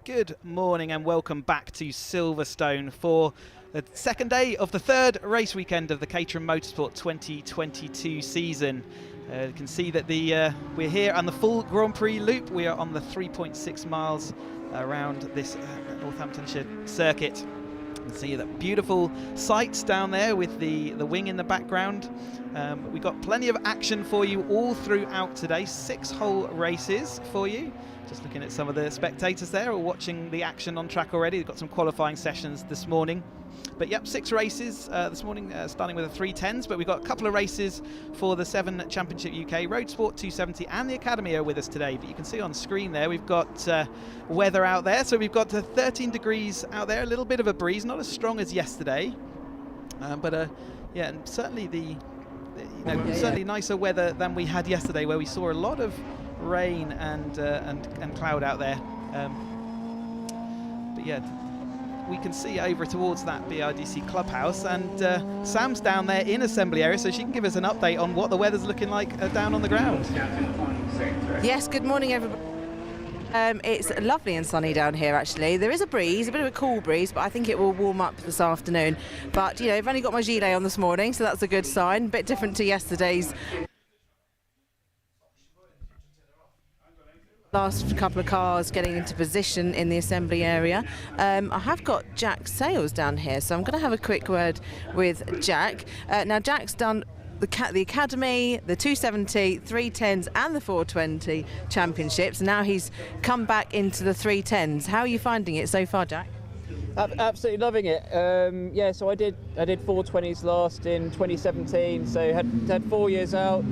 Good morning and welcome back to Silverstone for the second day of the third race weekend of the Caterham Motorsport 2022 season. You can see that we're here on the full Grand Prix loop. We are on the 3.6 miles around this Northamptonshire circuit. You can see the beautiful sights down there with the wing in the background. We've got plenty of action for you all throughout today. 6-hole races for you. Just looking at some of the spectators there or watching the action on track already. We've got some qualifying sessions this morning. But yep, 6 races this morning, starting with the 310s, but we've got a couple of races for the 7 Championship UK, Roadsport 270 and the Academy are with us today. But you can see on screen there, we've got weather out there. So we've got 13 degrees out there, a little bit of a breeze, not as strong as yesterday. Yeah, and certainly certainly nicer weather than we had yesterday, where we saw a lot of rain and cloud out there. But yeah, we can see over towards that BRDC clubhouse, and Sam's down there in assembly area, so she can give us an update on what the weather's looking like down on the ground. Yes, good morning everybody. It's lovely and sunny down here actually. There is a breeze, a bit of a cool breeze, but I think it will warm up this afternoon. But you know, I've only got my gilet on this morning, so that's a good sign. A bit different to yesterday's. Last couple of cars getting into position in the assembly area. I have got Jack Sales down here, so I'm going to have a quick word with Jack. Now Jack's done the Academy, the 270, 310s and the 420 championships. Now he's come back into the 310s. How are you finding it so far, Jack? Absolutely loving it. Yeah, so I did 420s last in 2017, so had 4 years out.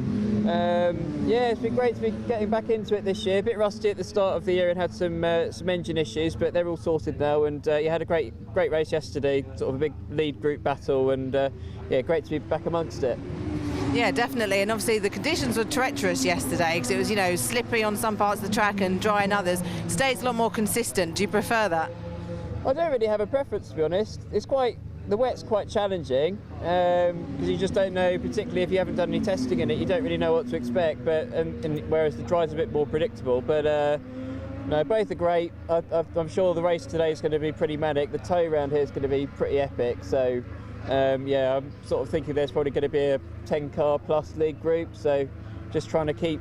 Yeah, it's been great to be getting back into it this year. A bit rusty at the start of the year and had some engine issues, but they're all sorted now. And you had a great race yesterday, sort of a big lead group battle, and yeah, great to be back amongst it. Yeah, definitely, and obviously the conditions were treacherous yesterday because it was, you know, slippery on some parts of the track and dry in others. Today's a lot more consistent. Do you prefer that? I don't really have a preference, to be honest. The wet's quite challenging because you just don't know, particularly if you haven't done any testing in it, you don't really know what to expect. But and whereas the dry's a bit more predictable. But no, both are great. I'm sure the race today is going to be pretty manic. The tow round here is going to be pretty epic. So yeah, I'm sort of thinking there's probably going to be a 10-car plus league group. So just trying to keep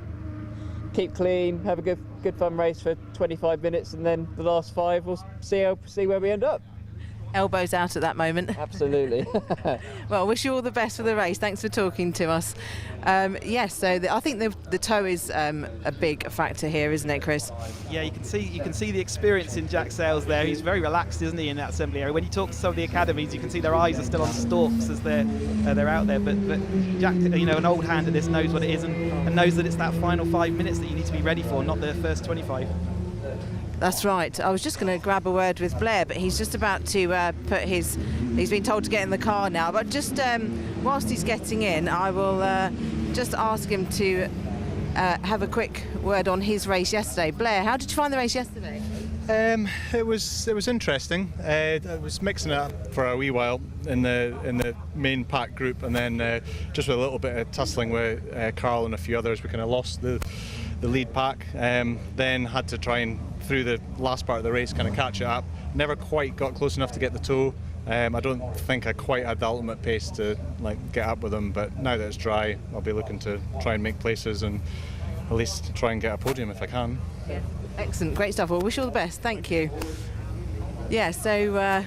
clean, have a good fun race for 25 minutes, and then the last 5 we'll see where we end up. Elbows out at that moment. Absolutely. Well, I wish you all the best for the race. Thanks for talking to us. Yes, so I think the tow is a big factor here, isn't it, Chris? Yeah, you can see the experience in Jack Sales there. He's very relaxed, isn't he, in that assembly area? When you talk to some of the academies, you can see their eyes are still on stalks as they're out there. But Jack, you know, an old hand at this, knows what it is and knows that it's that final 5 minutes that you need to be ready for, not the first 25. That's right. I was just going to grab a word with Blair, but he's just about to he's been told to get in the car now. But just whilst he's getting in, I will just ask him to have a quick word on his race yesterday. Blair, how did you find the race yesterday? It was interesting. I was mixing it up for a wee while in the main pack group, and then just with a little bit of tussling with Carl and a few others, we kind of lost the lead pack. Then had to try and, through the last part of the race, kind of catch it up. Never quite got close enough to get the tow. I don't think I quite had the ultimate pace to get up with them, but now that it's dry, I'll be looking to try and make places and at least try and get a podium if I can. Yeah. Excellent, great stuff. Well, wish you all the best. Thank you. Yeah, so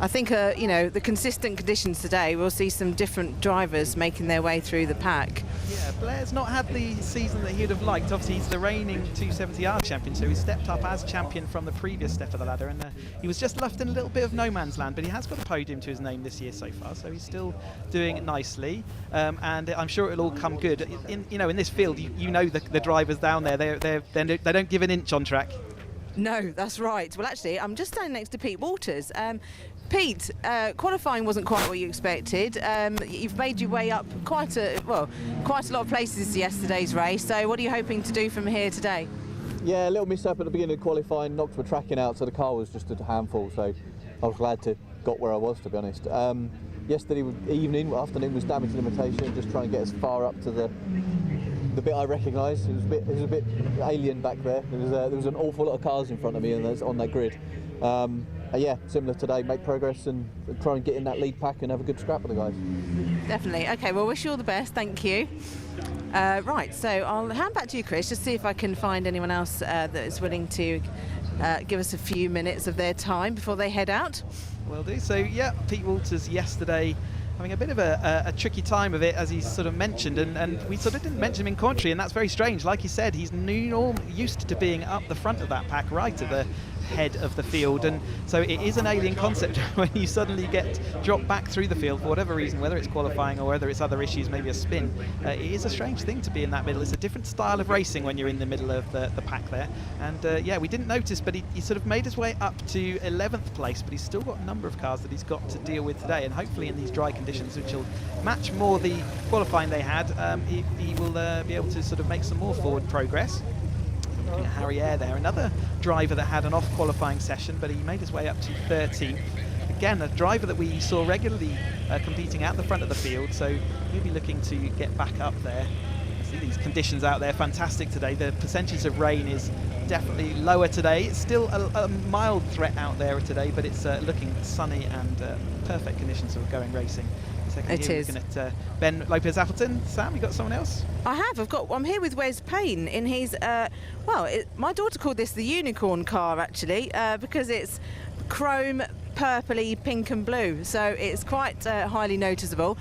I think you know, the consistent conditions today, we'll see some different drivers making their way through the pack. Yeah, Blair's not had the season that he'd have liked. Obviously, he's the reigning 270R champion, so he stepped up as champion from the previous step of the ladder, and he was just left in a little bit of no man's land, but he has got a podium to his name this year so far, so he's still doing nicely, and I'm sure it'll all come good. In this field, you know the drivers down there, they don't give an inch on track. No, that's right. Well, actually, I'm just standing next to Pete Walters. Pete, qualifying wasn't quite what you expected. You've made your way up quite a lot of places yesterday's race. So what are you hoping to do from here today? Yeah, a little mishap at the beginning of qualifying, knocked my tracking out, so the car was just a handful. So I was glad to got where I was, to be honest. Yesterday afternoon was damage limitation, just trying to get as far up to the the bit I recognised. It was a bit alien back there. There was an awful lot of cars in front of me and on that grid. Yeah, similar today, make progress and try and get in that lead pack and have a good scrap with the guys. Definitely. Okay, well, wish you all the best. Thank you. Right, so I'll hand back to you, Chris, just see if I can find anyone else that is willing to give us a few minutes of their time before they head out. Will do. So, yeah, Pete Walters yesterday having a bit of a tricky time of it, as he sort of mentioned, and we sort of didn't mention him in commentary, and that's very strange. Like he said, he's used to being up the front of that pack, right at the head of the field, and so it is an alien concept when you suddenly get dropped back through the field for whatever reason, whether it's qualifying or whether it's other issues, maybe a spin. It is a strange thing to be in that middle. It's a different style of racing when you're in the middle of the pack there, and yeah, we didn't notice, but he sort of made his way up to 11th place, but he's still got a number of cars that he's got to deal with today, and hopefully in these dry conditions, which will match more the qualifying they had, he will be able to sort of make some more forward progress. Looking at Harry Eyre there, another driver that had an off qualifying session, but he made his way up to 13th. Again, a driver that we saw regularly competing at the front of the field, so he'll be looking to get back up there. See these conditions out there, fantastic today. The percentage of rain is definitely lower today. It's still a mild threat out there today, but it's looking sunny and perfect conditions for going racing. It is. Looking at Ben Lopez Appleton. Sam, you got someone else? I have. I'm here with Wes Payne in his. My daughter called this the unicorn car actually, because it's chrome, purpley, pink and blue, so it's quite highly noticeable.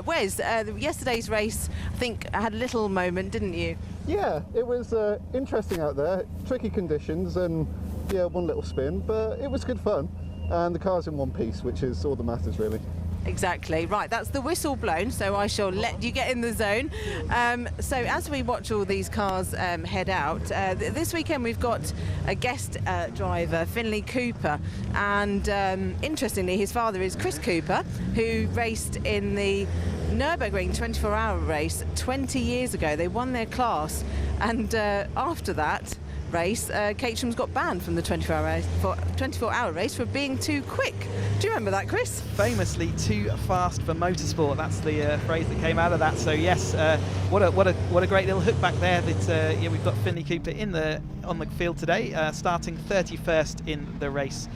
Wes, yesterday's race, I think, had a little moment, didn't you? Yeah, it was interesting out there, tricky conditions, and yeah, one little spin, but it was good fun, and the car's in one piece, which is all that matters really. Exactly. Right, that's the whistle blown, so I shall let you get in the zone. So as we watch all these cars head out, this weekend we've got a guest driver, Finley Cooper, and interestingly his father is Chris Cooper, who raced in the Nürburgring 24-hour race 20 years ago. They won their class, and after that race, Caterham's got banned from the 24-hour race for being too quick. Do you remember that, Chris? Famously too fast for motorsport. That's the phrase that came out of that. So yes, what a great little hook back there. That yeah, we've got Finley Cooper on the field today, starting 31st in the race.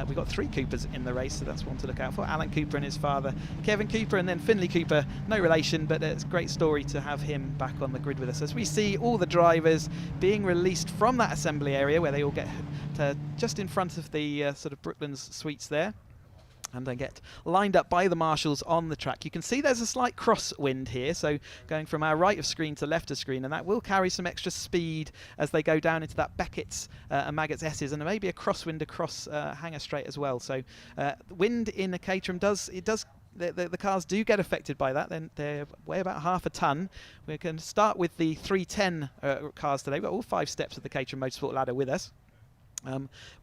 We've got 3 Coopers in the race, so that's one to look out for. Alan Cooper and his father, Kevin Cooper, and then Finley Cooper, no relation, but it's a great story to have him back on the grid with us. As we see all the drivers being released from that assembly area where they all get to just in front of the sort of Brooklands suites there, and they get lined up by the marshals on the track. You can see there's a slight crosswind here, so going from our right of screen to left of screen, and that will carry some extra speed as they go down into that Beckett's and Maggott's S's, and maybe a crosswind across Hanger Straight as well. So wind in a Caterham the cars do get affected by that. Then they weigh about half a ton. We can start with the 310 cars today. We've got all 5 steps of the Caterham Motorsport ladder with us.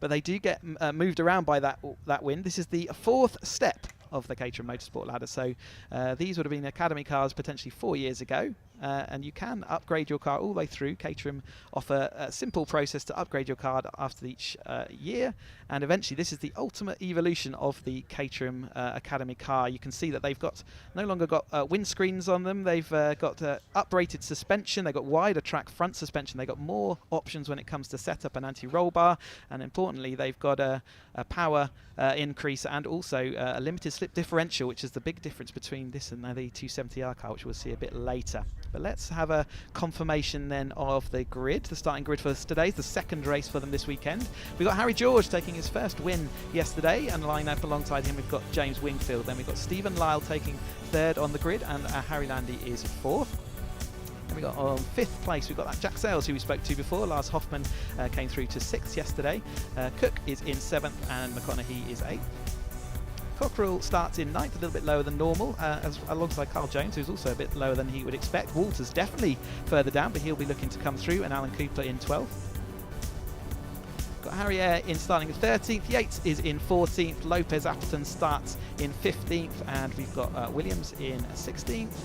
But they do get moved around by that wind. This is the 4th step of the Caterham Motorsport ladder. So these would have been Academy cars potentially 4 years ago. And you can upgrade your car all the way through. Caterham offer a simple process to upgrade your car after each year, and eventually this is the ultimate evolution of the Caterham Academy car. You can see that they've no longer got windscreens on them. They've got uprated suspension. They've got wider track front suspension. They've got more options when it comes to setup and anti-roll bar, and importantly they've got a power increase and also a limited slip differential, which is the big difference between this and the 270R car, which we'll see a bit later. But let's have a confirmation then of the grid. The starting grid for today, the 2nd race for them this weekend. We've got Harry George taking his first win yesterday, and line up alongside him we've got James Wingfield. Then we've got Stephen Lyle taking 3rd on the grid, and Harry Landy is 4th. And we got on 5th place, we've got that Jack Sales who we spoke to before. Lars Hoffman came through to 6th yesterday. Cook is in 7th, and McConaughey is 8th. Cockrell starts in 9th, a little bit lower than normal, alongside Carl Jones, who's also a bit lower than he would expect. Walters definitely further down, but he'll be looking to come through, and Alan Cooper in 12th. Got Harry Eyre in starting in 13th, Yates is in 14th, Lopez Appleton starts in 15th, and we've got Williams in 16th.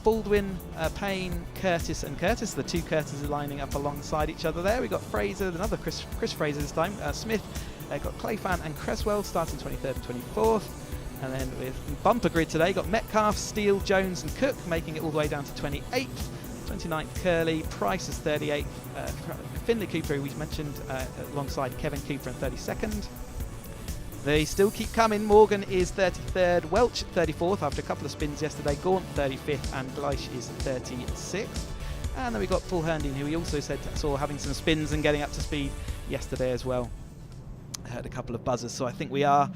Baldwin, Payne, Curtis and Curtis, the 2 Curtis are lining up alongside each other there. We've got Fraser, another Chris Fraser this time, Smith, got Clayfan and Creswell starting 23rd and 24th. And then with bumper grid today, got Metcalf, Steele, Jones and Cook making it all the way down to 28th. 29th Curly, Price is 38th, Finley Cooper, who we mentioned, alongside Kevin Cooper in 32nd. They still keep coming. Morgan is 33rd, Welch 34th after a couple of spins yesterday, Gaunt 35th, and Gleish is 36th. And then we got Paul Herndon, who we also saw having some spins and getting up to speed yesterday as well. Heard a couple of buzzers, so I think we are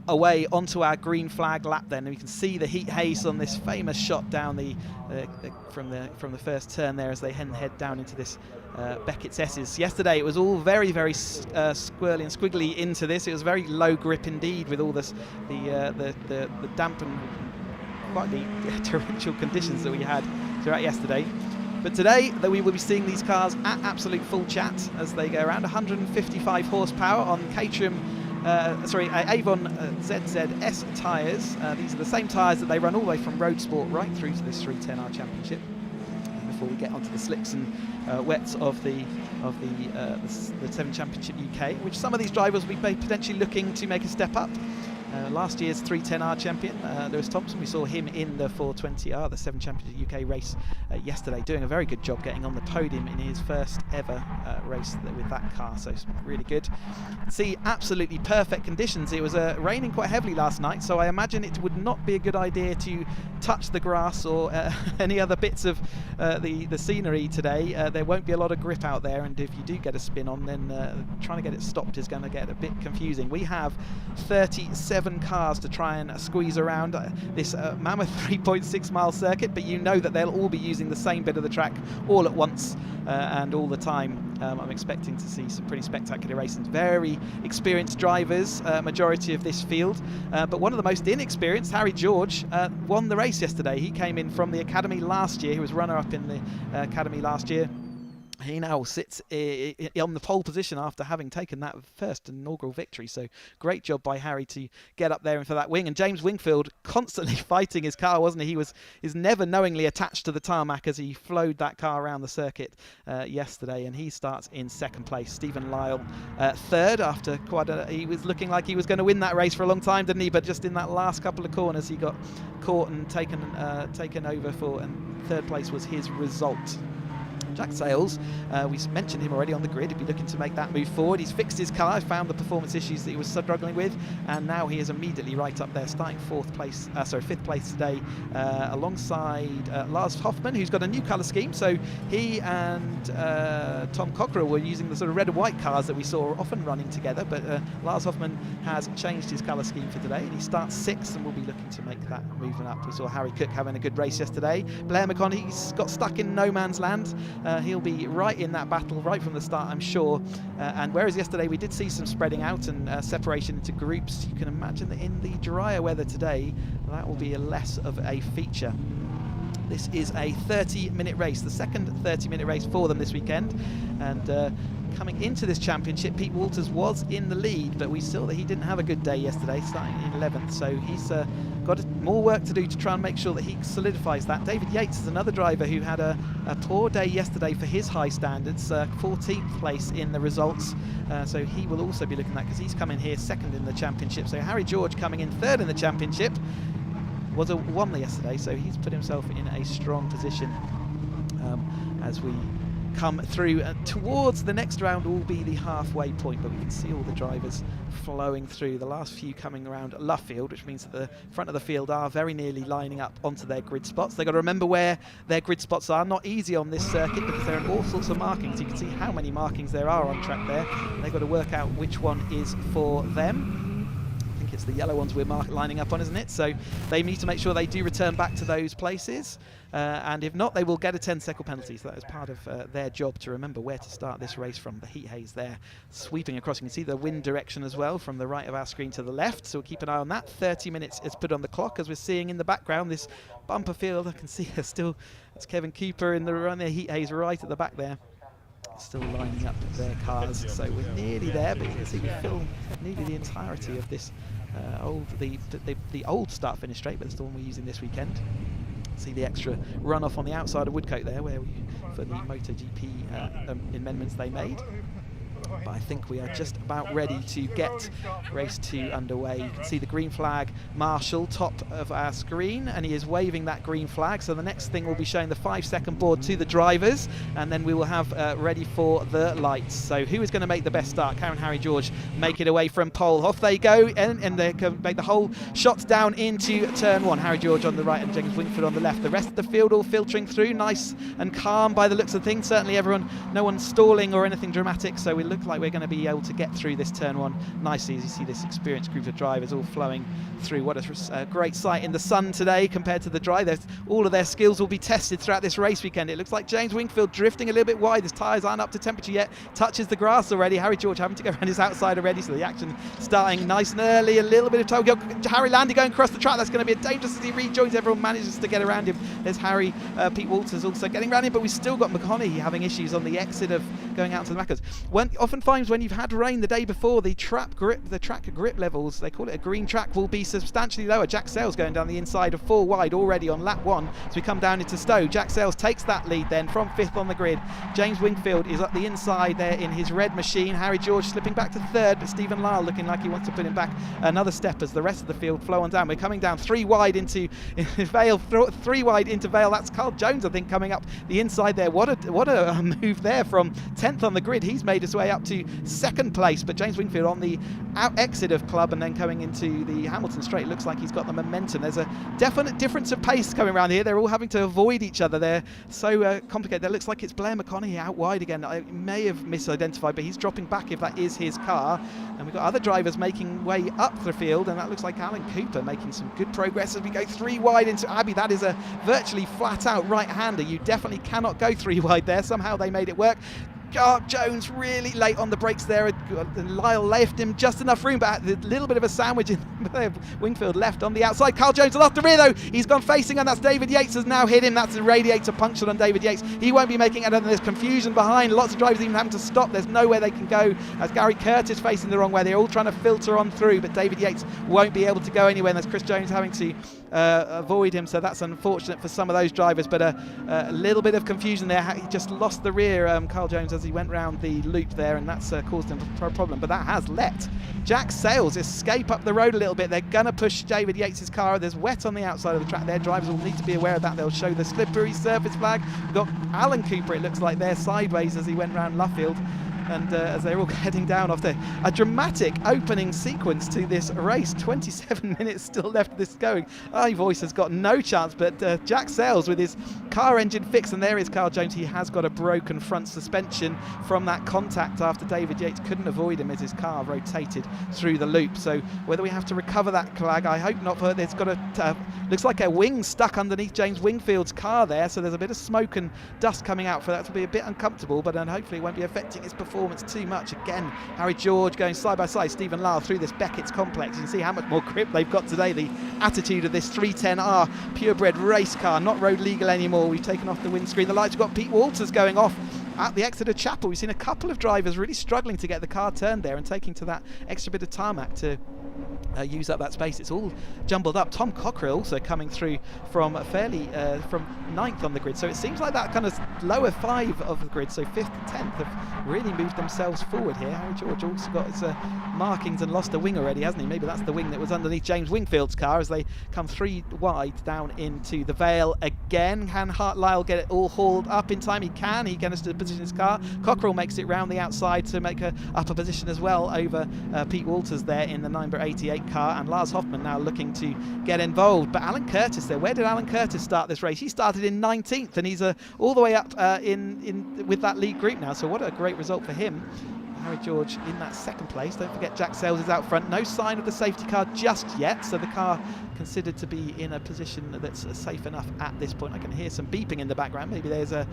away onto our green flag lap then, and we can see the heat haze on this famous shot down from the first turn there as they head down into this Beckett's S's. Yesterday it was all very squirrely and squiggly into this. It was very low grip indeed, with all the damp and quite the torrential conditions that we had throughout yesterday. But today we will be seeing these cars at absolute full chat as they go around. 155 horsepower on Caterham Avon ZZS tyres. These are the same tyres that they run all the way from Roadsport right through to this 310R Championship. Before we get onto the slicks and wets of the 7 Championship UK, which some of these drivers will be potentially looking to make a step up. Last year's 310R champion, Lewis Thompson, we saw him in the 420R, the 7 Championship UK race yesterday, doing a very good job getting on the podium in his first ever race with that car, so it's really good. See, absolutely perfect conditions. It was raining quite heavily last night, so I imagine it would not be a good idea to touch the grass or any other bits of the scenery today. There won't be a lot of grip out there, and if you do get a spin on, then trying to get it stopped is going to get a bit confusing. We have 37 cars to try and squeeze around this mammoth 3.6 mile circuit, but you know that they'll all be using the same bit of the track all at once and all the time. I'm expecting to see some pretty spectacular racing. Very experienced drivers, majority of this field, but one of the most inexperienced, Harry George, won the race yesterday. He came in from the Academy last year. He was runner-up in the Academy last year. He now sits on the pole position after having taken that first inaugural victory. So great job by Harry to get up there and for that wing. And James Wingfield constantly fighting his car, wasn't he? He is never knowingly attached to the tarmac as he flowed that car around the circuit yesterday. And he starts in second place. Stephen Lyle third after he was looking like he was going to win that race for a long time, didn't he? But just in that last couple of corners, he got caught and taken over for, and third place was his result. Jack Sales, we mentioned him already on the grid. He'd be looking to make that move forward. He's fixed his car, found the performance issues that he was struggling with, and now he is immediately right up there, starting fifth place today, alongside Lars Hoffman, who's got a new colour scheme. So he and Tom Cockrell were using the sort of red and white cars that we saw often running together, but Lars Hoffman has changed his colour scheme for today, and he starts sixth and will be looking to make that movement up. We saw Harry Cook having a good race yesterday. Blair McConaughey's got stuck in no man's land. He'll be right in that battle right from the start, I'm sure. And whereas yesterday we did see some spreading out and separation into groups, you can imagine that in the drier weather today, that will be less of a feature. This is a 30-minute race, the second 30-minute race for them this weekend. And coming into this championship, Pete Walters was in the lead, but we saw that he didn't have a good day yesterday, starting in 11th. So he's got more work to do to try and make sure that he solidifies that. David Yates is another driver who had a poor day yesterday for his high standards, 14th place in the results. So he will also be looking at that because he's coming here second in the championship. So Harry George coming in third in the championship. Was a one yesterday, so he's put himself in a strong position as we come through. Towards the next round will be the halfway point, but we can see all the drivers flowing through. The last few coming around Luffield, which means that the front of the field are very nearly lining up onto their grid spots. They've got to remember where their grid spots are. Not easy on this circuit because there are all sorts of markings. You can see how many markings there are on track there. They've got to work out which one is for them. It's the yellow ones we're lining up on, isn't it? So they need to make sure they do return back to those places, and if not, they will get a 10-second penalty. So that is part of their job, to remember where to start this race from. The heat haze there sweeping across. You can see the wind direction as well from the right of our screen to the left, so we'll keep an eye on that. 30 minutes is put on the clock as we're seeing in the background this bumper field. I can see there's still, that's Kevin Cooper in the run there, heat haze right at the back there, still lining up their cars. So we're nearly there, but you can see we fill nearly the entirety of this the old start finish straight, but it's the one we're using this weekend. See the extra runoff on the outside of Woodcote there, where for the MotoGP amendments they made. But I think we are just about ready to get race 2 underway. You can see the green flag marshal top of our screen, and he is waving that green flag. So the next thing will be showing the 5-second board to the drivers, and then we will have ready for the lights. So who is going to make the best start? Karen, Harry, George make it away from pole. Off they go, and they can make the whole shot down into turn 1. Harry George on the right and James Wingfield on the left. The rest of the field all filtering through, nice and calm by the looks of things. Certainly everyone, no one's stalling or anything dramatic, so we look like we're going to be able to get through this turn 1 nicely, as you see this experienced group of drivers all flowing through. What a great sight in the sun today compared to the dry. All of their skills will be tested throughout this race weekend. It looks like James Wingfield drifting a little bit wide. His tyres aren't up to temperature yet, touches the grass already. Harry George having to go around his outside already, so the action starting nice and early. A little bit of time. Harry Landy going across the track. That's going to be a dangerous as he rejoins. Everyone manages to get around him. There's Harry. Pete Walters also getting around him, but we've still got McConaughey having issues on the exit of going out to the Maccas. Oftentimes when you've had rain the day before, the track grip levels, they call it a green track, will be substantially lower. Jack Sales going down the inside of 4 wide already on lap 1 as we come down into Stowe. Jack Sales takes that lead then from 5th on the grid. James Wingfield is up the inside there in his red machine. Harry George slipping back to 3rd, but Stephen Lyle looking like he wants to put him back another step as the rest of the field flow on down. We're coming down 3 wide into Vale, 3 wide into Vale. That's Carl Jones, I think, coming up the inside there. What a move there from 10th on the grid. He's made his way up to 2nd place, but James Wingfield on the exit of club and then coming into the Hamilton straight, looks like he's got the momentum. There's a definite difference of pace coming around here. They're all having to avoid each other. They're so complicated. It looks like it's Blair McConaughey out wide again. I may have misidentified, but he's dropping back if that is his car. And we've got other drivers making way up the field, and that looks like Alan Cooper making some good progress as we go 3 wide into Abbey. That is a virtually flat out right-hander. You definitely cannot go 3 wide there. Somehow they made it work. Jones really late on the brakes there. Lyle left him just enough room, but a little bit of a sandwich in there. Wingfield left on the outside. Carl Jones off the rear though. He's gone facing, and that's David Yates has now hit him. That's the radiator punctured on David Yates. He won't be making it, and there's confusion behind. Lots of drivers even having to stop. There's nowhere they can go as Gary Curtis facing the wrong way. They're all trying to filter on through, but David Yates won't be able to go anywhere, and there's Chris Jones having to avoid him, so that's unfortunate for some of those drivers, but a little bit of confusion there. He just lost the rear, Carl Jones, as he went round the loop there, and that's caused him a problem, but that has let Jack Sales escape up the road a little bit. They're going to push David Yates' car. There's wet on the outside of the track. Their drivers will need to be aware of that. They'll show the slippery surface flag. We've got Alan Cooper, it looks like, there sideways as he went round Luffield. And as they're all heading down after a dramatic opening sequence to this race. 27 minutes still left of this going. iVoice has got no chance, but Jack Sales with his car engine fixed, and there is Carl Jones. He has got a broken front suspension from that contact after David Yates couldn't avoid him as his car rotated through the loop. So whether we have to recover that flag, I hope not. But there's got a looks like a wing stuck underneath James Wingfield's car there, so there's a bit of smoke and dust coming out for that to be a bit uncomfortable, but then hopefully it won't be affecting his performance too much. Again, Harry George going side by side, Stephen Lyle through this Beckett's complex. You can see how much more grip they've got today. The attitude of this 310R purebred race car, not road legal anymore. We've taken off the windscreen. The lights, we've got Pete Walters going off at the Exeter Chapel. We've seen a couple of drivers really struggling to get the car turned there and taking to that extra bit of tarmac to use up that space. It's all jumbled up. Tom Cockrell also coming through from fairly from 9th on the grid, so it seems like that kind of lower 5 of the grid, so 5th and 10th have really moved themselves forward here. Harry George also got his markings and lost a wing already, hasn't he? Maybe that's the wing that was underneath James Wingfield's car as they come 3 wide down into the Vale again. Can Lyle get it all hauled up in time? He can. He gets to position his car. Cockrell makes it round the outside to make a upper position as well over Pete Walters there in the 988 car, and Lars Hoffman now looking to get involved. But Alan Curtis there, where did Alan Curtis start this race? He started in 19th, and he's all the way up in with that lead group now, so what a great result for him. Harry George in that 2nd place. Don't forget Jack Sales is out front. No sign of the safety car just yet, so the car considered to be in a position that's safe enough at this point. I can hear some beeping in the background. Maybe there's a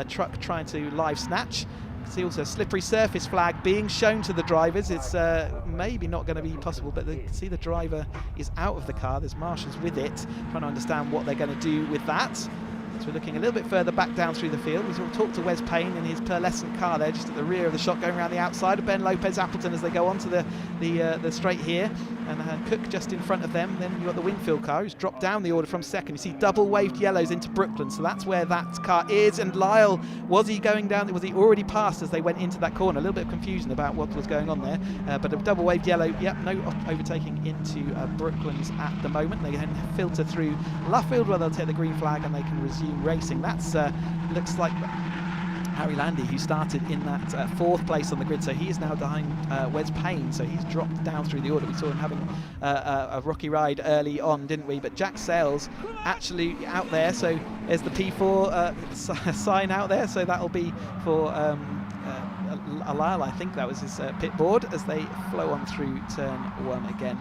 truck trying to live snatch. See also a slippery surface flag being shown to the drivers. It's maybe not going to be possible, but they see the driver is out of the car. There's marshals with it, trying to understand what they're going to do with that. So we're looking a little bit further back down through the field. We sort of talked to Wes Payne in his pearlescent car there, just at the rear of the shot, going around the outside of Ben Lopez Appleton as they go onto the straight here, and Cook just in front of them. Then you've got the Wingfield car, who's dropped down the order from second. You see double waved yellows into Brooklyn, so that's where that car is. And Lyle, was he going down? Was he already passed as they went into that corner? A little bit of confusion about what was going on there, but a double waved yellow. Yep, no overtaking into Brooklyn's at the moment. They can filter through Luffield where they'll take the green flag and they can resume racing. That's looks like Harry Landy, who started in that fourth place on the grid, so he is now behind Wes Payne, so he's dropped down through the order. We saw him having a rocky ride early on, didn't we? But Jack Sales actually out there, so there's the P4 sign out there, so that'll be for Lyle, I think that was his pit board, as they flow on through turn one again.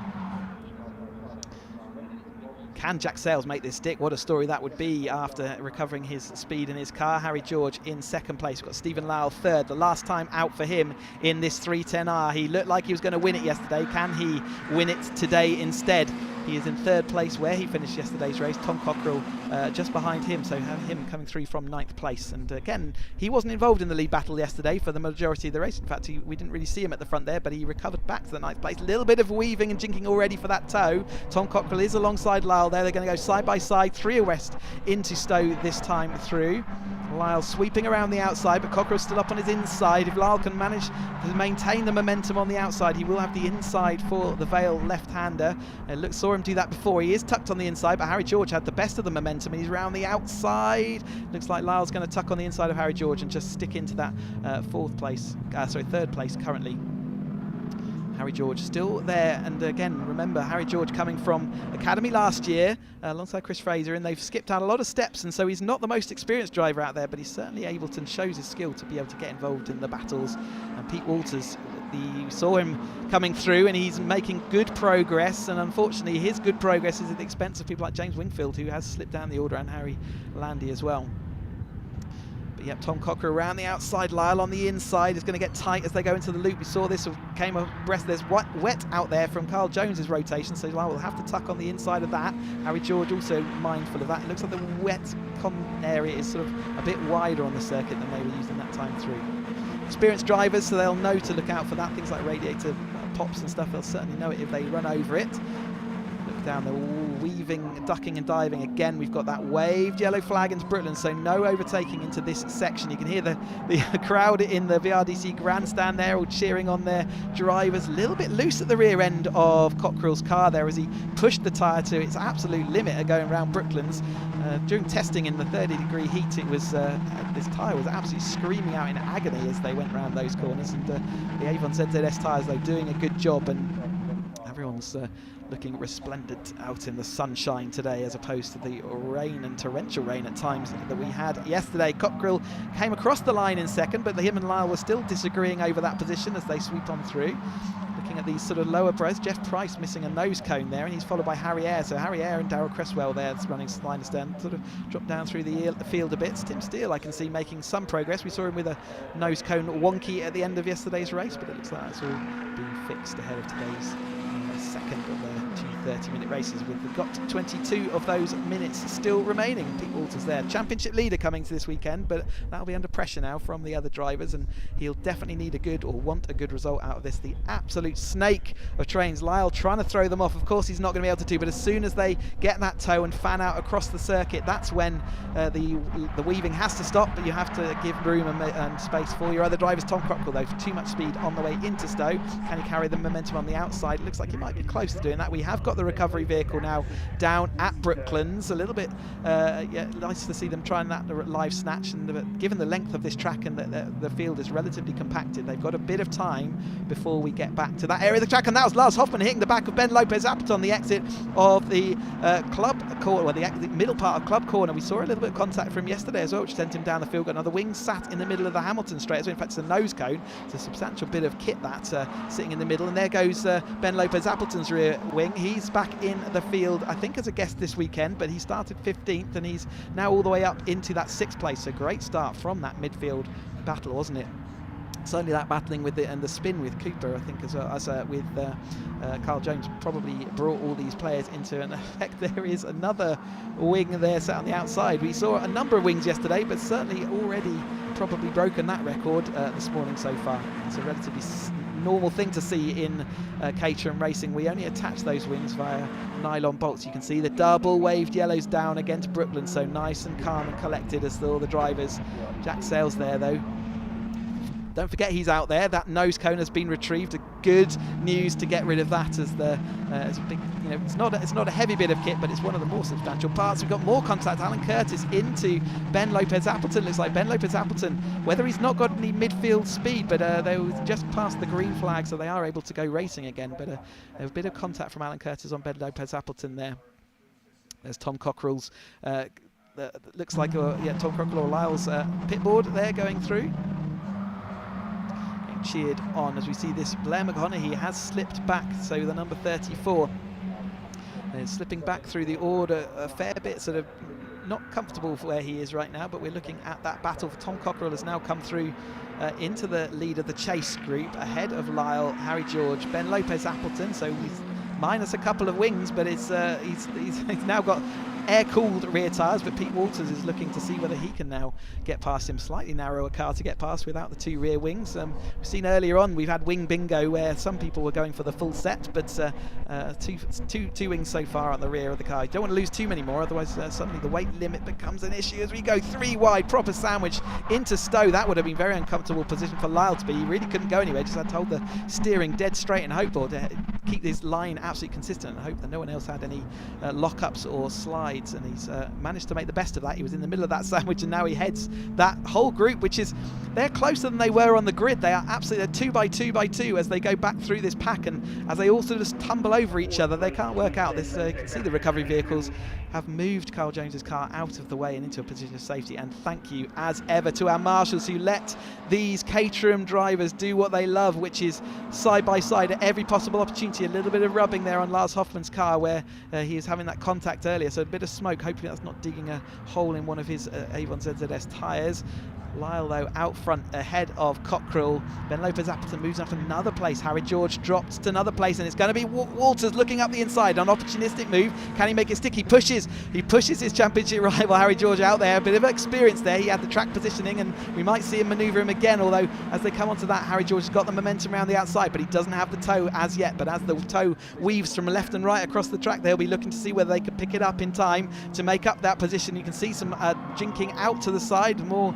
Can Jack Sales make this stick? What a story that would be after recovering his speed in his car. Harry George in second place. We've got Stephen Lyle third. The last time out for him in this 310R. He looked like he was going to win it yesterday. Can he win it today instead? He is in third place where he finished yesterday's race. Tom Cockrell just behind him, so have him coming through from 9th place. And again, he wasn't involved in the lead battle yesterday for the majority of the race. In fact, we didn't really see him at the front there, but he recovered back to the 9th place. A little bit of weaving and jinking already for that toe. Tom Cockrell is alongside Lyle there. They're going to go side by side, 3 west into Stowe this time through. Lyle sweeping around the outside, but Cockrell's still up on his inside. If Lyle can manage to maintain the momentum on the outside, he will have the inside for the Vale left-hander. Saw him do that before. He is tucked on the inside, but Harry George had the best of the momentum and he's round the outside. Looks like Lyle's going to tuck on the inside of Harry George and just stick into that third place currently. Harry George still there, and again, remember Harry George coming from Academy last year alongside Chris Fraser, and they've skipped out a lot of steps, and so he's not the most experienced driver out there, but he's certainly able to, and shows his skill to be able to get involved in the battles. And Pete Walters, you saw him coming through and he's making good progress, and unfortunately his good progress is at the expense of people like James Wingfield, who has slipped down the order, and Harry Landy as well. Yep, Tom Cockrell around the outside. Lyle on the inside is going to get tight as they go into the loop. We saw this came abreast. There's wet out there from Carl Jones's rotation, so Lyle will have to tuck on the inside of that. Harry George also mindful of that. It looks like the wet area is sort of a bit wider on the circuit than they were using that time through. Experienced drivers, so they'll know to look out for that. Things like radiator pops and stuff, they'll certainly know it if they run over it. Look down, they're all weaving, ducking and diving. Again, we've got that waved yellow flag into Brooklyn, so no overtaking into this section. You can hear the crowd in the VRDC grandstand there all cheering on their drivers. A little bit loose at the rear end of Cockrell's car there as he pushed the tyre to its absolute limit going around Brooklyn's. During testing in the 30-degree heat, it was this tyre was absolutely screaming out in agony as they went around those corners. And the Avon ZZS tyres, though, doing a good job, and everyone's looking resplendent out in the sunshine today, as opposed to the rain and torrential rain at times that we had yesterday. Cockrell came across the line in second, but him and Lyle were still disagreeing over that position as they sweep on through. Looking at these sort of lower pros, Jeff Price missing a nose cone there, and he's followed by Harry Eyre. So Harry Eyre and Darryl Cresswell there running line stand, sort of dropped down through the field a bit. Tim Steele, I can see, making some progress. We saw him with a nose cone wonky at the end of yesterday's race, but it looks like that's all being fixed ahead of today's second of the 2 30-minute races. We've got 22 of those minutes still remaining. Pete Walters there, championship leader coming to this weekend, but that'll be under pressure now from the other drivers, and he'll definitely need a good, or want a good result out of this. The absolute snake of trains. Lyle trying to throw them off. Of course he's not going to be able to do, but as soon as they get that toe and fan out across the circuit, that's when the weaving has to stop, but you have to give room and space for your other drivers. Tom Cockrell, though, for too much speed on the way into Stowe. Can he carry the momentum on the outside? It looks like he might be close to doing that. We have got the recovery vehicle now down at Brooklands. A little bit nice to see them trying that live snatch, and given the length of this track and the field is relatively compacted, they've got a bit of time before we get back to that area of the track. And that was Lars Hoffman hitting the back of Ben Lopez Appleton on the exit of the club corner, or the middle part of club corner. We saw a little bit of contact from yesterday as well, which sent him down the field. Got another wing sat in the middle of the Hamilton straight as well. In fact, it's a nose cone. It's a substantial bit of kit that sitting in the middle, and there goes Ben Lopez Appleton's rear wing. He's back in the field, I think, as a guest this weekend, but he started 15th and he's now all the way up into that 6th place. So great start from that midfield battle, wasn't it? certainly that battling with it and the spin with Cooper, I think, as well as with Carl Jones, probably brought all these players into an effect. There is another wing there sat on the outside. We saw a number of wings yesterday, but certainly already probably broken that record this morning so far. It's a relatively normal thing to see in Caterham racing. We only attach those wings via nylon bolts. You can see the double waved yellows down against Brooklyn, so nice and calm and collected as all the drivers. Jack Sales there though. Don't forget he's out there. That nose cone has been retrieved. Good news to get rid of that, as it's a big, it's not a heavy bit of kit, but it's one of the more substantial parts. We've got more contact. Alan Curtis into Ben Lopez-Appleton. Looks like Ben Lopez-Appleton, whether he's not got any midfield speed, but they were just past the green flag, so they are able to go racing again. But a bit of contact from Alan Curtis on Ben Lopez-Appleton there. There's Tom Cockerell's. Looks like Tom Cockerell or Lyle's pitboard there going through. Cheered on as we see this. Blair McConaughey has slipped back, so the number 34 is slipping back through the order a fair bit, sort of not comfortable for where he is right now, but we're looking at that battle. For Tom Cockerell has now come through into the lead of the chase group, ahead of Lyle, Harry George, Ben Lopez-Appleton, so he's minus a couple of wings, but it's he's now got air-cooled rear tyres, but Pete Walters is looking to see whether he can now get past him. Slightly narrower car to get past without the two rear wings. We've seen earlier on, we've had wing bingo where some people were going for the full set, but two wings so far on the rear of the car. You don't want to lose too many more, otherwise suddenly the weight limit becomes an issue as we go three wide, proper sandwich into Stowe. That would have been very uncomfortable position for Lyle to be. He really couldn't go anywhere, just had to hold the steering dead straight and hope, or to keep this line absolutely consistent and hope that no one else had any lockups or slides. And he's managed to make the best of that. He was in the middle of that sandwich, and now he heads that whole group, which is, they're closer than they were on the grid. They are absolutely 2 by 2 by 2 as they go back through this pack, and as they all sort of tumble over each other, they can't work out this. You can see the recovery vehicles have moved Carl Jones's car out of the way and into a position of safety. And thank you as ever to our marshals who let these Caterham drivers do what they love, which is side by side at every possible opportunity. A little bit of rubbing there on Lars Hoffman's car where he is having that contact earlier, so a bit of smoke. Hopefully that's not digging a hole in one of his Avon ZZS tyres. Lyle though out front ahead of Cockerell. Ben Lopez-Appleton moves up another place. Harry George drops to another place, and it's going to be Walters looking up the inside. An opportunistic move. Can he make it stick? He pushes his championship rival Harry George out there. A bit of experience there. He had the track positioning, and we might see him manoeuvre him again, although as they come onto that, Harry George has got the momentum around the outside, but he doesn't have the toe as yet. But as the toe weaves from left and right across the track, they'll be looking to see whether they can pick it up in time to make up that position. You can see some jinking out to the side. More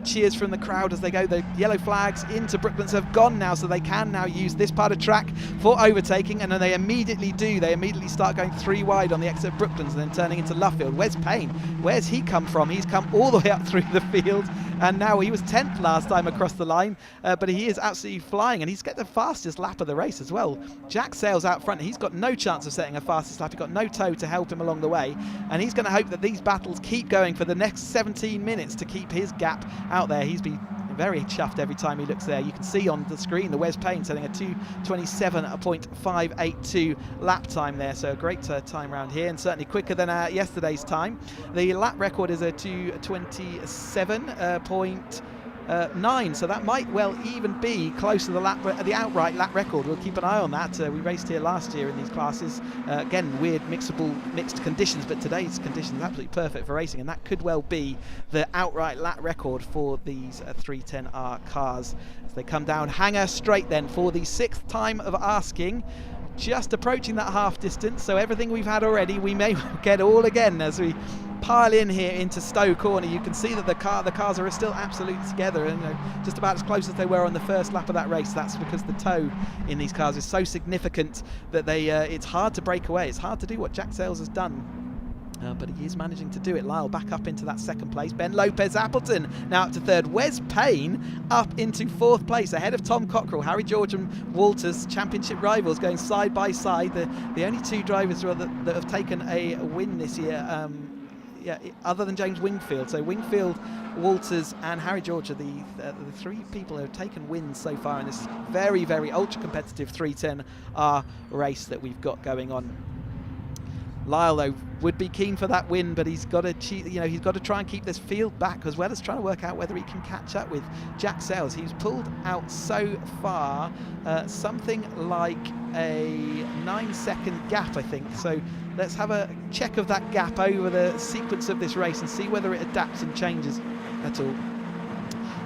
cheers from the crowd as they go. The yellow flags into Brooklands have gone now, so they can now use this part of track for overtaking, and then they immediately do. They immediately start going three wide on the exit of Brooklands and then turning into Luffield. Where's Payne? Where's he come from? He's come all the way up through the field, and now he was 10th last time across the line, but he is absolutely flying, and he's got the fastest lap of the race as well. Jack Sales out front. He's got no chance of setting a fastest lap. He's got no toe to help him along the way, and he's going to hope that these battles keep going for the next 17 minutes to keep his gap out there. He's been very chuffed every time he looks there. You can see on the screen the Wes Payne setting a 2:27.582 lap time there, so a great time round here, and certainly quicker than yesterday's time. The lap record is a 2:27.9, so that might well even be close to the outright lap record. We'll keep an eye on that. We raced here last year in these classes. Again, weird mixed conditions, but today's conditions are absolutely perfect for racing, and that could well be the outright lap record for these 310R cars. As they come down Hanger Straight then for the 6th time of asking, just approaching that half distance, so everything we've had already we may get all again as we pile in here into Stowe Corner. You can see that the cars are still absolutely together, and just about as close as they were on the first lap of that race. That's because the toe in these cars is so significant that it's hard to break away. It's hard to do what Jack Sales has done. But he is managing to do it. Lyle back up into that 2nd place. Ben Lopez-Appleton now up to 3rd. Wes Payne up into 4th place ahead of Tom Cockerell. Harry George and Walters, championship rivals, going side by side. The only two drivers that have taken a win this year, other than James Wingfield. So Wingfield, Walters and Harry George are the 3 people who have taken wins so far in this very, very ultra competitive 310R race that we've got going on. Lyle, though, would be keen for that win, but he's got to he's got to try and keep this field back, as well as trying to work out whether he can catch up with Jack Sayles. He's pulled out so far something like a 9-second gap, I think. So let's have a check of that gap over the sequence of this race and see whether it adapts and changes at all.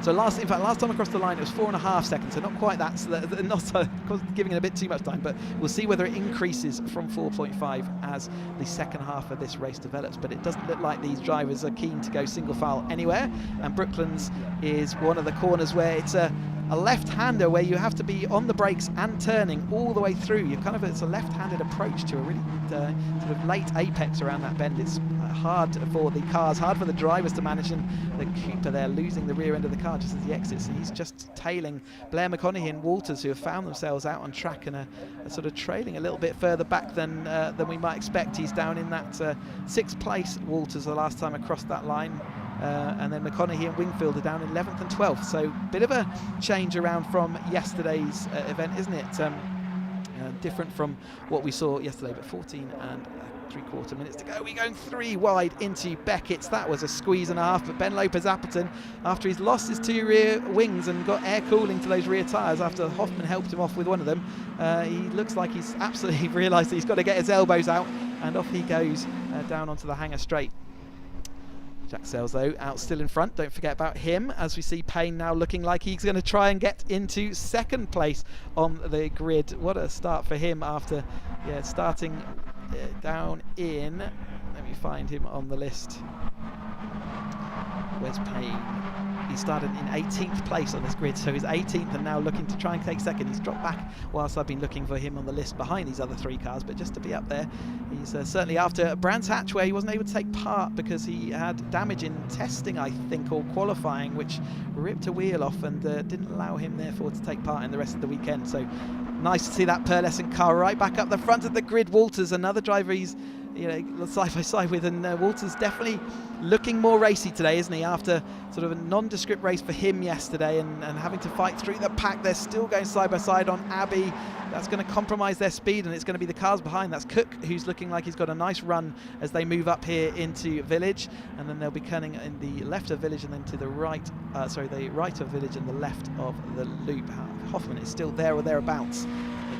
So last time across the line it was 4.5 seconds, so not quite that, so not giving it a bit too much time, but we'll see whether it increases from 4.5 as the second half of this race develops. But it doesn't look like these drivers are keen to go single file anywhere, and Brooklands is one of the corners where it's a left-hander where you have to be on the brakes and turning all the way through. It's a left-handed approach to a really sort of late apex around that bend. It's hard for the cars, hard for the drivers to manage, and the Cooper there losing the rear end of the car just as he exits, and he's just tailing Blair McConaughey and Walters, who have found themselves out on track and are sort of trailing a little bit further back than we might expect. He's down in that 6th place, Walters, the last time across that line. And then McConaughey and Wingfield are down 11th and 12th, so bit of a change around from yesterday's event, isn't it? Different from what we saw yesterday, but 14 and 3/4 minutes to go. We're going 3 wide into Beckett's. That was a squeeze and a half, but Ben Lopez-Appleton, after he's lost his 2 rear wings and got air cooling to those rear tyres after Hoffman helped him off with one of them, he looks like he's absolutely realised that he's got to get his elbows out, and off he goes down onto the hanger straight. Jack Sayles, though, out still in front. Don't forget about him, as we see Payne now looking like he's going to try and get into 2nd place on the grid. What a start for him after starting down in... Let me find him on the list. Where's Payne? He started in 18th place on this grid, so he's 18th and now looking to try and take 2nd. He's dropped back whilst I've been looking for him on the list behind these other 3 cars, but just to be up there. He's certainly after Brands Hatch, where he wasn't able to take part because he had damage in testing, I think, or qualifying, which ripped a wheel off and didn't allow him therefore to take part in the rest of the weekend. So nice to see that pearlescent car right back up the front of the grid. Walters, another driver he's side by side with, and Walters definitely looking more racy today, isn't he, after sort of a nondescript race for him yesterday and having to fight through the pack. They're still going side by side on Abbey. That's going to compromise their speed, and it's going to be the cars behind. That's Cook, who's looking like he's got a nice run as they move up here into Village, and then they'll be turning in the left of Village and then to the right, the right of Village and the left of the loop. Hoffman is still there or thereabouts.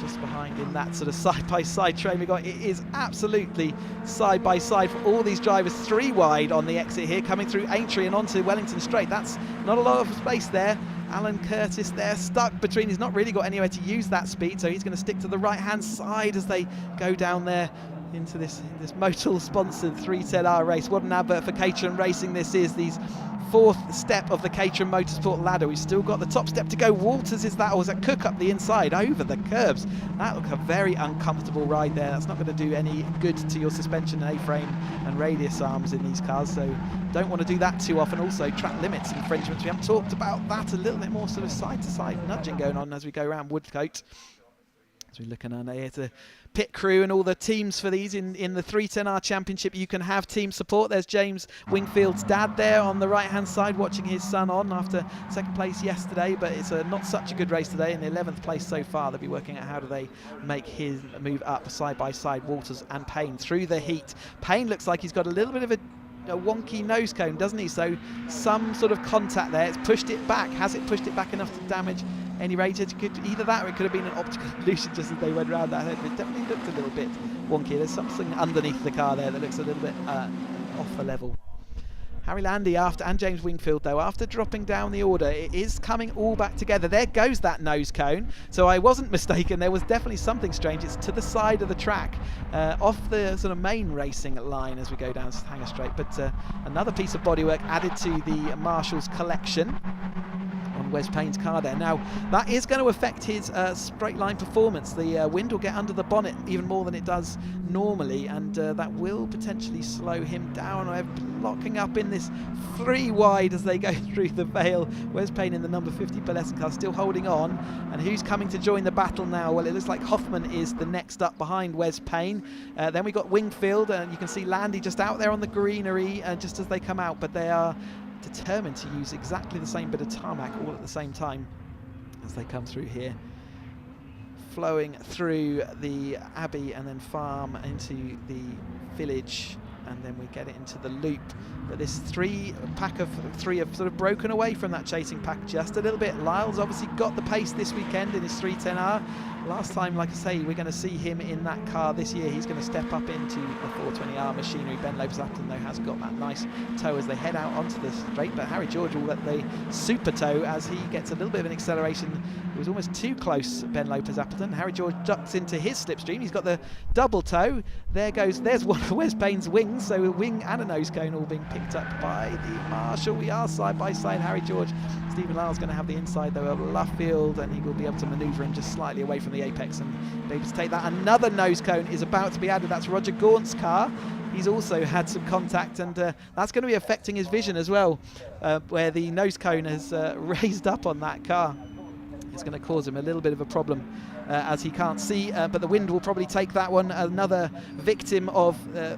Just behind in that sort of side-by-side train. It is absolutely side-by-side for all these drivers. 3 wide on the exit here, coming through Aintree and onto Wellington Straight. That's not a lot of space there. Alan Curtis there, stuck between. He's not really got anywhere to use that speed, so he's going to stick to the right-hand side as they go down there into this Motul-sponsored 310R race. What an advert for Caterham Racing this is. These 4th step of the Caterham Motorsport ladder. We've still got the top step to go. Walters is that, or is that Cook up the inside over the curbs? That looks a very uncomfortable ride there. That's not going to do any good to your suspension A-frame and radius arms in these cars, so don't want to do that too often. Also, track limits infringements. We haven't talked about that. A little bit more sort of side-to-side nudging going on as we go around Woodcote. So we're looking at here to pit crew and all the teams for these in the 310R Championship. You can have team support. There's James Wingfield's dad there on the right-hand side watching his son on after 2nd place yesterday, but it's not such a good race today. In the 11th place so far, they'll be working out how do they make his move up side by side, Walters and Payne through the heat. Payne looks like he's got a little bit of a wonky nose cone, doesn't he? So some sort of contact there. It's pushed it back. Has it pushed it back enough to damage any radiator? Either that or it could have been an optical illusion just as they went around that head. It definitely looked a little bit wonky. There's something underneath the car there that looks a little bit off the level. Harry Landy and James Wingfield, though, after dropping down the order, it is coming all back together. There goes that nose cone. So I wasn't mistaken. There was definitely something strange. It's to the side of the track, off the sort of main racing line as we go down Hanger Straight. But another piece of bodywork added to the Marshall's collection on Wes Payne's car there. Now, that is going to affect his straight line performance. The wind will get under the bonnet even more than it does normally, and that will potentially slow him down. I'm locking up in this 3 wide as they go through the Vale. Wes Payne in the number 50 Pearlescent car still holding on, and who's coming to join the battle now? Well, it looks like Hoffman is the next up behind Wes Payne. Then we got Wingfield, and you can see Landy just out there on the greenery just as they come out, but they are determined to use exactly the same bit of tarmac all at the same time as they come through here flowing through the Abbey and then Farm into the village, and then we get it into the loop. But this pack of three have sort of broken away from that chasing pack just a little bit. Lyle's obviously got the pace this weekend in his 310R. Last time, like I say, we're going to see him in that car this year. He's going to step up into the 420R machinery. Ben Lopez-Appleton, though, has got that nice tow as they head out onto the straight, but Harry George will let the super tow as he gets a little bit of an acceleration. It was almost too close, Ben Lopez-Appleton. Harry George ducks into his slipstream. He's got the double tow. There's one of Wes Payne's wings, so a wing and a nose cone all being picked up by the marshal. We are side by side. Harry George, Stephen Lyle's going to have the inside though of Luffield, and he will be able to manoeuvre him just slightly away from the apex and be able to take that. Another nose cone is about to be added. That's Roger Gaunt's car. He's also had some contact, and that's going to be affecting his vision as well, where the nose cone has raised up on that car. It's going to cause him a little bit of a problem as he can't see, but the wind will probably take that one. Another victim of the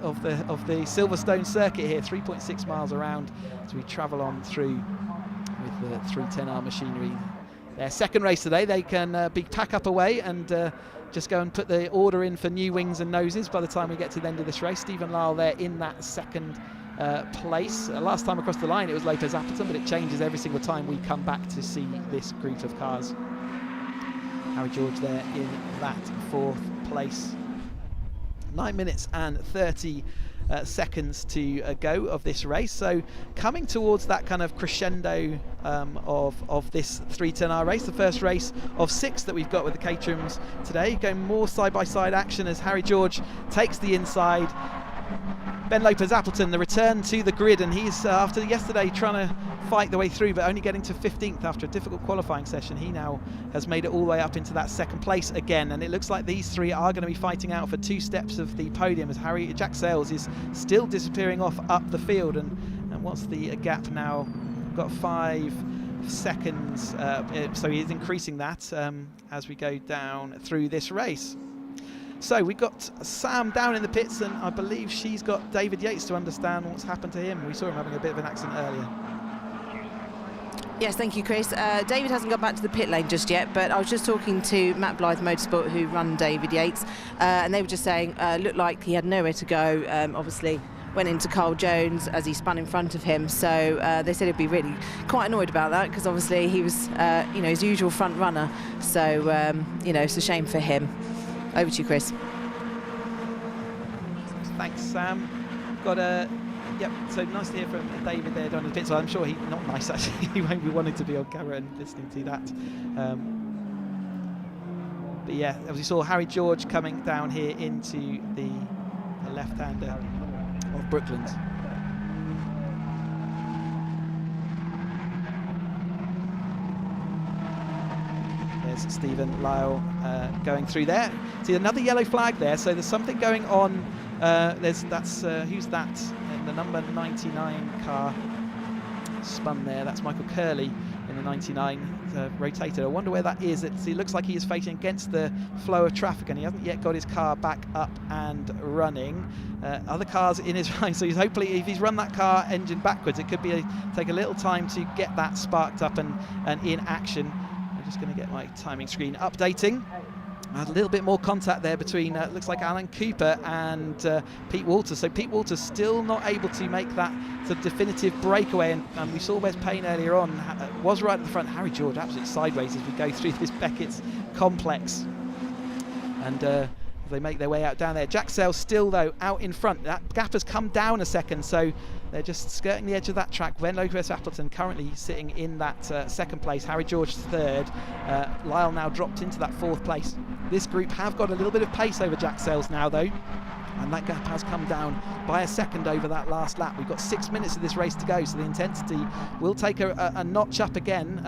Silverstone circuit here, 3.6 miles around as we travel on through with the 310R machinery. Their second race today, they can pack up away and just go and put the order in for new wings and noses by the time we get to the end of this race. Stephen Lyle there in that second place. Last time across the line it was Lopez-Appleton, but it changes every single time we come back to see this group of cars. Harry George there in that fourth place. 9 minutes and 30 seconds to go of this race, so coming towards that kind of crescendo of this 310R race, the first race of 6 that we've got with the Caterhams today, going more side-by-side action as Harry George takes the inside. Ben Lopez-Appleton, the return to the grid, and he's after yesterday trying to fight the way through but only getting to 15th after a difficult qualifying session. He now has made it all the way up into that second place again, and it looks like these three are going to be fighting out for 2 steps of the podium as Jack Sayles is still disappearing off up the field. And what's the gap now? We've got 5 seconds, so he is increasing that as we go down through this race. So we've got Sam down in the pits, and I believe she's got David Yates to understand what's happened to him. We saw him having a bit of an accident earlier. Yes, thank you, Chris. David hasn't got back to the pit lane just yet, but I was just talking to Matt Blythe Motorsport, who run David Yates, and they were just saying looked like he had nowhere to go. Obviously went into Carl Jones as he spun in front of him, so they said he'd be really quite annoyed about that, because obviously he was his usual front runner, so it's a shame for him. Over to you, Chris. Thanks, Sam. Got a so nice to hear from David there down in the pit. So I'm sure not nice actually. He won't be wanting to be on camera and listening to that. But yeah, as we saw Harry George coming down here into the left-hander of Brooklands. There's Stephen Lyle going through there. See another yellow flag there, so there's something going on. Who's that? The number 99 car spun there. That's Michael Curley in the 99 rotated. I wonder where that is. It looks like he is facing against the flow of traffic, and he hasn't yet got his car back up and running. Other cars in his line, so he's hopefully, if he's run that car engine backwards, it could be take a little time to get that sparked up and in action. I'm just going to get my timing screen updating. A little bit more contact there between, looks like Alan Cooper and Pete Walters. So Pete Walters still not able to make that sort of definitive breakaway. And we saw Wes Payne earlier on, was right at the front. Harry George absolutely sideways as we go through this Beckett's complex. And they make their way out down there. Jack Sayles still, though, out in front. That gap has come down a second, so they're just skirting the edge of that track. Ben Lopez-Appleton currently sitting in that second place. Harry George third. Lyle now dropped into that fourth place. This group have got a little bit of pace over Jack Sayles now, though, and that gap has come down by a second over that last lap. We've got 6 minutes of this race to go, so the intensity will take a notch up again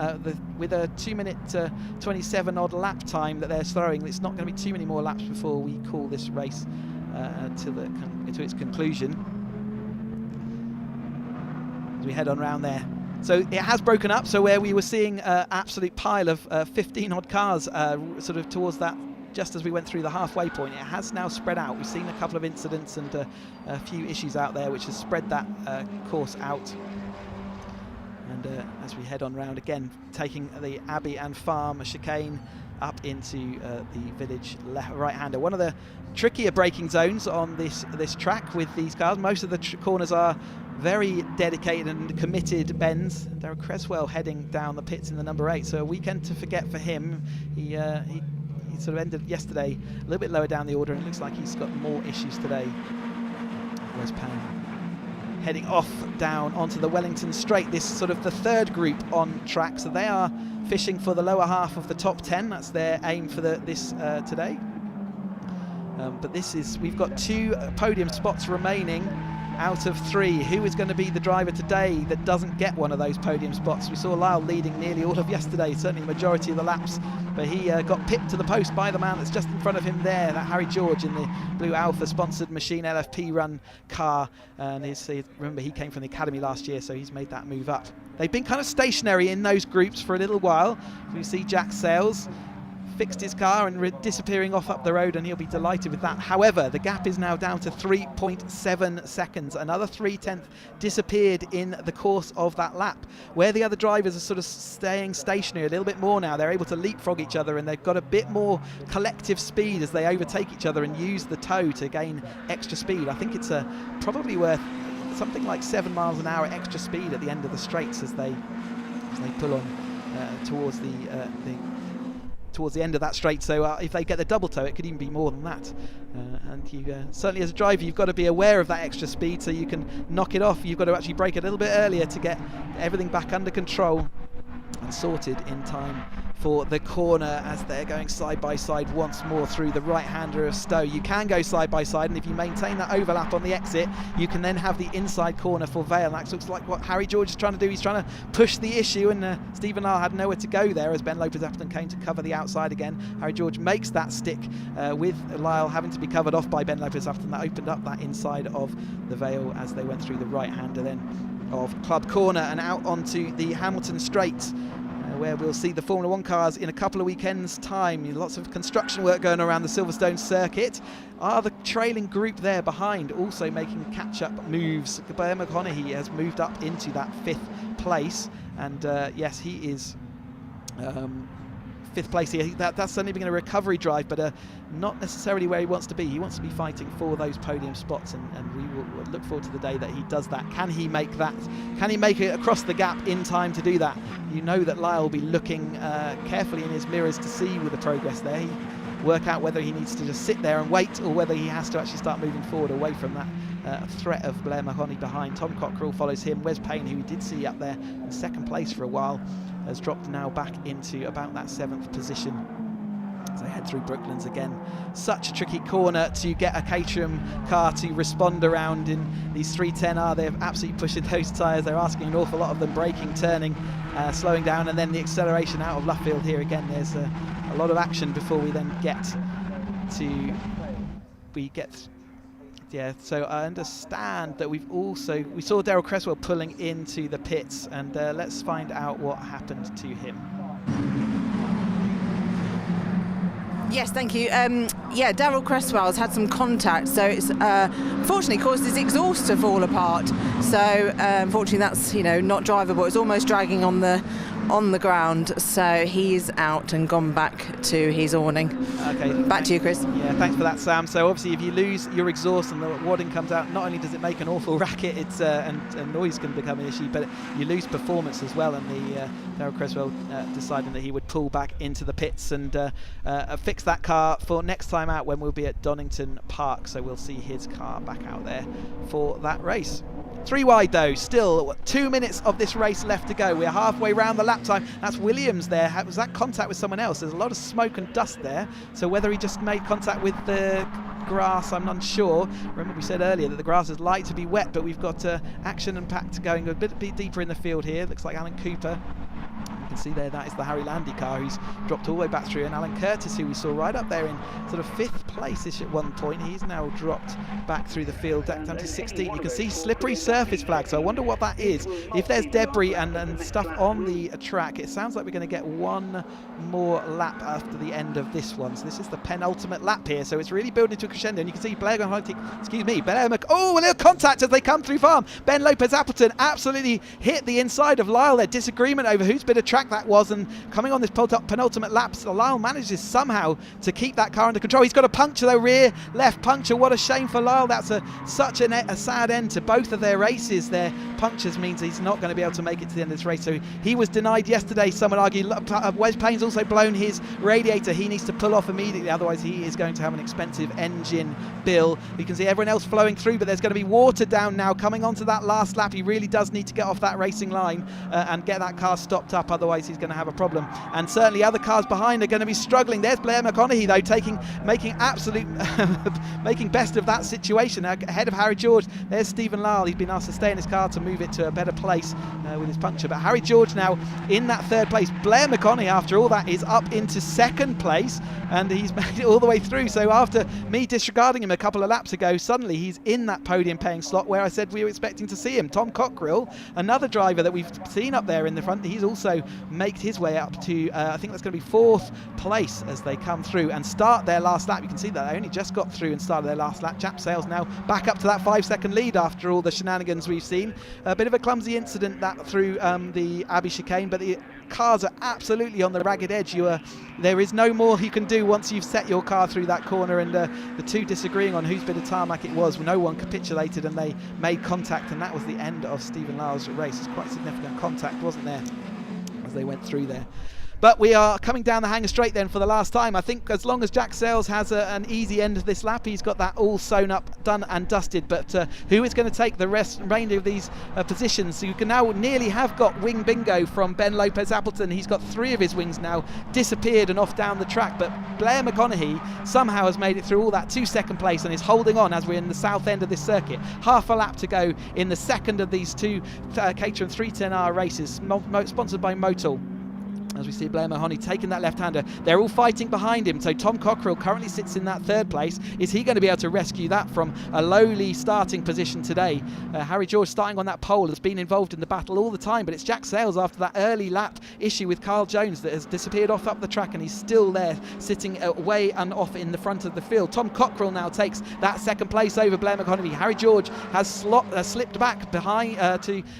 with a 2-minute 27 odd lap time that they're throwing. It's not going to be too many more laps before we call this race to its conclusion as we head on around there. So it has broken up, so where we were seeing an absolute pile of 15 odd cars sort of towards that, just as we went through the halfway point, it has now spread out. We've seen a couple of incidents and a few issues out there which has spread that course out. And as we head on round again, taking the Abbey and Farm chicane up into the village right-hander. One of the trickier braking zones on this track with these cars. Most of the corners are very dedicated and committed bends. Darryl Creswell heading down the pits in the number 8, so a weekend to forget for him. He sort of ended yesterday a little bit lower down the order, and it looks like he's got more issues today. Wes Payne heading off down onto the Wellington Straight, this sort of the third group on track, so they are fishing for the lower half of the top 10. That's their aim for this today. But we've got 2 podium spots remaining out of 3. Who is going to be the driver today that doesn't get one of those podium spots? We saw Lyle leading nearly all of yesterday, certainly the majority of the laps, but he got pipped to the post by the man that's just in front of him there, that Harry George in the Blue Alpha sponsored Machine LFP run car. And remember, he came from the academy last year, so he's made that move up. They've been kind of stationary in those groups for a little while. We see Jack Sales fixed his car and disappearing off up the road, and he'll be delighted with that. However, the gap is now down to 3.7 seconds. Another 0.3 disappeared in the course of that lap, where the other drivers are sort of staying stationary a little bit more now. They're able to leapfrog each other, and they've got a bit more collective speed as they overtake each other and use the toe to gain extra speed. I think it's probably worth something like 7 miles an hour extra speed at the end of the straights as they pull on towards the end of that straight. So if they get the double toe, it could even be more than that. And you certainly, as a driver, you've got to be aware of that extra speed so you can knock it off. You've got to actually brake a little bit earlier to get everything back under control and sorted in time for the corner as they're going side by side once more through the right-hander of Stowe. You can go side by side, and if you maintain that overlap on the exit, you can then have the inside corner for Vale. That looks like what Harry George is trying to do. He's trying to push the issue, and Stephen Lyle had nowhere to go there as Ben Lopez-Appleton came to cover the outside again. Harry George makes that stick with Lyle having to be covered off by Ben Lopez-Appleton. That opened up that inside of the Vale as they went through the right-hander then of Club Corner and out onto the Hamilton Straight, where we'll see the Formula 1 cars in a couple of weekends' time. Lots of construction work going around the Silverstone circuit. Are the trailing group there behind also making catch-up moves? Blair McConaughey has moved up into that 5th place, and yes, he is 5th place here. That's certainly been a recovery drive, but not necessarily where he wants to be. He wants to be fighting for those podium spots, and we will look forward to the day that he does that. Can he make that? Can he make it across the gap in time to do that? You know that Lyle will be looking carefully in his mirrors to see with the progress there. He work out whether he needs to just sit there and wait, or whether he has to actually start moving forward away from that threat of Blair Mahoney behind. Tom Cockrell follows him. Wes Payne, who we did see up there in 2nd place for a while, has dropped now back into about that 7th position as they head through Brooklands again. Such a tricky corner to get a Caterham car to respond around in these 310R. They're absolutely pushing those tyres. They're asking an awful lot of them, braking, turning, slowing down, and then the acceleration out of Luffield here again. There's a lot of action before we then get to... Yeah, so I understand that we saw Darryl Creswell pulling into the pits, and let's find out what happened to him. Yes, thank you. Yeah, Darryl Creswell's had some contact, so it's unfortunately caused his exhaust to fall apart. So unfortunately, that's not drivable. It's almost dragging on the ground. So he's out and gone back to his awning. Okay, back to you, Chris. Yeah, thanks for that, Sam. So obviously, if you lose your exhaust and the wadding comes out, not only does it make an awful racket, it's and noise can become an issue, but you lose performance as well. And the Darryl Creswell deciding that he would pull back into the pits and fix that car for next time out when we'll be at Donington Park. So we'll see his car back out there for that race. 3 wide though, still 2 minutes of this race left to go. We're halfway round the lap time. That's Williams there. Was that contact with someone else? There's a lot of smoke and dust there. So whether he just made contact with the grass, I'm unsure. Remember we said earlier that the grass is light to be wet, but we've got action and packed going a bit deeper in the field here. Looks like Alan Cooper. You can see there, that is the Harry Landy car who's dropped all the way back through, and Alan Curtis, who we saw right up there in sort of 5th place-ish at one point, he's now dropped back through the field down to 16. You can see slippery surface flag, so I wonder what that is. If there's debris and stuff on the track, it sounds like we're going to get one more lap after the end of this one. So this is the penultimate lap here, so it's really building to a crescendo, and you can see Blair oh, a little contact as they come through farm. Ben Lopez-Appleton absolutely hit the inside of Lyle there. Disagreement over whose bit of track track that was, and coming on this penultimate lap, Lyle manages somehow to keep that car under control. He's got a puncture though, rear left puncture. What a shame for Lyle. That's such a sad end to both of their races. Their punctures means he's not going to be able to make it to the end of this race. So he was denied yesterday, some would argue. Wes Payne's also blown his radiator. He needs to pull off immediately, otherwise he is going to have an expensive engine bill. You can see everyone else flowing through, but there's going to be water down now coming onto that last lap. He really does need to get off that racing line and get that car stopped up, otherwise he's going to have a problem. And certainly other cars behind are going to be struggling. There's Blair McConaughey though, making absolute making best of that situation ahead of Harry George. There's Stephen Lyle. He's been asked to stay in his car to move it to a better place with his puncture, but Harry George now in that third place. Blair McConaughey, after all that, is up into second place, and he's made it all the way through. So after me disregarding him a couple of laps ago, suddenly he's in that podium paying slot where I said we were expecting to see him. Tom Cockerill, another driver that we've seen up there in the front, he's also made his way up to I think that's going to be fourth place as they come through and start their last lap. You can see that they only just got through and started their last lap. Jack Sales now back up to that 5-second lead after all the shenanigans we've seen. A bit of a clumsy incident that through the Abbey chicane, but the cars are absolutely on the ragged edge. There is no more you can do once you've set your car through that corner, and the two disagreeing on whose bit of tarmac it was. No one capitulated and they made contact, and that was the end of Stephen Lyle's race. It's quite significant contact, wasn't there, as they went through there. But we are coming down the Hanger Straight then for the last time. I think as long as Jack Sales has an easy end of this lap, he's got that all sewn up, done and dusted. But who is going to take the remainder of these positions? So you can now nearly have got wing bingo from Ben Lopez Appleton. He's got 3 of his wings now disappeared and off down the track. But Blair McConaughey somehow has made it through all that to second place and is holding on as we're in the south end of this circuit. Half a lap to go in the second of these two Caterham 310R races, sponsored by Motul. As we see Blair Mahoney taking that left-hander. They're all fighting behind him. So Tom Cockerill currently sits in that third place. Is he going to be able to rescue that from a lowly starting position today? Harry George starting on that pole has been involved in the battle all the time, but it's Jack Sales after that early lap issue with Carl Jones that has disappeared off up the track, and he's still there sitting way and off in the front of the field. Tom Cockerill now takes that second place over Blair McConaughey. Harry George has slipped back behind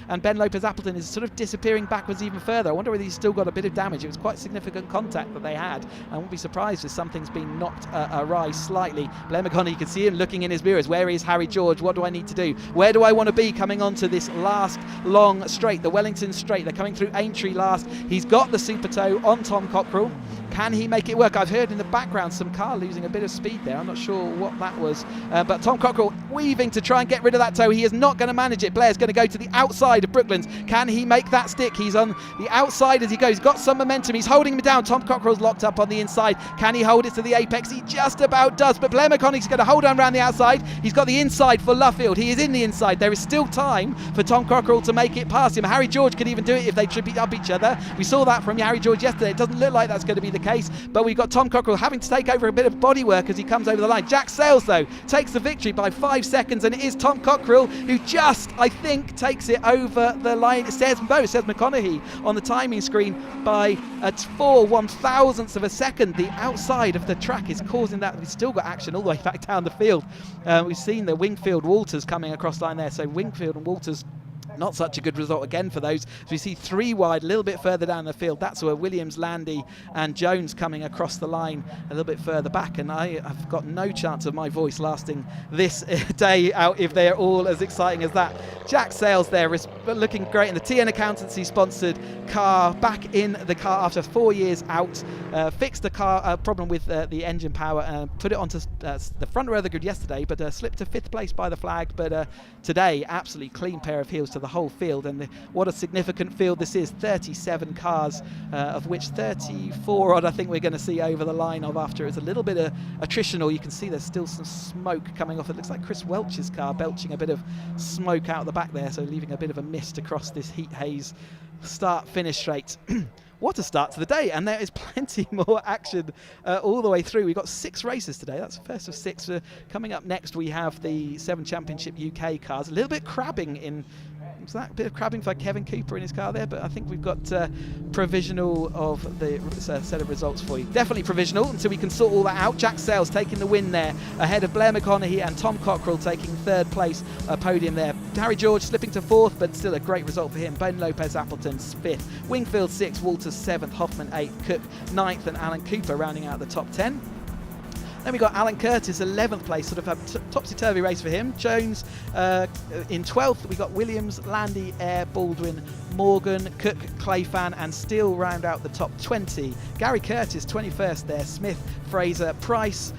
and Ben Lopez Appleton is sort of disappearing backwards even further. I wonder whether he's still got a bit of damage. It was quite significant contact that they had. I won't be surprised if something's been knocked awry slightly. Blair McConaughey, you can see him looking in his mirrors. Where is Harry George? What do I need to do? Where do I want to be coming onto this last long straight, the Wellington straight? They're coming through Aintree last. He's got the super toe on Tom Cockerill. Can he make it work? I've heard in the background some car losing a bit of speed there. I'm not sure what that was. But Tom Cockerill weaving to try and get rid of that toe. He is not going to manage it. Blair's going to go to the outside of Brooklands. Can he make that stick? He's on the outside as he goes. He's got some momentum. He's holding him down. Tom Cockerill's locked up on the inside. Can he hold it to the apex? He just about does. But Blair McConaughey's going to hold on around the outside. He's got the inside for Luffield. He is in the inside. There is still time for Tom Cockerill to make it past him. Harry George could even do it if they trip up each other. We saw that from Harry George yesterday. It doesn't look like that's going to be the case. But we've got Tom Cockerill having to take over a bit of bodywork as he comes over the line. Jack Sales, though, takes the victory by 5 seconds, and it is Tom Cockerill who just, I think, takes it over the line. It says McConaughey on the timing screen by 4/1000ths of a second. The outside of the track is causing that. We've still got action all the way back down the field. We've seen the Wingfield Walters coming across line there. So Wingfield and Walters, not such a good result again for those. So we see 3 wide, a little bit further down the field. That's where Williams, Landy and Jones coming across the line a little bit further back. And I've got no chance of my voice lasting this day out if they're all as exciting as that. Jack Sales there is looking great in the TN Accountancy sponsored car, back in the car after 4 years out. Fixed the car problem with the engine power and put it onto the front row of the grid yesterday, but slipped to 5th place by the flag. But today, absolutely clean pair of heels to the whole field, and what a significant field this is. 37 cars, of which 34 odd I think we're going to see over the line of after it's a little bit of attritional. You can see there's still some smoke coming off. It looks like Chris Welch's car belching a bit of smoke out the back there, so leaving a bit of a mist across this heat haze start finish straight. What a start to the day, and there is plenty more action all the way through. We've got 6 races today. That's the first of 6. Coming up next, we have the 7 Championship UK cars. A little bit crabbing in was that a bit of crabbing for Kevin Cooper in his car there, but I think we've got provisional of the set of results for you. Definitely provisional until we can sort all that out. Jack Sayles taking the win there, ahead of Blair McConaughey and Tom Cockrell taking third place podium there. Harry George slipping to fourth, but still a great result for him. Ben Lopez Appleton fifth, Wingfield sixth, Walters seventh, Hoffman eighth, Cook ninth, and Alan Cooper rounding out the top 10. Then we got Alan Curtis, 11th place, sort of a topsy-turvy race for him. Jones in 12th. We got Williams, Landy, Eyre, Baldwin, Morgan, Cook, Clayfan, and Steele round out the top 20. Gary Curtis, 21st there. Smith, Fraser, Price.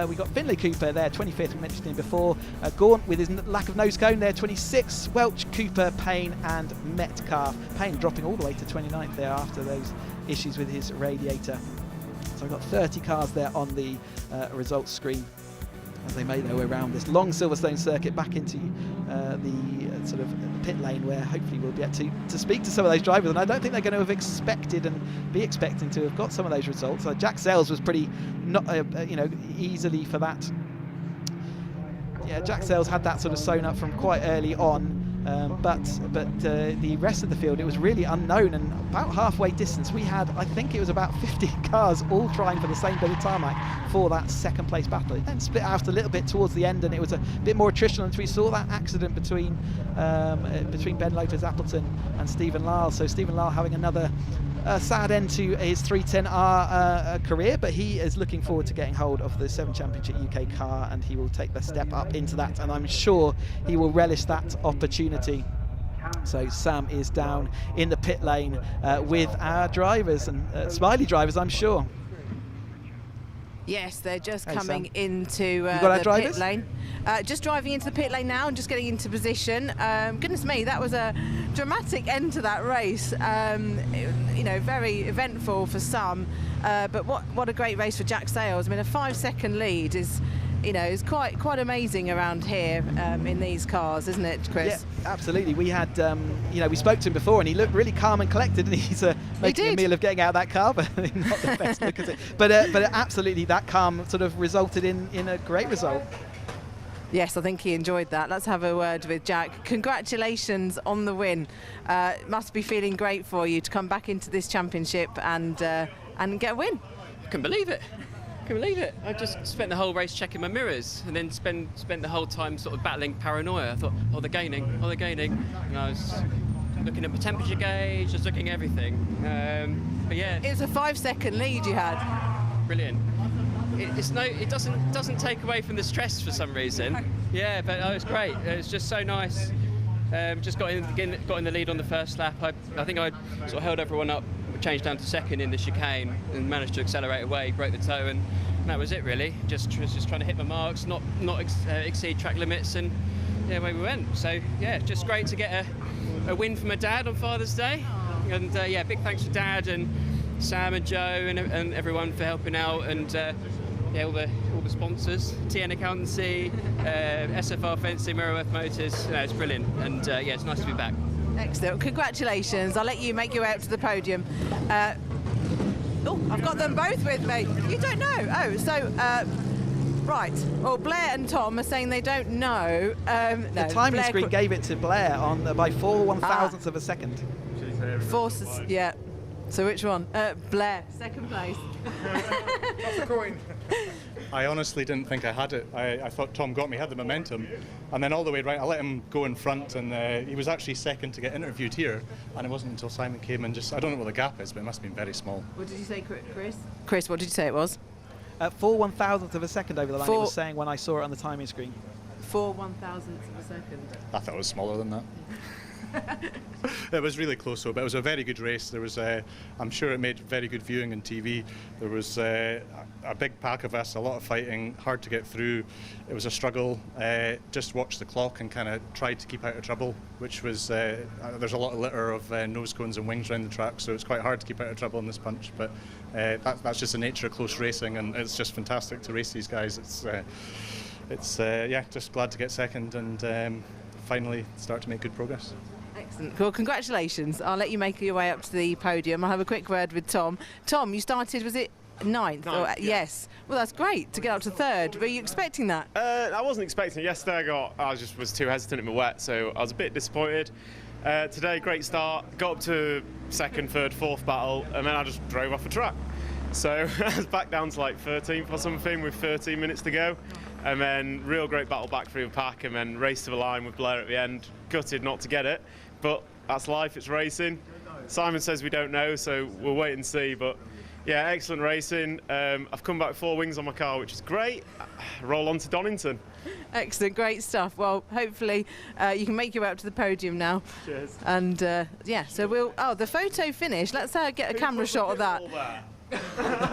We got Finlay Cooper there, 25th, we mentioned him before. Gaunt with his lack of nose cone there, 26th. Welch, Cooper, Payne, and Metcalf. Payne dropping all the way to 29th there after those issues with his radiator. So we've got 30 cars there on the results screen as they make their way around this long Silverstone circuit back into the sort of pit lane, where hopefully we'll get to speak to some of those drivers. And I don't think they're going to have expected and be expecting to have got some of those results. Jack Sayles was pretty not easily for that. Yeah, Jack Sayles had that sort of sewn up from quite early on. But the rest of the field, it was really unknown, and about halfway distance we had, I think it was about 15 cars all trying for the same bit of tarmac for that second place battle. It then split out a little bit towards the end, and it was a bit more attritional until we saw that accident between Ben Lopez Appleton and Stephen Lyle. So Stephen Lyle having another sad end to his 310R career, but he is looking forward to getting hold of the 7 Championship UK car, and he will take the step up into that, and I'm sure he will relish that opportunity. So Sam is down in the pit lane with our drivers, and smiley drivers, I'm sure. Yes, they're just coming into the pit lane. Just driving into the pit lane now and just getting into position. Goodness me, that was a dramatic end to that race. Very eventful for some, but what a great race for Jack Sayles. I mean, a 5-second lead is quite amazing around here in these cars, isn't it, Chris? Yeah, absolutely. We had, we spoke to him before, and he looked really calm and collected, and he's making a meal of getting out of that car, but not the best look at it. But absolutely, that calm sort of resulted in a great result. Yes, I think he enjoyed that. Let's have a word with Jack. Congratulations on the win. Must be feeling great for you to come back into this championship and get a win. I can believe it. I just spent the whole race checking my mirrors, and then spent the whole time sort of battling paranoia. I thought, they're gaining. And I was looking at my temperature gauge, just looking at everything. But yeah, it was a 5-second lead you had. Brilliant. It doesn't take away from the stress for some reason. Yeah, but it was great. It was just so nice. Just got in the lead on the first lap. I think I sort of held everyone up, changed down to second in the chicane, and managed to accelerate away, broke the toe, and that was it really. Just trying to hit my marks, not exceed track limits, and yeah, away we went. So yeah, just great to get a win for my dad on Father's Day, and big thanks to Dad and Sam and Joe and everyone for helping out, and all the sponsors, TN Accountancy, SFR Fencing, Merroweth Motors. It's brilliant, and it's nice to be back. Excellent. Congratulations. I'll let you make your way up to the podium. I've got them both with me. You don't know. Right. Well, Blair and Tom are saying they don't know. The timing screen gave it to Blair by 4 1,000ths of a second. Forces, yeah. So which one? Blair, second place. That's a coin. I honestly didn't think I had it. I thought Tom got me, had the momentum, and then all the way right, I let him go in front, and he was actually second to get interviewed here, and it wasn't until Simon came and I don't know what the gap is, but it must have been very small. What did you say, Chris? Chris, what did you say it was? 4 1,000ths of a second over the line, it was saying when I saw it on the timing screen. 4 1,000ths of a second. I thought it was smaller than that. It was really close though, but it was a very good race. There was, I'm sure it made very good viewing on TV. There was a big pack of us, a lot of fighting, hard to get through. It was a struggle. Just watched the clock and kind of tried to keep out of trouble, which was, there's a lot of litter of nose cones and wings around the track, so it's quite hard to keep out of trouble in this punch. But that's just the nature of close racing, and it's just fantastic to race these guys. It's just glad to get second and finally start to make good progress. Excellent. Well, congratulations. I'll let you make your way up to the podium. I'll have a quick word with Tom. Tom, you started, was it ninth? Yeah. Yes. Well, that's great to get up to third. Were you expecting that? I wasn't expecting it. Yesterday I was too hesitant in my wet, so I was a bit disappointed. Today, great start. Got up to second, third, fourth battle, and then I just drove off the track. So I was back down to like 13th or something with 13 minutes to go. And then real great battle back through the pack, and then race to the line with Blair at the end. Gutted not to get it, but that's life, it's racing. Simon says we don't know, so we'll wait and see. But yeah, excellent racing. I've come back with 4 wings on my car, which is great. Roll on to Donington. Excellent, great stuff. Well, hopefully you can make your way up to the podium now. Cheers. And yeah, so we'll. Oh, the photo finish. Let's get a camera shot of that.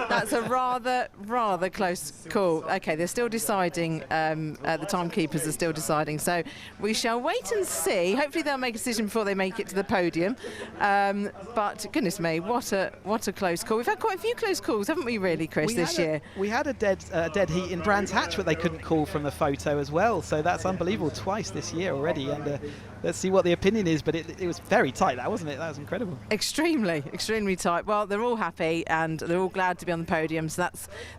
That's a rather close call. Okay, they're still deciding. The timekeepers are still deciding. So we shall wait and see. Hopefully they'll make a decision before they make it to the podium. But goodness me, what a close call. We've had quite a few close calls, haven't we, really, Chris, this year? We had a dead heat in Brands Hatch, but they couldn't call from the photo as well. So that's unbelievable, twice this year already. And let's see what the opinion is. But it was very tight, that wasn't it? That was incredible. Extremely tight. Well, they're all happy and they're all glad to be on the podium, so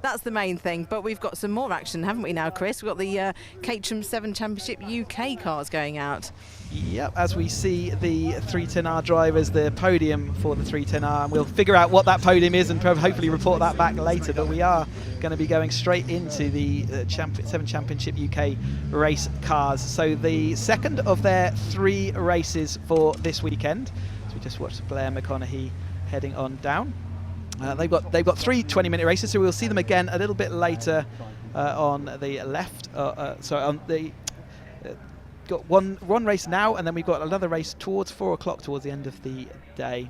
that's the main thing. But we've got some more action, haven't we now, Chris? We've got the Caterham 7 Championship UK cars going out. Yep, as we see the 310R drivers, the podium for the 310R, and we'll figure out what that podium is and hopefully report that back later. But we are going to be going straight into the 7 Championship UK race cars. So the second of their 3 races for this weekend. So we just watched Blair McConaughey heading on down. They've got 3 20-minute races, so we'll see them again a little bit later on the left. So on the got one race now, and then we've got another race towards 4 o'clock towards the end of the day.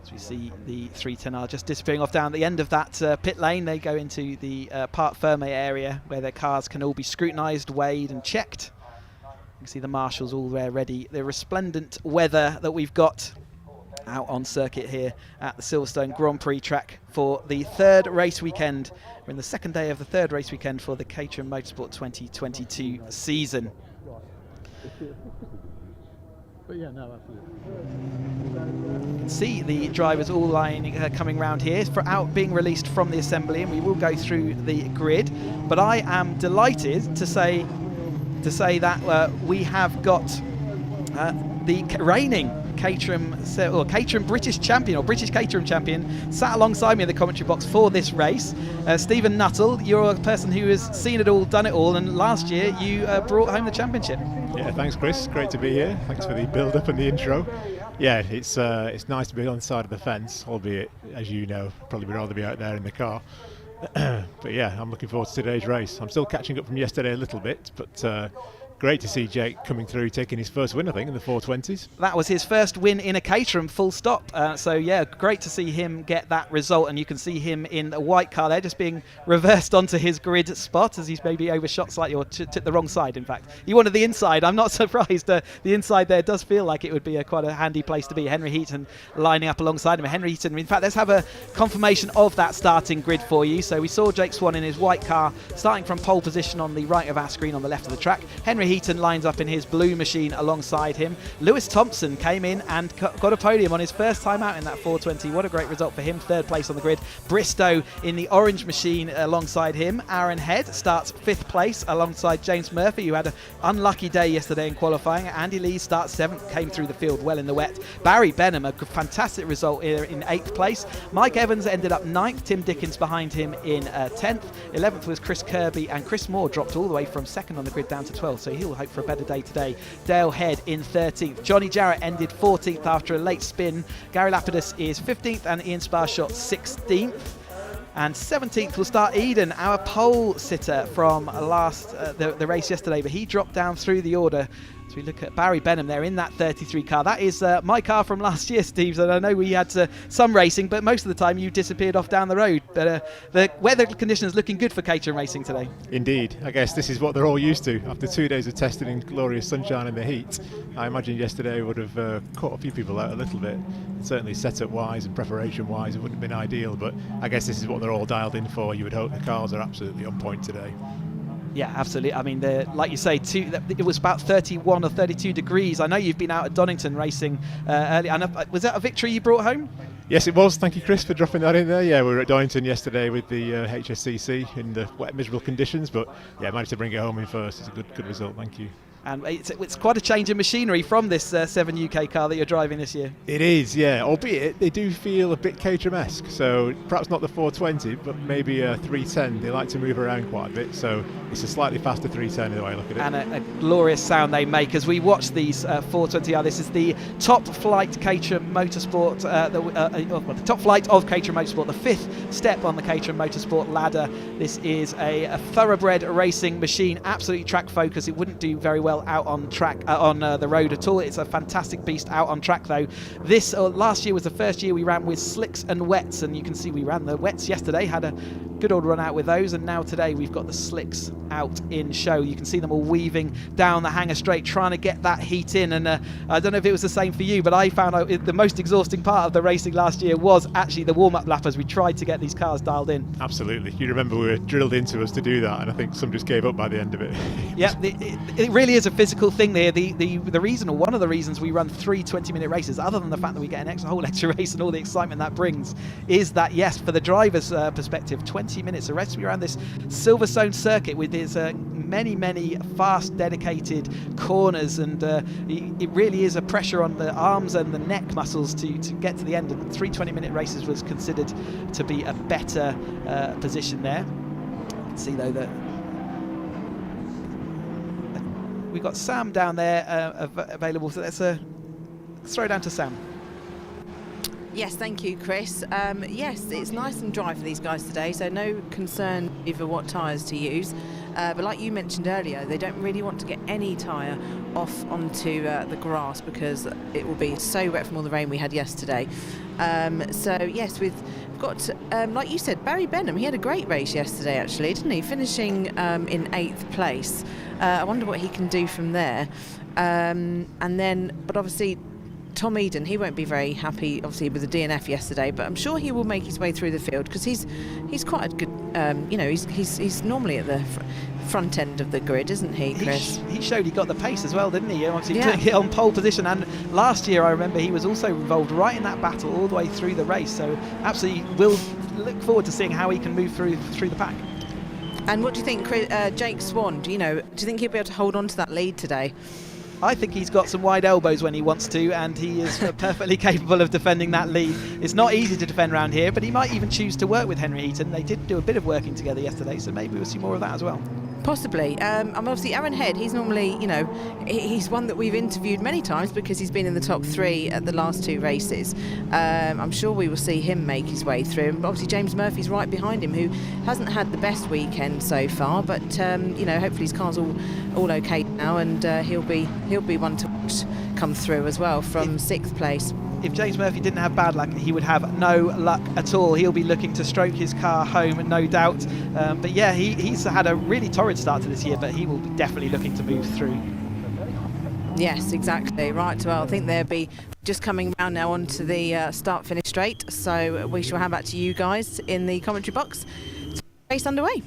As we see the 310R just disappearing off down the end of that pit lane, they go into the Parc Fermé area where their cars can all be scrutinised, weighed and checked. You can see the marshals all there ready. The resplendent weather that we've got out on circuit here at the Silverstone Grand Prix track for the 3rd race weekend. We're in the 2nd day of the 3rd race weekend for the Caterham Motorsport 2022 season. But yeah, no, absolutely. You can see the drivers all lining, coming round here for out being released from the assembly, and we will go through the grid. But I am delighted to say that we have got the reigning Caterham British champion, or British Caterham champion, sat alongside me in the commentary box for this race. Stephen Nuttall, you're a person who has seen it all, done it all, and last year you brought home the championship. Yeah, thanks Chris, great to be here. Thanks for the build-up and the intro. Yeah, it's nice to be on the side of the fence, albeit, as you know, probably would rather be out there in the car. But yeah, I'm looking forward to today's race. I'm still catching up from yesterday a little bit, but great to see Jake coming through, taking his first win, I think, in the 420s. That was his first win in a Caterham, full stop. So yeah, great to see him get that result, and you can see him in a white car there, just being reversed onto his grid spot as he's maybe overshot slightly, or took the wrong side, in fact. He wanted the inside. I'm not surprised. The inside there does feel like it would be quite a handy place to be. Henry Heaton lining up alongside him. Henry Heaton, in fact, let's have a confirmation of that starting grid for you. So we saw Jake Swan in his white car, starting from pole position on the right of our screen on the left of the track. Henry Heaton lines up in his blue machine alongside him. Lewis Thompson came in and got a podium on his first time out in that 420. What a great result for him, 3rd place on the grid. Bristow in the orange machine alongside him. Aaron Head starts 5th place alongside James Murphy, who had an unlucky day yesterday in qualifying. Andy Lee starts 7th, came through the field well in the wet. Barry Benham, a fantastic result here in 8th place. Mike Evans ended up 9th, Tim Dickens behind him in 10th. 11th was Chris Kirby, and Chris Moore dropped all the way from 2nd on the grid down to 12th, so he'll hope for a better day today. Dale Head in 13th. Johnny Jarrett ended 14th after a late spin. Gary Lapidus is 15th, and Ian Sparshot 16th. And 17th will start Eden, our pole sitter from the race yesterday, but he dropped down through the order. So we look at Barry Benham there in that 33 car. That is my car from last year, Steve. And I know we had some racing, but most of the time you disappeared off down the road. But the weather conditions looking good for Caterham racing today. Indeed. I guess this is what they're all used to. After 2 days of testing in glorious sunshine and the heat, I imagine yesterday would have caught a few people out a little bit. Certainly setup-wise and preparation-wise, it wouldn't have been ideal. But I guess this is what they're all dialed in for. You would hope the cars are absolutely on point today. Yeah, absolutely. I mean, like you say, it was about 31 or 32 degrees. I know you've been out at Donington racing earlier. Was that a victory you brought home? Yes, it was. Thank you, Chris, for dropping that in there. Yeah, we were at Donington yesterday with the HSCC in the wet, miserable conditions, but yeah, managed to bring it home in first. It's a good result. Thank you. And it's quite a change in machinery from this 7 UK car that you're driving this year. It is, yeah, albeit they do feel a bit Caterham-esque, so perhaps not the 420, but maybe a 310. They like to move around quite a bit, so it's a slightly faster 310 the way I look at it. And a glorious sound they make as we watch these 420R. This is the top flight Caterham Motorsport, the top flight of Caterham Motorsport, the 5th step on the Caterham Motorsport ladder. This is a thoroughbred racing machine, absolutely track focused. It wouldn't do very well out on track on the road at all. It's a fantastic beast out on track though. This last year was the first year we ran with slicks and wets, and you can see we ran the wets yesterday, had a good old run out with those, and now today we've got the slicks out in show. You can see them all weaving down the hanger straight, trying to get that heat in, and I don't know if it was the same for you, but I found out the most exhausting part of the racing last year was actually the warm-up lap as we tried to get these cars dialed in. Absolutely. You remember we were drilled into us to do that, and I think some just gave up by the end of it. Yeah, it really is a physical thing there. The reason, or one of the reasons we run 3 20-minute races, other than the fact that we get a whole extra race and all the excitement that brings, is that, yes, for the driver's perspective, 20 minutes of rest around this Silverstone circuit with its many fast dedicated corners, and it really is a pressure on the arms and the neck muscles to get to the end, and 3 20-minute races was considered to be a better position there. You can see though that we've got Sam down there available, so let's throw down to Sam. Yes, thank you, Chris. Yes, it's nice and dry for these guys today, so no concern over what tyres to use. But like you mentioned earlier, they don't really want to get any tyre off onto the grass because it will be so wet from all the rain we had yesterday. So yes, we've got, like you said, Barry Benham. He had a great race yesterday, actually, didn't he? Finishing in 8th place. I wonder what he can do from there. And then, but obviously, Tom Eden, he won't be very happy, obviously, with the DNF yesterday, but I'm sure he will make his way through the field because he's quite a good, he's normally at the front end of the grid, isn't he, Chris? He showed he got the pace as well, didn't he? Obviously, took it on pole position, and last year I remember he was also involved right in that battle all the way through the race. So absolutely, we'll look forward to seeing how he can move through the pack. And what do you think, Jake Swan? Do you think he'll be able to hold on to that lead today? I think he's got some wide elbows when he wants to, and he is perfectly capable of defending that lead. It's not easy to defend around here, but he might even choose to work with Henry Eaton. They did do a bit of working together yesterday, so maybe we'll see more of that as well. Possibly. Obviously, Aaron Head, he's normally, he's one that we've interviewed many times because he's been in the top 3 at the last 2 races. I'm sure we will see him make his way through. And obviously, James Murphy's right behind him, who hasn't had the best weekend so far, but hopefully his car's all okay now, and he'll be one to watch come through as well from 6th place. If James Murphy didn't have bad luck, he would have no luck at all. He'll be looking to stroke his car home, no doubt. But yeah, he's had a really torrid start to this year, but he will be definitely looking to move through. Yes, exactly. Right, well, I think they'll be just coming round now onto the start-finish straight. So we shall hand back to you guys in the commentary box. Race underway.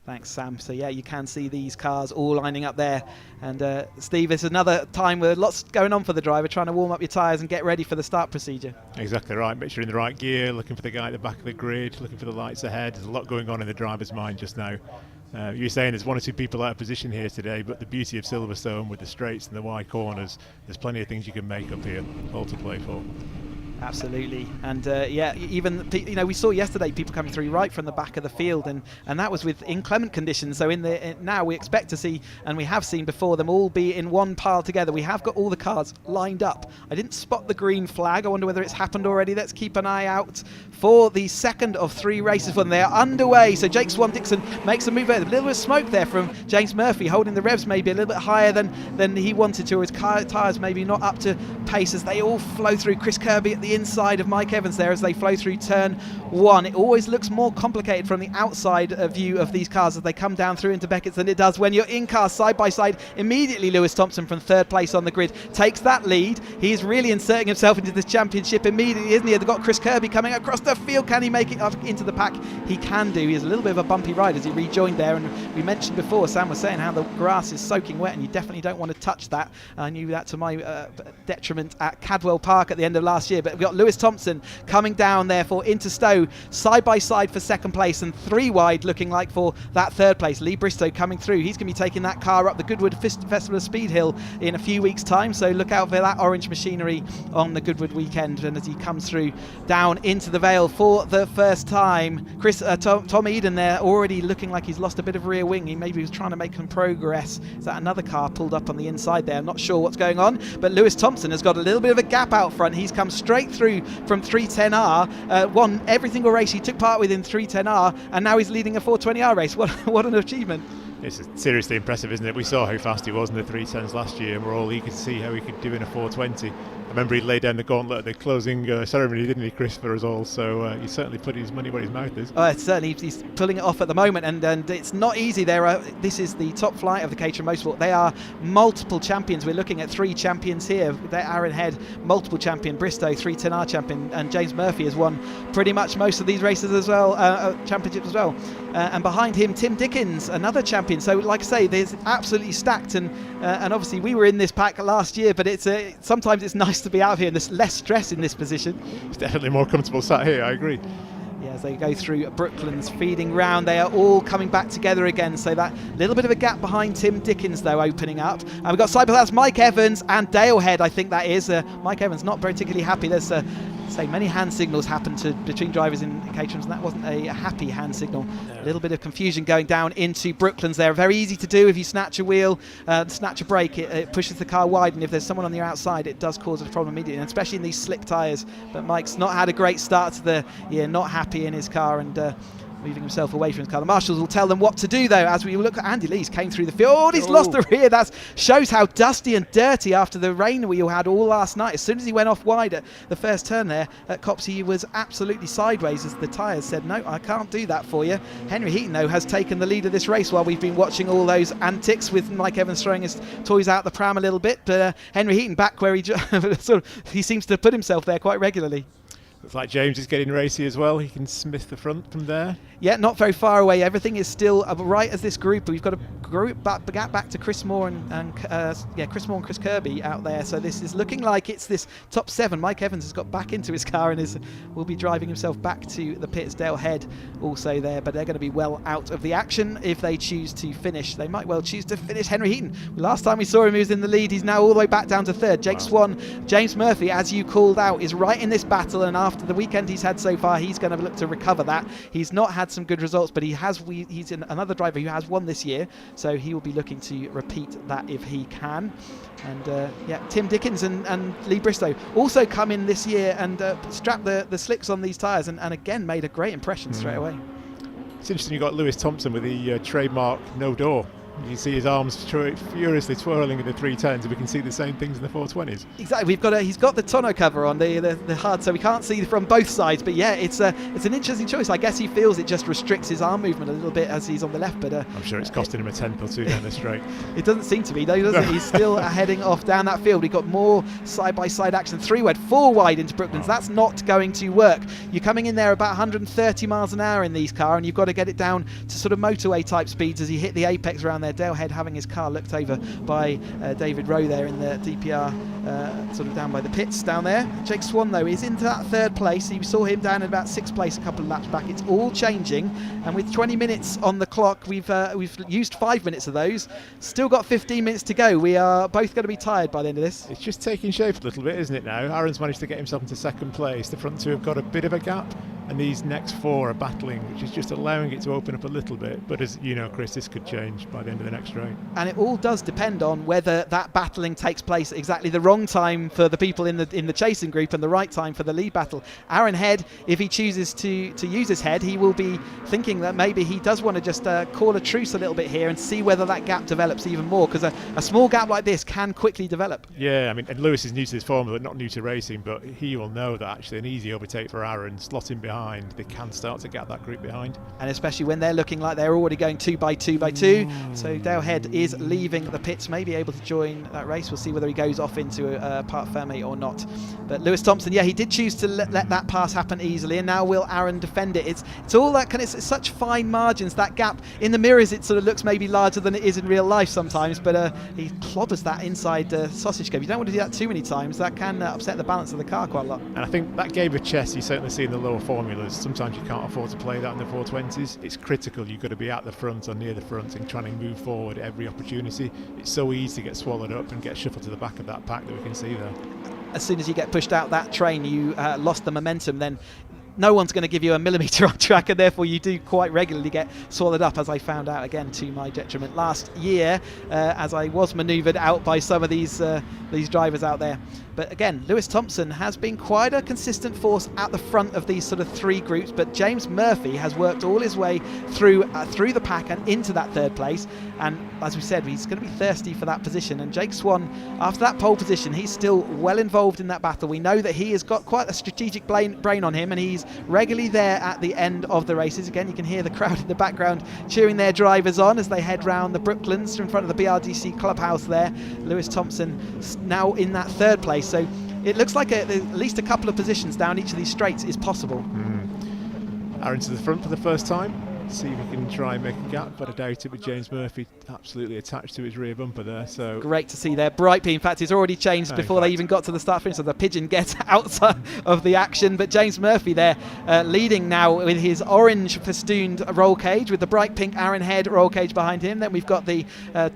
Thanks, Sam. So yeah, you can see these cars all lining up there. And Steve, it's another time where lots going on for the driver, trying to warm up your tyres and get ready for the start procedure. Exactly right. Make sure you're in the right gear, looking for the guy at the back of the grid, looking for the lights ahead. There's a lot going on in the driver's mind just now. You're saying there's 1 or 2 people out of position here today, but the beauty of Silverstone with the straights and the wide corners, there's plenty of things you can make up here, all to play for. Absolutely, and yeah, even we saw yesterday people coming through right from the back of the field, and that was with inclement conditions. So now we expect to see, and we have seen before, them all be in one pile together. We have got all the cars lined up. I didn't spot the green flag. I wonder whether it's happened already. Let's keep an eye out for the second of 3 races for them. They are underway. So Jake Swan-Dixon makes a move. A little bit of smoke there from James Murphy, holding the revs maybe a little bit higher than he wanted to, or his tyres maybe not up to pace as they all flow through. Chris Kirby at the inside of Mike Evans there as they flow through turn 1. It always looks more complicated from the outside view of these cars as they come down through into Beckett's than it does when you're in cars side by side. Immediately Lewis Thompson from 3rd place on the grid takes that lead. He is really inserting himself into this championship immediately, isn't he? They've got Chris Kirby coming across the field. Can he make it up into the pack? He can do. He has a little bit of a bumpy ride as he rejoined there, and we mentioned before, Sam was saying how the grass is soaking wet and you definitely don't want to touch that. I knew that to my detriment at Cadwell Park at the end of last year, but We've got Lewis Thompson coming down there for Interstow, side by side for second place, and 3 wide looking like for that third place. Lee Bristow coming through. He's going to be taking that car up the Goodwood Festival of Speed Hill in a few weeks' time, so look out for that orange machinery on the Goodwood weekend. And as he comes through down into the Vale for the first time, Tom Eden there already looking like he's lost a bit of rear wing. He maybe was trying to make some progress. Is that another car pulled up on the inside there? I'm not sure what's going on, but Lewis Thompson has got a little bit of a gap out front. He's come straight through from 310R, won every single race he took part with in 310R, and now he's leading a 420R race. What an achievement. It's seriously impressive, isn't it? We saw how fast he was in the 310s last year, and we're all eager to see how he could do in a 420. I remember he laid down the gauntlet at the closing ceremony, didn't he, Chris, for us all? So he certainly put his money where his mouth is. Certainly, he's pulling it off at the moment, and it's not easy. This is the top flight of the Caterham Motorsport. They are multiple champions. We're looking at 3 champions here. They're Aaron Head, multiple champion, Bristow, 310R champion, and James Murphy has won pretty much most of these races as well, championships as well. And behind him, Tim Dickens, another champion. So, like I say, there's absolutely stacked, and obviously we were in this pack last year, but it's sometimes it's nice to be out here and there's less stress in this position. It's definitely more comfortable sat here, I agree. Yeah, as they go through Brooklands feeding round, they are all coming back together again, so that little bit of a gap behind Tim Dickens though opening up. And we've got side by side Mike Evans and Dale Head, I think that is. Mike Evans not particularly happy. There's many hand signals happen between drivers in Caterhams, and that wasn't a happy hand signal. A little bit of confusion going down into Brooklands there. Very easy to do if you snatch a wheel, snatch a brake, it pushes the car wide, and if there's someone on the outside it does cause a problem immediately, and especially in these slick tyres. But Mike's not had a great start to the year, not happy in his car, and moving himself away from his car. The marshals will tell them what to do though, as we look at Andy Lees came through the field. Oh, he's lost the rear. That shows how dusty and dirty after the rain we all had all last night. As soon as he went off wide at the first turn there at Copse, he was absolutely sideways as the tyres said, no, I can't do that for you. Henry Heaton though has taken the lead of this race while we've been watching all those antics with Mike Evans throwing his toys out the pram a little bit. But Henry Heaton back where he seems to put himself there quite regularly. Looks like James is getting racy as well. He can smith the front from there. Yeah, not very far away. Everything is still right as this group. We've got a group back to Chris Moore and Chris Moore and Chris Kirby out there. So this is looking like it's this top 7. Mike Evans has got back into his car and will be driving himself back to the pits. Dale Head also there, but they're going to be well out of the action if they choose to finish. They might well choose to finish. Henry Heaton, last time we saw him, he was in the lead. He's now all the way back down to 3rd. Jake Swan, James Murphy, as you called out, is right in this battle, and after the weekend he's had so far, he's going to look to recover that. He's not had some good results, but he's another driver who has won this year, so he will be looking to repeat that if he can. And Tim Dickens and Lee Bristow also come in this year and strapped the slicks on these tyres, and again made a great impression straight away. It's interesting, you've got Lewis Thompson with the trademark no door. You can see his arms furiously twirling in the 310s, and we can see the same things in the 420s. Exactly. He's got the tonneau cover on the HUD, so we can't see from both sides. But yeah, it's an interesting choice. I guess he feels it just restricts his arm movement a little bit as he's on the left. But I'm sure it's costing him a tenth or two down the straight. It doesn't seem to be, though, does it? He's still heading off down that field. We've got more side-by-side action. 3 wide, 4 wide into Brooklands. That's not going to work. You're coming in there about 130 miles an hour in these cars, and you've got to get it down to sort of motorway type speeds as you hit the apex around there. Dale Head having his car looked over by David Rowe there in the DPR, sort of down by the pits down there. Jake Swan though is into that 3rd place. You saw him down in about 6th place a couple of laps back. It's all changing, and with 20 minutes on the clock, we've used 5 minutes of those. Still got 15 minutes to go. We are both going to be tired by the end of this. It's just taking shape a little bit, isn't it now? Aaron's managed to get himself into 2nd place. The front 2 have got a bit of a gap, and these next 4 are battling, which is just allowing it to open up a little bit. But as you know, Chris, this could change by the end of the next straight. And it all does depend on whether that battling takes place at exactly the wrong time for the people in the chasing group and the right time for the lead battle. Aaron Head, if he chooses to use his head, he will be thinking that maybe he does want to just call a truce a little bit here and see whether that gap develops even more, because a small gap like this can quickly develop. Yeah, I mean, and Lewis is new to this formula, not new to racing, but he will know that actually an easy overtake for Aaron, slot him behind behind, they can start to get that group behind. And especially when they're looking like they're already going 2 by 2 by 2. So Dale Head is leaving the pits, maybe able to join that race. We'll see whether he goes off into Parc Fermé or not. But Lewis Thompson, yeah, he did choose to let that pass happen easily, and now will Aaron defend it? It's all that kind of, it's such fine margins. That gap in the mirrors, it sort of looks maybe larger than it is in real life sometimes, but he clobbers that inside sausage curve. You don't want to do that too many times. That can upset the balance of the car quite a lot. And I think that game of chess you certainly see in the lower formulas. Sometimes you can't afford to play that in the 420s. It's critical. You've got to be at the front or near the front and trying to move forward at every opportunity. It's so easy to get swallowed up and get shuffled to the back of that pack that we can see there. As soon as you get pushed out that train, you lost the momentum, then no one's going to give you a millimetre on track, and therefore you do quite regularly get swallowed up, as I found out again to my detriment last year, as I was manoeuvred out by some of these drivers out there. But again, Lewis Thompson has been quite a consistent force at the front of these sort of 3 groups, but James Murphy has worked all his way through the pack and into that 3rd place. And as we said, he's going to be thirsty for that position. And Jake Swan, after that pole position, he's still well involved in that battle. We know that he has got quite a strategic brain on him, and he's regularly there at the end of the races. Again, you can hear the crowd in the background cheering their drivers on as they head round the Brooklands in front of the BRDC clubhouse there. Lewis Thompson now in that 3rd place. So it looks like at least a couple of positions down each of these straights is possible. Aaron to the front for the first time. See if he can try and make a gap, but I doubt it with James Murphy absolutely attached to his rear bumper there. So great to see there. Bright P, in fact, it's already changed before they even got to the start finish, so the pigeon gets outside of the action. But James Murphy there leading now with his orange festooned roll cage with the bright pink Aaron Head roll cage behind him. Then we've got the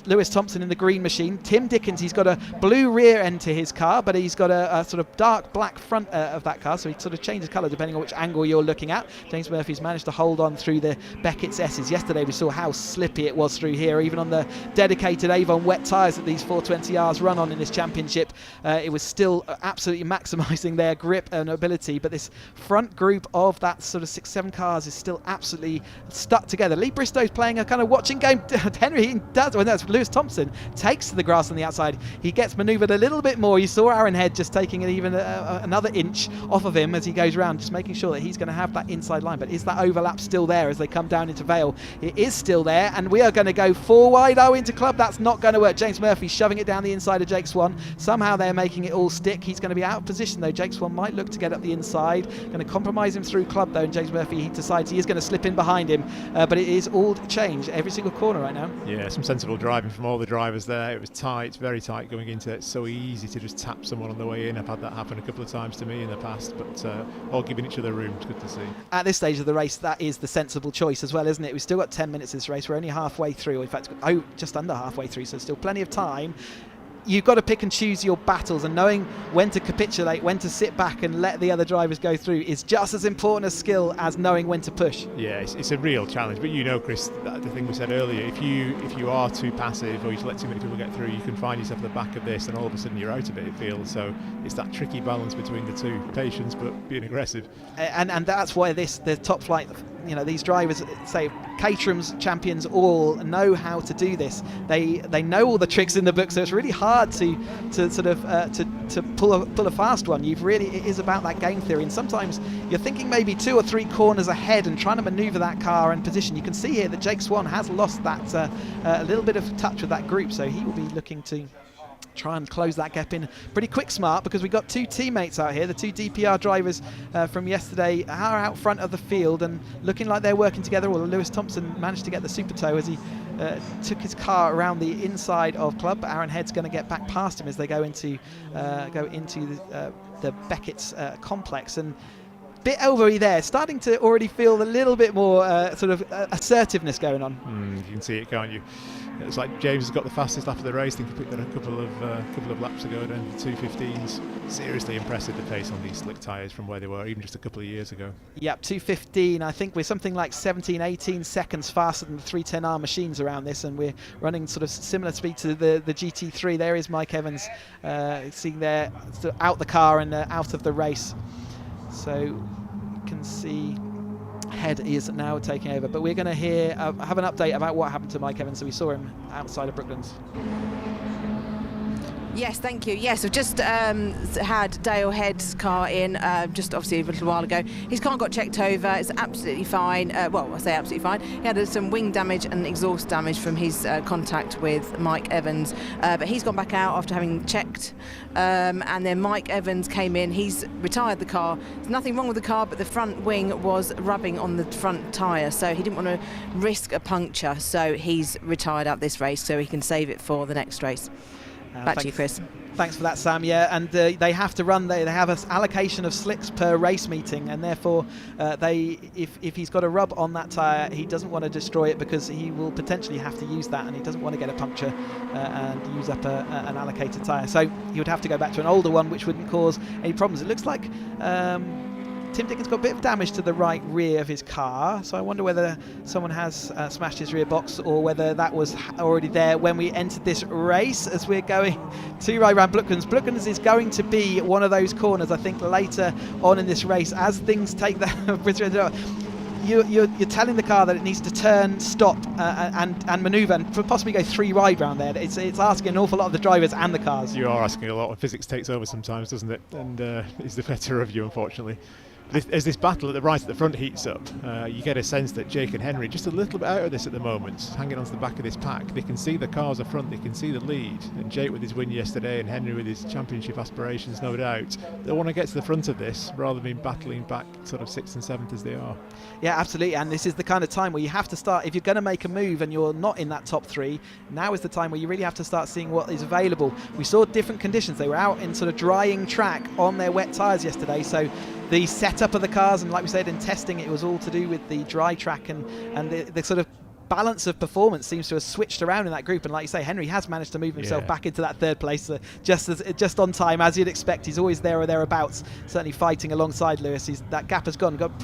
Lewis Thompson in the green machine. Tim Dickens, he's got a blue rear end to his car, but he's got a sort of dark black front of that car, so he sort of changes colour depending on which angle you're looking at. James Murphy's managed to hold on through the Beckett's S's. Yesterday we saw how slippy it was through here, even on the dedicated Avon wet tyres that these 420Rs run on in this championship. It was still absolutely maximising their grip and ability, but this front group of that sort of 6-7 cars is still absolutely stuck together. Lee Bristow's playing a kind of watching game. Henry does, well, that's Lewis Thompson takes to the grass on the outside. He gets manoeuvred a little bit more. You saw Aaron Head just taking it even another inch off of him as he goes around, just making sure that he's going to have that inside line. But is that overlap still there as they come down into Vale? It is still there, and we are going to go 4 wide into club. That's not going to work. James Murphy shoving it down the inside of Jake Swan. Somehow they're making it all stick. He's going to be out of position though. Jake Swan might look to get up the inside. Going to compromise him through club though, and James Murphy, he decides he is going to slip in behind him. But it is all changed every single corner right now. Yeah, some sensible driving from all the drivers there. It was tight, very tight going into it. So easy to just tap someone on the way in. I've had that happen a couple of times to me in the past, but all giving each other room. It's good to see. At this stage of the race, that is the sensible choice as well, isn't it? We've still got 10 minutes of this race. We're only halfway through. In fact, just under halfway through, so still plenty of time. You've got to pick and choose your battles, and knowing when to capitulate, when to sit back and let the other drivers go through is just as important a skill as knowing when to push. Yeah, it's a real challenge. But you know, Chris, the thing we said earlier, if you are too passive or you let too many people get through, you can find yourself at the back of this and all of a sudden you're out of it feels. So it's that tricky balance between the two. Patience, but being aggressive. And that's why the top flight, these drivers, say Caterham's champions, all know how to do this. They know all the tricks in the book, so it's really hard to sort of to pull a fast one. It is about that game theory, and sometimes you're thinking maybe 2 or 3 corners ahead and trying to manoeuvre that car and position. You can see here that Jake Swan has lost that a little bit of touch with that group, so he will be looking to try and close that gap in pretty quick smart, because we've got 2 teammates out here. The 2 DPR drivers from yesterday are out front of the field and looking like they're working together. Well, Lewis Thompson managed to get the super toe as he took his car around the inside of club, but Aaron Head's going to get back past him as they go into the Beckett's complex. And bit overy there, starting to already feel a little bit more sort of assertiveness going on. You can see it, can't you? It's like James has got the fastest lap of the race. I think he picked that a couple of laps ago down to 2:15s. Seriously impressive, the pace on these slick tyres from where they were even just a couple of years ago. Yep, 2:15. I think we're something like 17, 18 seconds faster than the 310R machines around this, and we're running sort of similar speed to the GT3. There is Mike Evans, seeing there out the car and out of the race. So you can see Head is now taking over, but we're going to have an update about what happened to Mike Evans. So we saw him outside of Brooklands. Yes, thank you. Yes, I've just had Dale Head's car in, just obviously a little while ago. His car got checked over. It's absolutely fine. Well, I say absolutely fine. He had some wing damage and exhaust damage from his contact with Mike Evans, but he's gone back out after having checked. And then Mike Evans came in. He's retired the car. There's nothing wrong with the car, but the front wing was rubbing on the front tyre, so he didn't want to risk a puncture. So he's retired out this race, so he can save it for the next race. Back to you, Chris. Thanks for that, Sam. Yeah, and they have to run. They have an allocation of slicks per race meeting, and therefore, if he's got a rub on that tyre, he doesn't want to destroy it because he will potentially have to use that, and he doesn't want to get a puncture and use up an allocated tyre. So he would have to go back to an older one, which wouldn't cause any problems. It looks like Tim Dickens got a bit of damage to the right rear of his car, so I wonder whether someone has smashed his rear box or whether that was already there when we entered this race. As we're going to right around Brooklands. Brooklands is going to be one of those corners, I think, later on in this race as things take the you're telling the car that it needs to turn, stop, and manoeuvre, and possibly go 3 wide round there. It's asking an awful lot of the drivers and the cars. You are asking a lot, and physics takes over sometimes, doesn't it? And it's the better of you, unfortunately. As this battle at the front heats up, you get a sense that Jake and Henry just a little bit out of this at the moment, hanging onto the back of this pack. They can see the cars up front, they can see the lead, and Jake with his win yesterday and Henry with his championship aspirations, no doubt, they want to get to the front of this rather than battling back sort of 6th and 7th as they are. Yeah, absolutely, and this is the kind of time where you have to start, if you're going to make a move and you're not in that top 3, now is the time where you really have to start seeing what is available. We saw different conditions. They were out in sort of drying track on their wet tyres yesterday, so the setup of the cars, and like we said in testing, it was all to do with the dry track, and the sort of balance of performance seems to have switched around in that group. And like you say, Henry has managed to move himself back into that 3rd place just on time, as you'd expect. He's always there or thereabouts, certainly fighting alongside Lewis. That gap has gone. Got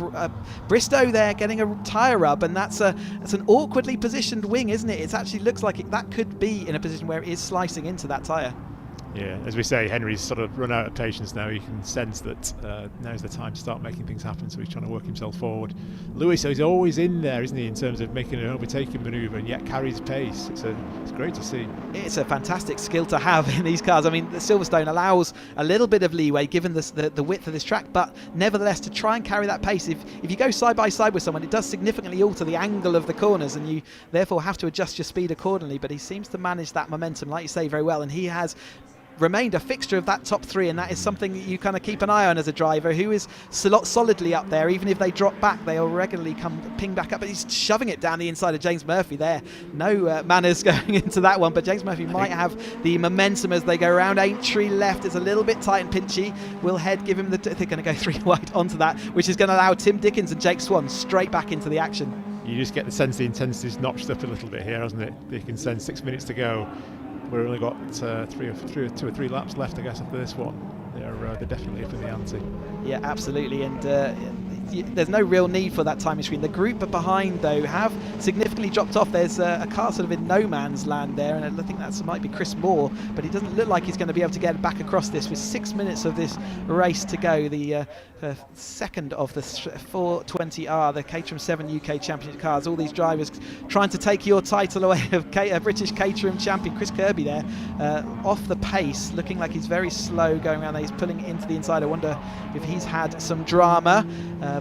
Bristow there getting a tyre rub, and that's an awkwardly positioned wing, isn't it? It actually looks like that could be in a position where it is slicing into that tyre. Yeah, as we say, Henry's sort of run out of patience now. You can sense that now's the time to start making things happen, so he's trying to work himself forward. Lewis is always in there, isn't he, in terms of making an overtaking manoeuvre, and yet carries pace. It's great to see. It's a fantastic skill to have in these cars. I mean, the Silverstone allows a little bit of leeway given the width of this track, but nevertheless, to try and carry that pace, if you go side by side with someone, it does significantly alter the angle of the corners, and you therefore have to adjust your speed accordingly. But he seems to manage that momentum, like you say, very well, and he has remained a fixture of that top 3, and that is something that you kind of keep an eye on as a driver who is solidly up there. Even if they drop back, they'll regularly come ping back up, but he's shoving it down the inside of James Murphy there. No manners going into that one, but James Murphy might have the momentum as they go around Aintree left. It's a little bit tight and pinchy. Will Head give him they're going to go 3 wide onto that, which is going to allow Tim Dickens and Jake Swan straight back into the action. You just get the sense the intensity's notched up a little bit here, hasn't it? You can sense 6 minutes to go. We've only got 2 or 3 laps left, I guess, after this one. They're definitely up in the ante. Yeah, absolutely, and there's no real need for that timing screen. The group behind, though, have significantly dropped off. There's a car sort of in no man's land there, and I think that might be Chris Moore, but he doesn't look like he's going to be able to get back across this with 6 minutes of this race to go. The second of the 420R, the Caterham 7 UK Championship cars. All these drivers trying to take your title away of British Caterham champion. Chris Kirby there, off the pace, looking like he's very slow going around there. He's pulling into the inside. I wonder if he's had some drama,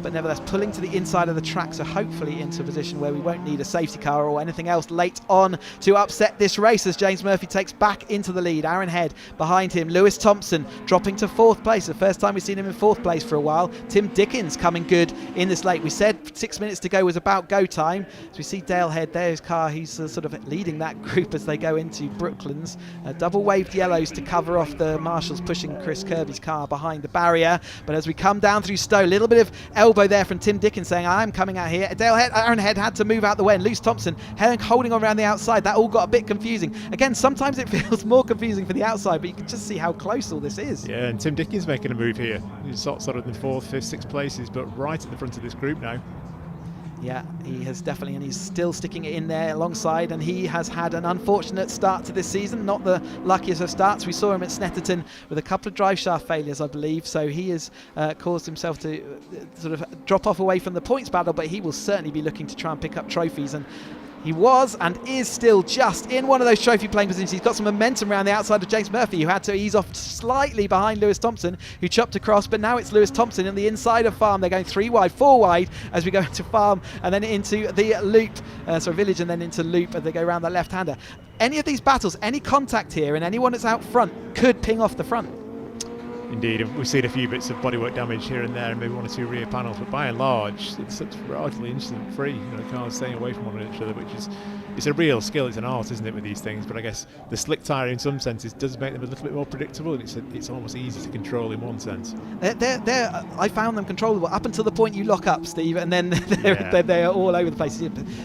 but nevertheless pulling to the inside of the track, so hopefully into a position where we won't need a safety car or anything else late on to upset this race, as James Murphy takes back into the lead. Aaron Head behind him. Lewis Thompson dropping to 4th place, the first time we've seen him in 4th place for a while. Tim Dickens coming good in this late. We said 6 minutes to go was about go time. So we see Dale Head there, his car, he's sort of leading that group as they go into Brooklands. Double waved yellows to cover off the marshals pushing Chris Kirby's car behind the barrier. But as we come down through Stowe, a little bit of elbow there from Tim Dickens saying, I'm coming out here. Aaron Head had to move out the way, and Lewis Thompson holding on around the outside. That all got a bit confusing. Again, sometimes it feels more confusing for the outside, but you can just see how close all this is. Yeah, and Tim Dickens making a move here. He's sort of in 4th, 5th, 6th places, but right at the front of this group now. Yeah, he has definitely, and he's still sticking it in there alongside, and he has had an unfortunate start to this season, not the luckiest of starts. We saw him at Snetterton with a couple of drive shaft failures, I believe, so he has caused himself to sort of drop off away from the points battle, but he will certainly be looking to try and pick up trophies. And He was and is still just in one of those trophy playing positions. He's got some momentum around the outside of James Murphy, who had to ease off slightly behind Lewis Thompson, who chopped across, but now it's Lewis Thompson in the inside of Farm. They're going 3 wide, 4 wide as we go into Farm and then into the loop, Village and then into loop as they go around the left-hander. Any of these battles, any contact here and anyone that's out front could ping off the front. Indeed, we've seen a few bits of bodywork damage here and there, and maybe 1 or 2 rear panels, but by and large, it's such relatively incident-free. Cars staying away from one another, which is it's a real skill. It's an art, isn't it, with these things? But I guess the slick tyre, in some senses, does make them a little bit more predictable, and it's almost easy to control in one sense. I found them controllable up until the point you lock up, Steve, and then they're all over the place.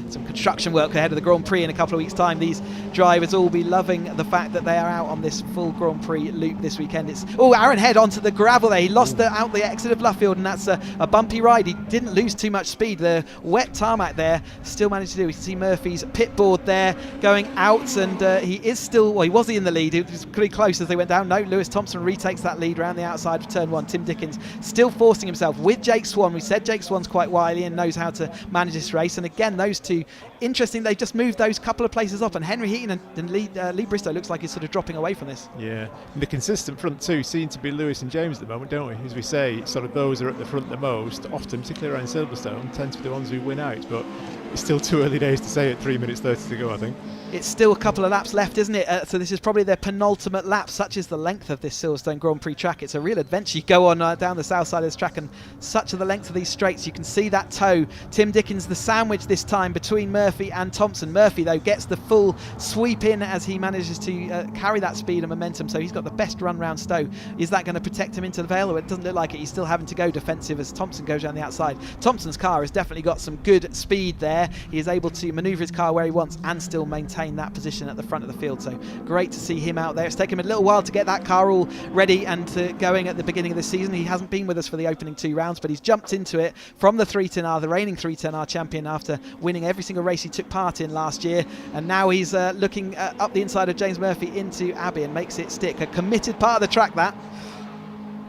Some construction work ahead of the Grand Prix in a couple of weeks' time. These drivers will be loving the fact that they are out on this full Grand Prix loop this weekend. Aaron Head onto the gravel there. He lost out the exit of Luffield, and that's a bumpy ride. He didn't lose too much speed. The wet tarmac there still managed to do. We can see Murphy's pit board there going out, and he is still, well, he was in the lead. It was pretty close as they went down. No, Lewis Thompson retakes that lead around the outside of turn 1. Tim Dickens still forcing himself with Jake Swan. We said Jake Swan's quite wily and knows how to manage this race, and again, those two, interesting, they just moved those couple of places up, and Henry Heaton and Lee Bristow looks like he's sort of dropping away from this. Yeah, and the consistent front two seem to be Lewis and James at the moment, don't we? As we say, sort of those are at the front the most, often, particularly around Silverstone, tend to be the ones who win out, but it's still too early days to say at 3 minutes 30 to go, I think. It's still a couple of laps left, isn't it? So this is probably their penultimate lap. Such is the length of this Silverstone Grand Prix track. It's a real adventure. You go on down the south side of this track, and such are the length of these straights. You can see that toe. Tim Dickens, the sandwich this time between Murphy and Thompson. Murphy, though, gets the full sweep in as he manages to carry that speed and momentum. So he's got the best run round Stowe. Is that going to protect him into the Vale? Well, it doesn't look like it. He's still having to go defensive as Thompson goes down the outside. Thompson's car has definitely got some good speed there. He is able to manoeuvre his car where he wants and still maintain that position at the front of the field. So great to see him out there. It's taken him a little while to get that car all ready and going at the beginning of the season. He hasn't been with us for the opening 2 rounds, but he's jumped into it from the 310R, the reigning 310R champion, after winning every single race he took part in last year. And now he's looking up the inside of James Murphy into Abbey and makes it stick. A committed part of the track, that.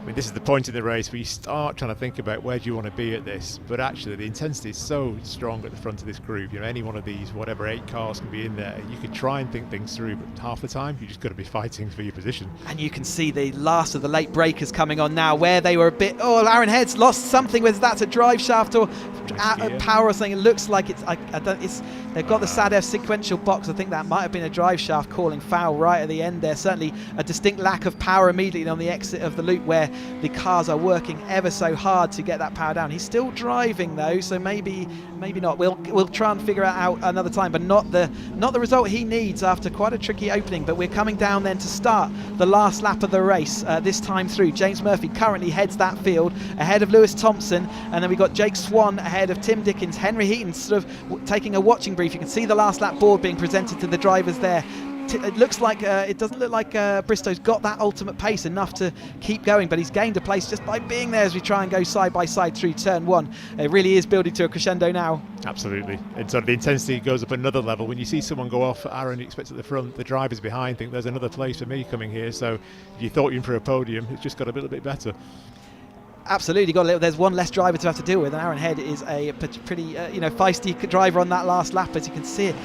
I mean, this is the point in the race where you start trying to think about where do you want to be at this, but actually the intensity is so strong at the front of this group. Any one of these, whatever 8 cars can be in there, you could try and think things through, but half the time you just got to be fighting for your position. And you can see the last of the late breakers coming on now, where they were a bit, Aaron Head's lost something, whether that's a drive shaft or power or something. It looks like they've got the SADF sequential box. I think that might have been a drive shaft calling foul right at the end there. Certainly a distinct lack of power immediately on the exit of the loop, where the cars are working ever so hard to get that power down. He's still driving though, so maybe not. We'll try and figure it out another time, but not the result he needs after quite a tricky opening. But we're coming down then to start the last lap of the race this time through. James Murphy currently heads that field ahead of Lewis Thompson, and then we've got Jake Swan ahead of Tim Dickens. Henry Heaton sort of taking a watching brief. You can see the last lap board being presented to the drivers there. It looks like it doesn't look like Bristow's got that ultimate pace enough to keep going, but he's gained a place just by being there as we try and go side by side through turn 1. It really is building to a crescendo now. Absolutely, and sort of the intensity goes up another level. When you see someone go off, Aaron, you expect at the front, the drivers behind think there's another place for me coming here, so if you thought you were in for a podium, it's just got a little bit better. Absolutely, there's one less driver to have to deal with, and Aaron Head is a pretty feisty driver on that last lap, as you can see it.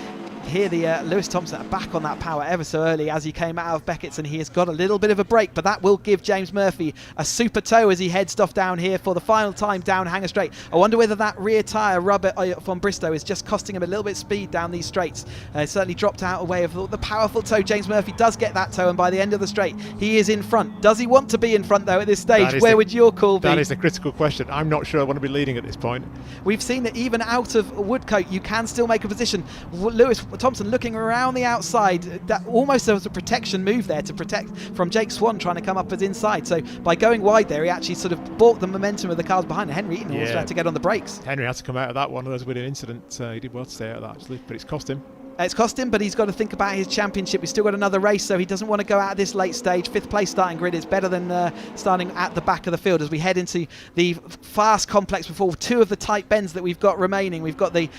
Here the Lewis Thompson back on that power ever so early as he came out of Beckett's, and he has got a little bit of a break, but that will give James Murphy a super tow as he heads off down here for the final time down Hanger Straight. I wonder whether that rear tyre rubber from Bristow is just costing him a little bit of speed down these straights. Certainly dropped out away of the powerful tow. James Murphy does get that tow, and by the end of the straight he is in front. Does he want to be in front though at this stage? Where would your call be? That is the critical question. I'm not sure I want to be leading at this point. We've seen that even out of Woodcote you can still make a position. Lewis Thompson looking around the outside, that almost there was a protection move there to protect from Jake Swan trying to come up as inside. So by going wide there, he actually sort of bought the momentum of the cars behind. Henry also had to get on the brakes. Henry had to come out of that one. That was with an incident. He did well to stay out of that actually, but it's cost him. It's cost him, but he's got to think about his championship. We've still got another race, so he doesn't want to go out at this late stage. 5th place starting grid is better than starting at the back of the field as we head into the fast complex before 2 of the tight bends that we've got remaining. We've got the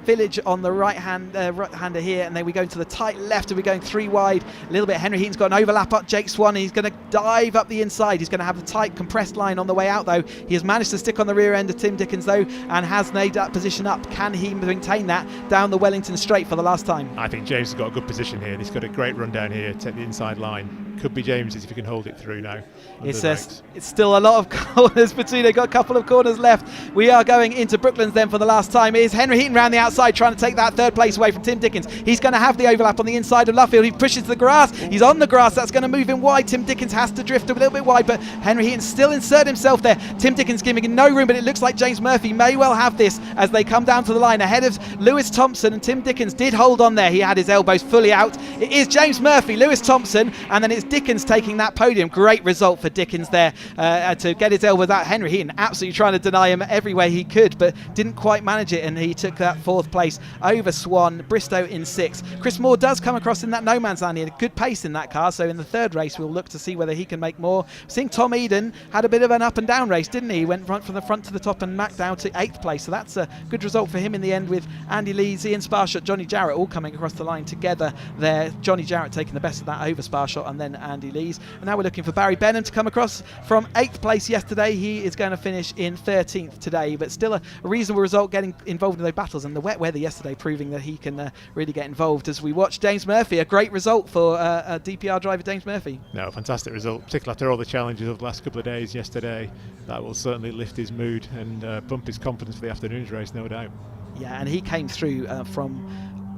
village on the right-hander here, and then we go into the tight left, and we're going 3 wide a little bit. Henry Heaton's got an overlap up Jake Swan, and he's going to dive up the inside. He's going to have the tight compressed line on the way out, though. He has managed to stick on the rear end of Tim Dickens, though, and has made that position up. Can he maintain that down the Wellington straight for the last time? I think James has got a good position here. He's got a great run down here, take the inside line. Could be James's if he can hold it through now. It's still a lot of corners between. They've got a couple of corners left. We are going into Brooklands then for the last time. It is Henry Heaton round the outside trying to take that 3rd place away from Tim Dickens. He's going to have the overlap on the inside of Luffield. He pushes the grass. He's on the grass. That's going to move him wide. Tim Dickens has to drift a little bit wide, but Henry Heaton still insert himself there. Tim Dickens giving him no room, but it looks like James Murphy may well have this as they come down to the line ahead of Lewis Thompson, and Tim Dickens did hold on there. He had his elbows fully out. It is James Murphy, Lewis Thompson, and then it's Dickens taking that podium. Great result for Dickens there to get his elbows out. Henry Heaton absolutely trying to deny him every way he could, but didn't quite manage it, and he took that 4th place over Swan. Bristow in 6th. Chris Moore does come across in that no man's land here. Good pace in that car, so in the 3rd race we'll look to see whether he can make more. Seeing Tom Eden had a bit of an up and down race, didn't he? He went from the front to the top and Mac down to 8th place, so that's a good result for him in the end, with Andy Lees, Ian Sparshot, Johnny Jarrett all coming across the line together there. Johnny Jarrett taking the best of that over Sparshot and then Andy Lees. And now we're looking for Barry Benham to come across from 8th place yesterday. He is going to finish in 13th today, but still a reasonable result getting involved in those battles, and the wet weather yesterday proving that he can really get involved as we watch James Murphy. A great result for a DPR driver, James Murphy. No, fantastic result, particularly after all the challenges of the last couple of days yesterday. That will certainly lift his mood and bump his confidence for the afternoon's race, no doubt. Yeah, and he came through from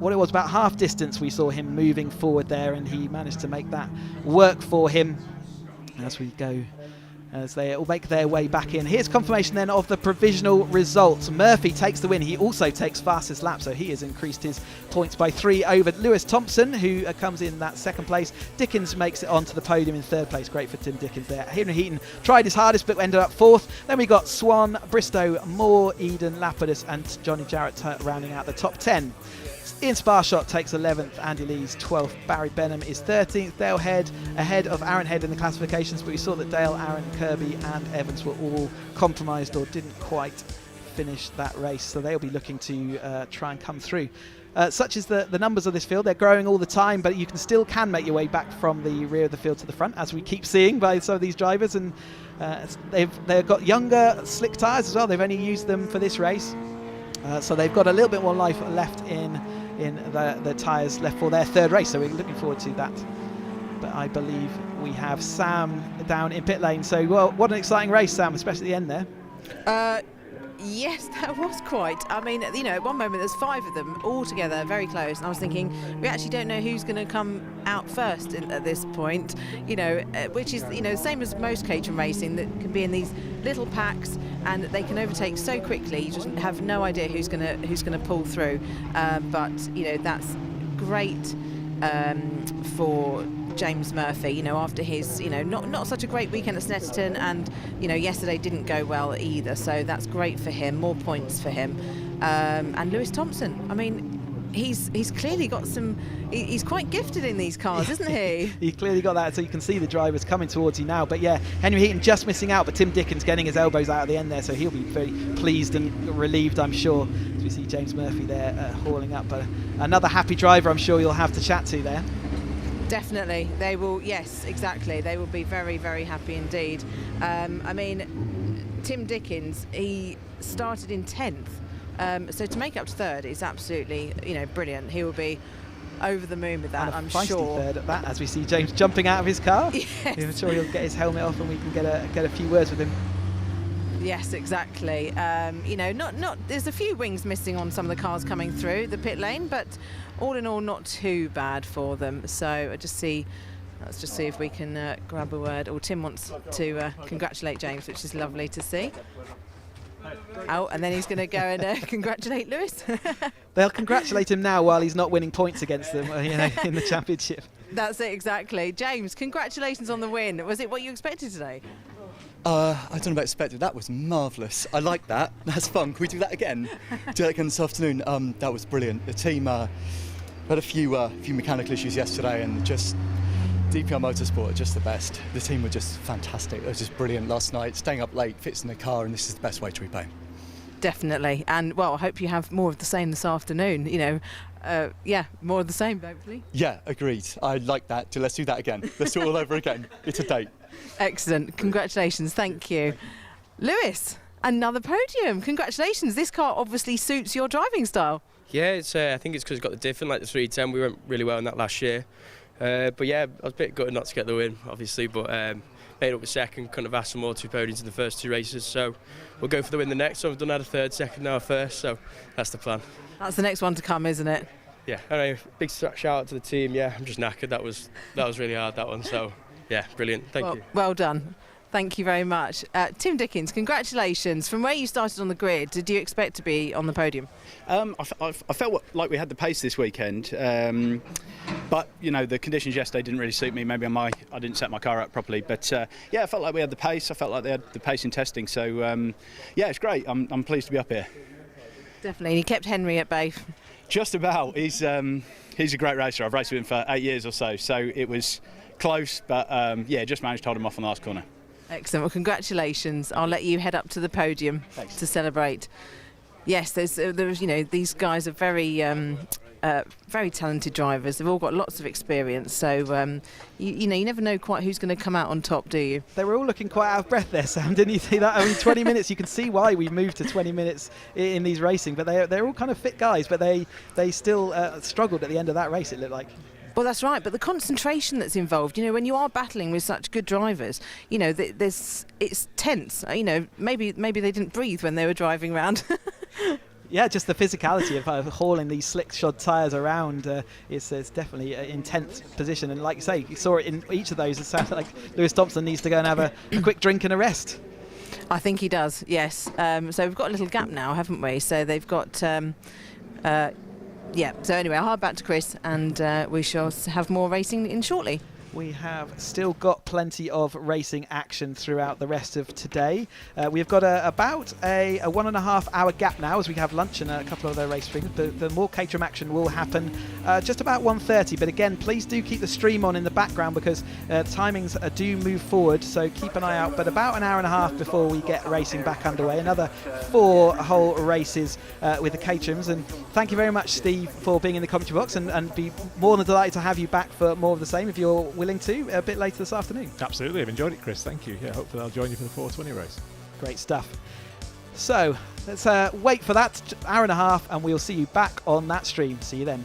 what it was about half distance. We saw him moving forward there, and he managed to make that work for him as we go, as they all make their way back in. Here's confirmation then of the provisional results. Murphy takes the win. He also takes fastest lap, so he has increased his points by 3 over Lewis Thompson, who comes in that 2nd place. Dickens makes it onto the podium in 3rd place. Great for Tim Dickens there. Henry Heaton tried his hardest but ended up 4th. Then we got Swan, Bristow, Moore, Eden, Lapidus and Johnny Jarrett rounding out the top 10. Ian Sparshot takes 11th, Andy Lees 12th, Barry Benham is 13th, Dale Head ahead of Aaron Head in the classifications, but we saw that Dale, Aaron, Kirby and Evans were all compromised or didn't quite finish that race, so they'll be looking to try and come through. Such is the numbers of this field. They're growing all the time, but you still can make your way back from the rear of the field to the front, as we keep seeing by some of these drivers, and they've got younger slick tyres as well. They've only used them for this race, so they've got a little bit more life left in the tyres left for their 3rd race, so we're looking forward to that. But I believe we have Sam down in pit lane, so well, what an exciting race, Sam, especially at the end there. Yes, that was quite. I mean, you know, at one moment there's 5 of them all together, very close, and I was thinking we actually don't know who's going to come out first at this point. You know, which is the same as most Caterham racing, that can be in these little packs and they can overtake so quickly. You just have no idea who's going to pull through. But you know, that's great for James Murphy, after his, not such a great weekend at Snetterton, and, yesterday didn't go well either, so that's great for him, more points for him. And Lewis Thompson, I mean, he's clearly got he's quite gifted in these cars, isn't he? He clearly got that, so you can see the drivers coming towards you now. But yeah, Henry Heaton just missing out, but Tim Dickens getting his elbows out at the end there, so he'll be very pleased and relieved, I'm sure, as we see James Murphy there hauling up. Another happy driver, I'm sure you'll have to chat to there. Definitely, they will. Yes, exactly. They will be very, very happy indeed. I mean, Tim Dickens, he started in 10th, so to make up to 3rd is absolutely, brilliant. He will be over the moon with that, I'm sure. 3rd at that, as we see James jumping out of his car. Yes. I'm sure he'll get his helmet off and we can get a few words with him. Yes, exactly. There's a few wings missing on some of the cars coming through the pit lane, but all in all, not too bad for them. So let's just see if we can grab a word. Or Tim wants to congratulate James, which is lovely to see. Oh, and then he's going to go and congratulate Lewis. They'll congratulate him now while he's not winning points against them, in the championship. That's it, exactly. James, congratulations on the win. Was it what you expected today? I don't know about expected. That was marvellous. I like that. That's fun. Can we do that again? Do that again this afternoon. That was brilliant. The team had a few mechanical issues yesterday, and just DPR Motorsport are just the best. The team were just fantastic. It was just brilliant last night. Staying up late, fixing the car, and this is the best way to repay. Definitely, and well, I hope you have more of the same this afternoon. Yeah, more of the same, hopefully. Yeah, agreed. I like that. Let's do that again. Let's do it all over again. It's a date. Excellent. Congratulations. Thank you. Lewis, another podium. Congratulations. This car obviously suits your driving style. Yeah, I think it's because it's got the diff in, like the 310. We went really well in that last year. But yeah, I was a bit gutted not to get the win, obviously, but made up a second. Couldn't have asked for more 2 podiums in the first 2 races, so we'll go for the win the next. So we've done had a third, second, now a first, so that's the plan. That's the next one to come, isn't it? Yeah, anyway, big shout out to the team. Yeah, I'm just knackered. That was really hard, that one. So yeah, brilliant. Thank you. Well done. Thank you very much. Tim Dickens, congratulations. From where you started on the grid, did you expect to be on the podium? I felt like we had the pace this weekend, but the conditions yesterday didn't really suit me. Maybe I didn't set my car up properly, but yeah, I felt like we had the pace. I felt like they had the pace in testing. So yeah, it's great. I'm pleased to be up here. Definitely. And he kept Henry at bay. Just about. He's a great racer. I've raced with him for 8 years or so. So it was close, but yeah, just managed to hold him off on the last corner. Excellent. Well, congratulations. I'll let you head up to the podium to celebrate. Yes, there's these guys are very talented drivers. They've all got lots of experience. So you never know quite who's going to come out on top, do you? They were all looking quite out of breath there, Sam. Didn't you see that? I mean, 20 minutes. You can see why we've moved to 20 minutes in these racing. But they're all kind of fit guys. But they still struggled at the end of that race. It looked like. Well, that's right, but the concentration that's involved, when you are battling with such good drivers, it's tense. Maybe they didn't breathe when they were driving around. Yeah, just the physicality of hauling these slick-shod tyres around is definitely an intense position. And like you say, you saw it in each of those. It sounds like Lewis Thompson needs to go and have a quick drink and a rest. I think he does, yes. So we've got a little gap now, haven't we? So they've got... yeah, so anyway, I'll hard back to Chris, and we shall have more racing in shortly. We have still got plenty of racing action throughout the rest of today. We've got about a 1.5 hour gap now as we have lunch and a couple of other race streams. But the more Caterham action will happen just about 1:30. But again, please do keep the stream on in the background because timings do move forward. So keep an eye out. But about an hour and a half before we get racing back underway. Another 4 whole races with the Caterhams. And thank you very much, Steve, for being in the commentary box and be more than delighted to have you back for more of the same if you're willing to a bit later this afternoon. Absolutely, I've enjoyed it, Chris. Thank you. Yeah, hopefully I'll join you for the 420 race. Great stuff. So let's wait for that hour and a half, and we'll see you back on that stream. See you then.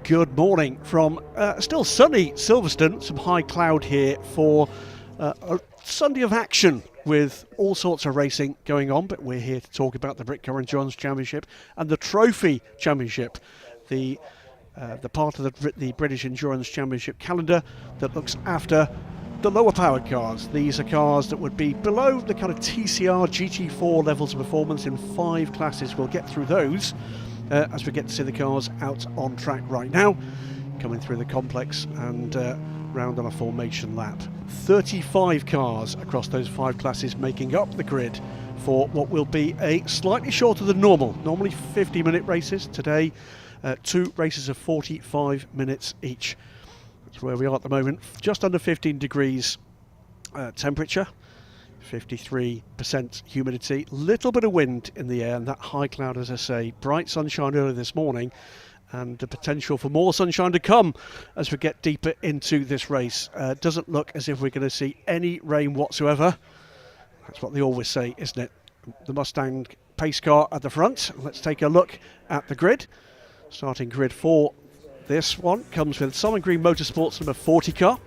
Good morning from still sunny Silverstone. Some high cloud here for a Sunday of action with all sorts of racing going on, but we're here to talk about the British Endurance Championship and the Trophy Championship, the part of the British Endurance Championship calendar that looks after the lower powered cars. These are cars that would be below the kind of TCR GT4 levels of performance in 5 classes. We'll get through those as we get to see the cars out on track right now, coming through the complex and round on a formation lap. 35 cars across those 5 classes making up the grid for what will be a slightly shorter than normal. Normally 50-minute races. Today, 2 races of 45 minutes each. That's where we are at the moment. Just under 15 degrees temperature, 53% humidity, little bit of wind in the air, and that high cloud, as I say. Bright sunshine early this morning, and the potential for more sunshine to come as we get deeper into this race. Doesn't look as if we're going to see any rain whatsoever. That's what they always say, isn't it? The Mustang pace car at the front. Let's take a look at the grid. Starting grid for this one comes with Solid Green Motorsports number 40 car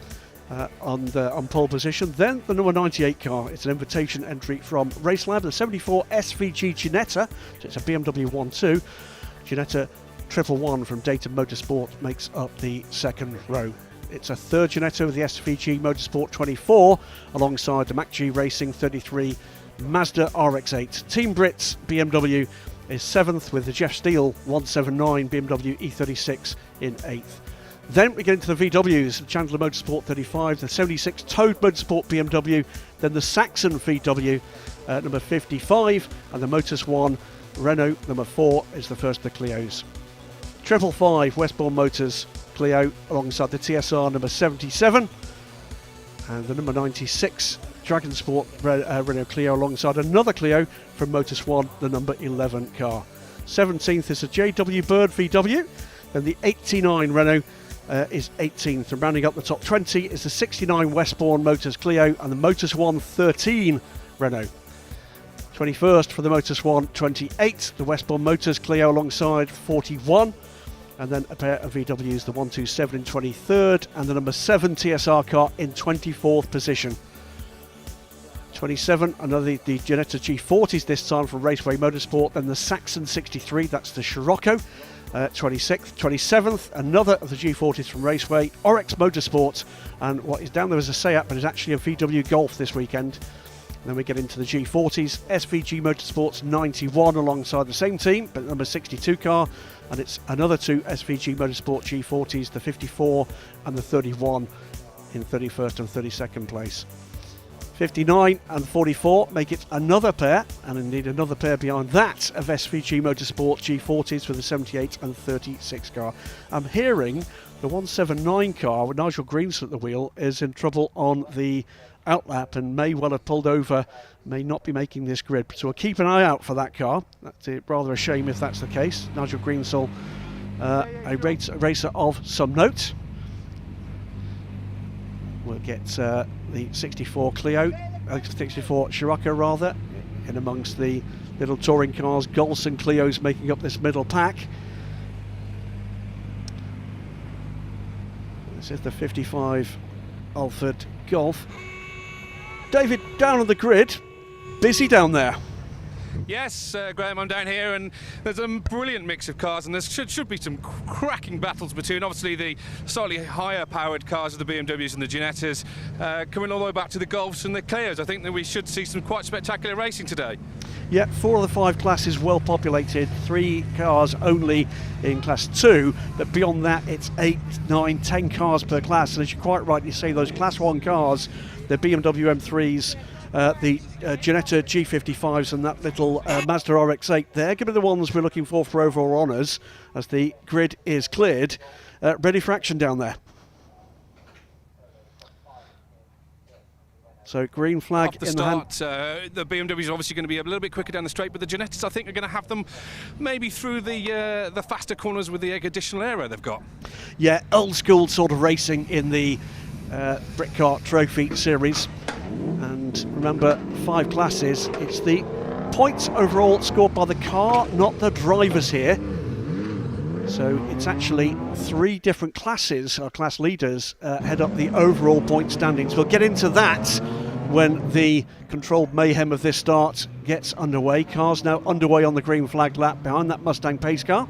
on pole position. Then the number 98 car. It's an invitation entry from Racelab, the 74 SVG Ginetta. So it's a BMW 1.2. Ginetta 111 from Data Motorsport makes up the second row. It's a third Ginetta with the SVG Motorsport 24 alongside the Mac G Racing 33 Mazda RX-8. Team Brits BMW is 7th with the Jeff Steele 179 BMW E36 in 8th. Then we get into the VWs, the Chandler Motorsport 35, the 76 Toad Motorsport BMW, then the Saxon VW number 55, and the Motus One Renault number 4 is the first of the Clios. 555 Westbourne Motors Clio alongside the TSR number 77, and the number 96 Dragon Sport Renault Clio alongside another Clio from Motus One, the number 11 car. 17th is the JW Bird VW, then the 89 Renault is 18th, and rounding up the top 20 is the 69 Westbourne Motors Clio and the Motus One 13 Renault. 21st for the Motus One 28, the Westbourne Motors Clio alongside 41, and then a pair of VWs, the 127 in 23rd and the number 7 TSR car in 24th position. 27, another the Ginetta G40s this time from Raceway Motorsport, then the Saxon 63, that's the Scirocco, 26th. 27th, another of the G40s from Raceway, Oryx Motorsport, and what is down there as a Seat but is actually a VW Golf this weekend. Then we get into the G40s, SVG Motorsports 91 alongside the same team, but number 62 car, and it's another 2 SVG Motorsport G40s, the 54 and the 31 in 31st and 32nd place. 59 and 44 make it another pair, and indeed another pair behind that of SVG Motorsport G40s with the 78 and 36 car. I'm hearing the 179 car with Nigel Greensel at the wheel is in trouble on the outlap and may well have pulled over, may not be making this grid. So we'll keep an eye out for that car. That's rather a shame if that's the case. Nigel Greensel, a racer of some note. We'll get the 64 Clio, 64 Scirocco rather, in amongst the little touring cars, Golfs and Clios making up this middle pack. This is the 55 Alford Golf. David, down on the grid, busy down there. Yes, Graham, I'm down here, and there's a brilliant mix of cars, and there should be some cracking battles between, obviously, the slightly higher powered cars of the BMWs and the Ginettas, coming all the way back to the Golfs and the Clios. I think that we should see some quite spectacular racing today. Yeah, 4 of the 5 classes well populated, 3 cars only in Class 2, but beyond that it's 8, 9, 10 cars per class, and as you quite rightly say, those Class 1 cars, the BMW M3s, the Ginetta G55s and that little Mazda RX-8, they're going to be the ones we're looking for overall honours as the grid is cleared, ready for action down there. So green flag off the in start, the hand. The BMW is obviously going to be a little bit quicker down the straight, but the Ginettas, I think, are going to have them maybe through the faster corners with the additional aero they've got. Yeah, old school sort of racing in the Britcar Trophy Series. And remember, 5 classes, it's the points overall scored by the car, not the drivers here. So it's actually 3 different classes, or class leaders, head up the overall point standings. We'll get into that when the controlled mayhem of this start gets underway. Cars now underway on the green flag lap behind that Mustang pace car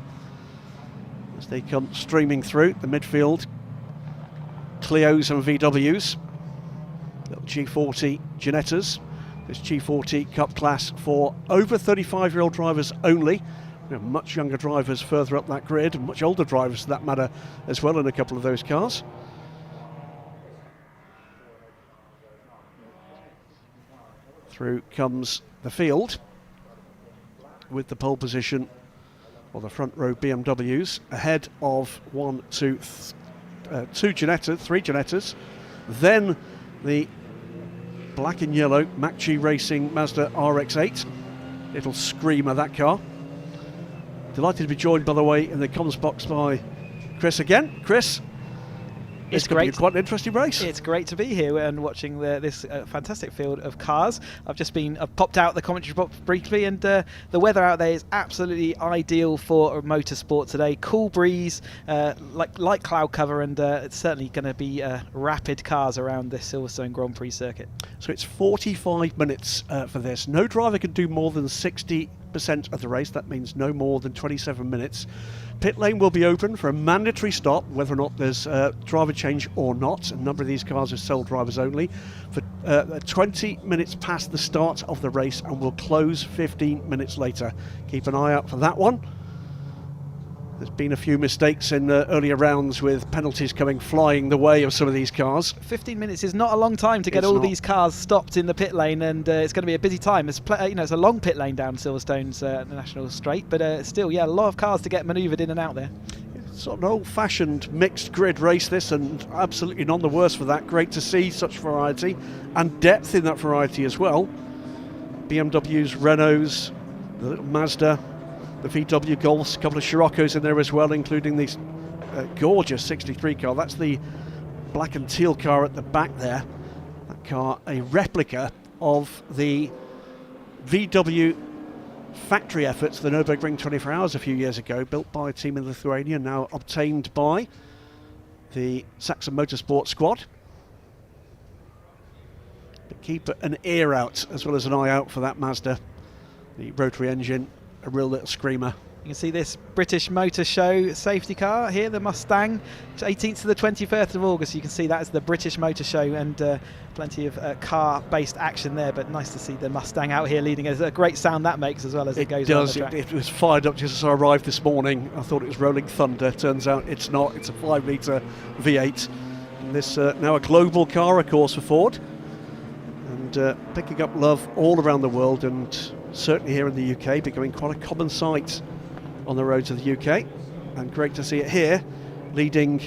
as they come streaming through the midfield. Clios and VWs, little G40 Ginettas. This G40 Cup class for over 35-year-old drivers only. We have much younger drivers further up that grid, and much older drivers for that matter as well in a couple of those cars. Through comes the field with the pole position, or the front row BMWs, ahead of 3 Ginettas, then the black and yellow Mach-Chi Racing Mazda RX-8, little screamer that car. Delighted to be joined, by the way, in the comms box by Chris again. Chris, it's going to be quite an interesting race. It's great to be here and watching this fantastic field of cars. I've popped out the commentary box briefly, and the weather out there is absolutely ideal for motorsport today. Cool breeze, light cloud cover, and it's certainly going to be rapid cars around this Silverstone Grand Prix circuit. So it's 45 minutes for this. No driver can do more than 60% of the race. That means no more than 27 minutes. Pit lane will be open for a mandatory stop, whether or not there's driver change or not. A number of these cars are sole drivers only, for 20 minutes past the start of the race, and will close 15 minutes later. Keep an eye out for that one. There's been a few mistakes in earlier rounds with penalties coming flying the way of some of these cars. 15 minutes is not a long time to get all these cars stopped in the pit lane, and it's going to be a busy time. It's it's a long pit lane down Silverstone's National Straight, but still, a lot of cars to get manoeuvred in and out there. It's sort of an old-fashioned mixed grid race, this, and absolutely none the worse for that. Great to see such variety and depth in that variety as well. BMWs, Renaults, the little Mazda, the VW Golfs, a couple of Scirocco's in there as well, including this gorgeous 63 car. That's the black and teal car at the back there. That car, a replica of the VW factory efforts, the Nürburgring 24 Hours a few years ago, built by a team in Lithuania, now obtained by the Saxon Motorsport squad. But keep an ear out as well as an eye out for that Mazda, the rotary engine. A real little screamer. You can see this British Motor Show safety car here, the Mustang, 18th to the 21st of August. You can see that is the British Motor Show, and plenty of car-based action there, but nice to see the Mustang out here leading. It's a great sound that makes as well as it goes does. around the track. It was fired up just as I arrived this morning. I thought it was rolling thunder. Turns out it's not. It's a 5-litre V8. And this now a global car, of course, for Ford, and picking up love all around the world, and certainly here in the UK, becoming quite a common sight on the roads of the UK. And great to see it here, leading,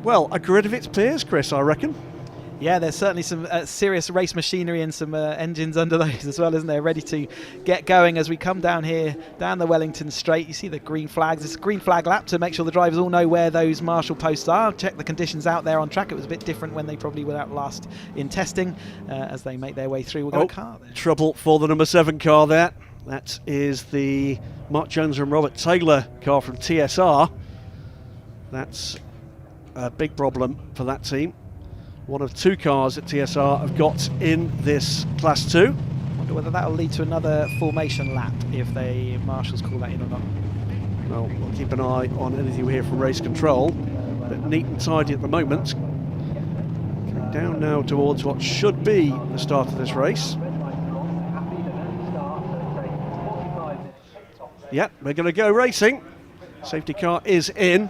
well, a grid of its peers, Chris, I reckon. Yeah, there's certainly some serious race machinery and some engines under those as well, isn't there? Ready to get going as we come down here, down the Wellington Straight. You see the green flags. It's a green flag lap to make sure the drivers all know where those marshal posts are. Check the conditions out there on track. It was a bit different when they probably were out last in testing as they make their way through. We've got a car there. Trouble for the number 7 car there. That is the Mark Jones and Robert Taylor car from TSR. That's a big problem for that team. One of 2 cars that TSR have got in this Class 2. Wonder whether that will lead to another formation lap if the marshals call that in or not. Well, we'll keep an eye on anything we hear from race control. But neat and tidy at the moment. Coming down now towards what should be the start of this race. Yeah, we're going to go racing. Safety car is in.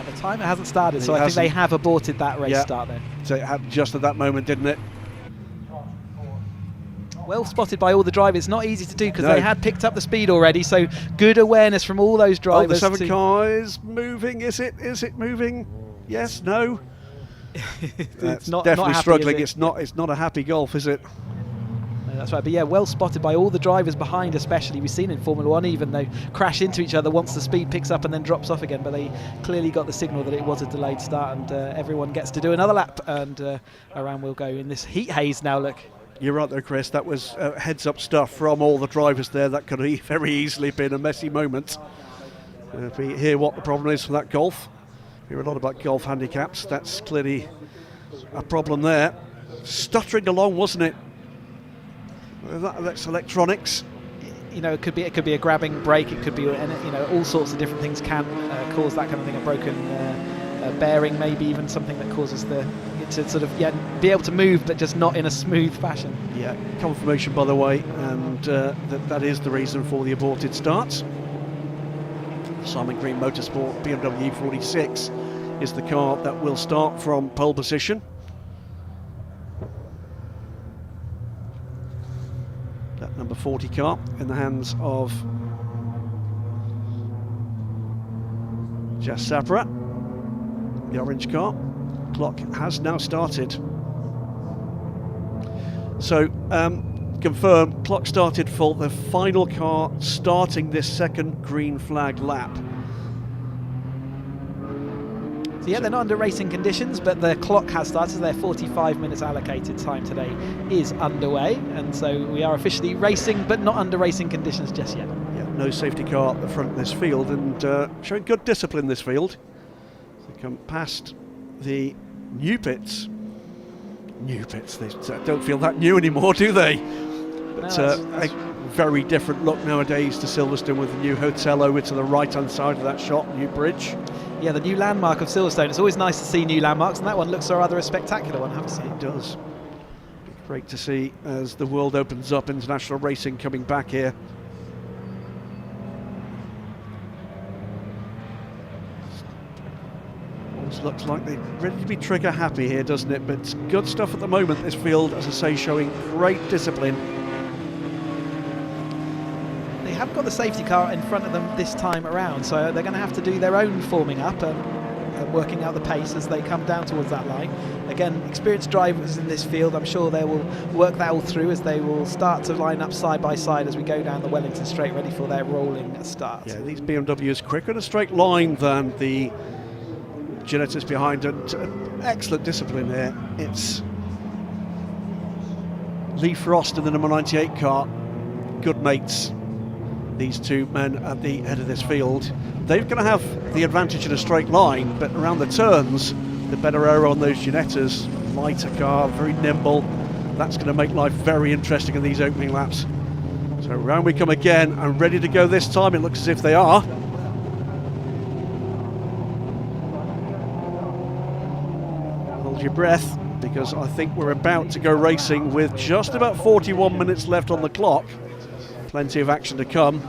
The timer hasn't started, so I think they have aborted that race start then. So it happened just at that moment, didn't it? Well spotted by all the drivers. It's not easy to do because they had picked up the speed already, so good awareness from all those drivers. Oh, the 7 car is moving. Is it moving? Yes, no. It's not definitely happy, struggling. It's not a happy golf, is it? That's right, but yeah, well spotted by all the drivers behind, especially. We've seen in Formula 1 even though crash into each other once the speed picks up and then drops off again, but they clearly got the signal that it was a delayed start, and everyone gets to do another lap, and around we'll go in this heat haze now. Look, You're right there, Chris. That was heads-up stuff from all the drivers there. That could have very easily been a messy moment. If we hear what the problem is for that Golf, we hear a lot about Golf handicaps. That's clearly a problem there. Stuttering along, wasn't it? That's electronics. You know, it could be a grabbing brake. It could be, all sorts of different things can cause that kind of thing. A broken bearing, maybe even something that causes to sort of be able to move, but just not in a smooth fashion. Yeah, confirmation by the way, and that is the reason for the aborted starts. Simon Green Motorsport BMW 46 is the car that will start from pole position. That number 40 car in the hands of Jas Sabra, the orange car. Clock has now started. So, confirm, clock started for the final car starting this second green flag lap. So yeah, they're not under racing conditions, but the clock has started. Their 45 minutes allocated time today is underway, and so we are officially racing, but not under racing conditions just yet. Yeah, no safety car at the front of this field, and showing good discipline this field. They come past the new pits. New pits, they don't feel that new anymore, do they? But a very different look nowadays to Silverstone with the new hotel over to the right-hand side of that shot, new bridge. Yeah, the new landmark of Silverstone. It's always nice to see new landmarks, and that one looks rather a spectacular one, I have to say. It does. Great to see as the world opens up, international racing coming back here. Almost looks like they're ready to be trigger happy here, doesn't it? But it's good stuff at the moment, this field, as I say, showing great discipline. They have got the safety car in front of them this time around, so they're going to have to do their own forming up and working out the pace as they come down towards that line. Again, experienced drivers in this field, I'm sure they will work that all through as they will start to line up side by side as we go down the Wellington Straight, ready for their rolling start. Yeah, these BMWs quicker in a straight line than the Ginettas behind, and excellent discipline there. It's Lee Frost in the number 98 car, good mates. These two men at the head of this field. They're going to have the advantage in a straight line, but around the turns, the better aero on those Ginettas, lighter car, very nimble. That's going to make life very interesting in these opening laps. So round we come again, and ready to go this time. It looks as if they are. Hold your breath, because I think we're about to go racing with just about 41 minutes left on the clock. Plenty of action to come.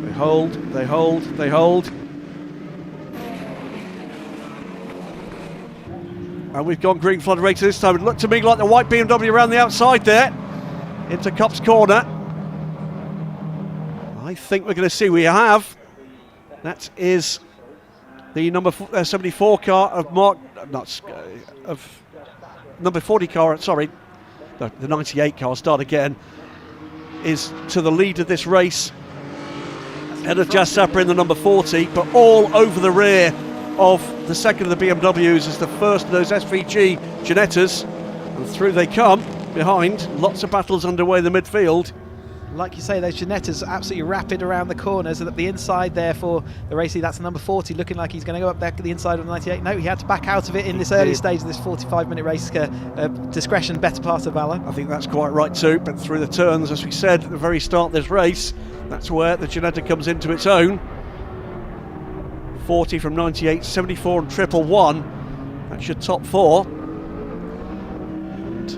They hold, they hold, they hold. And we've gone green flood racer this time. It looked to me like the white BMW around the outside there. Into Copse Corner. I think we're going to see we have. That is the number 74 car of number 40 car, sorry. The 98 car, start again, is to the lead of this race. Head of Jas Sabra in the number 40, but all over the rear of the second of the BMWs is the first of those SVG Ginettas. And through they come behind. Lots of battles underway in the midfield. Like you say, those Ginettas absolutely rapid around the corners. At the inside there for the racing, that's number 40, looking like he's going to go up there to the inside of the 98. No, he had to back out of it in this early stage of this 45-minute race. Discretion, better part of valour. I think that's quite right too, but through the turns, as we said at the very start of this race, that's where the Ginetta comes into its own. 40 from 98, 74 and 111. That's your top four. And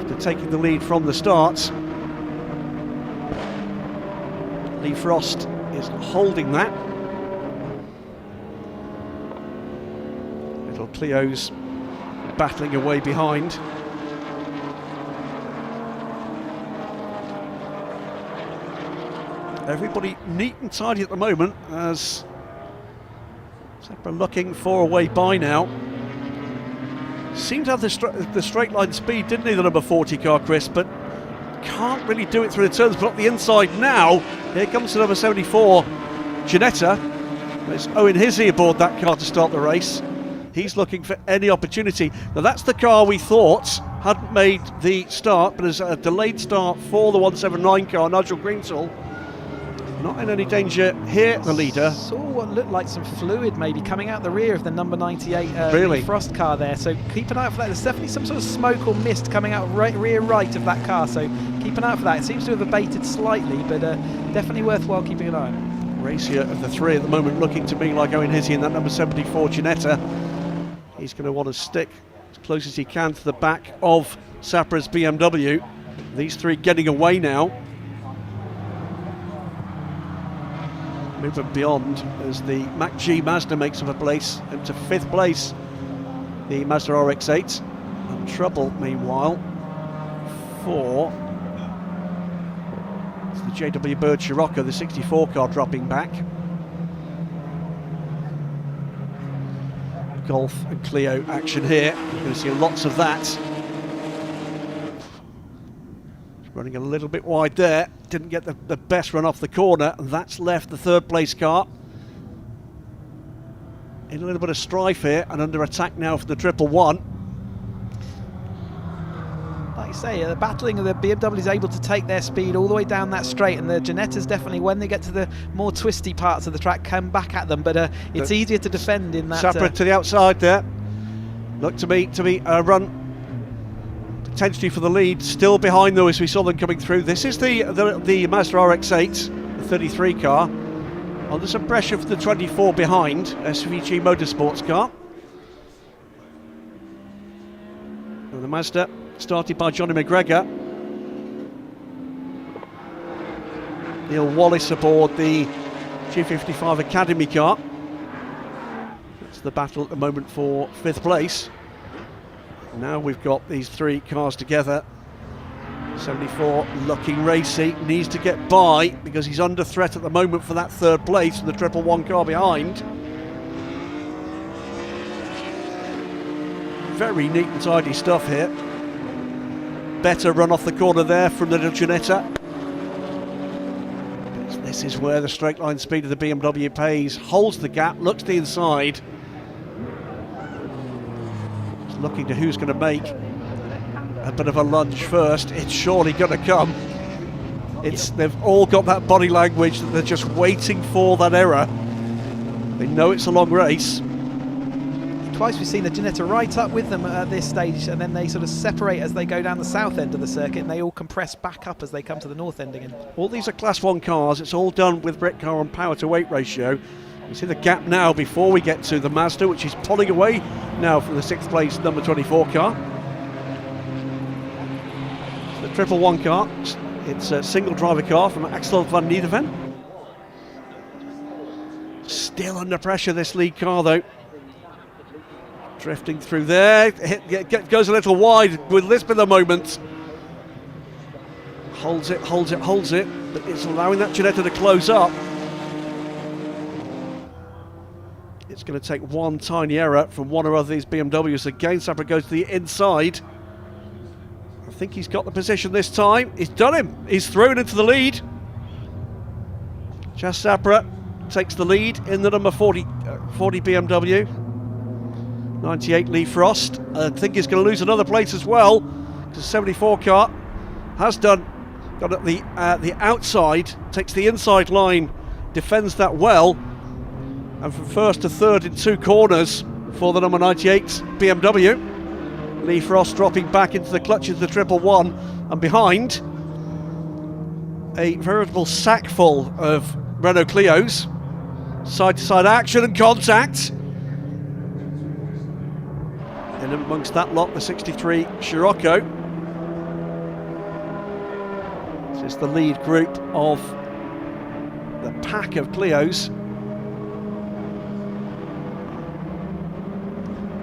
after taking the lead from the start, Lee Frost is holding that. Little Clio's battling away behind. Everybody neat and tidy at the moment as Sabra looking for a way by now. Seemed to have the straight line speed, didn't he, the number 40 car, Chris, but can't really do it through the turns. But up the inside now, here comes the number 74 Ginetta. It's Owen Hizzy aboard that car to start the race. He's looking for any opportunity. Now that's the car we thought hadn't made the start, but as a delayed start for the 179 car, Nigel Greensall. Not in any danger here, the leader. Saw what looked like some fluid maybe coming out the rear of the number 98 Really? Frost car there, so keep an eye out for that. There's definitely some sort of smoke or mist coming out rear right of that car, so keep an eye out for that. It seems to have abated slightly, but definitely worthwhile keeping an eye on. Racier of the three at the moment looking to me like Owen Hissey in that number 74 Ginetta. He's going to want to stick as close as he can to the back of Sapra's BMW. These three getting away now. Moving beyond as the Mach G Mazda makes up a place into 5th place. The Mazda RX-8. And trouble, meanwhile, for the JW Bird Scirocco, the 64 car dropping back. Golf and Clio action here. You're going to see lots of that. Running a little bit wide there, didn't get the best run off the corner, and that's left the 3rd place car in a little bit of strife here and under attack now for the 111. Like you say, the battling of the BMW is able to take their speed all the way down that straight, and the Ginettas definitely, when they get to the more twisty parts of the track, come back at them, but it's easier to defend in that. Sapra to the outside there. Look to be a run potentially for the lead, still behind though as we saw them coming through. This is the Mazda RX-8, the 33 car, under some pressure for the 24 behind SVG Motorsports car. And the Mazda started by Johnny McGregor. Neil Wallace aboard the G55 Academy car. It's the battle at the moment for 5th place. Now we've got these three cars together. 74 looking racy, needs to get by because he's under threat at the moment for that 3rd place and the 111 car behind. Very neat and tidy stuff here. Better run off the corner there from the Ginetta. This is where the straight line speed of the BMW pays, holds the gap, looks to the inside. Looking to who's going to make a bit of a lunge first. It's surely going to come. They've all got that body language that they're just waiting for that error. They know it's a long race. Twice we've seen the Ginetta right up with them at this stage, and then they sort of separate as they go down the south end of the circuit, and they all compress back up as they come to the north end again. All these are Class 1 cars. It's all done with Brit car and power to weight ratio. You see the gap now before we get to the Mazda, which is pulling away now from the 6th place number 24 car. The 111 car, it's a single driver car from Axel van Niederven. Still under pressure, this lead car though. Drifting through there, goes a little wide with Lisp in the moment. Holds it, but it's allowing that Ginetta to close up. It's going to take one tiny error from one or other of these BMWs. Again, Sapra goes to the inside. I think he's got the position this time. He's done him. He's thrown into the lead. Jas Sapra takes the lead in the number 40 BMW. 98 Lee Frost. I think he's going to lose another place as well, because the 74 car has got at the outside, takes the inside line, defends that well. And from 1st to 3rd in 2 corners for the number 98 BMW. Lee Frost dropping back into the clutches of the 111, and behind a veritable sack full of Renault Clios. Side-to-side action and contact. And amongst that lot, the 63 Scirocco. This is the lead group of the pack of Clios.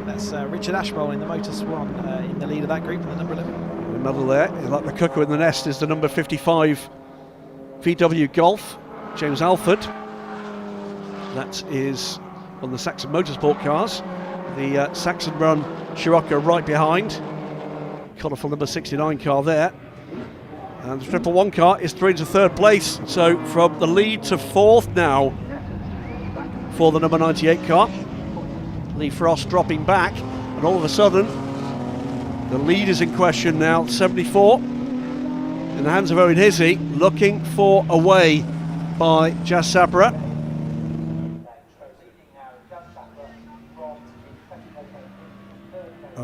That's Richard Ashmole in the Motor Swan in the lead of that group, the number 11. In the middle there, like the cuckoo in the nest, is the number 55 VW Golf, James Alford. That is on the Saxon Motorsport cars. The Saxon run Scirocco right behind. Colourful number 69 car there. And the 111 car is through into 3rd place. So from the lead to 4th now for the number 98 car. Lee Frost dropping back, and all of a sudden the lead is in question now. 74 in the hands of Owen Hizzy, looking for a way by Jas Sabra.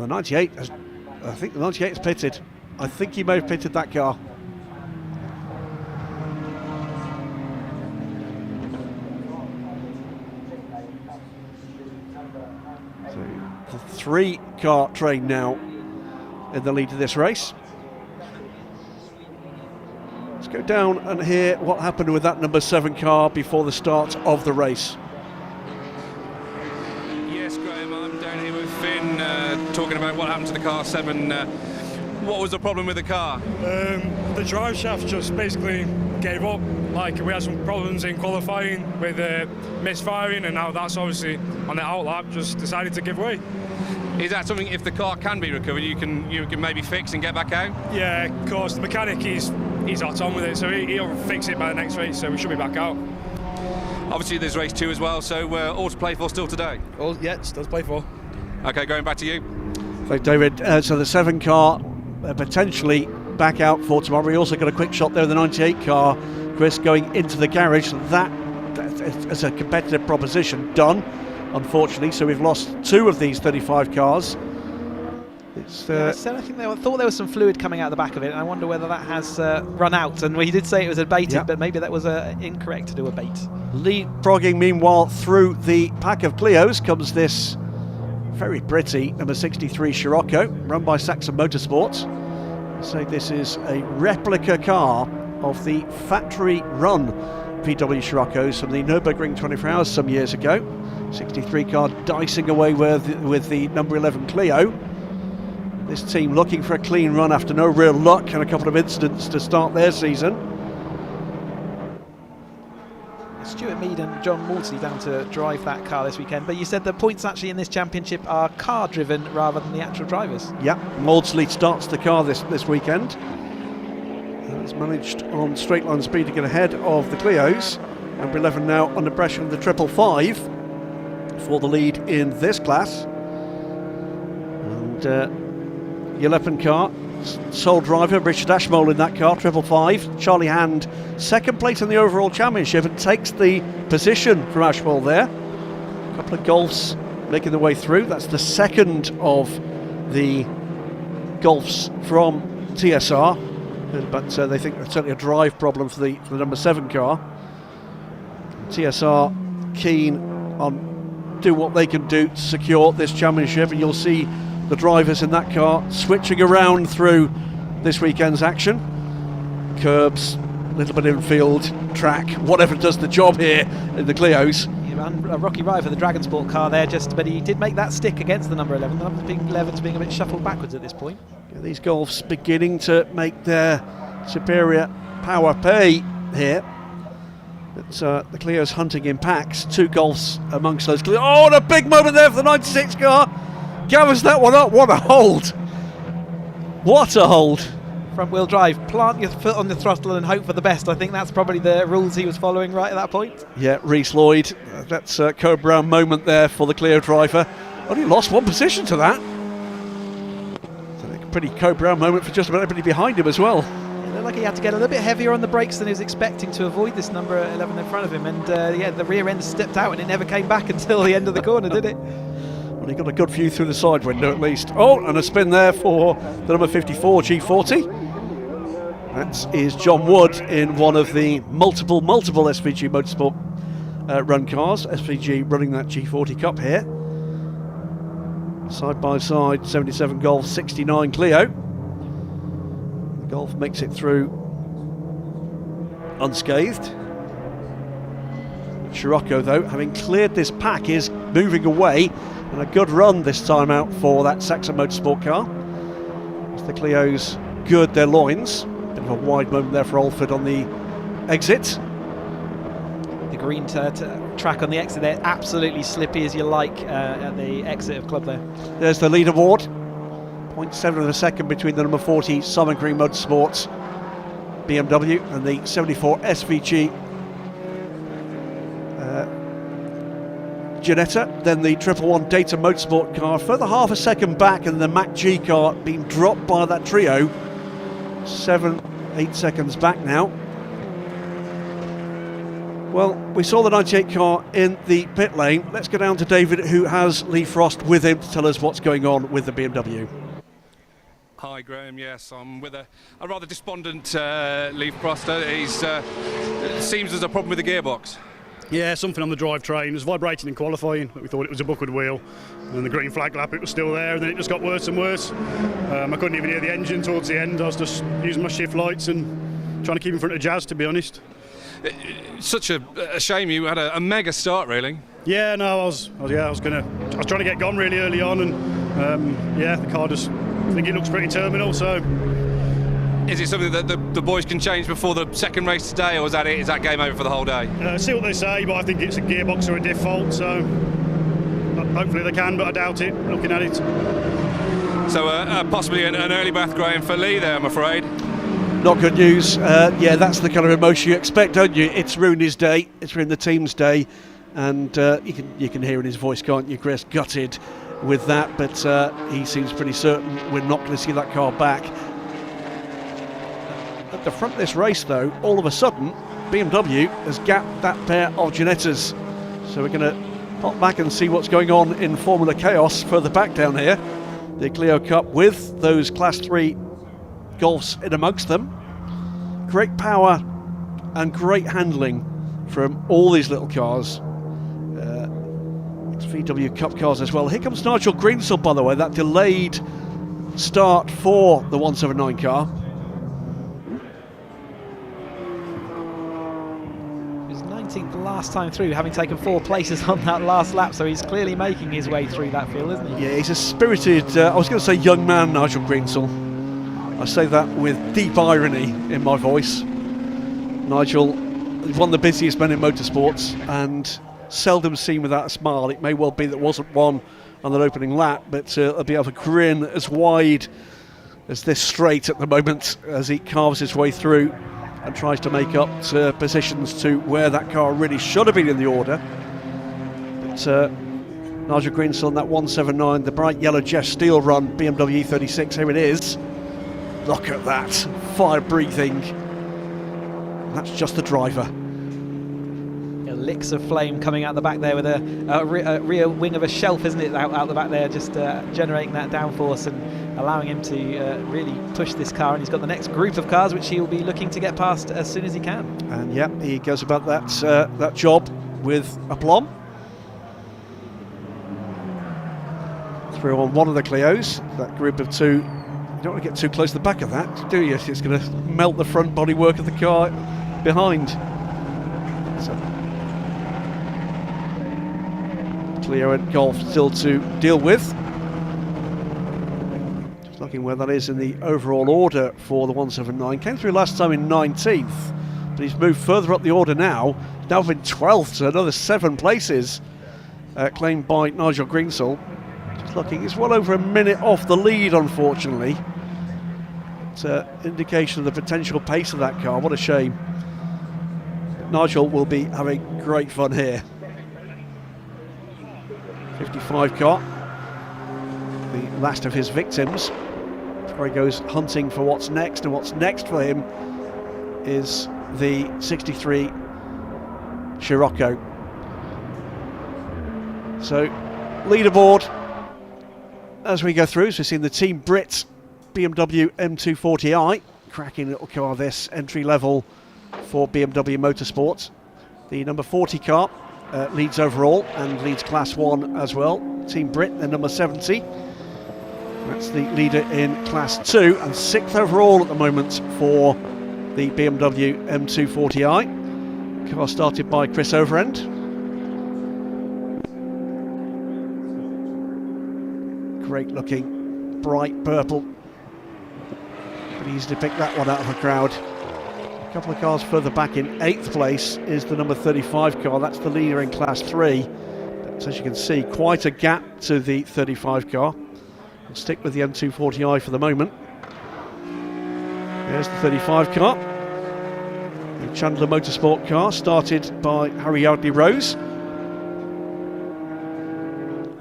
98, I think the 98 is pitted. I think he may have pitted that car. So the 3-car train now in the lead of this race. Let's go down and hear what happened with that number 7 car before the start of the race. Yes, Graham, I'm down here with Finn, talking about what happened to the car 7. What was the problem with the car? The drive shaft just basically gave up. Like, we had some problems in qualifying with misfiring, and now that's obviously on the outlap just decided to give way. Is that something, if the car can be recovered, you can maybe fix and get back out? Yeah, of course. The mechanic, he's hot on with it, so he'll fix it by the next race, so we should be back out. Obviously there's race 2 as well, so all to play for still today? Yeah, still to play for. Okay, going back to you. Thanks, David. So the 7 car potentially back out for tomorrow. We also got a quick shot there of the 98 car, Chris, going into the garage. That is a competitive proposition done, unfortunately. So we've lost 2 of these 35 cars. It's, I thought there was some fluid coming out the back of it, and I wonder whether that has run out. And we did say it was abated, but maybe that was incorrect to do abate. Leapfrogging, meanwhile, through the pack of Clios comes this very pretty number 63 Scirocco, run by Saxon Motorsport. So this is a replica car of the factory run VW Scirocco's from the Nürburgring 24 Hours some years ago. 63 car dicing away with the number 11 Clio. This team looking for a clean run after no real luck and a couple of incidents to start their season. Stuart Mead and John Motul down to drive that car this weekend, but you said the points actually in this championship are car driven rather than the actual drivers. Yeah, Maudsley starts the car this weekend. He's managed on straight line speed to get ahead of the Clios. Number 11 now under pressure of the 555 for the lead in this class. And the 11 car, sole driver Richard Ashmole in that car, 555. Charlie Hand second place in the overall championship and takes the position from Ashmole there. A couple of Golfs making their way through. That's the second of the Golfs from TSR, but they think that's certainly a drive problem for the number 7 car. TSR keen on do what they can do to secure this championship, and you'll see the drivers in that car switching around through this weekend's action. Curbs, a little bit infield, track, whatever does the job here in the Clios. A rocky ride for the Dragon Sport car there, but he did make that stick against the number 11. The number 11's being a bit shuffled backwards at this point. Yeah, these Golfs beginning to make their superior power pay here. It's the Clios hunting in packs. 2 Golfs amongst those Clios. Oh, and a big moment there for the 96 car. Gathers that one up. What a hold! What a hold! Front wheel drive, plant your foot on the throttle and hope for the best. I think that's probably the rules he was following right at that point. Yeah, Reece Lloyd, that's a Code Brown moment there for the Clio driver. Only lost 1 position to that. So a pretty Code Brown moment for just about everybody behind him as well. It looked like he had to get a little bit heavier on the brakes than he was expecting to avoid this number 11 in front of him. And the rear end stepped out and it never came back until the end of the corner, did it? Well, he got a good view through the side window at least. Oh, and a spin there for the number 54 G40. That is John Wood in one of the multiple SVG Motorsport run cars. SVG running that G40 Cup here. Side by side, 77 Golf, 69 Clio. The Golf makes it through unscathed. Scirocco, though, having cleared this pack, is moving away, and a good run this time out for that Saxon Motorsport car. As the Clios gird their loins. Bit of a wide moment there for Alford on the exit. The green track on the exit there, absolutely slippy as you like at the exit of Club there. There's the lead award. 0.7 of a second between the number 40 Simon Green Motorsports BMW and the 74 SVG Ginetta, then the 111 Data Motorsport car, further half a second back, and the Mac G car being dropped by that trio. 7-8 seconds back now. Well, we saw the 98 car in the pit lane. Let's go down to David, who has Lee Frost with him to tell us what's going on with the BMW. Hi Graham, yes, I'm with a rather despondent Lee Frost. It seems there's a problem with the gearbox. Yeah, something on the drivetrain. It was vibrating in qualifying, but we thought it was a buckled wheel. And the green flag lap, it was still there, and then it just got worse and worse. I couldn't even hear the engine towards the end. I was just using my shift lights and trying to keep in front of Jazz, to be honest. Such a shame. You had a mega start, really. Yeah, no, I was trying to get gone really early on, and yeah, the car just, I think it looks pretty terminal. So, is it something that the boys can change before the second race today, or is that it? Is that game over for the whole day? See what they say, but I think it's a gearbox or a diff fault. So, hopefully they can, but I doubt it. Looking at it. So possibly an early bath, Graham, for Lee there, I'm afraid. Not good news. Yeah, that's the kind of emotion you expect, don't you? It's ruined his day. It's ruined the team's day, and you can hear in his voice, can't you, Chris? Gutted with that, but he seems pretty certain we're not going to see that car back. At the front of this race, though, all of a sudden, BMW has gapped that pair of Ginettas. So we're going to pop back and see what's going on in Formula Chaos further back down here. The Clio Cup with those Class 3 Golfs in amongst them. Great power and great handling from all these little cars. It's VW Cup cars as well. Here comes Nigel Greensell, by the way, that delayed start for the 179 car. He was 19th last time through, having taken 4 places on that last lap, so he's clearly making his way through that field, isn't he? Yeah, he's a spirited, I was going to say young man, Nigel Greensell. I say that with deep irony in my voice. Nigel is one of the busiest men in motorsports and seldom seen without a smile. It may well be that wasn't one on that opening lap, but he'll be able to grin as wide as this straight at the moment as he carves his way through and tries to make up positions to where that car really should have been in the order. But Nigel Greensell in that 179, the bright yellow Jeff Steele run BMW E36, here it is. Look at that, fire breathing. That's just the driver. Licks of flame coming out the back there with a rear wing of a shelf, isn't it, out the back there, just generating that downforce and allowing him to really push this car. And he's got the next group of cars which he will be looking to get past as soon as he can. And yeah, he goes about that job with aplomb. Through on one of the Clios, that group of 2. You don't want to get too close to the back of that, do you? It's going to melt the front bodywork of the car behind. So, Clio and Golf still to deal with. Just looking where that is in the overall order for the 179. Came through last time in 19th, but he's moved further up the order now. Now in 12th, so another 7 places claimed by Nigel Greensell. Just looking, he's well over a minute off the lead, unfortunately. It's an indication of the potential pace of that car. What a shame. Nigel will be having great fun here. 55 car, the last of his victims. Before he goes hunting for what's next, and what's next for him is the 63 Scirocco. So, leaderboard as we go through. So we've seen the Team Brit BMW M240i, cracking little car this, entry level for BMW Motorsport. The number 40 car leads overall and leads Class 1 as well. Team Brit, the number 70. That's the leader in Class 2 and 6th overall at the moment for the BMW M240i. Car started by Chris Overend. Great looking, bright purple. Pretty easy to pick that one out of the crowd. A couple of cars further back in 8th place is the number 35 car. That's the leader in Class 3. But as you can see, quite a gap to the 35 car. We'll stick with the M240i for the moment. There's the 35 car. The Chandler Motorsport car, started by Harry Yardley Rose.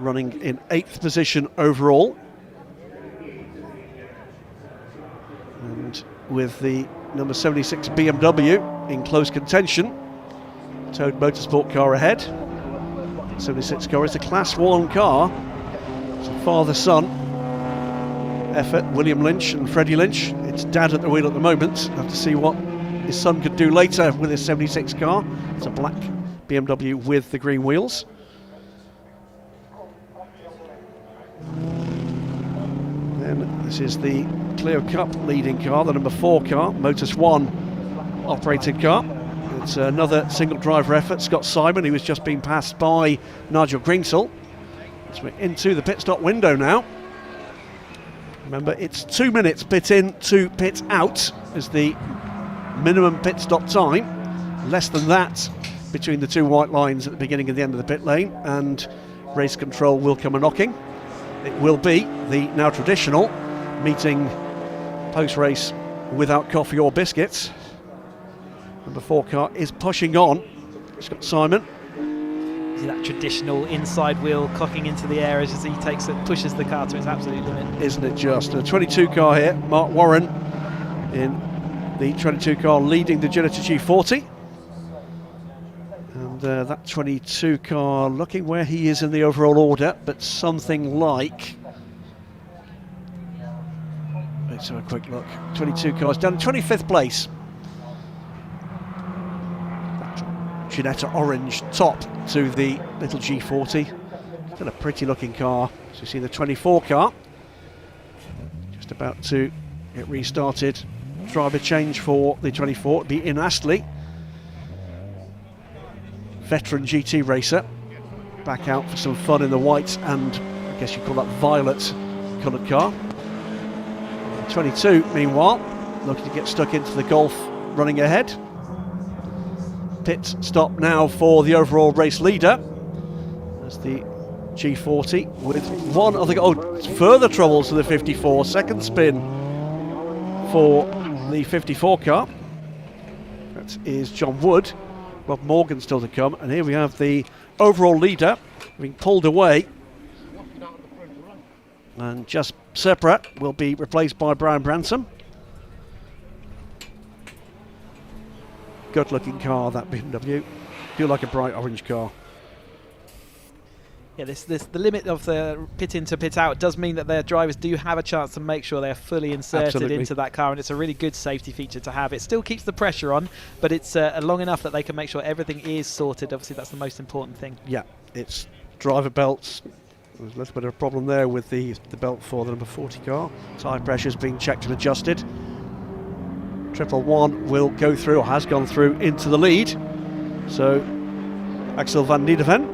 running in 8th position overall. And with the number 76 BMW in close contention, Toad Motorsport car ahead. 76 car is a Class 1 car. It's a father-son effort, William Lynch and Freddie Lynch. It's dad at the wheel at the moment. Have to see what his son could do later with his 76 car. It's a black BMW with the green wheels. Then this is the Clio Cup leading car, the number 4 car, Motus 1 operated car. It's another single driver effort, Scott Simon, who was just being passed by Nigel Greensall. So we're into the pit stop window now. Remember, it's 2 minutes pit in to pit out is the minimum pit stop time. Less than that between the 2 white lines at the beginning and the end of the pit lane, and race control will come a-knocking. It will be the now traditional meeting post-race without coffee or biscuits. Number 4 car is pushing on. Scott Simon. See that traditional inside wheel cocking into the air as he takes it, pushes the car to its absolute limit. Isn't it just? A 22 car here, Mark Warren in the 22 car leading the Ginetta G40. And that 22 car looking where he is in the overall order, but something like... Let's have a quick look. 22 cars down in 25th place. Ginetta orange top to the little G40. Still a pretty looking car. So you see the 24 car just about to get restarted. Driver change for the 24. It'll be in Astley. Veteran GT racer. Back out for some fun in the white and I guess you call that violet coloured car. 22 meanwhile looking to get stuck into the Golf running ahead. Pit stop now for the overall race leader. As the G40 with one other... Oh, further troubles to the 54. Second spin for the 54 car. That is John Wood. Rob Morgan still to come. And here we have the overall leader being pulled away. And just Serpra will be replaced by Brian Bransom. Good looking car, that BMW. Do like a bright orange car. Yeah, the limit of the pit in to pit out does mean that their drivers do have a chance to make sure they're fully inserted into that car, and it's a really good safety feature to have. It still keeps the pressure on, but it's long enough that they can make sure everything is sorted. Obviously, that's the most important thing. Yeah, it's driver belts. There's a little bit of a problem there with the belt for the number 40 car. Tyre pressures being checked and adjusted. 111 will go through, or has gone through, into the lead. So Axel van Niedeven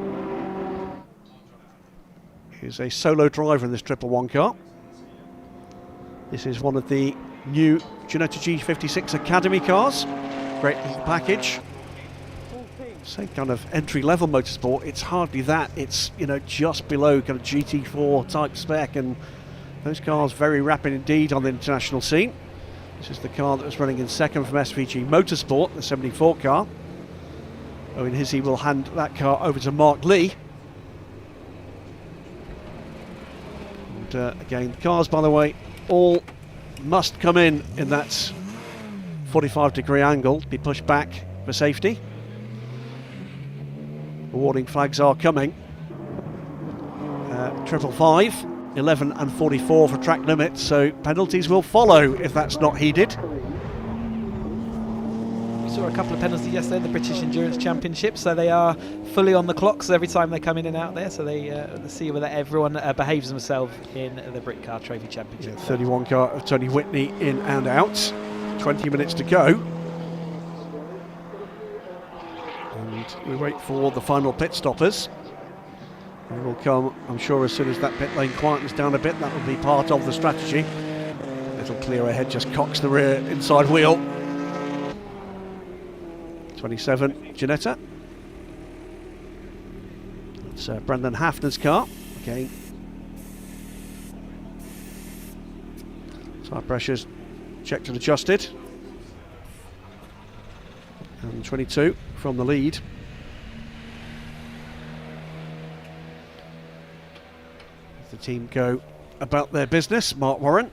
is a solo driver in this 111 car. This is one of the new Ginetta G56 Academy cars. Great little package. Same kind of entry-level motorsport. It's hardly that. It's, you know, just below kind of GT4 type spec, and those cars very rapid indeed on the international scene. This is the car that was running in second from SVG Motorsport, the 74 car. Owen Hizzy will hand that car over to Mark Lee. And again, the cars, by the way, all must come in that 45-degree angle, be pushed back for safety. The warning flags are coming. 555, 11 and 44 for track limit, so penalties will follow if that's not heeded. We saw a couple of penalties yesterday in the British Endurance Championship, so they are fully on the clock every time they come in and out there, so they see whether everyone behaves themselves in the Britcar Trophy Championship. Yeah, 31 car of Tony Whitney in and out. 20 minutes to go. And we wait for the final pit stoppers. They will come, I'm sure, as soon as that pit lane quietens down a bit. That will be part of the strategy. Little clear ahead just cocks the rear inside wheel. 27, Ginetta. It's Brendan Hafner's car. Okay. Tyre pressures checked and adjusted. And 22 from the lead. the team go about their business. Mark Warren.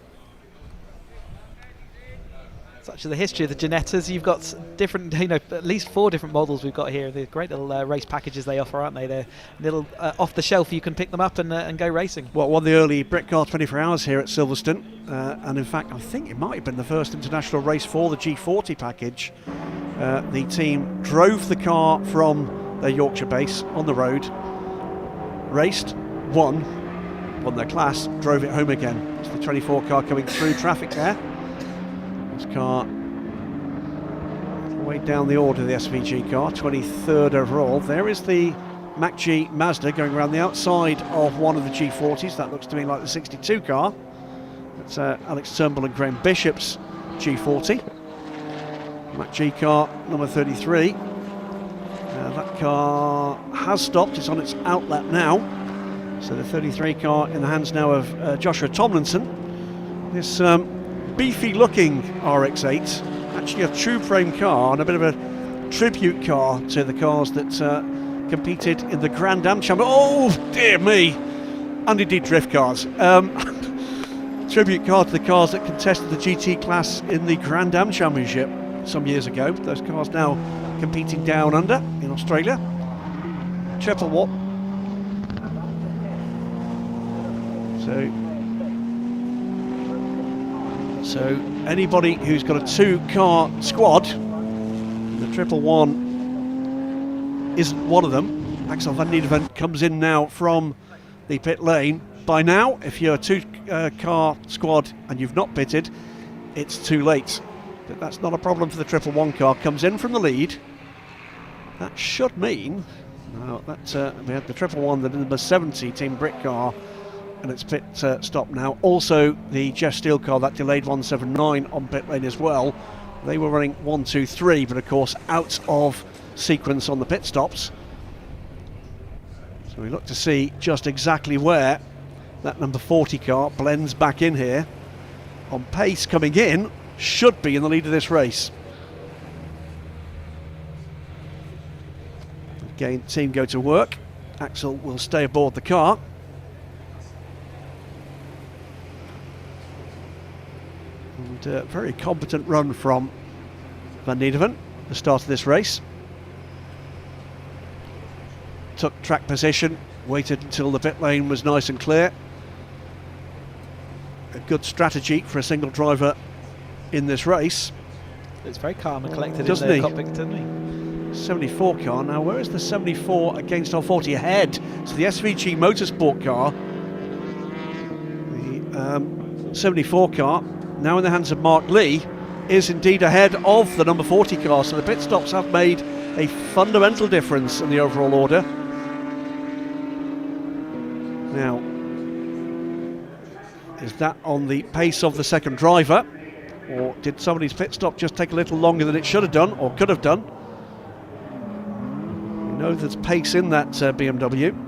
Such is the history of the Ginettas. You've got different, at least 4 different models we've got here. They're great little race packages they offer, aren't they? They're little off the shelf. You can pick them up and go racing. Well, won the early Brit Car 24 Hours here at Silverstone, and in fact, I think it might have been the first international race for the G40 package. The team drove the car from their Yorkshire base on the road, raced, won their class, drove it home again. It's the 24 car coming through traffic there. This car way down the order, the SVG car, 23rd overall. There is the Mach G Mazda going around the outside of one of the G40s. That looks to me like the 62 car. That's Alex Turnbull and Graham Bishop's G40. Mach G car number 33. That car has stopped, it's on its outlet now. So the 33 car in the hands now of Joshua Tomlinson. This beefy looking RX-8, actually a tube frame car and a bit of a tribute car to the cars that competed in the Grand Am Championship. Oh dear me, and indeed drift cars. Tribute car to the cars that contested the GT class in the Grand Am Championship some years ago. Those cars now competing down under in Australia. Triple what? So anybody who's got a 2-car squad, the 111 isn't one of them. Axel van Niederven comes in now from the pit lane. By now, if you're a 2-car squad and you've not pitted, it's too late. But that's not a problem for the 111 car. Comes in from the lead. That should mean, no, we had the 111, the number 70 Team Brit car, and it's pit stop now. Also the Jeff Steele car, that delayed 179 on pit lane as well. They were running 1, 2, 3, but of course out of sequence on the pit stops. So we look to see just exactly where that number 40 car blends back in here. On pace coming in, should be in the lead of this race. Again, team go to work. Axel will stay aboard the car. And very competent run from Van Niederven, the start of this race. Took track position, waited until the pit lane was nice and clear. A good strategy for a single driver in this race. It's very calm and collected, doesn't in he? the cockpit, doesn't he? 74 car now. Where is the 74 against our 40 ahead? So the SVG Motorsport car, the 74 car, now in the hands of Mark Lee, is indeed ahead of the number 40 car. So the pit stops have made a fundamental difference in the overall order. Now, is that on the pace of the second driver, or did somebody's pit stop just take a little longer than it should have done or could have done? We know there's pace in that BMW.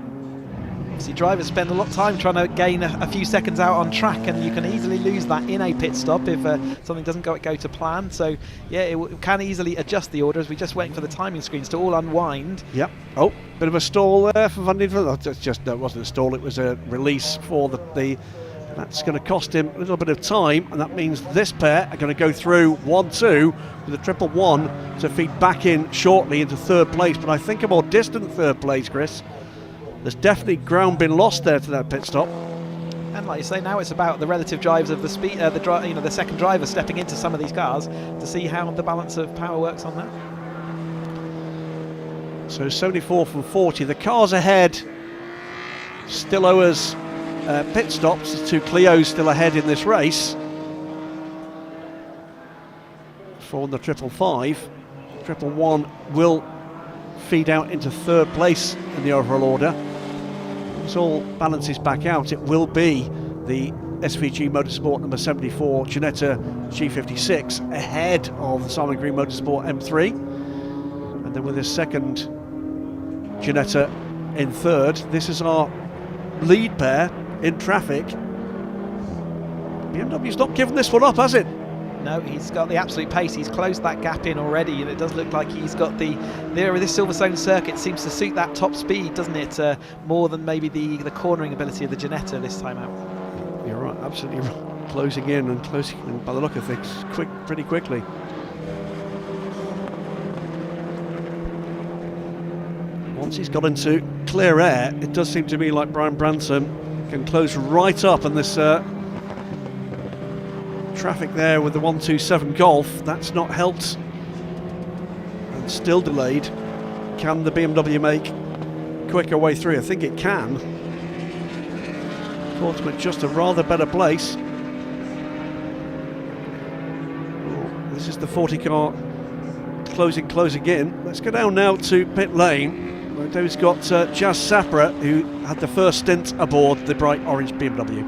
See, drivers spend a lot of time trying to gain a few seconds out on track, and you can easily lose that in a pit stop if something doesn't go to plan. So yeah, it can easily adjust the order, as we're just waiting for the timing screens to all unwind. Yep. Oh, bit of a stall there for Van Niederven. No, it wasn't a stall, it was a release for the that's going to cost him a little bit of time, and that means this pair are going to go through 1-2 with a 111 to feed back in shortly into third place, but I think a more distant third place, Chris. There's definitely ground been lost there to that pit stop. And like you say, now it's about the relative drives of the speed, the second driver stepping into some of these cars to see how the balance of power works on that. So 74 from 40. The cars ahead still owe us pit stops. The two Clios still ahead in this race. For the 555, 111 will feed out into third place in the overall order. This all balances back out. It will be the SVG Motorsport number 74 Ginetta G56 ahead of the Simon Green Motorsport M3, and then with this second Ginetta in third. This is our lead pair in traffic. BMW's not given this one up, has it? No, he's got the absolute pace. He's closed that gap in already, and it does look like he's got this Silverstone circuit seems to suit that top speed, doesn't it? More than maybe the cornering ability of the Ginetta this time out. You're right, absolutely right. Closing in by the look of things, pretty quickly. Once he's got into clear air, it does seem to me like Brian Branson can close right up, and this traffic there with the 127 Golf, that's not helped, and still delayed. Can the BMW make quicker way through? I think it can. Penultimate just a rather better place. This is the 40 car closing in. Let's go down now to pit lane. We've got Jazz Sapra, who had the first stint aboard the bright orange BMW.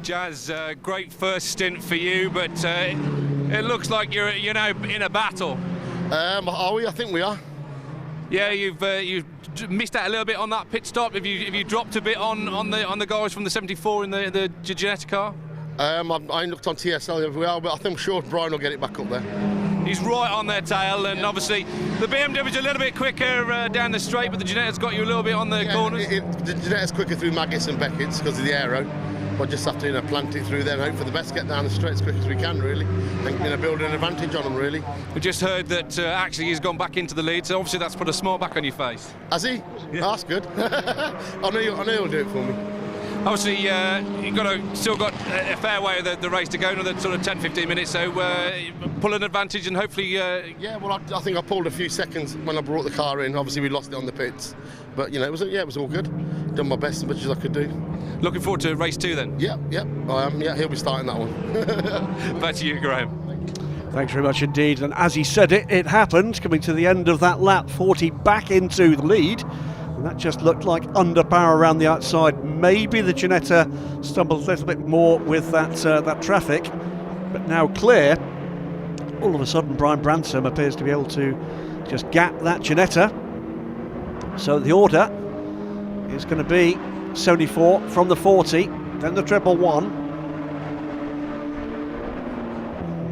Jazz, great first stint for you, but it looks like you're now in a battle. Are we? I think we are. Yeah, you've missed out a little bit on that pit stop. Have you dropped a bit on the guys from the 74 in the Ginetta car? I looked on TSL everywhere, but I think sure Brian will get it back up there. He's right on their tail, and obviously the BMW's a little bit quicker down the straight, but the Ginetta's got you a little bit on the corners. The Ginetta's quicker through Maggis and Beckett's because of the aero. We'll just have to plant it through there and hope for the best, get down the straight as quick as we can, really, and build an advantage on them, really. We just heard that actually he's gone back into the lead, so obviously that's put a smile back on your face. Has he? Yeah. Oh, that's good. I know he'll do it for me. Obviously, you've still got a fair way of the race to go, another sort of 10-15 minutes, so pull an advantage and hopefully... Yeah, well, I think I pulled a few seconds when I brought the car in. Obviously, we lost it on the pits, but it was all good. Done my best as much as I could do. Looking forward to race 2 then? Yep, I am. Yeah, he'll be starting that one. Back to you, Graham. Thanks very much indeed, and as he said it happened, coming to the end of that lap, 40 back into the lead. And that just looked like under power around the outside. Maybe the Ginetta stumbled a little bit more with that traffic, but now clear. All of a sudden, Brian Branson appears to be able to just gap that Ginetta. So the order is going to be 74 from the 40, then the 111.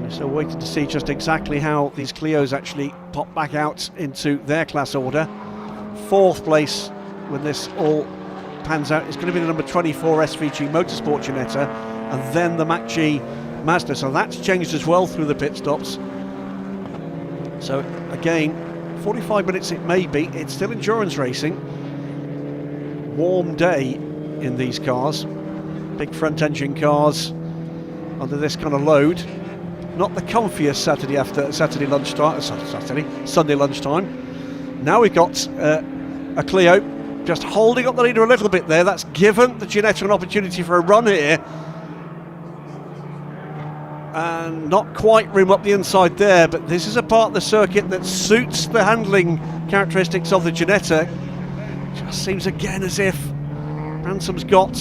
We're still waiting to see just exactly how these Clios actually pop back out into their class order. 4th place, when this all pans out, is going to be the number 24 SVG Motorsport Ginetta, and then the Mach-G Mazda. So that's changed as well through the pit stops. So again, 45 minutes it may be. It's still endurance racing. Warm day in these cars. Big front engine cars under this kind of load. Not the comfiest Sunday lunchtime. Now we've got a Clio just holding up the leader a little bit there. That's given the Ginetta an opportunity for a run here. And not quite room up the inside there, but this is a part of the circuit that suits the handling characteristics of the Ginetta. Just seems again as if Ransom's got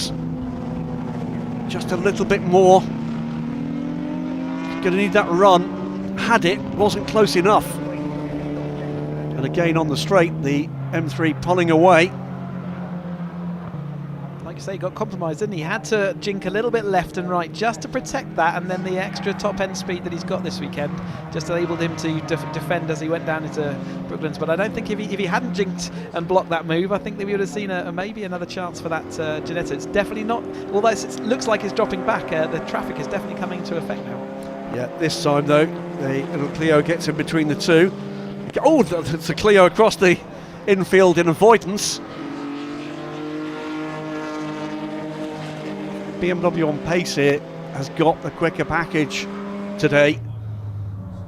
just a little bit more. Going to need that run. Had it, wasn't close enough. And again on the straight, the M3 pulling away. Like you say, he got compromised, didn't he? He had to jink a little bit left and right just to protect that, and then the extra top end speed that he's got this weekend just enabled him to defend as he went down into Brooklands. But I don't think if he hadn't jinked and blocked that move, I think that we would have seen maybe another chance for that Ginetta. It's definitely not, although it looks like it's dropping back, the traffic is definitely coming into effect now. Yeah, this time though, the little Clio gets in between the two. Oh, it's a Clio across the infield in avoidance. BMW on pace here has got the quicker package today.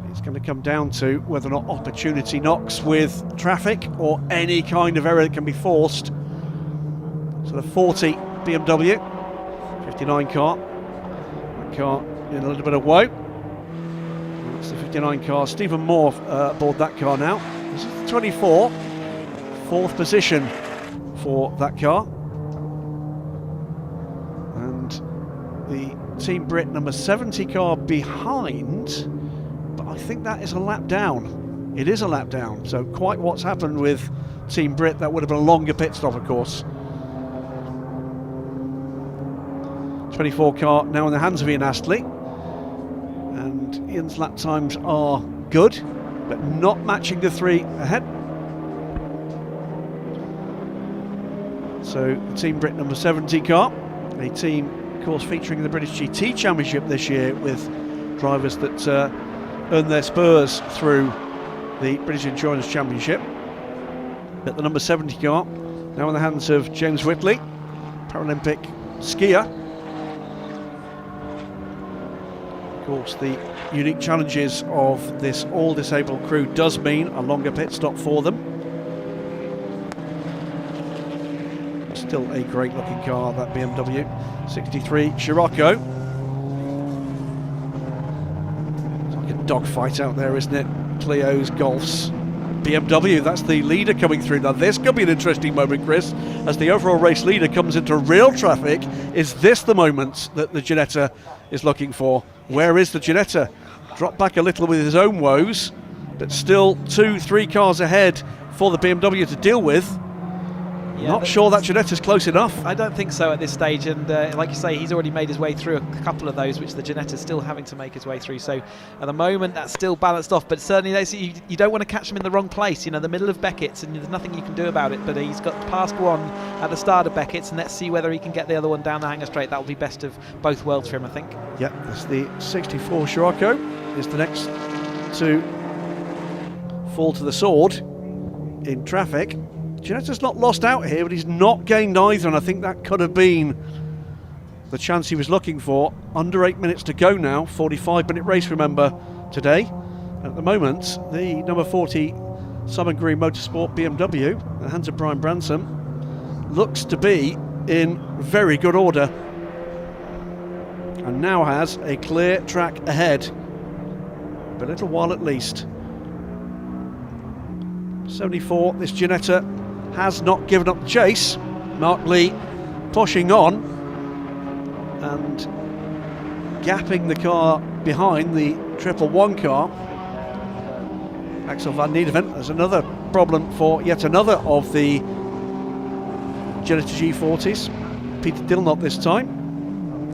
It's going to come down to whether or not opportunity knocks with traffic or any kind of error that can be forced. So the 40 BMW, 59 car. That car in a little bit of woe. That's the 59 car. Stephen Moore aboard that car now. This is the 24, 4th position for that car. And the Team Brit number 70 car behind, but I think that is a lap down. It is a lap down, so quite what's happened with Team Brit, that would have been a longer pit stop, of course. 24 car now in the hands of Ian Astley. and Ian's lap times are good, but not matching the 3 ahead. So the Team Brit number 70 car, a team, of course, featuring the British GT Championship this year with drivers that earn their spurs through the British Endurance Championship. But the number 70 car now in the hands of James Whitley, Paralympic skier. Of course, the unique challenges of this all-disabled crew does mean a longer pit stop for them. Still a great-looking car, that BMW 63 Scirocco. It's like a dogfight out there, isn't it? Clios, Golfs, BMW, that's the leader coming through. Now this could be an interesting moment, Chris, as the overall race leader comes into real traffic. Is this the moment that the Ginetta is looking for? Where is the Ginetta? Dropped back a little with his own woes, but still 2-3 cars ahead for the BMW to deal with. Yeah, not sure that Ginetta's close enough. I don't think so at this stage, and like you say, he's already made his way through a couple of those, which the Ginetta's still having to make his way through. So at the moment, that's still balanced off, but certainly you don't want to catch him in the wrong place, you know, the middle of Beckett's, and there's nothing you can do about it. But he's got past one at the start of Beckett's, and let's see whether he can get the other one down the hanger straight. That will be best of both worlds for him, I think. Yeah, that's the 64 Scirocco is the next to fall to the sword in traffic. Ginetta's not lost out here, but he's not gained either, and I think that could have been the chance he was looking for. Under 8 minutes to go now, 45-minute race, remember, today. At the moment, the number 40 Southern Green Motorsport BMW, in the hands of Brian Branson, looks to be in very good order and now has a clear track ahead, for a little while at least. 74, this Ginetta has not given up the chase. Mark Lee pushing on and gapping the car behind the 111 car. Axel van Niederven has another problem for yet another of the Ginetta G40s. Peter Dillnop this time.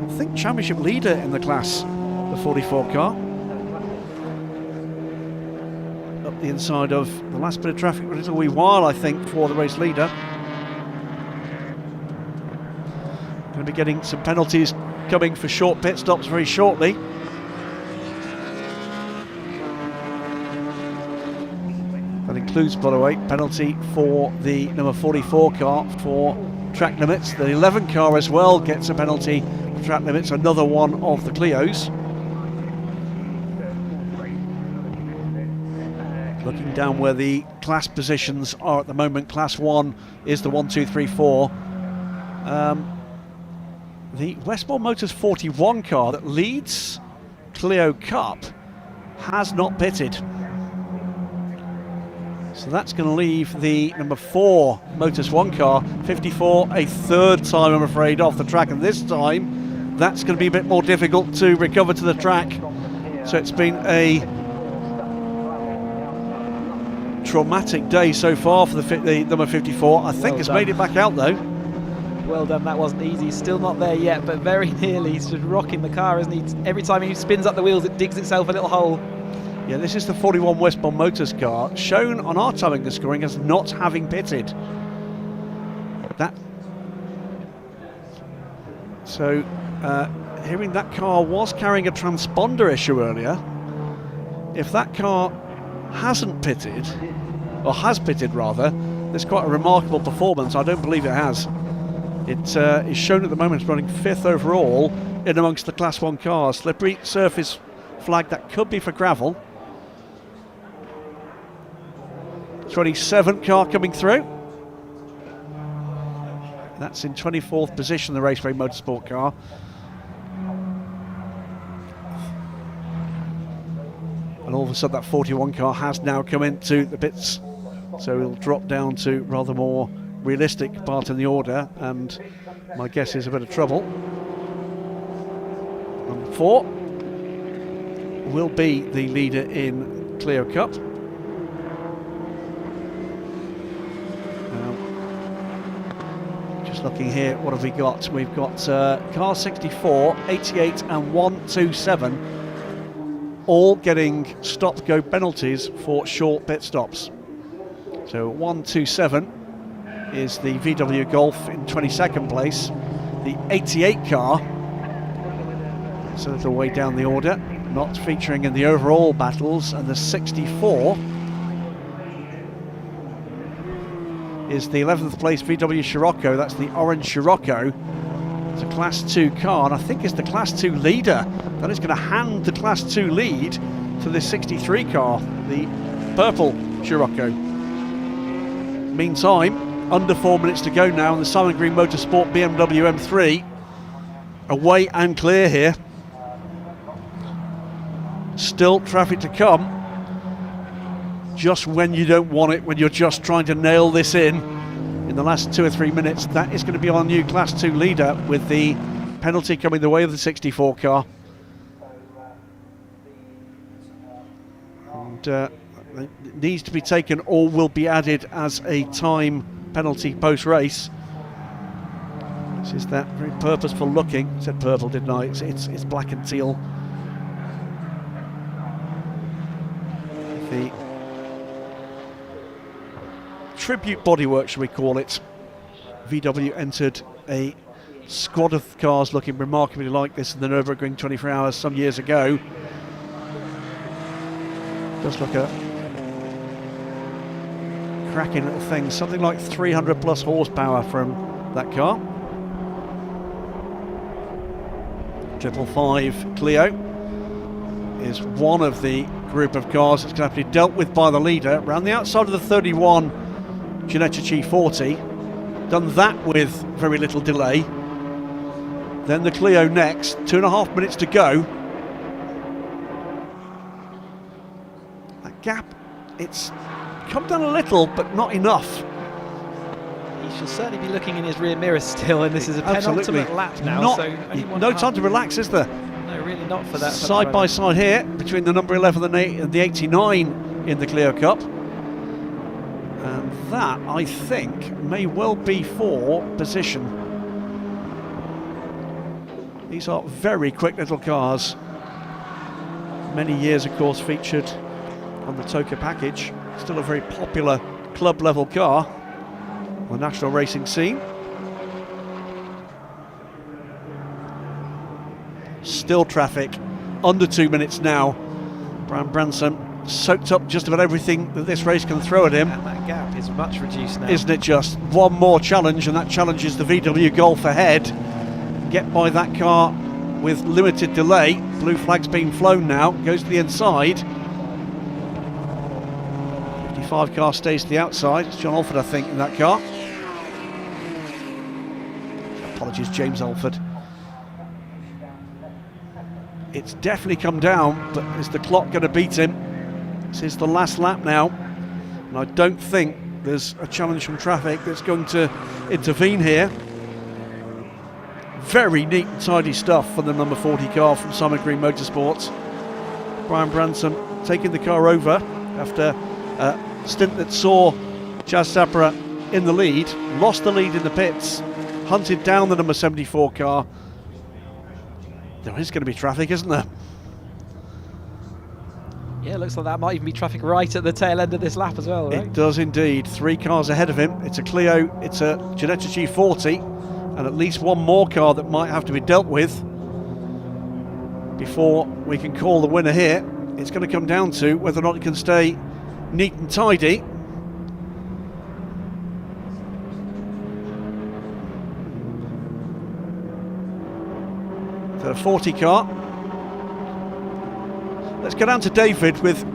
I think championship leader in the class, the 44 car. Up the inside of the last bit of traffic for a little wee while, I think, for the race leader. Going to be getting some penalties coming for short pit stops very shortly. That includes, by the way, penalty for the number 44 car for track limits. The 11 car as well gets a penalty for track limits, another one of the Clios. Looking down where the class positions are at the moment, Class 1 is the 1, 2, 3, 4. The Westbourne Motors 41 car that leads Clio Cup has not pitted. So that's going to leave the number 4 Motus 1 car, 54, a third time, I'm afraid, off the track. And this time, that's going to be a bit more difficult to recover to the track. So it's been a traumatic day so far for the number 54. I think it's made it back out though. Well done, that wasn't easy. Still not there yet, but very nearly. He's just rocking the car, isn't he? Every time he spins up the wheels, it digs itself a little hole. Yeah, this is the 41 Westbourne Motors car, shown on our timing and scoring as not having pitted. Hearing that car was carrying a transponder issue earlier. If that car hasn't pitted, or has pitted rather, there's quite a remarkable performance. I don't believe it has. It is shown at the moment as running 5th overall in amongst the Class 1 cars. Slippery surface flag, that could be for gravel. 27 car coming through. That's in 24th position, the Raceway Motorsport car. And all of a sudden that 41 car has now come into the pits, so it'll drop down to rather more realistic part in the order, and my guess is a bit of trouble. Number 4 will be the leader in Clio Cup. Just looking here, what have we got? We've got car 64, 88 and 127. all getting stop-go penalties for short pit stops. So 127 is the VW Golf in 22nd place. The 88 car, so a little way down the order, not featuring in the overall battles, and the 64 is the 11th place VW Scirocco. That's the orange Scirocco. It's a Class 2 car, and I think it's the Class 2 leader that is going to hand the Class 2 lead to the 63 car, the purple Scirocco. Meantime, under 4 minutes to go now, and the Simon Green Motorsport BMW M3 away and clear here. Still traffic to come, just when you don't want it, when you're just trying to nail this in the last 2 or 3 minutes. That is going to be our new Class 2 leader, with the penalty coming the way of the 64 car. And it needs to be taken or will be added as a time penalty post-race. This is that very purposeful looking, I said purple didn't I, it's black and teal. The tribute bodywork, shall we call it. VW entered a squad of cars looking remarkably like this in the Nürburgring 24 Hours some years ago. Does look a cracking little thing, something like 300 plus horsepower from that car. 555 Clio is one of the group of cars that's going to have to be dealt with by the leader. Around the outside of the 31 Ginetta G40, done that with very little delay. Then the Clio next, 2.5 minutes to go. That gap, it's come down a little, but not enough. He should certainly be looking in his rear mirror still, and this is a penultimate lap now. No time to relax, is there? No, really not for that. Side by side here between the number 11 and the 89 in the Clio Cup. And that, I think, may well be for position. These are very quick little cars. Many years, of course, featured on the Toka package. Still a very popular club level car on the national racing scene. Still traffic, under 2 minutes now. Brian Branson soaked up just about everything that this race can throw at him. And that gap is much reduced now. Isn't it just? One more challenge, and that challenges the VW Golf ahead. Get by that car with limited delay. Blue flag's been flown now, goes to the inside. 55 car stays to the outside. It's John Alford, I think, in that car. Apologies, James Alford. It's definitely come down, but is the clock going to beat him? This is the last lap now, and I don't think there's a challenge from traffic that's going to intervene here. Very neat and tidy stuff for the number 40 car from Simon Green Motorsports. Brian Branson taking the car over after a stint that saw Chaz Sapra in the lead, lost the lead in the pits, hunted down the number 74 car. There is going to be traffic, isn't there? Yeah, looks like that might even be traffic right at the tail end of this lap as well, right? It does indeed. 3 cars ahead of him. It's a Clio, it's a Ginetta G40, and at least one more car that might have to be dealt with before we can call the winner here. It's going to come down to whether or not it can stay neat and tidy. The 40 car. Let's go down to David with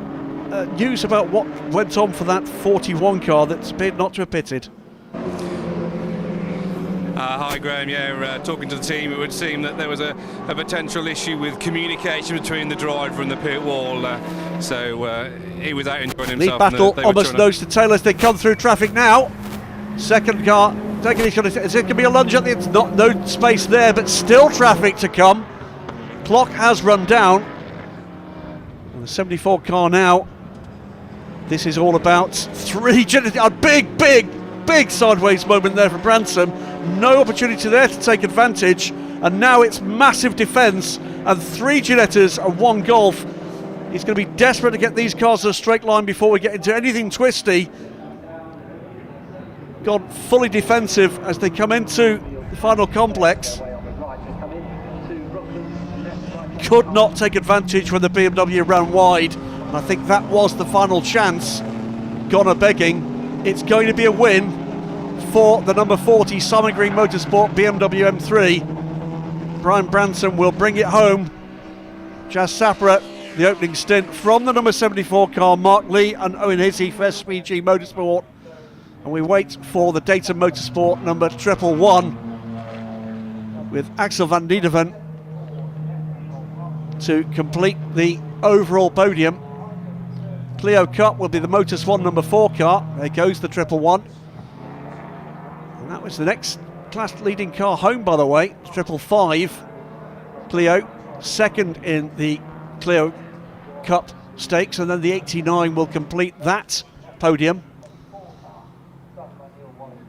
news about what went on for that 41 car that appeared not to have pitted. Hi Graham, talking to the team, it would seem that there was a potential issue with communication between the driver and the pit wall, so he was out enjoying himself. Lead battle almost nose to tail as they come through traffic now. Second car taking his shot. Is it going to be a lunge at the end? No space there, but still traffic to come. Clock has run down. And the 74 car now. This is all about a big sideways moment there for Branson. No opportunity there to take advantage, and now it's massive defence and 3 Ginettas and 1 Golf He's going to be desperate to get these cars in a straight line before we get into anything twisty. Gone fully defensive as they come into the final complex. Could not take advantage when the BMW ran wide, and I think that was the final chance. Gone a begging. It's going to be a win for the number 40 Simon Green Motorsport BMW M3. Brian Branson will bring it home. Jazz Sapra, the opening stint from the number 74 car, Mark Lee and Owen Hissey for SVG Motorsport. And we wait for the Dayton Motorsport number 111 with Axel van Diedeven to complete the overall podium. Clio Cup will be the Motus 1 number 4 car. There goes the 111. And that was the next class leading car home, by the way, 555 Clio, second in the Clio Cup stakes, and then the 89 will complete that podium.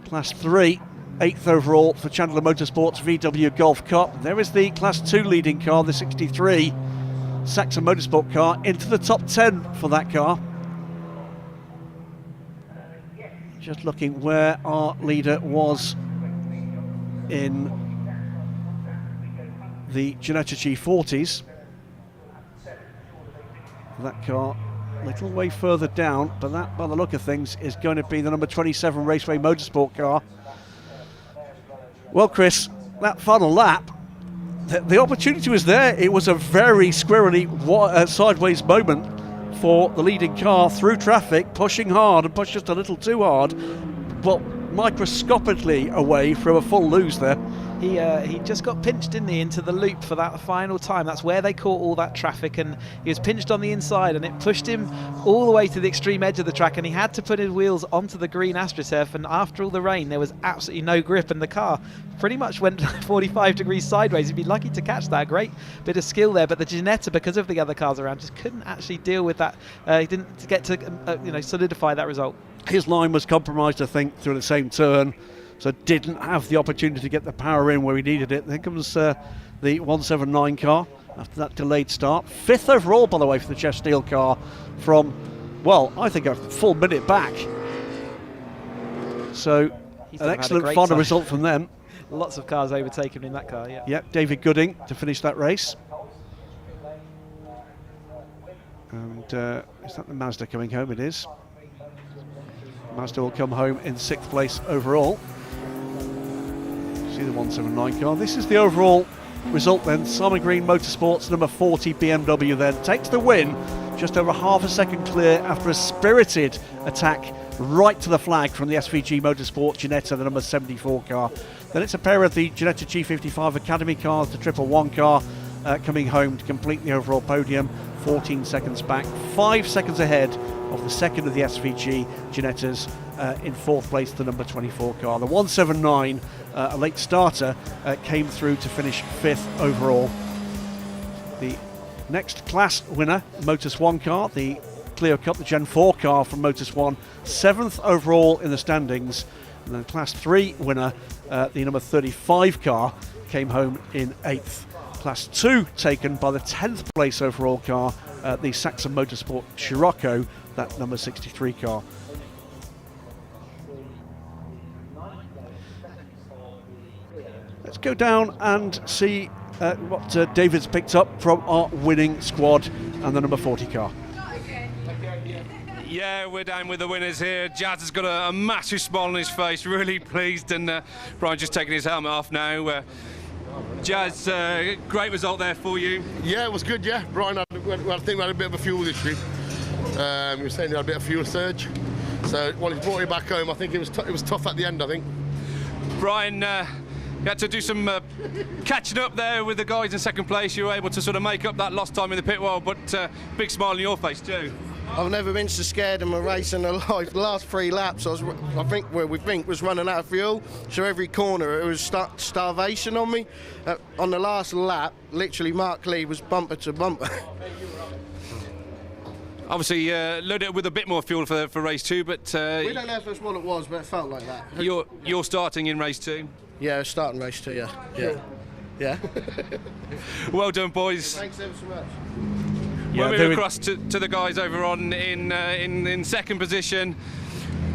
Class 3, 8th overall for Chandler Motorsports VW Golf Cup. There is the Class 2 leading car, the 63 Saxon Motorsport car, into the top 10 for that car. Just looking where our leader was in the Ginetta G40s. That car a little way further down, but that, by the look of things, is going to be the number 27 Raceway Motorsport car. Well, Chris, that final lap, the opportunity was there. It was a very squirrely sideways moment for the leading car through traffic, pushing hard and pushed just a little too hard, but microscopically away from a full lose there. He just got pinched, didn't he, into the loop for that final time. That's where they caught all that traffic, and he was pinched on the inside, and it pushed him all the way to the extreme edge of the track, and he had to put his wheels onto the green AstroTurf, and after all the rain there was absolutely no grip, and the car pretty much went 45 degrees sideways. He'd be lucky to catch that. Great bit of skill there, but the Ginetta, because of the other cars around, just couldn't actually deal with that. He didn't get to solidify that result. His line was compromised, I think, through the same turn, so didn't have the opportunity to get the power in where he needed it. There comes the 179 car after that delayed start. 5th overall, by the way, for the Jeff Steele car from, well, I think a full minute back. So an excellent final result from them. Lots of cars overtaken in that car, yeah. Yep, David Gooding to finish that race. And is that the Mazda coming home? It is. Mazda will come home in 6th place overall. See the 179 car. This is the overall result then. Simon Green Motorsports number 40 BMW then takes the win, just over half a second clear after a spirited attack right to the flag from the SVG Motorsport Ginetta, the number 74 car. Then it's a pair of the Ginetta G55 Academy cars, the 111 car coming home to complete the overall podium, 14 seconds back, 5 seconds ahead of the second of the SVG Ginettas, in 4th place the number 24 car. The 179, a late starter, came through to finish 5th overall. The next class winner, Motus 1 car, the Clio Cup, the Gen 4 car from Motus 1, 7th overall in the standings. And then Class 3 winner, the number 35 car, came home in 8th. Class 2 taken by the 10th place overall car, the Saxon Motorsport Scirocco, that number 63 car. Let's go down and see what David's picked up from our winning squad and the number 40 car. Yeah, we're down with the winners here. Jazz has got a massive smile on his face, really pleased, and Brian just taking his helmet off now. Jazz, great result there for you. Yeah, it was good, yeah. Brian, I think we had a bit of a fuel issue. He was saying he had a bit of fuel surge. So when he brought it back home, I think it was tough at the end, I think. Brian, you had to do some catching up there with the guys in second place. You were able to sort of make up that lost time in the pit wall, but big smile on your face too. I've never been so scared in my race in my life. The last 3 laps, I think was running out of fuel. So every corner, it was starvation on me. On the last lap, literally Mark Lee was bumper to bumper. Obviously, loaded it with a bit more fuel for race 2, but we don't know if that's what it was, but it felt like that. You're starting in race 2. Yeah, starting race 2. Yeah. Well done, boys. Thanks ever so much. We'll move across to the guys over on in second position.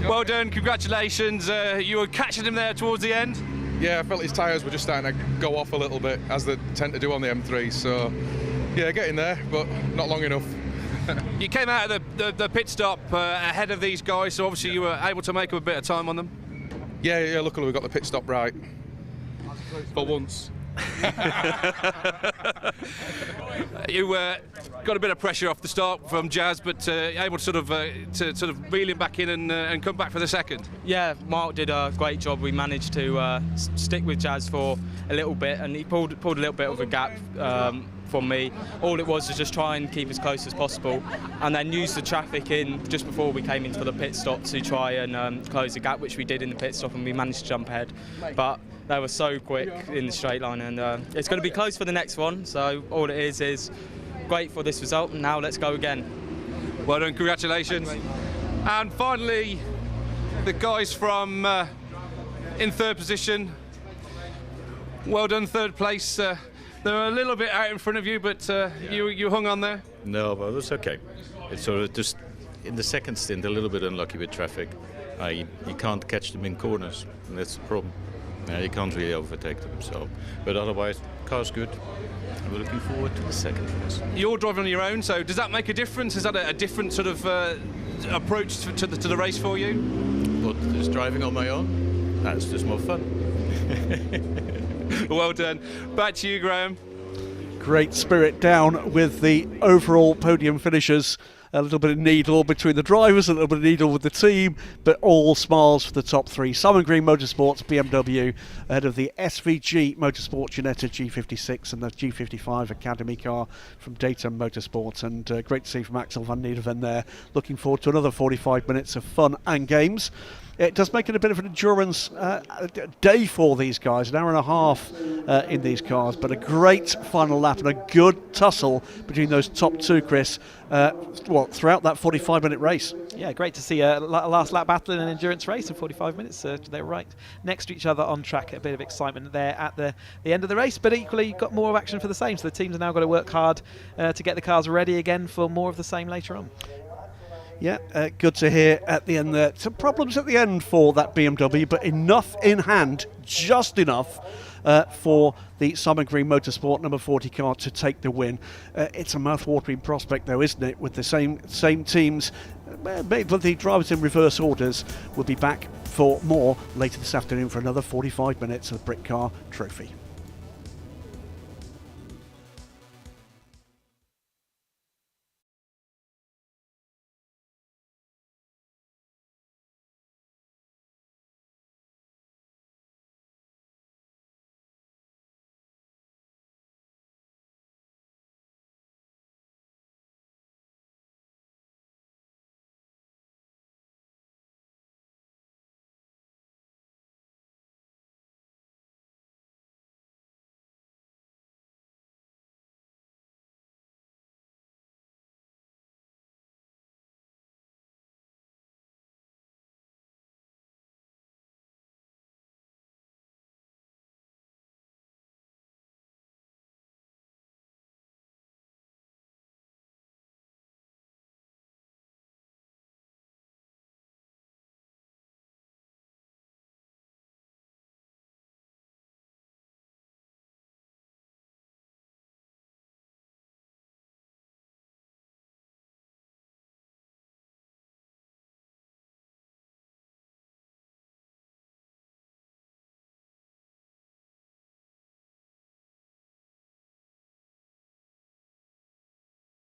Well done, congratulations. You were catching him there towards the end. Yeah, I felt his tyres were just starting to go off a little bit, as they tend to do on the M3. So, yeah, getting there, but not long enough. You came out of the pit stop ahead of these guys, so obviously you were able to make up a bit of time on them. Yeah, luckily we got the pit stop right. For once. You got a bit of pressure off the start from Jazz, but able to sort of reel him back in and come back for the second. Yeah, Mark did a great job. We managed to stick with Jazz for a little bit, and he pulled a little bit of a gap from me. All it was just try and keep as close as possible, and then use the traffic in just before we came into the pit stop to try and close the gap, which we did in the pit stop, and we managed to jump ahead. But they were so quick in the straight line, and it's going to be close for the next one. So all it is great for this result, and now let's go again. Well done, congratulations. And finally, the guys from in third position. Well done, third place. They're a little bit out in front of you, but you hung on there. No, but it's okay. It's sort of just in the second stint a little bit unlucky with traffic. You can't catch them in corners, and that's the problem. You can't really overtake them. So, but otherwise, car's good. And we're looking forward to the second race. You're driving on your own, so does that make a difference? Is that a different sort of approach to the race for you? What, just driving on my own? That's just more fun. Well done. Back to you, Graham. Great spirit down with the overall podium finishers. A little bit of needle between the drivers, a little bit of needle with the team, but all smiles for the top three. Simon Green Motorsports BMW ahead of the SVG Motorsport Ginetta G56 and the G55 Academy car from Caterham Motorsport. And great to see from Axel van Niederven there. Looking forward to another 45 minutes of fun and games. It does make it a bit of an endurance day for these guys, an hour and a half in these cars, but a great final lap and a good tussle between those top two, Chris, throughout that 45-minute race. Yeah, great to see a last lap battle in an endurance race of 45 minutes. They're right next to each other on track. A bit of excitement there at the end of the race, but equally got more of action for the same. So the teams are now got to work hard to get the cars ready again for more of the same later on. Yeah, good to hear at the end there. Some problems at the end for that BMW, but enough in hand, just enough for the Simon Green Motorsport number 40 car to take the win. It's a mouth-watering prospect though, isn't it, with the same teams. Maybe the drivers in reverse orders will be back for more later this afternoon for another 45 minutes of the Brit Car Trophy.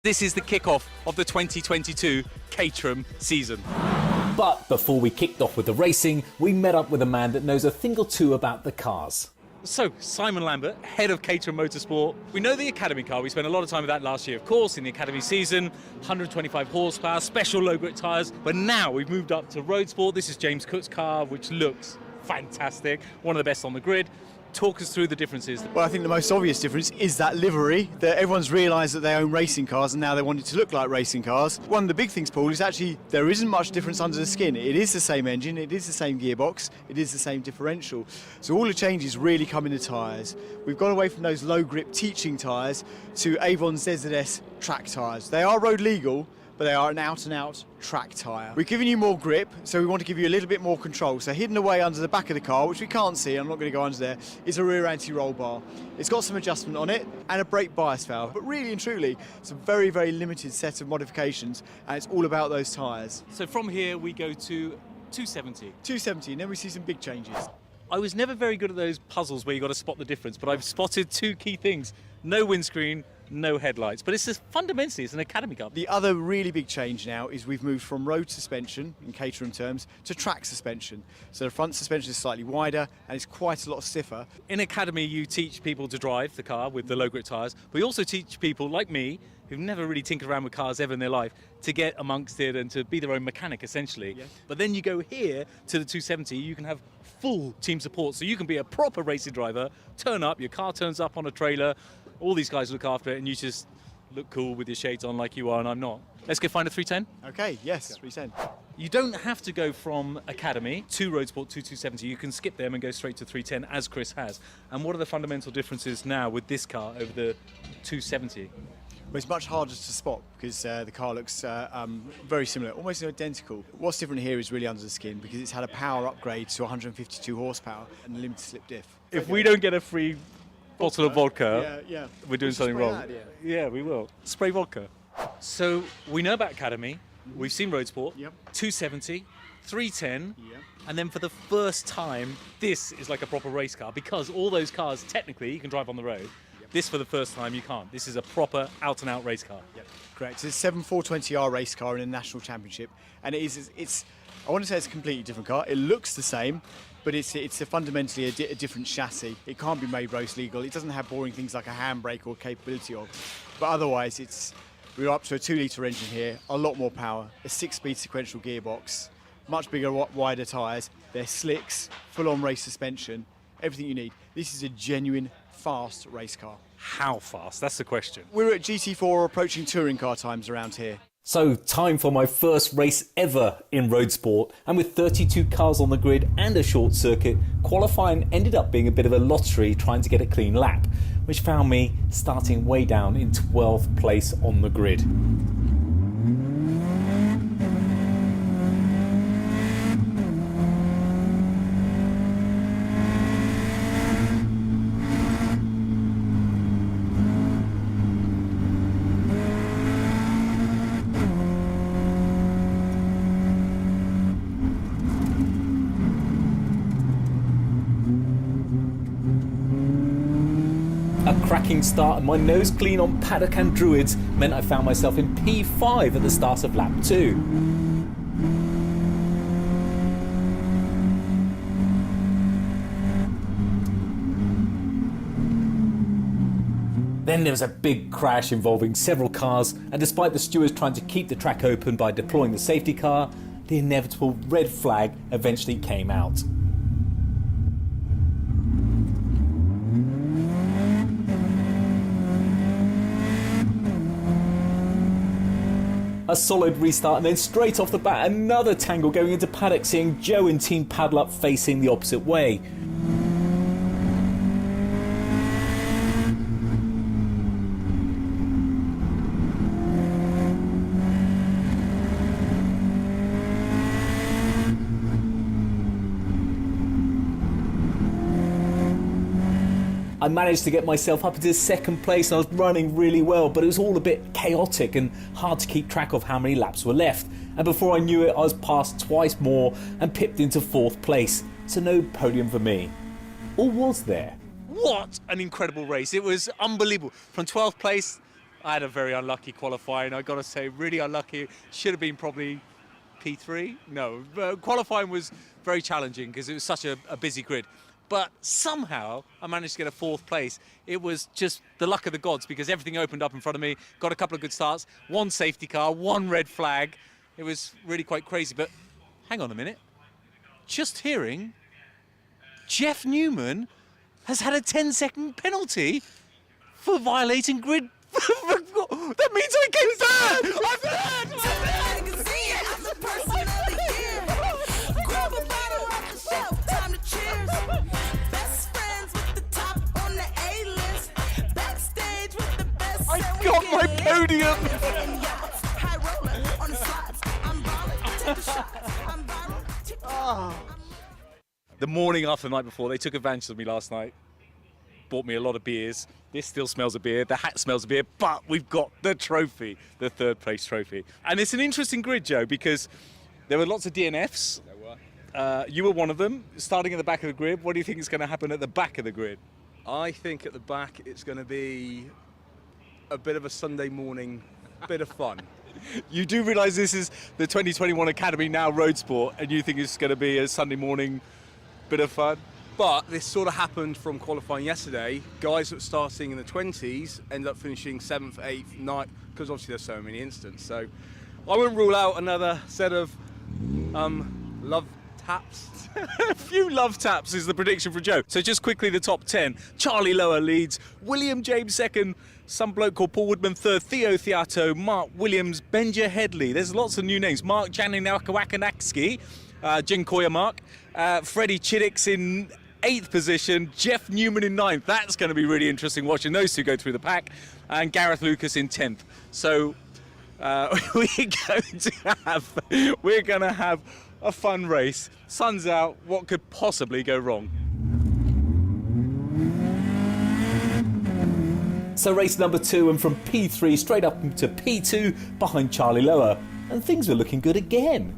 This is the kickoff of the 2022 Caterham season. But before we kicked off with the racing, we met up with a man that knows a thing or two about the cars. So, Simon Lambert, head of Caterham Motorsport. We know the Academy car. We spent a lot of time with that last year, of course, in the Academy season. 125 horsepower, special low grit tyres. But now we've moved up to Roadsport. This is James Cook's car, which looks fantastic. One of the best on the grid. Talk us through the differences. Well, I think the most obvious difference is that livery, that everyone's realised that they own racing cars and now they want it to look like racing cars. One of the big things, Paul, is actually there isn't much difference under the skin. It is the same engine, it is the same gearbox, it is the same differential. So all the changes really come in the tyres. We've gone away from those low grip teaching tyres to Avon ZZS track tyres. They are road legal, but they are an out-and-out track tyre. We're giving you more grip, so we want to give you a little bit more control. So hidden away under the back of the car, which we can't see, I'm not going to go under there, is a rear anti-roll bar. It's got some adjustment on it and a brake bias valve, but really and truly, it's a very, very limited set of modifications, and it's all about those tyres. So from here we go to 270. 270, and then we see some big changes. I was never very good at those puzzles where you got to spot the difference, but I've spotted two key things. No windscreen, no headlights, but fundamentally it's an academy car. The other really big change now is we've moved from road suspension, in Caterham terms, to track suspension. So the front suspension is slightly wider and it's quite a lot stiffer. In academy you teach people to drive the car with the low grip tyres, but you also teach people like me, who've never really tinkered around with cars ever in their life, to get amongst it and to be their own mechanic essentially. Yeah. But then you go here to the 270, you can have full team support, so you can be a proper racing driver, turn up, your car turns up on a trailer, all these guys look after it, and you just look cool with your shades on like you are and I'm not. Let's go find a 310. Okay, yes, 310. You don't have to go from Academy to Roadsport to 270. You can skip them and go straight to 310, as Chris has. And what are the fundamental differences now with this car over the 270? Well, it's much harder to spot because the car looks very similar, almost identical. What's different here is really under the skin because it's had a power upgrade to 152 horsepower and a limited slip diff. If we don't get a free bottle of vodka, yeah. we're doing something wrong. Yeah, we will. Spray vodka. So we know about Academy, we've seen Roadsport, 270, 310, and then for the first time, this is like a proper race car because all those cars, technically, you can drive on the road. This, for the first time, you can't. This is a proper out-and-out race car. Correct. It's a 7420R race car in a national championship, and it's I want to say it's a completely different car. It looks the same, but it's fundamentally a different chassis. It can't be made race legal. It doesn't have boring things like a handbrake or capability of. But otherwise, we're up to a 2-litre engine here, a lot more power, a 6-speed sequential gearbox, much bigger, wider tyres. They're slicks, full-on race suspension, everything you need. This is a genuine fast race car. How fast? That's the question. We're at GT4 or approaching touring car times around here. So, time for my first race ever in Roadsport, and with 32 cars on the grid and a short circuit, qualifying ended up being a bit of a lottery trying to get a clean lap, which found me starting way down in 12th place on the grid. Cracking start and my nose clean on paddock and druids meant I found myself in P5 at the start of lap 2. Then there was a big crash involving several cars, and despite the stewards trying to keep the track open by deploying the safety car, the inevitable red flag eventually came out. A solid restart and then straight off the bat another tangle going into paddock, seeing Joe and Team Paddle Up facing the opposite way. I managed to get myself up into second place and I was running really well, but it was all a bit chaotic and hard to keep track of how many laps were left. And before I knew it, I was passed twice more and pipped into 4th place. So no podium for me. Or was there? What an incredible race. It was unbelievable. From 12th place, I had a very unlucky qualifying. I got to say, really unlucky. Should have been probably P3. No, qualifying was very challenging because it was such a busy grid. But somehow I managed to get a 4th place. It was just the luck of the gods because everything opened up in front of me, got a couple of good starts, one safety car, one red flag. It was really quite crazy. But hang on a minute. Just hearing Jeff Newman has had a 10-second penalty for violating grid. That means I came third! I'm third! I'm the person of the year. Grab a bottle off the shelf, time to cheers. Best friends with the top on the A-list. Backstage with the best. I got my podium! High roller on the slides. I'm ballin', take the shots. I'm viral, take the The morning after the night before, they took advantage of me last night. Bought me a lot of beers. This still smells of beer. The hat smells of beer. But we've got the trophy, the third place trophy. And it's an interesting grid, Joe, because there were lots of DNFs. There were. You were one of them. Starting at the back of the grid, what do you think is going to happen at the back of the grid? I think at the back it's going to be a bit of a Sunday morning, bit of fun. You do realise this is the 2021 Academy Now Roadsport, and you think it's going to be a Sunday morning bit of fun? But this sort of happened from qualifying yesterday. Guys that were starting in the 20s end up finishing 7th, 8th, 9th, because obviously there's so many incidents. So I wouldn't rule out another set of love taps. A few love taps is the prediction for Joe. So just quickly, the top 10. Charlie Lower leads, William James second, some bloke called Paul Woodman third, Theo Theato, Mark Williams, Benja Headley. There's lots of new names. Mark Janinakawakanakski, Jinkoya Mark, Freddie Chiddicks in 8th position, Jeff Newman in 9th. That's going to be really interesting watching those two go through the pack, and Gareth Lucas in 10th. So we're going to have a fun race. Sun's out. What could possibly go wrong? So race number 2, and from P3 straight up to P2 behind Charlie Lower, and things were looking good again.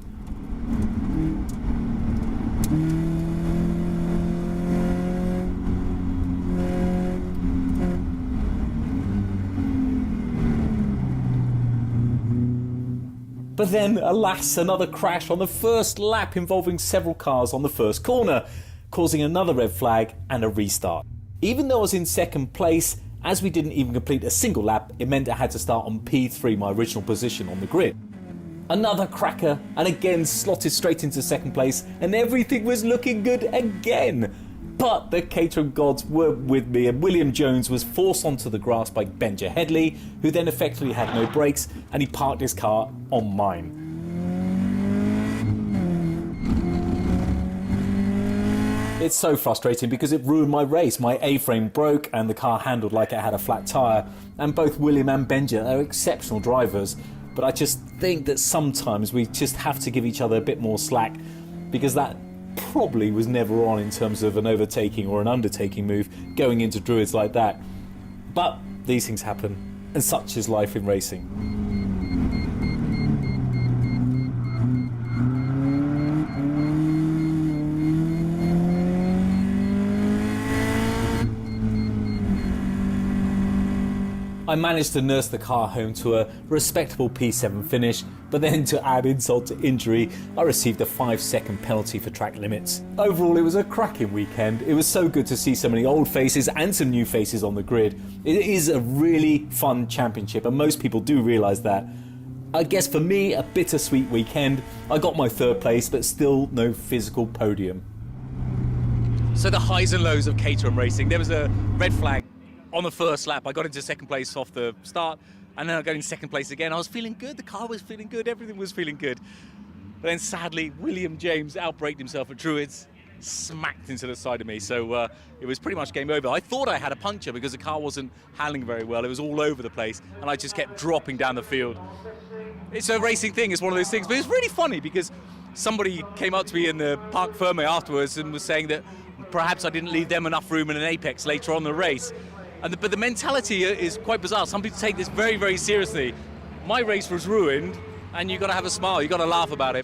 But then, alas, another crash on the first lap involving several cars on the first corner, causing another red flag and a restart. Even though I was in second place, as we didn't even complete a single lap, it meant I had to start on P3, my original position on the grid. Another cracker, and again slotted straight into second place, and everything was looking good again. But the Caterham gods were with me, and William Jones was forced onto the grass by Benja Headley, who then effectively had no brakes, and he parked his car on mine. It's so frustrating because it ruined my race. My A-frame broke and the car handled like it had a flat tyre, and both William and Benja are exceptional drivers, but I just think that sometimes we just have to give each other a bit more slack, because that probably was never on in terms of an overtaking or an undertaking move going into Druids like that. But these things happen, and such is life in racing. I managed to nurse the car home to a respectable P7 finish, but then to add insult to injury, I received a 5-second penalty for track limits. Overall, it was a cracking weekend. It was so good to see so many old faces and some new faces on the grid. It is a really fun championship, and most people do realise that. I guess for me, a bittersweet weekend. I got my third place, but still no physical podium. So the highs and lows of Caterham racing. There was a red flag on the first lap. I got into second place off the start, and then I got in second place again. I was feeling good, the car was feeling good, everything was feeling good. But then sadly, William James outbraked himself at Druids, smacked into the side of me, so it was pretty much game over. I thought I had a puncture because the car wasn't handling very well. It was all over the place, and I just kept dropping down the field. It's a racing thing, it's one of those things, but it's really funny because somebody came up to me in the Parc Ferme afterwards and was saying that perhaps I didn't leave them enough room in an apex later on in the race. But the mentality is quite bizarre. Some people take this very, very seriously. My race was ruined, and you've got to have a smile, you've got to laugh about it.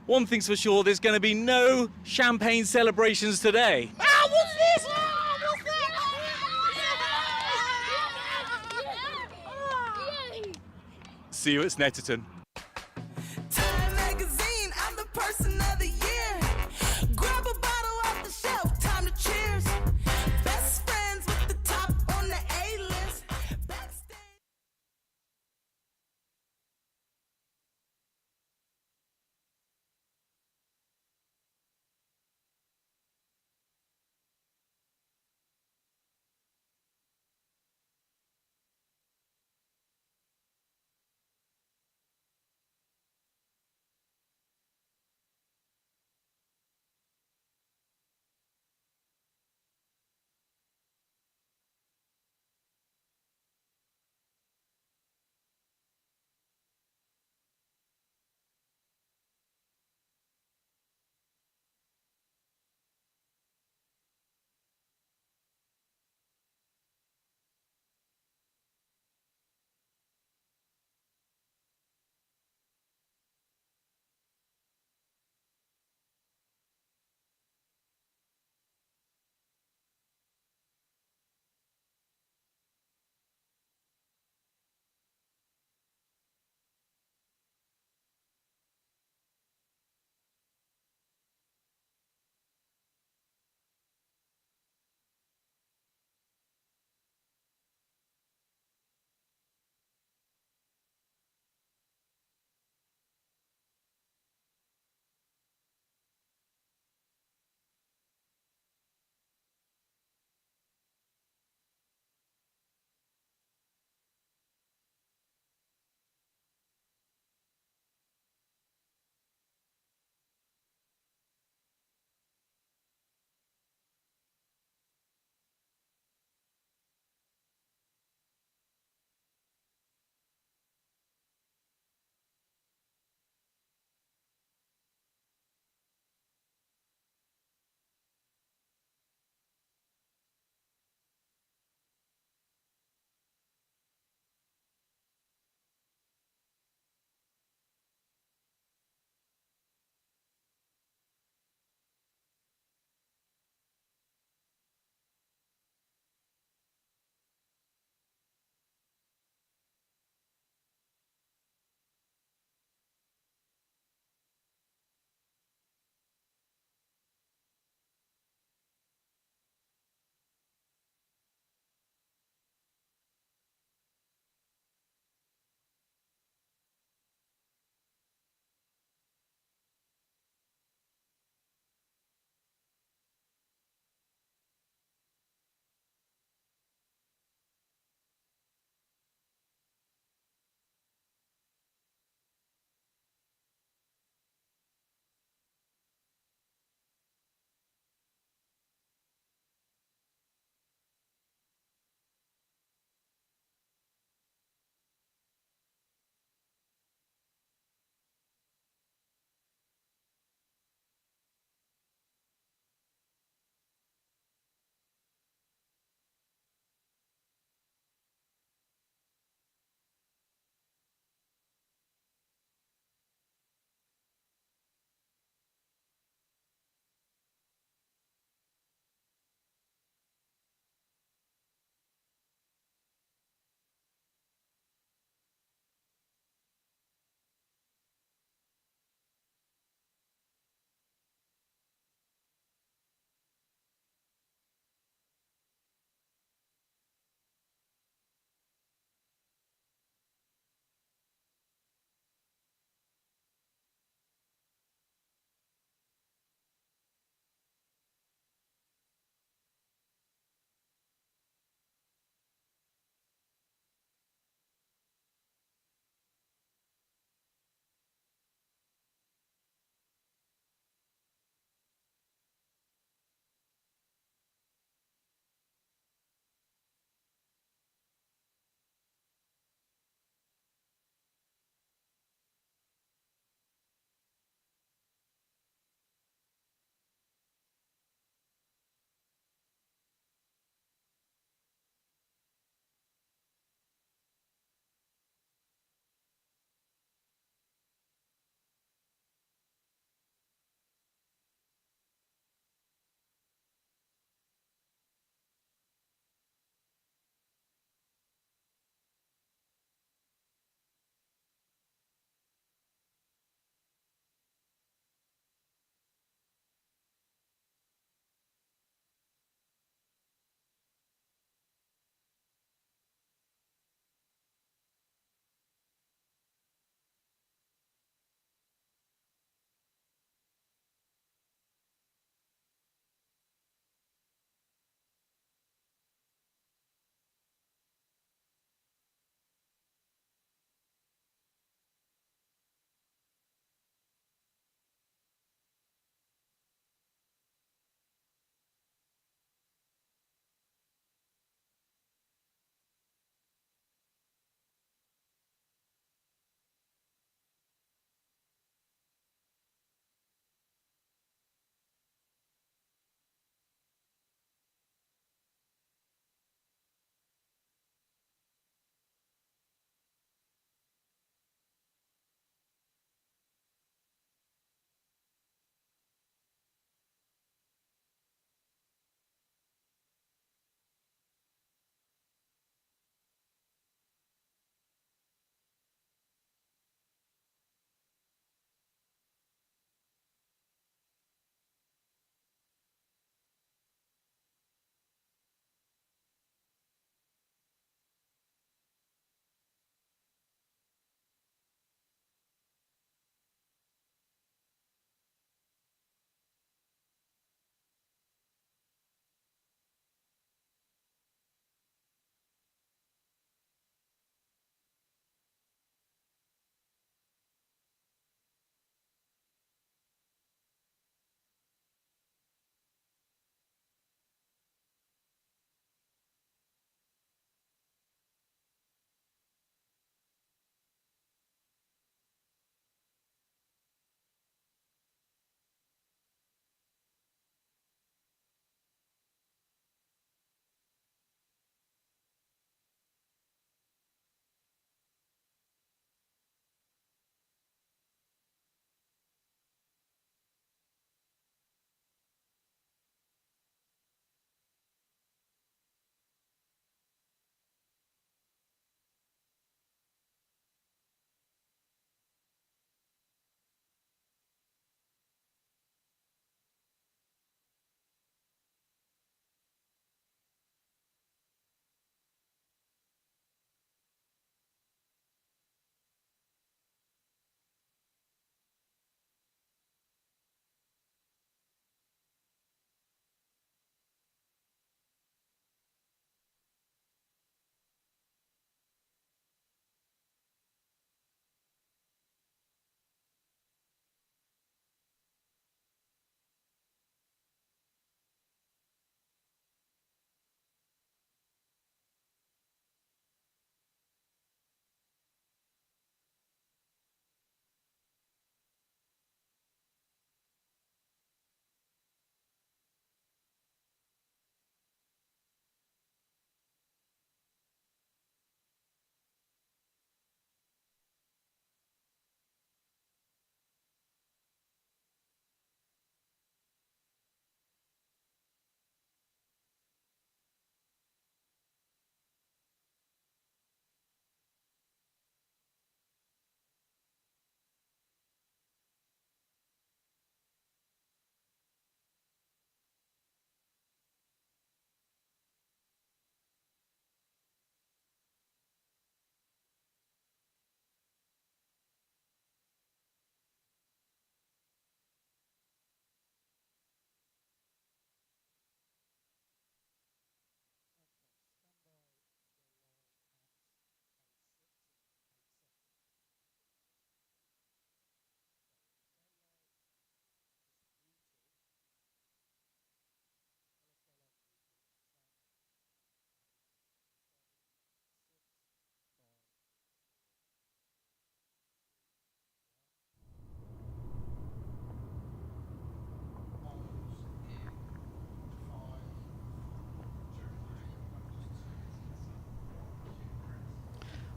One thing's for sure, there's going to be no champagne celebrations today. Ah, what's this? See you at Snetterton.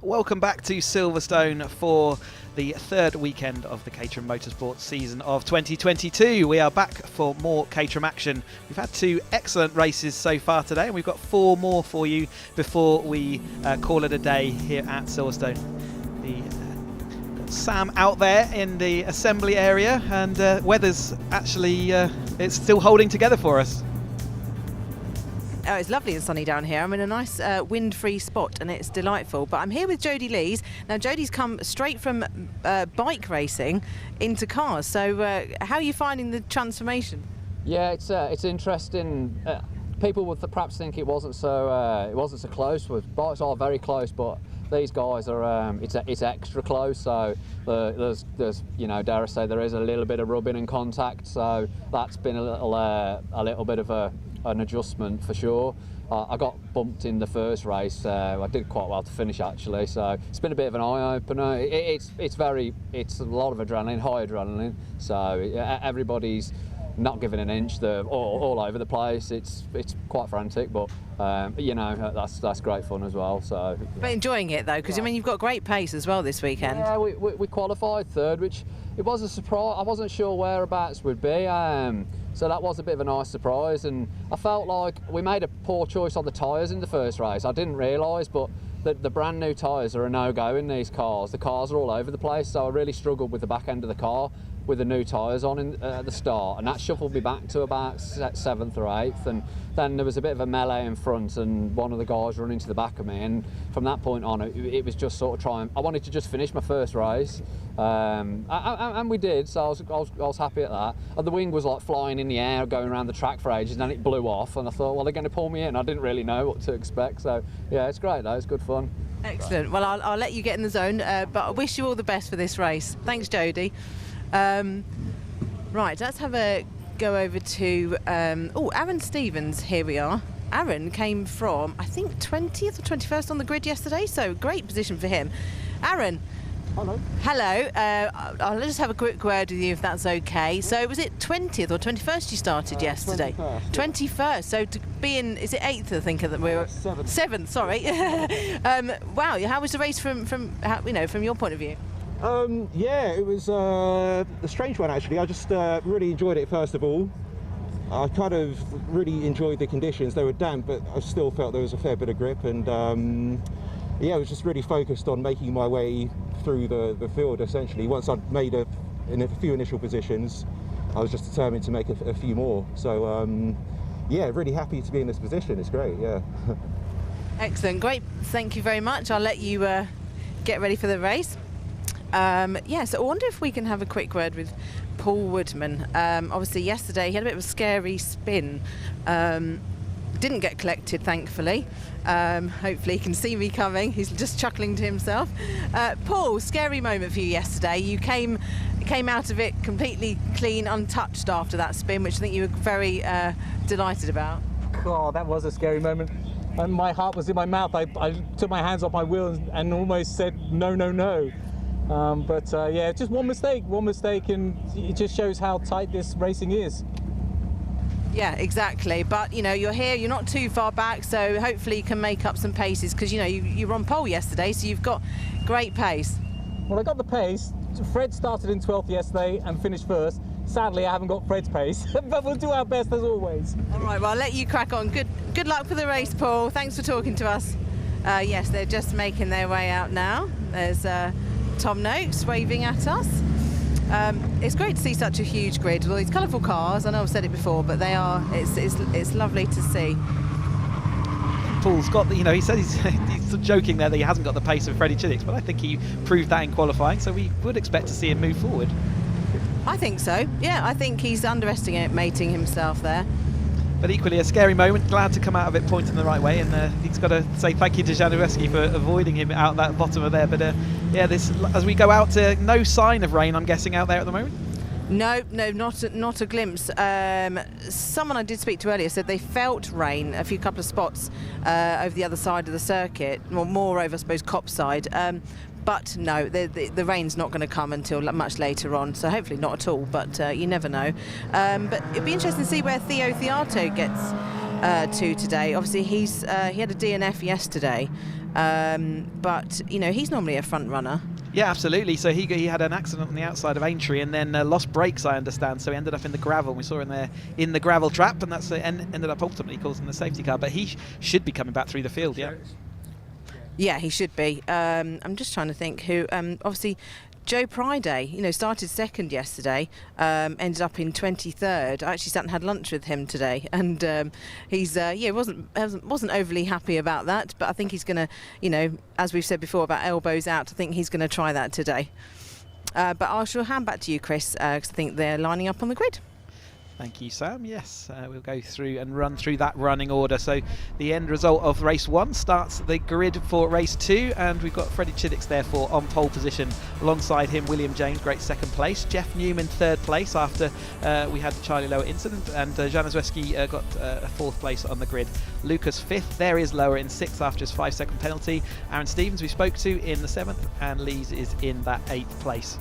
Welcome back to Silverstone for the third weekend of the Caterham Motorsport season of 2022. We are back for more Caterham action. We've had 2 excellent races so far today, and we've got 4 more for you before we call it a day here at Silverstone. Got Sam out there in the assembly area, and weather's actually it's still holding together for us. Oh, it's lovely and sunny down here. I'm in a nice wind-free spot and it's delightful. But I'm here with Jodie Lees. Now, Jodie's come straight from bike racing into cars. So how are you finding the transformation? Yeah, it's interesting. People would perhaps think it wasn't so close. Bikes are very close, but these guys are it's extra close. So there's dare I say, there is a little bit of rubbing and contact. So that's been a little bit of an adjustment for sure. I got bumped in the first race. I did quite well to finish actually, so it's been a bit of an eye-opener. It's a lot of adrenaline, high adrenaline, so everybody's not giving an inch. They're all over the place. It's quite frantic, but that's great fun as well. So, but enjoying it though, because I mean you've got great pace as well this weekend. Yeah, we qualified third, which it was a surprise. I wasn't sure whereabouts we'd be. So that was a bit of a nice surprise, and I felt like we made a poor choice on the tyres in the first race. I didn't realise, but the brand new tyres are a no-go in these cars. The cars are all over the place, so I really struggled with the back end of the car with the new tyres on at the start, and that shuffled me back to about 7th or 8th, and then there was a bit of a melee in front and one of the guys run into the back of me, and from that point on it was just sort of I wanted to just finish my first race, and we did, so I was happy at that. And the wing was like flying in the air going around the track for ages, and then it blew off, and I thought, well, they're going to pull me in. I didn't really know what to expect, so yeah, it's great though, it's good fun. Excellent. Well, I'll let you get in the zone, but I wish you all the best for this race. Thanks, Jodie. Right, let's have a go over to Aaron Stevens. Here we are. Aaron came from, I think, 20th or 21st on the grid yesterday, so great position for him. Aaron. Hello. Hello. I'll just have a quick word with you if that's okay. So was it 20th or 21st you started yesterday? 21st. So to be in, is it 8th? I think that we were 7th. Sorry. Wow. How was the race from your point of view? Yeah, it was a strange one actually. I just really enjoyed it first of all. I kind of really enjoyed the conditions. They were damp, but I still felt there was a fair bit of grip, and yeah, I was just really focused on making my way through the field essentially. Once I'd made a few initial positions, I was just determined to make a few more. So yeah, really happy to be in this position. It's great, yeah. Excellent, great. Thank you very much. I'll let you get ready for the race. Yeah, so I wonder if we can have a quick word with Paul Woodman. Obviously yesterday he had a bit of a scary spin. Didn't get collected, thankfully. Hopefully he can see me coming. He's just chuckling to himself. Paul, scary moment for you yesterday. You came out of it completely clean, untouched after that spin, which I think you were very delighted about. Oh, that was a scary moment. And my heart was in my mouth. I took my hands off my wheel and almost said no, no, no. But yeah, just one mistake, and it just shows how tight this racing is. Yeah, exactly. But you're here, you're not too far back, so hopefully you can make up some paces, because you were on pole yesterday, so you've got great pace. Well, I got the pace. Fred started in 12th yesterday and finished first. Sadly, I haven't got Fred's pace, but we'll do our best as always. All right, well, I'll let you crack on. Good luck for the race, Paul. Thanks for talking to us. Yes, they're just making their way out now. There's Tom Noakes waving at us. It's great to see such a huge grid with all these colourful cars. I know I've said it before, but they are. It's lovely to see. Paul's got he said he's joking there that he hasn't got the pace of Freddie Chiddick's, but I think he proved that in qualifying, so we would expect to see him move forward. I think so. Yeah, I think he's underestimating himself there. But equally a scary moment. Glad to come out of it pointing the right way, and he's got to say thank you to Januszewski for avoiding him out that bottom of there. But yeah, this as we go out, no sign of rain, I'm guessing, out there at the moment. No, not a glimpse. Someone I did speak to earlier said they felt rain a couple of spots over the other side of the circuit, more over, I suppose, Cop side. But no, the rain's not going to come until much later on, so hopefully not at all, but you never know. But it'd be interesting to see where Theo Theato gets to today. Obviously, he had a DNF yesterday, but he's normally a front runner. Yeah, absolutely. So he had an accident on the outside of Aintree and then lost brakes, I understand. So he ended up in the gravel. We saw him there in the gravel trap, and that's ended up ultimately causing the safety car. But he should be coming back through the field, yeah. Yeah, he should be. I'm just trying to think who. Obviously, Joe Priday, started second yesterday, ended up in 23rd. I actually sat and had lunch with him today, and he's wasn't overly happy about that. But I think he's going to, as we've said before about elbows out, I think he's going to try that today. But I shall hand back to you, Chris, because I think they're lining up on the grid. Thank you, Sam. Yes, we'll go through and run through that running order. So the end result of race 1 starts the grid for race 2, and we've got Freddie Chiddicks therefore on pole position. Alongside him, William James, great second place. Jeff Newman, third place after we had the Charlie Lower incident, and Jan Zweski got a fourth place on the grid. Lucas fifth, there is Lower in sixth after his 5-second penalty. Aaron Stevens we spoke to in the 7th, and Lees is in that 8th place.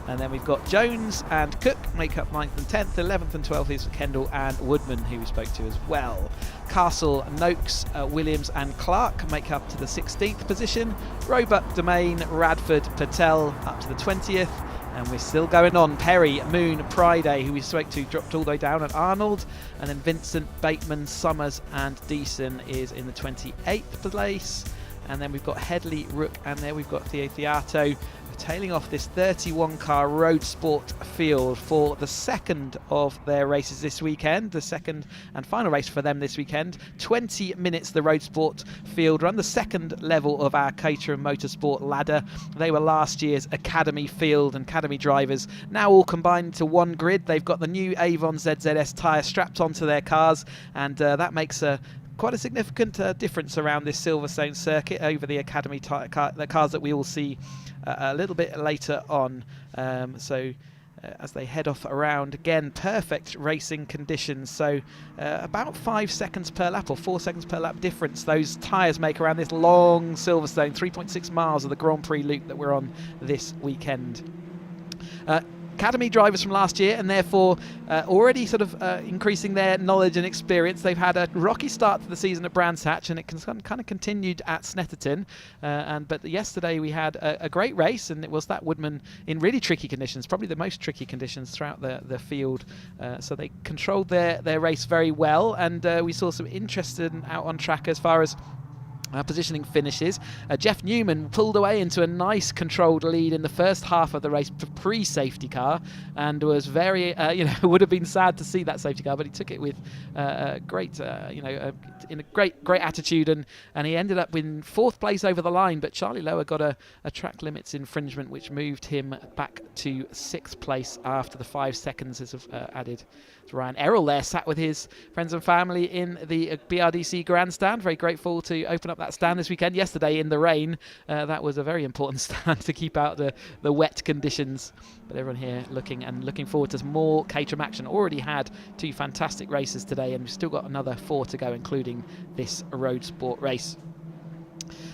And then we've got Jones and Cook make up 9th and 10th, 11th and 12th is Kendall and Woodman, who we spoke to as well. Castle, Noakes, Williams and Clark make up to the 16th position. Roebuck, Domain, Radford, Patel up to the 20th. And we're still going on. Perry, Moon, Priday, who we spoke to, dropped all the way down at Arnold. And then Vincent, Bateman, Summers and Deason is in the 28th place. And then we've got Headley, Rook, and there we've got Theo Theato tailing off this 31-car road sport field for the second of their races this weekend, the second and final race for them this weekend. 20 minutes the road sport field run, the second level of our Caterham Motorsport ladder. They were last year's Academy field and Academy drivers, now all combined into one grid. They've got the new Avon ZZS tyre strapped onto their cars, and that makes quite a significant difference around this Silverstone circuit over the Academy the cars that we all see a little bit later on. As they head off around, again, perfect racing conditions. So about 5 seconds per lap or 4 seconds per lap difference those tyres make around this long Silverstone, 3.6 miles of the Grand Prix loop that we're on this weekend. Academy drivers from last year, and therefore already sort of increasing their knowledge and experience. They've had a rocky start to the season at Brands Hatch, and it kind of continued at Snetterton. But yesterday we had a great race, and it was that Woodman in really tricky conditions, probably the most tricky conditions throughout the field. So they controlled their race very well, and we saw some interest out on track as far as positioning finishes. Jeff Newman pulled away into a nice controlled lead in the first half of the race pre-safety car, and was very, would have been sad to see that safety car, but he took it with great, in a great attitude, and he ended up in 4th place over the line. But Charlie Lower got a track limits infringement, which moved him back to 6th place after the 5 seconds is added. Ryan Errol there sat with his friends and family in the BRDC grandstand. Very grateful to open up that stand this weekend. Yesterday in the rain, that was a very important stand to keep out the wet conditions. But everyone here looking forward to more Caterham action. Already had 2 fantastic races today, and we've still got another 4 to go, including this road sport race.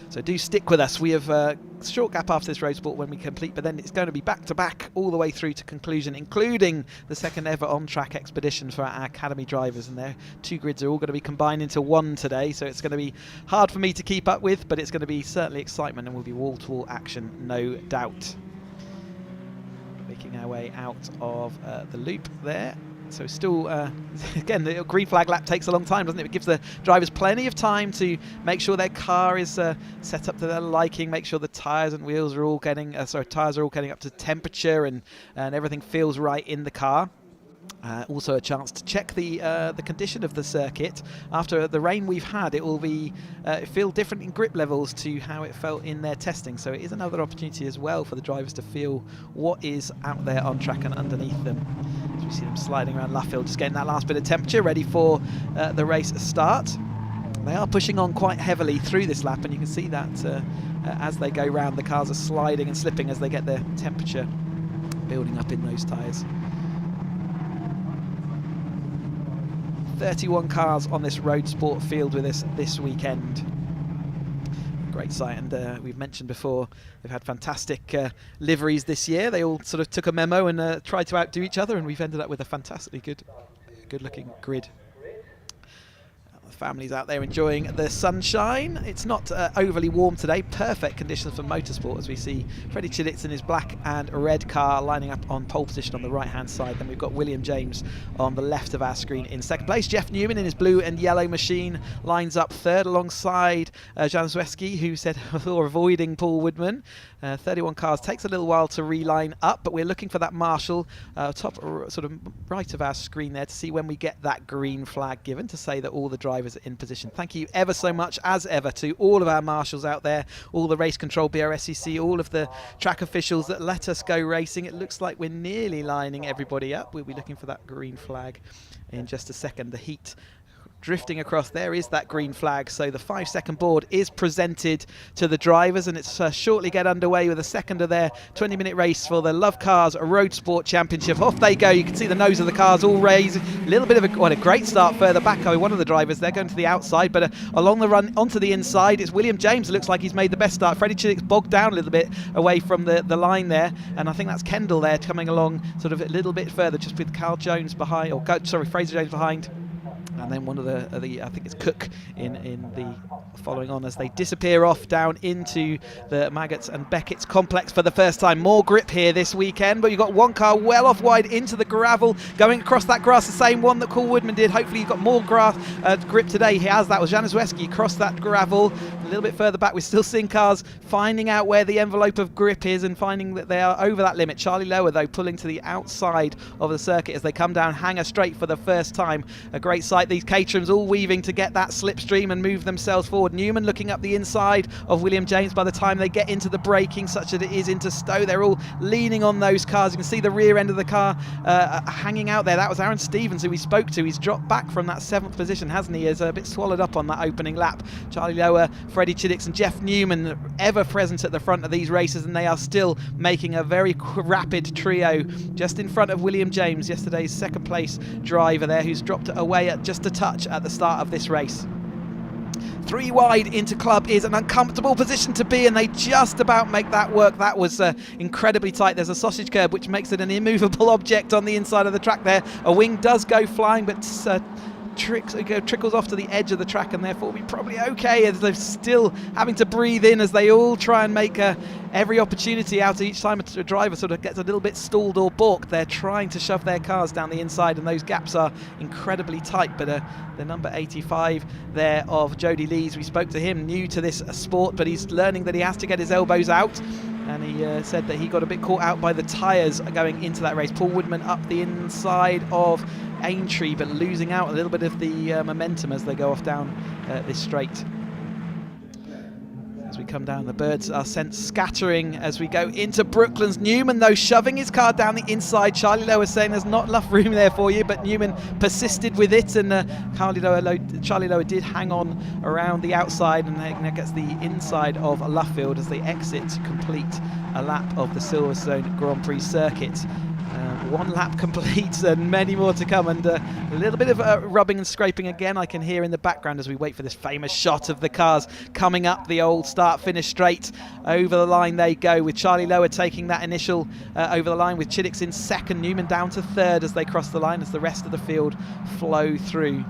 So do stick with us. We have a short gap after this road sport when we complete, but then it's going to be back-to-back all the way through to conclusion, including the second ever on-track expedition for our Academy drivers. And their 2 grids are all going to be combined into one today, so it's going to be hard for me to keep up with, but it's going to be certainly excitement and will be wall-to-wall action, no doubt. Making our way out of the loop there. So still, again, the green flag lap takes a long time, doesn't it? It gives the drivers plenty of time to make sure their car is set up to their liking, make sure the tyres and wheels are all getting, tyres are all getting up to temperature, and everything feels right in the car. Also a chance to check the condition of the circuit. After the rain we've had, it will be feel different in grip levels to how it felt in their testing. So it is another opportunity as well for the drivers to feel what is out there on track and underneath them. As we see them sliding around Luffield, just getting that last bit of temperature ready for the race start. They are pushing on quite heavily through this lap, and you can see that as they go round, the cars are sliding and slipping as they get their temperature building up in those tyres. 31 cars on this road sport field with us this weekend. Great sight, and we've mentioned before they've had fantastic liveries this year. They all sort of took a memo and tried to outdo each other, and we've ended up with a fantastically good looking grid. The family's out there enjoying the sunshine. It's not overly warm today. Perfect conditions for motorsport as we see Freddie Chiddix in his black and red car lining up on pole position on the right-hand side. Then we've got William James on the left of our screen in second place. Jeff Newman in his blue and yellow machine lines up third alongside Jan Zweski, who said we're avoiding Paul Woodman. 31 cars takes a little while to reline up, but we're looking for that marshal top sort of right of our screen there to see when we get that green flag given to say that all the drivers are in position. Thank you ever so much, as ever, to all of our marshals out there, all the race control, BRSCC, all of the track officials that let us go racing. It looks like we're nearly lining everybody up. We'll be looking for that green flag in just a second. The heat drifting across, there is that green flag, so the 5-second board is presented to the drivers, and it's shortly get underway with a second of their 20-minute race for the Lovecars Roadsport Championship. Off they go. You can see the nose of the cars all raised, a little bit of a great start further back. One of the drivers, they're going to the outside, but along the run onto the inside, it's William James. It looks like he's made the best start. Freddie Chiddix bogged down a little bit away from the line there, and I think that's Kendall there coming along sort of a little bit further, just with Carl Jones behind, Fraser Jones behind. And then one of the I think it's Cook in the following on as they disappear off down into the Maggots and Beckett's complex for the first time. More grip here this weekend, but you've got one car well off wide into the gravel, going across that grass, the same one that Paul Woodman did. Hopefully you've got more grass grip today. He has. That was Jan Zweski across that gravel. A little bit further back, we're still seeing cars finding out where the envelope of grip is and finding that they are over that limit. Charlie Lower, though, pulling to the outside of the circuit as they come down Hanger Straight for the first time. A great sight. These Caterhams all weaving to get that slipstream and move themselves forward. Newman looking up the inside of William James by the time they get into the braking, such that it is into Stowe. They're all leaning on those cars. You can see the rear end of the car hanging out there. That was Aaron Stevens, who we spoke to. He's dropped back from that 7th position, hasn't he? Is a bit swallowed up on that opening lap. Charlie Lower, Freddie Chiddix and Jeff Newman ever present at the front of these races, and they are still making a very rapid trio just in front of William James, yesterday's second place driver there, who's dropped it away at just a touch at the start of this race. 3 wide into club is an uncomfortable position to be, and they just about make that work. That was incredibly tight. There's a sausage curb which makes it an immovable object on the inside of the track there. A wing does go flying, but trickles off to the edge of the track, and therefore will be probably okay, as they're still having to breathe in as they all try and make every opportunity out each time a driver sort of gets a little bit stalled or balked. They're trying to shove their cars down the inside, and those gaps are incredibly tight. But the number 85 there of Jody Lees, we spoke to him, new to this sport, but he's learning that he has to get his elbows out, and he said that he got a bit caught out by the tyres going into that race. Paul Woodman up the inside of Aintree, but losing out a little bit of the momentum as they go off down this straight. As we come down, the birds are sent scattering as we go into Brooklands. Newman, though, shoving his car down the inside. Charlie Lowe was saying there's not enough room there for you, but Newman persisted with it, and Charlie Lowe did hang on around the outside, and gets the inside of Luffield as they exit to complete a lap of the Silverstone Grand Prix circuit. 1 lap complete and many more to come, and a little bit of rubbing and scraping again I can hear in the background as we wait for this famous shot of the cars coming up the old start-finish straight. Over the line they go, with Charlie Lower taking that initial over the line, with Chiddix in second, Newman down to third as they cross the line, as the rest of the field flow through.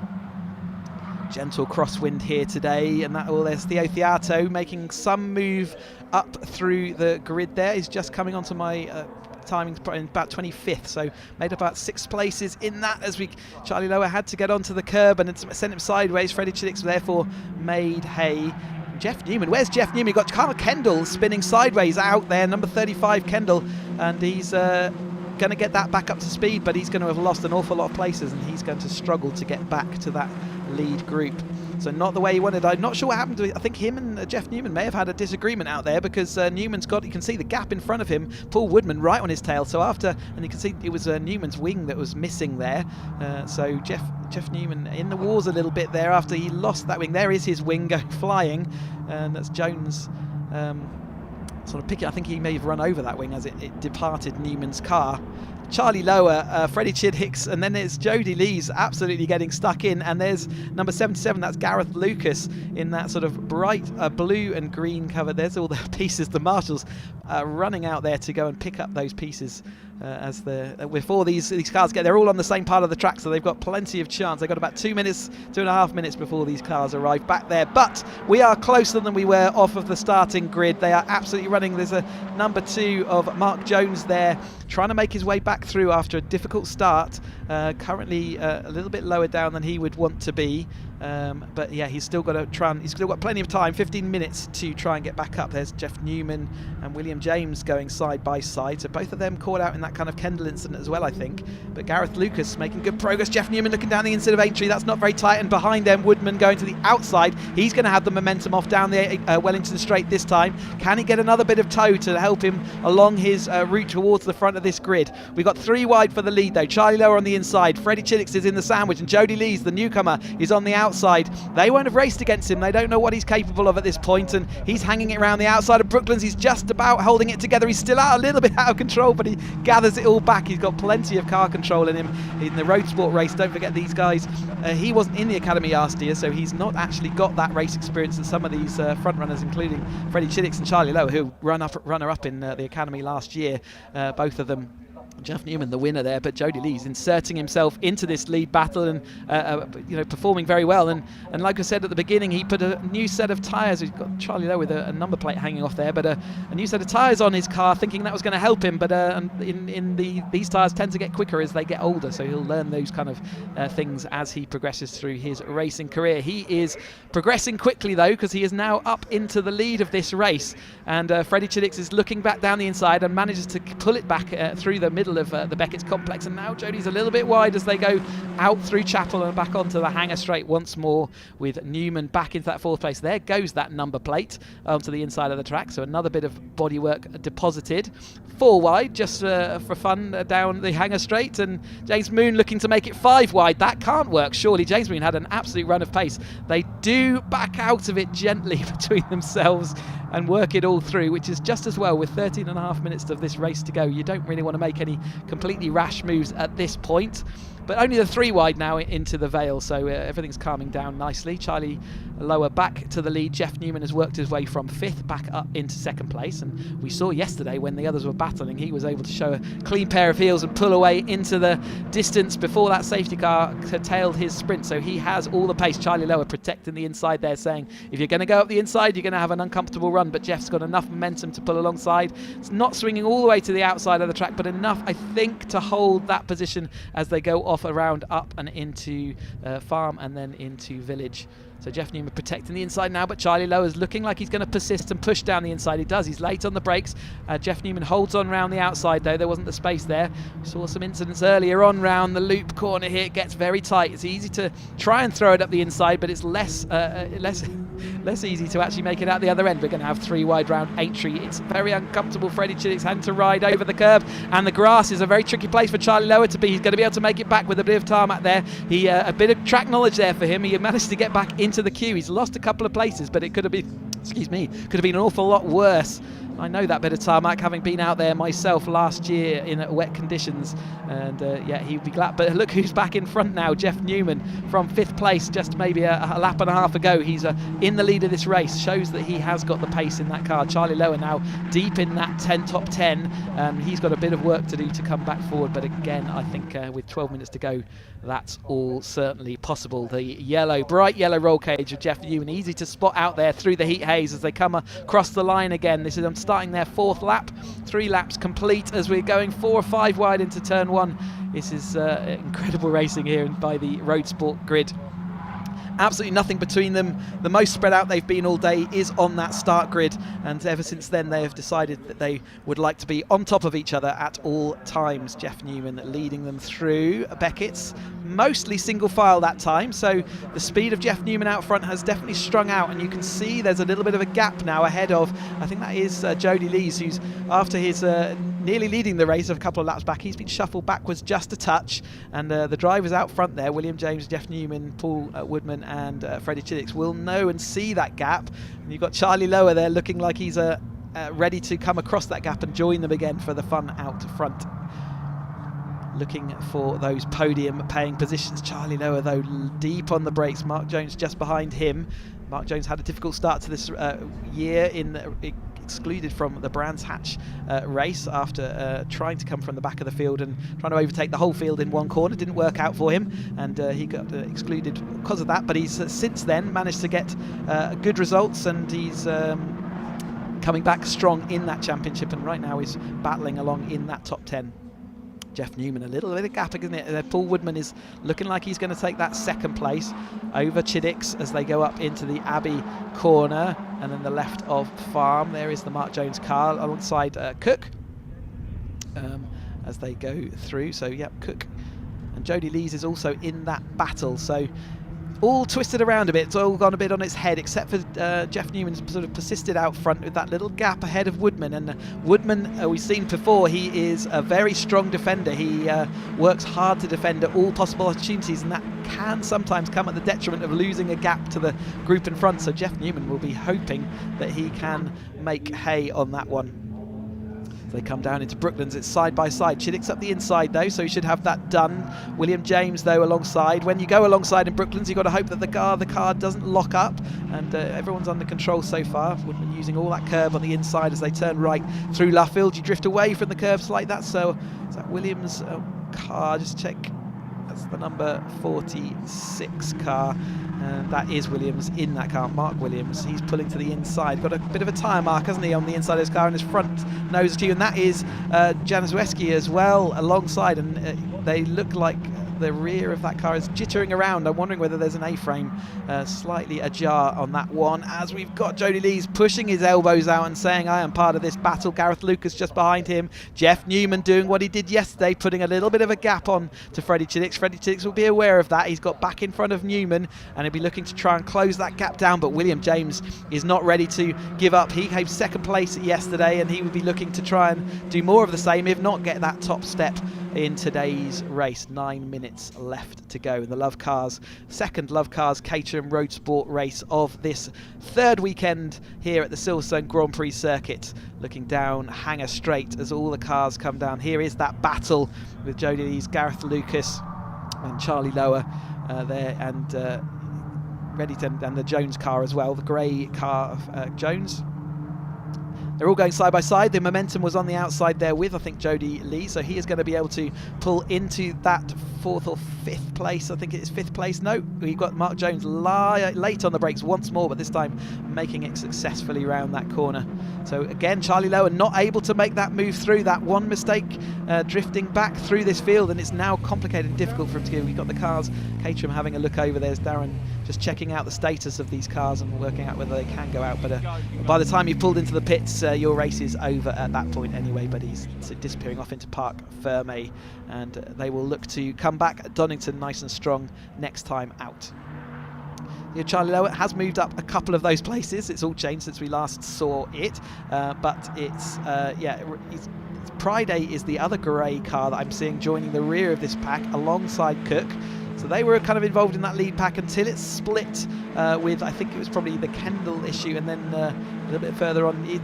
Gentle crosswind here today, and there's Theo Theato making some move up through the grid there. He's just coming onto my timing about 25th, so made about 6 places in that, as Charlie Lower had to get onto the curb and it sent him sideways. Freddie Chiddix therefore made hay. Jeff Newman, where's Jeff Newman? You've got Carl Kendall spinning sideways out there, number 35 Kendall, and he's going to get that back up to speed, but he's going to have lost an awful lot of places, and he's going to struggle to get back to that lead group. So not the way he wanted. I'm not sure what happened to it. I think him and Jeff Newman may have had a disagreement out there, because Newman's got, you can see the gap in front of him, Paul Woodman right on his tail. So and you can see it was Newman's wing that was missing there. So Jeff Newman in the wars a little bit there after he lost that wing. There is his wing going flying, and that's Jones sort of picking. I think he may have run over that wing as it departed Newman's car. Charlie Lower, Freddie Chiddix, and then there's Jody Lees absolutely getting stuck in, and there's number 77, that's Gareth Lucas, in that sort of bright blue and green cover. There's all the pieces, the marshals running out there to go and pick up those pieces before these cars they're all on the same part of the track, so they've got plenty of chance. They've got about 2.5 minutes before these cars arrive back there, but we are closer than we were off of the starting grid. They are absolutely running. There's a number 2 of Mark Jones there, trying to make his way back through after a difficult start, currently a little bit lower down than he would want to be, but yeah, he's still got plenty of time, 15 minutes to try and get back up. There's Jeff Newman and William James going side by side, so both of them caught out in that kind of Kendall incident as well, I think. But Gareth Lucas making good progress. Jeff Newman looking down the inside of Aintree, that's not very tight, and behind them Woodman going to the outside. He's going to have the momentum off down the Wellington Straight this time. Can he get another bit of toe to help him along his route towards the front of this grid? We've got 3 wide for the lead though. Charlie Lower on the inside, Freddie Chiddix is in the sandwich, and Jody Lees, the newcomer, is on the outside. They won't have raced against him. They don't know what he's capable of at this point, and he's hanging it around the outside of Brooklands. He's just about holding it together. He's still a little bit out of control, but he gathers it all back. He's got plenty of car control in him in the road sport race. Don't forget these guys, he wasn't in the academy last year, so he's not actually got that race experience that some of these front runners, including Freddie Chiddix and Charlie Lower, who runner up in the academy last year, both of them. Jeff Newman, the winner there, but Jody Lee's inserting himself into this lead battle and performing very well. And like I said at the beginning, he put a new set of tyres. He's got Charlie Lowe with a number plate hanging off there, but a new set of tyres on his car, thinking that was going to help him. But these tyres tend to get quicker as they get older, so he'll learn those kind of things as he progresses through his racing career. He is progressing quickly though, because he is now up into the lead of this race. And Freddie Chiddix is looking back down the inside and manages to pull it back through the middle of the Beckett's complex, and now Jody's a little bit wide as they go out through Chapel and back onto the Hanger Straight once more, with Newman back into that 4th place. There goes that number plate onto the inside of the track, so another bit of bodywork deposited. 4 wide just for fun down the Hanger Straight, and James Moon looking to make it 5 wide. That can't work, surely. James Moon had an absolute run of pace. They do back out of it gently between themselves and work it all through, which is just as well with 13.5 minutes of this race to go. You don't really want to make any completely rash moves at this point, but only the 3 wide now into the Vale, so everything's calming down nicely. Charlie Lower back to the lead. Jeff Newman has worked his way from 5th back up into 2nd place, and we saw yesterday when the others were battling, he was able to show a clean pair of heels and pull away into the distance before that safety car curtailed his sprint, so he has all the pace. Charlie Lower protecting the inside there, saying if you're going to go up the inside you're going to have an uncomfortable run, but Jeff's got enough momentum to pull alongside. It's not swinging all the way to the outside of the track, but enough, I think, to hold that position as they go off around up and into Farm and then into Village. So Jeff Newman protecting the inside now, but Charlie Lower's looking like he's going to persist and push down the inside. He does. He's late on the brakes. Jeff Newman holds on round the outside though. There wasn't the space there. We saw some incidents earlier on round the loop corner here. It gets very tight. It's easy to try and throw it up the inside, but it's less easy to actually make it out the other end. We're going to have 3 wide round Aintree. It's very uncomfortable. Freddie Chiddix having to ride over the curb, and the grass is a very tricky place for Charlie Lower to be. He's going to be able to make it back with a bit of tarmac there. A bit of track knowledge there for him. He managed to get back into the queue. He's lost a couple of places, but it could have been, an awful lot worse. I know that bit of tarmac, having been out there myself last year in wet conditions, and he'd be glad. But look who's back in front now, Jeff Newman from 5th place, just maybe a lap and a half ago. He's in the lead of this race, shows that he has got the pace in that car. Charlie Lower now deep in that top 10. He's got a bit of work to do to come back forward, but again, I think with 12 minutes to go, that's all certainly possible. The bright yellow roll cage of Jeff Newman, easy to spot out there through the heat haze as they come across the line again. This is starting their 4th lap, 3 laps complete as we're going 4 or 5 wide into turn 1. This is incredible racing here by the Road Sport grid. Absolutely nothing between them. The most spread out they've been all day is on that start grid, and ever since then they have decided that they would like to be on top of each other at all times. Jeff Newman leading them through Beckett's, mostly single file that time, so the speed of Jeff Newman out front has definitely strung out, and you can see there's a little bit of a gap now ahead of, I think that is Jody Lees, who's after his nearly leading the race a couple of laps back, he's been shuffled backwards just a touch, and the drivers out front there, William James, Jeff Newman, Paul Woodman and Freddie Chiddix, will know and see that gap, and you've got Charlie Lower there looking like he's ready to come across that gap and join them again for the fun out front, looking for those podium paying positions. Charlie Lower though deep on the brakes, Mark Jones just behind him. Mark Jones had a difficult start to this year in excluded from the Brands Hatch race after trying to come from the back of the field and trying to overtake the whole field in one corner. Didn't work out for him, and he got excluded because of that, but he's since then managed to get good results, and he's coming back strong in that championship, and right now he's battling along in that top 10. Jeff Newman, a little bit of gap, isn't it? Paul Woodman is looking like he's going to take that second place over Chiddicks as they go up into the Abbey corner, and then the left of Farm. There is the Mark Jones car alongside Cook as they go through. So, yep, Cook and Jody Lees is also in that battle. So, all twisted around a bit. It's all gone a bit on its head, except for Jeff Newman's sort of persisted out front with that little gap ahead of Woodman. And Woodman, we've seen before, he is a very strong defender. He works hard to defend at all possible opportunities, and that can sometimes come at the detriment of losing a gap to the group in front. So Jeff Newman will be hoping that he can make hay on that one. They come down into Brooklands. It's side by side. Chiddick's up the inside though, so he should have that done. William James though alongside. When you go alongside in Brooklands, you've got to hope that the car doesn't lock up, and everyone's under control so far. Woodman using all that curb on the inside as they turn right through Luffield. You drift away from the curbs like that. So is that Williams' car? Just check. That's the number 46 car. And that is Williams in that car, Mark Williams. He's pulling to the inside. Got a bit of a tyre mark, hasn't he, on the inside of his car, and his front nose too. And that is Januszewski as well alongside. And they look like the rear of that car is jittering around. I'm wondering whether there's an A-frame slightly ajar on that one, as we've got Jody Lees pushing his elbows out and saying, I am part of this battle. Gareth Lucas just behind him. Jeff Newman doing what he did yesterday, putting a little bit of a gap on to Freddie Chiddicks. Freddie Chiddicks will be aware of that. He's got back in front of Newman, and he'll be looking to try and close that gap down, but William James is not ready to give up. He came second place yesterday, and he would be looking to try and do more of the same, if not get that top step in today's race. 9 minutes left to go in the Lovecars, second Lovecars Caterham Roadsport race of this third weekend here at the Silverstone Grand Prix circuit. Looking down Hanger Straight as all the cars come down. Here is that battle with Jody Lees, Gareth Lucas and Charlie Lower there, and Reddington, and the Jones car as well, the grey car of Jones. They're all going side by side. The momentum was on the outside there with, I think, Jody Lee, so he is going to be able to pull into that fourth or fifth place. I think it is fifth place. No, we've got Mark Jones late on the brakes once more, but this time making it successfully round that corner. So again, Charlie Lower not able to make that move through. That one mistake drifting back through this field, and it's now complicated and difficult for him to do. We've got the cars, Caterham having a look over. There's Darren just checking out the status of these cars and working out whether they can go out. But by the time you've pulled into the pits, your race is over at that point anyway. But he's disappearing off into Parc Fermé, and they will look to come back at Donington nice and strong next time out. Charlie Lower has moved up a couple of those places. It's all changed since we last saw it, but it's Pride A is the other grey car that I'm seeing joining the rear of this pack alongside Cook. So they were kind of involved in that lead pack until it split with, I think it was probably the Kendall issue, and then a little bit further on it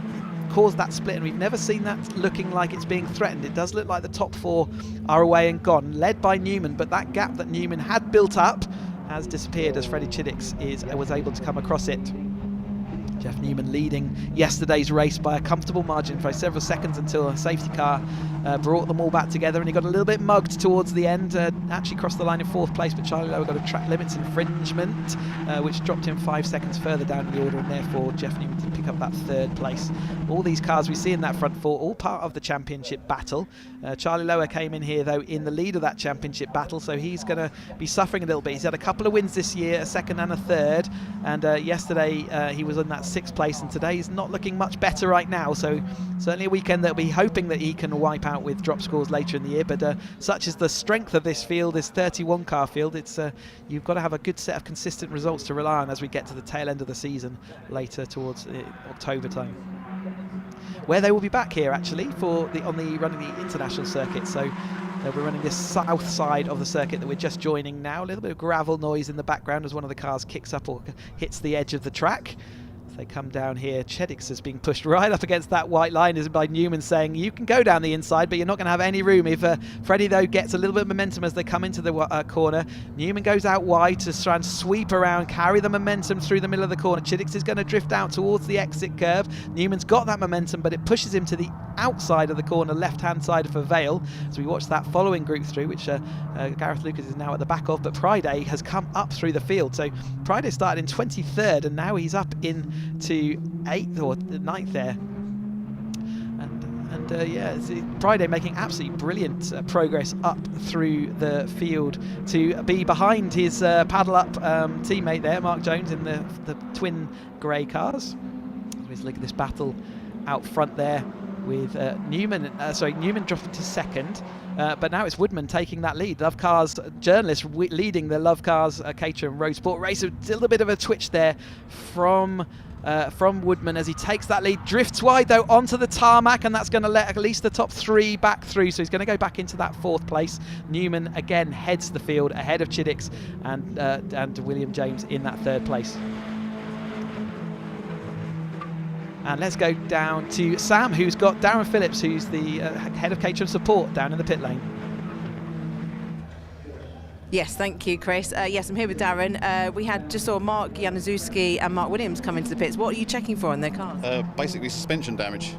caused that split, and we've never seen that looking like it's being threatened. It does look like the top four are away and gone, led by Newman, but that gap that Newman had built up has disappeared as Freddie Chiddicks was able to come across it. Jeff Newman leading yesterday's race by a comfortable margin for several seconds until a safety car brought them all back together, and he got a little bit mugged towards the end, actually crossed the line in fourth place, but Charlie Lower got a track limits infringement which dropped him 5 seconds further down in the order, and therefore Jeff Newman did pick up that third place. All these cars we see in that front four, all part of the championship battle. Charlie Lower came in here though in the lead of that championship battle, so he's going to be suffering a little bit. He's had a couple of wins this year, a second and a third, and yesterday he was in that 6th place, and today he's not looking much better right now. So certainly a weekend that we'll be hoping that he can wipe out with drop scores later in the year, but such is the strength of this field, this 31 car field. It's you've got to have a good set of consistent results to rely on as we get to the tail end of the season later towards October time, where they will be back here actually for running the international circuit. So they'll be running this south side of the circuit that we're just joining now. A little bit of gravel noise in the background as one of the cars kicks up or hits the edge of the track. They come down here. Cheddix is being pushed right up against that white line is by Newman, saying you can go down the inside, but you're not going to have any room. If Freddie, though, gets a little bit of momentum as they come into the corner, Newman goes out wide to try and sweep around, carry the momentum through the middle of the corner. Cheddix is going to drift out towards the exit curve. Newman's got that momentum, but it pushes him to the outside of the corner, left-hand side for Vale. So we watch that following group through, which Gareth Lucas is now at the back of, but Pryday has come up through the field. So Pryday started in 23rd, and now he's up into 8th or 9th there. And Pryday making absolutely brilliant progress up through the field to be behind his paddle up teammate there, Mark Jones, in the twin grey cars. Let's look at this battle out front there with Newman dropped into second, but now it's Woodman taking that lead. Lovecars journalist leading the Lovecars Caterham Roadsport race. A little bit of a twitch there from Woodman as he takes that lead, drifts wide though onto the tarmac, and that's going to let at least the top 3 back through, so he's going to go back into that 4th place. Newman again heads the field ahead of Cheddix and William James in that 3rd place. And let's go down to Sam, who's got Darren Phillips, who's the head of Caterham support down in the pit lane. Yes, thank you, Chris. Yes, I'm here with Darren. We just saw Mark Januszewski and Mark Williams come into the pits. What are you checking for in their cars? Basically suspension damage.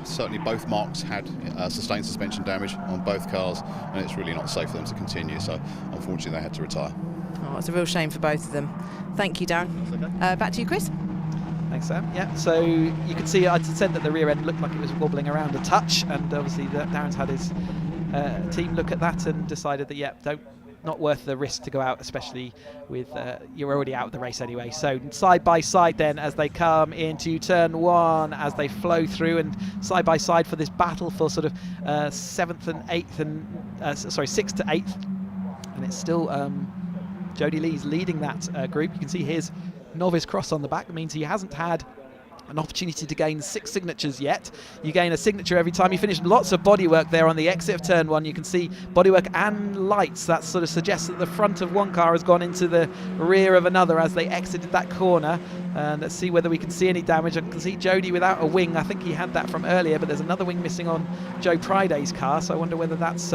Certainly both Marks had sustained suspension damage on both cars, and it's really not safe for them to continue, so unfortunately they had to retire. Oh, it's a real shame for both of them. Thank you, Darren. Okay. Back to you, Chris. Thanks, Sam. Yeah, so you could see, I said that the rear end looked like it was wobbling around a touch, and obviously Darren's had his team look at that and decided that, not worth the risk to go out, especially with you're already out of the race anyway. So side by side then as they come into turn 1, as they flow through, and side by side for this battle for sort of 7th and 8th and 6th to 8th, and it's still Jody Lee's leading that group. You can see his novice cross on the back. It means he hasn't had an opportunity to gain 6 signatures yet. You gain a signature every time you finish. Lots of bodywork there on the exit of turn 1. You can see bodywork and lights. That sort of suggests that the front of one car has gone into the rear of another as they exited that corner. And let's see whether we can see any damage. I can see Jody without a wing. I think he had that from earlier, but there's another wing missing on Joe Pryday's car, so I wonder whether that's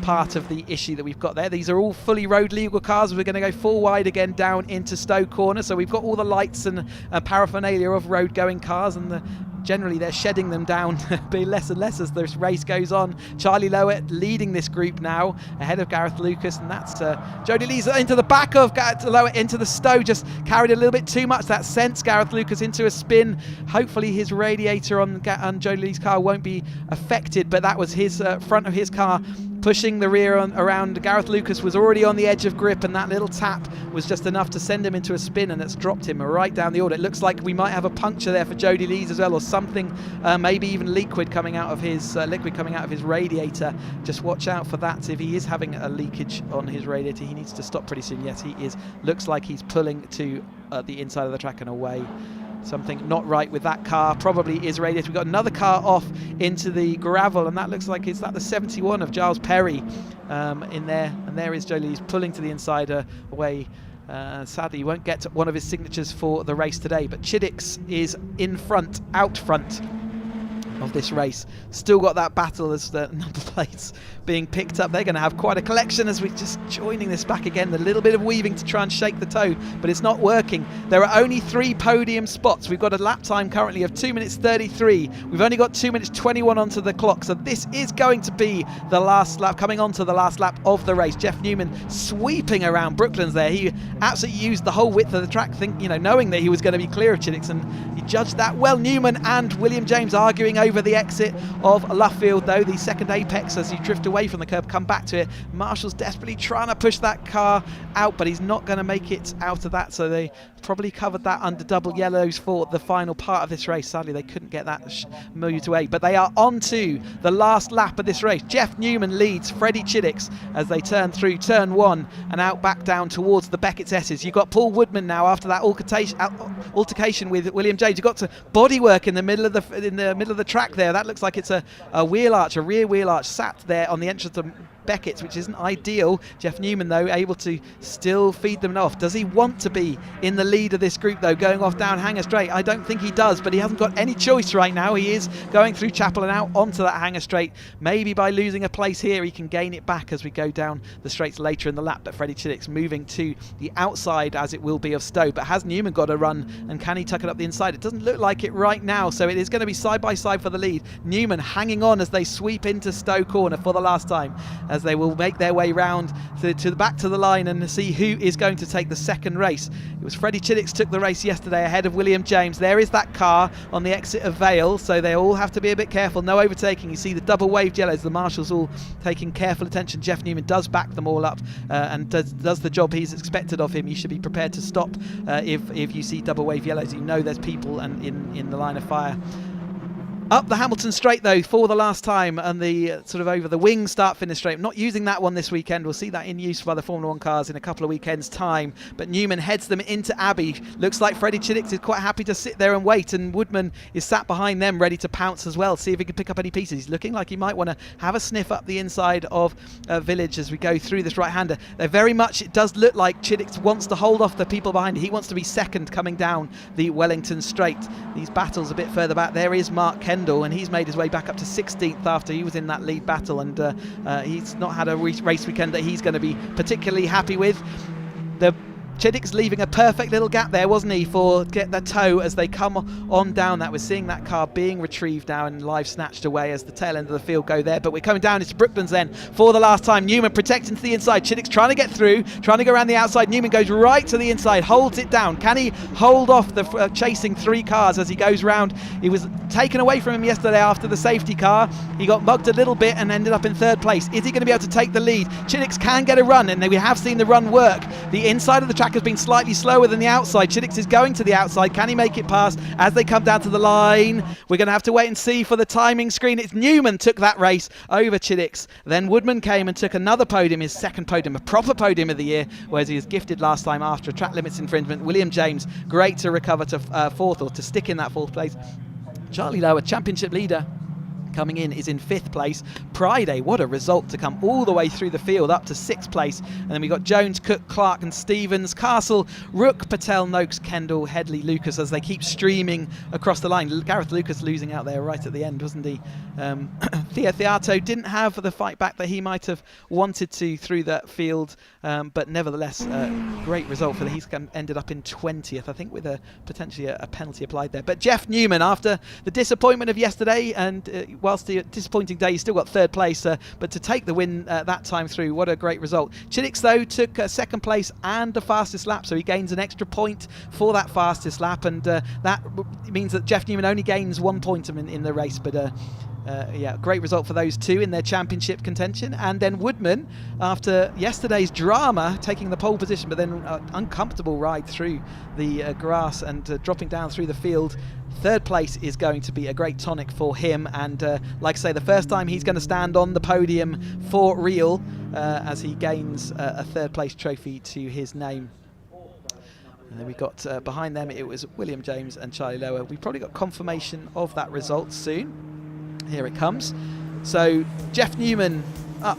part of the issue that we've got there. These are all fully road legal cars. We're going to go 4 wide again down into Stowe Corner, so we've got all the lights and paraphernalia of road going cars, and generally they're shedding them down be less and less as this race goes on. Charlie Lowett leading this group now ahead of Gareth Lucas, and that's Jody Lee's into the back of Lowett into the Stowe, just carried a little bit too much. That sends Gareth Lucas into a spin. Hopefully his radiator on Jody Lee's car won't be affected, but that was his front of his car pushing the rear around. Gareth Lucas was already on the edge of grip, and that little tap was just enough to send him into a spin, and it's dropped him right down the order. It looks like we might have a puncture there for Jody Lee's as well, or something, maybe even liquid coming out of his radiator. Just watch out for that. If he is having a leakage on his radiator, he needs to stop pretty soon. Yes, he is. Looks like he's pulling to the inside of the track and away. Something not right with that car, probably is radiator. We've got another car off into the gravel, and that looks like it's the 71 of Giles Perry in there, and there is Jolie. He's pulling to the inside away. Sadly, he won't get one of his signatures for the race today, but Cheddix is in front, out front of this race. Still got that battle as the number plates being picked up. They're going to have quite a collection as we're just joining this back again. A little bit of weaving to try and shake the toe, but it's not working. There are only 3 podium spots. We've got a lap time currently of 2 minutes 33. We've only got 2 minutes 21 onto the clock, so this is going to be the last lap, coming on to the last lap of the race. Jeff Newman sweeping around Brooklands there. He absolutely used the whole width of the track, knowing that he was going to be clear of Cheddix, and he judged that well. Newman and William James arguing over the exit of Luffield, though. The second apex as you drift away from the curb, come back to it. Marshall's desperately trying to push that car out, but he's not going to make it out of that, so they probably covered that under double yellows for the final part of this race. Sadly, they couldn't get that moved away, but they are on to the last lap of this race. Jeff Newman leads Freddie Cheddix as they turn through turn 1 and out back down towards the Beckett's S's. You've got Paul Woodman now after that altercation with William James. You've got to bodywork in the middle of the track there. That looks like it's a wheel arch, a rear wheel arch, sat there on the entrance of Beckett's, which isn't ideal. Jeff Newman, though, able to still feed them off. Does he want to be in the lead of this group, though, going off down Hanger Straight? I don't think he does, but he hasn't got any choice right now. He is going through Chapel and out onto that Hanger Straight. Maybe by losing a place here, he can gain it back as we go down the straights later in the lap. But Freddie Chiddick's moving to the outside, as it will be, of Stowe. But has Newman got a run, and can he tuck it up the inside? It doesn't look like it right now, so it is going to be side by side for the lead. Newman hanging on as they sweep into Stowe corner for the last time, as they will make their way round to the back to the line and see who is going to take the second race. It was Freddie Chiddick took the race yesterday ahead of William James. There is that car on the exit of Vale, so they all have to be a bit careful. No overtaking. You see the double waved yellows, the marshals all taking careful attention. Jeff Newman does back them all up and does the job he's expected of him. You should be prepared to stop if you see double wave yellows. You know there's people and in the line of fire. Up the Hamilton straight, though, for the last time, and the sort of over the wing start-finish straight. I'm not using that one this weekend. We'll see that in use by the Formula 1 cars in a couple of weekends' time. But Newman heads them into Abbey. Looks like Freddie Chiddick is quite happy to sit there and wait, and Woodman is sat behind them ready to pounce as well, see if he can pick up any pieces. He's looking like he might want to have a sniff up the inside of Village as we go through this right-hander. They're very much, it does look like Chiddick wants to hold off the people behind. He wants to be second coming down the Wellington straight. These battles a bit further back. There is Mark Kendall, and he's made his way back up to 16th after he was in that lead battle, and he's not had a race weekend that he's going to be particularly happy with. The Chiddick's leaving a perfect little gap there, wasn't he, for get the tow as they come on down that. We're seeing that car being retrieved now and live snatched away as the tail end of the field go there. But we're coming down into Brooklands then for the last time. Newman protecting to the inside. Chiddick's trying to get through, trying to go around the outside. Newman goes right to the inside, holds it down. Can he hold off the chasing three cars as he goes round? He was taken away from him yesterday after the safety car. He got mugged a little bit and ended up in third place. Is he going to be able to take the lead? Chiddick's can get a run, and we have seen the run work. The inside of the track has been slightly slower than the outside. Chiddick is going to the outside. Can he make it past as they come down to the line? We're going to have to wait and see for the timing screen. It's Newman took that race over Chiddick. Then Woodman came and took another podium, his second podium, a proper podium of the year, whereas he was gifted last time after a track limits infringement. William James, great to recover to fourth, or to stick in that fourth place. Charlie Lower, championship leader, coming in, is in 5th place. Priday, what a result to come all the way through the field up to 6th place. And then we got Jones, Cook, Clark and Stevens, Castle, Rook, Patel, Noakes, Kendall, Headley, Lucas as they keep streaming across the line. Gareth Lucas losing out there right at the end, wasn't he? Theo Theato didn't have the fight back that he might have wanted to through that field, but nevertheless, great result for the he's ended up in 20th, I think, with potentially a penalty applied there. But Jeff Newman, after the disappointment of yesterday, and whilst the disappointing day, he still got 3rd place, but to take the win that time through, what a great result. Chiddick, though, took 2nd place and the fastest lap, so he gains an extra point for that fastest lap, and that means that Jeff Newman only gains 1 point in the race, but yeah, great result for those two in their championship contention. And then Woodman, after yesterday's drama, taking the pole position, but then uncomfortable ride through the grass and dropping down through the field. 3rd place is going to be a great tonic for him, and like I say, the first time he's going to stand on the podium for real as he gains a 3rd place trophy to his name. And then we got behind them, it was William James and Charlie Lower. We probably got confirmation of that result soon. Here it comes. So Jeff Newman up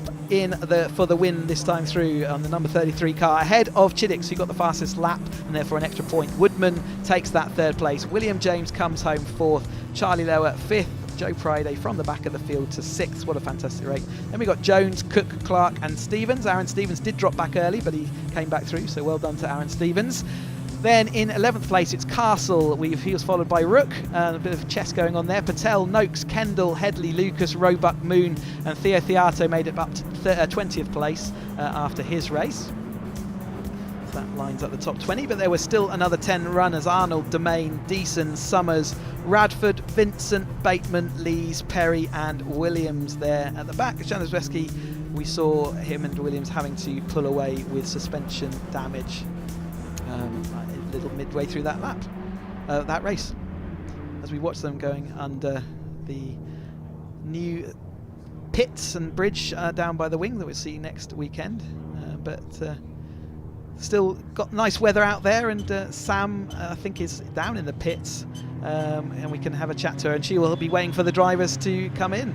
for the win this time through on the number 33 car, ahead of Chiddick, who got the fastest lap and therefore an extra point. Woodman takes that 3rd place. William James comes home 4th. Charlie Lower 5th. Joe Priday from the back of the field to 6th. What a fantastic rate. Then we got Jones, Cook, Clark and Stevens. Aaron Stevens did drop back early, but he came back through, so well done to Aaron Stevens. Then in 11th place, it's Castle. He was followed by Rook. A bit of chess going on there. Patel, Noakes, Kendall, Headley, Lucas, Roebuck, Moon, and Theo Theato made it up to 20th place after his race. So that lines up the top 20, but there were still another 10 runners. Arnold, Domain, Deason, Summers, Radford, Vincent, Bateman, Lees, Perry, and Williams there at the back. Janowski, we saw him and Williams having to pull away with suspension damage. A little midway through that lap, that race, as we watch them going under the new pits and bridge down by the wing that we'll see next weekend. But still got nice weather out there, and Sam, I think, is down in the pits, and we can have a chat to her, and she will be waiting for the drivers to come in.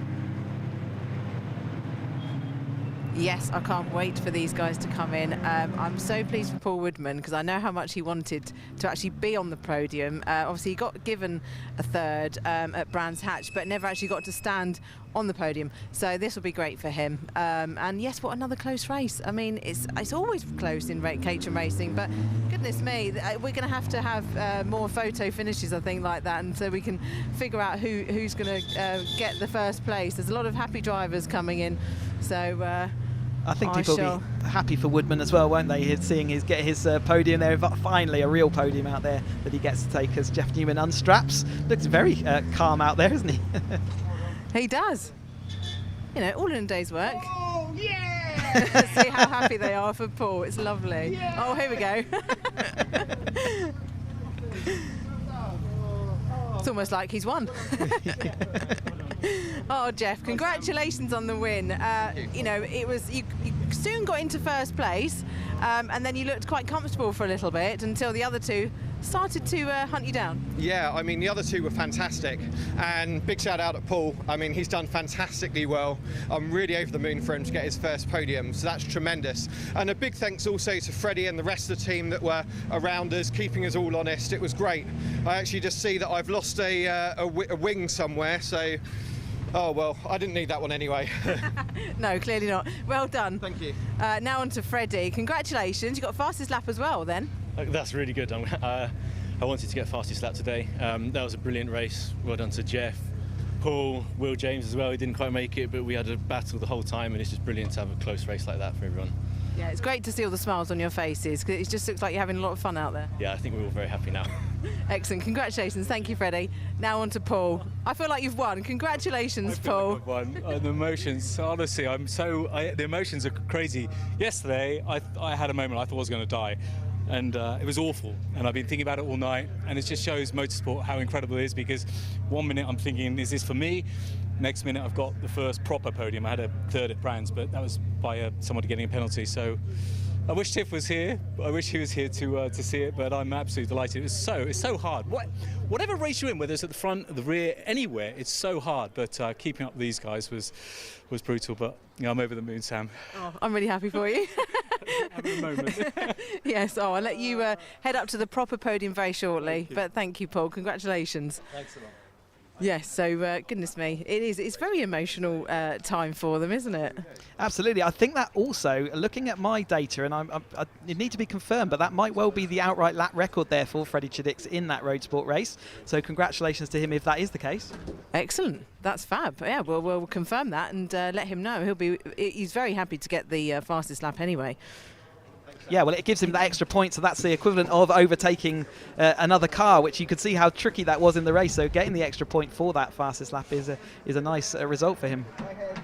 Yes, I can't wait for these guys to come in. I'm so pleased for Paul Woodman because I know how much he wanted to actually be on the podium. Obviously, he got given a third at Brands Hatch, but never actually got to stand on the podium. So this will be great for him. And yes, what another close race. I mean, it's always close in Caterham racing, but goodness me, we're going to have more photo finishes, I think, like that, and so we can figure out who's going to get the first place. There's a lot of happy drivers coming in, so I think people will be happy for Woodman as well, won't they? Seeing get his podium there, finally a real podium out there that he gets to take as Jeff Newman unstraps. Looks very calm out there, isn't he? He does. You know, all in a day's work. Oh, yeah! See how happy they are for Paul. It's lovely. Yeah. Oh, here we go. It's almost like he's won. Oh, Jeff, congratulations on the win. You know, you soon got into first place, and then you looked quite comfortable for a little bit until the other two started to hunt you down. Yeah, I mean, the other two were fantastic, and big shout out to Paul. I mean, he's done fantastically well. I'm really over the moon for him to get his first podium, so that's tremendous. And a big thanks also to Freddie and the rest of the team that were around us, keeping us all honest. It was great. I actually just see that I've lost a wing somewhere, so oh well, I didn't need that one anyway. No, clearly not. Well done. Thank you. Now on to Freddie. Congratulations, you got fastest lap as well then. That's really good. I wanted to get fastest lap today. That was a brilliant race. Well done to Jeff, Paul, Will James as well. He didn't quite make it, but we had a battle the whole time, and it's just brilliant to have a close race like that for everyone. Yeah, it's great to see all the smiles on your faces because it just looks like you're having a lot of fun out there. Yeah, I think we're all very happy now. Excellent, congratulations. Thank you, Freddie. Now on to Paul. I feel like you've won. Congratulations, Paul. Like I've won. The emotions, honestly, the emotions are crazy. Yesterday, I had a moment I thought I was going to die. And it was awful, and I've been thinking about it all night, and it just shows motorsport how incredible it is, because one minute I'm thinking, is this for me? Next minute I've got the first proper podium. I had a third at Brands, but that was by somebody getting a penalty. So I wish Tiff was here. I wish he was here to see it, but I'm absolutely delighted. It's so hard. Whatever race you're in, whether it's at the front, at the rear, anywhere, it's so hard. But keeping up with these guys was brutal. But you know, I'm over the moon, Sam. Oh, I'm really happy for you. Having a moment. Yes. Oh, I'll let you head up to the proper podium very shortly. But thank you, Paul. Congratulations. Thanks a lot. Yes, so goodness me, it's very emotional time for them, isn't it? Absolutely. I think that also, looking at my data, and it need to be confirmed, but that might well be the outright lap record there for Freddie Chiddick in that road sport race. So congratulations to him if that is the case. Excellent. That's fab. Yeah, we'll confirm that and let him know. He's very happy to get the fastest lap anyway. Yeah, well, it gives him that extra point, so that's the equivalent of overtaking another car, which you could see how tricky that was in the race. So getting the extra point for that fastest lap is a nice result for him.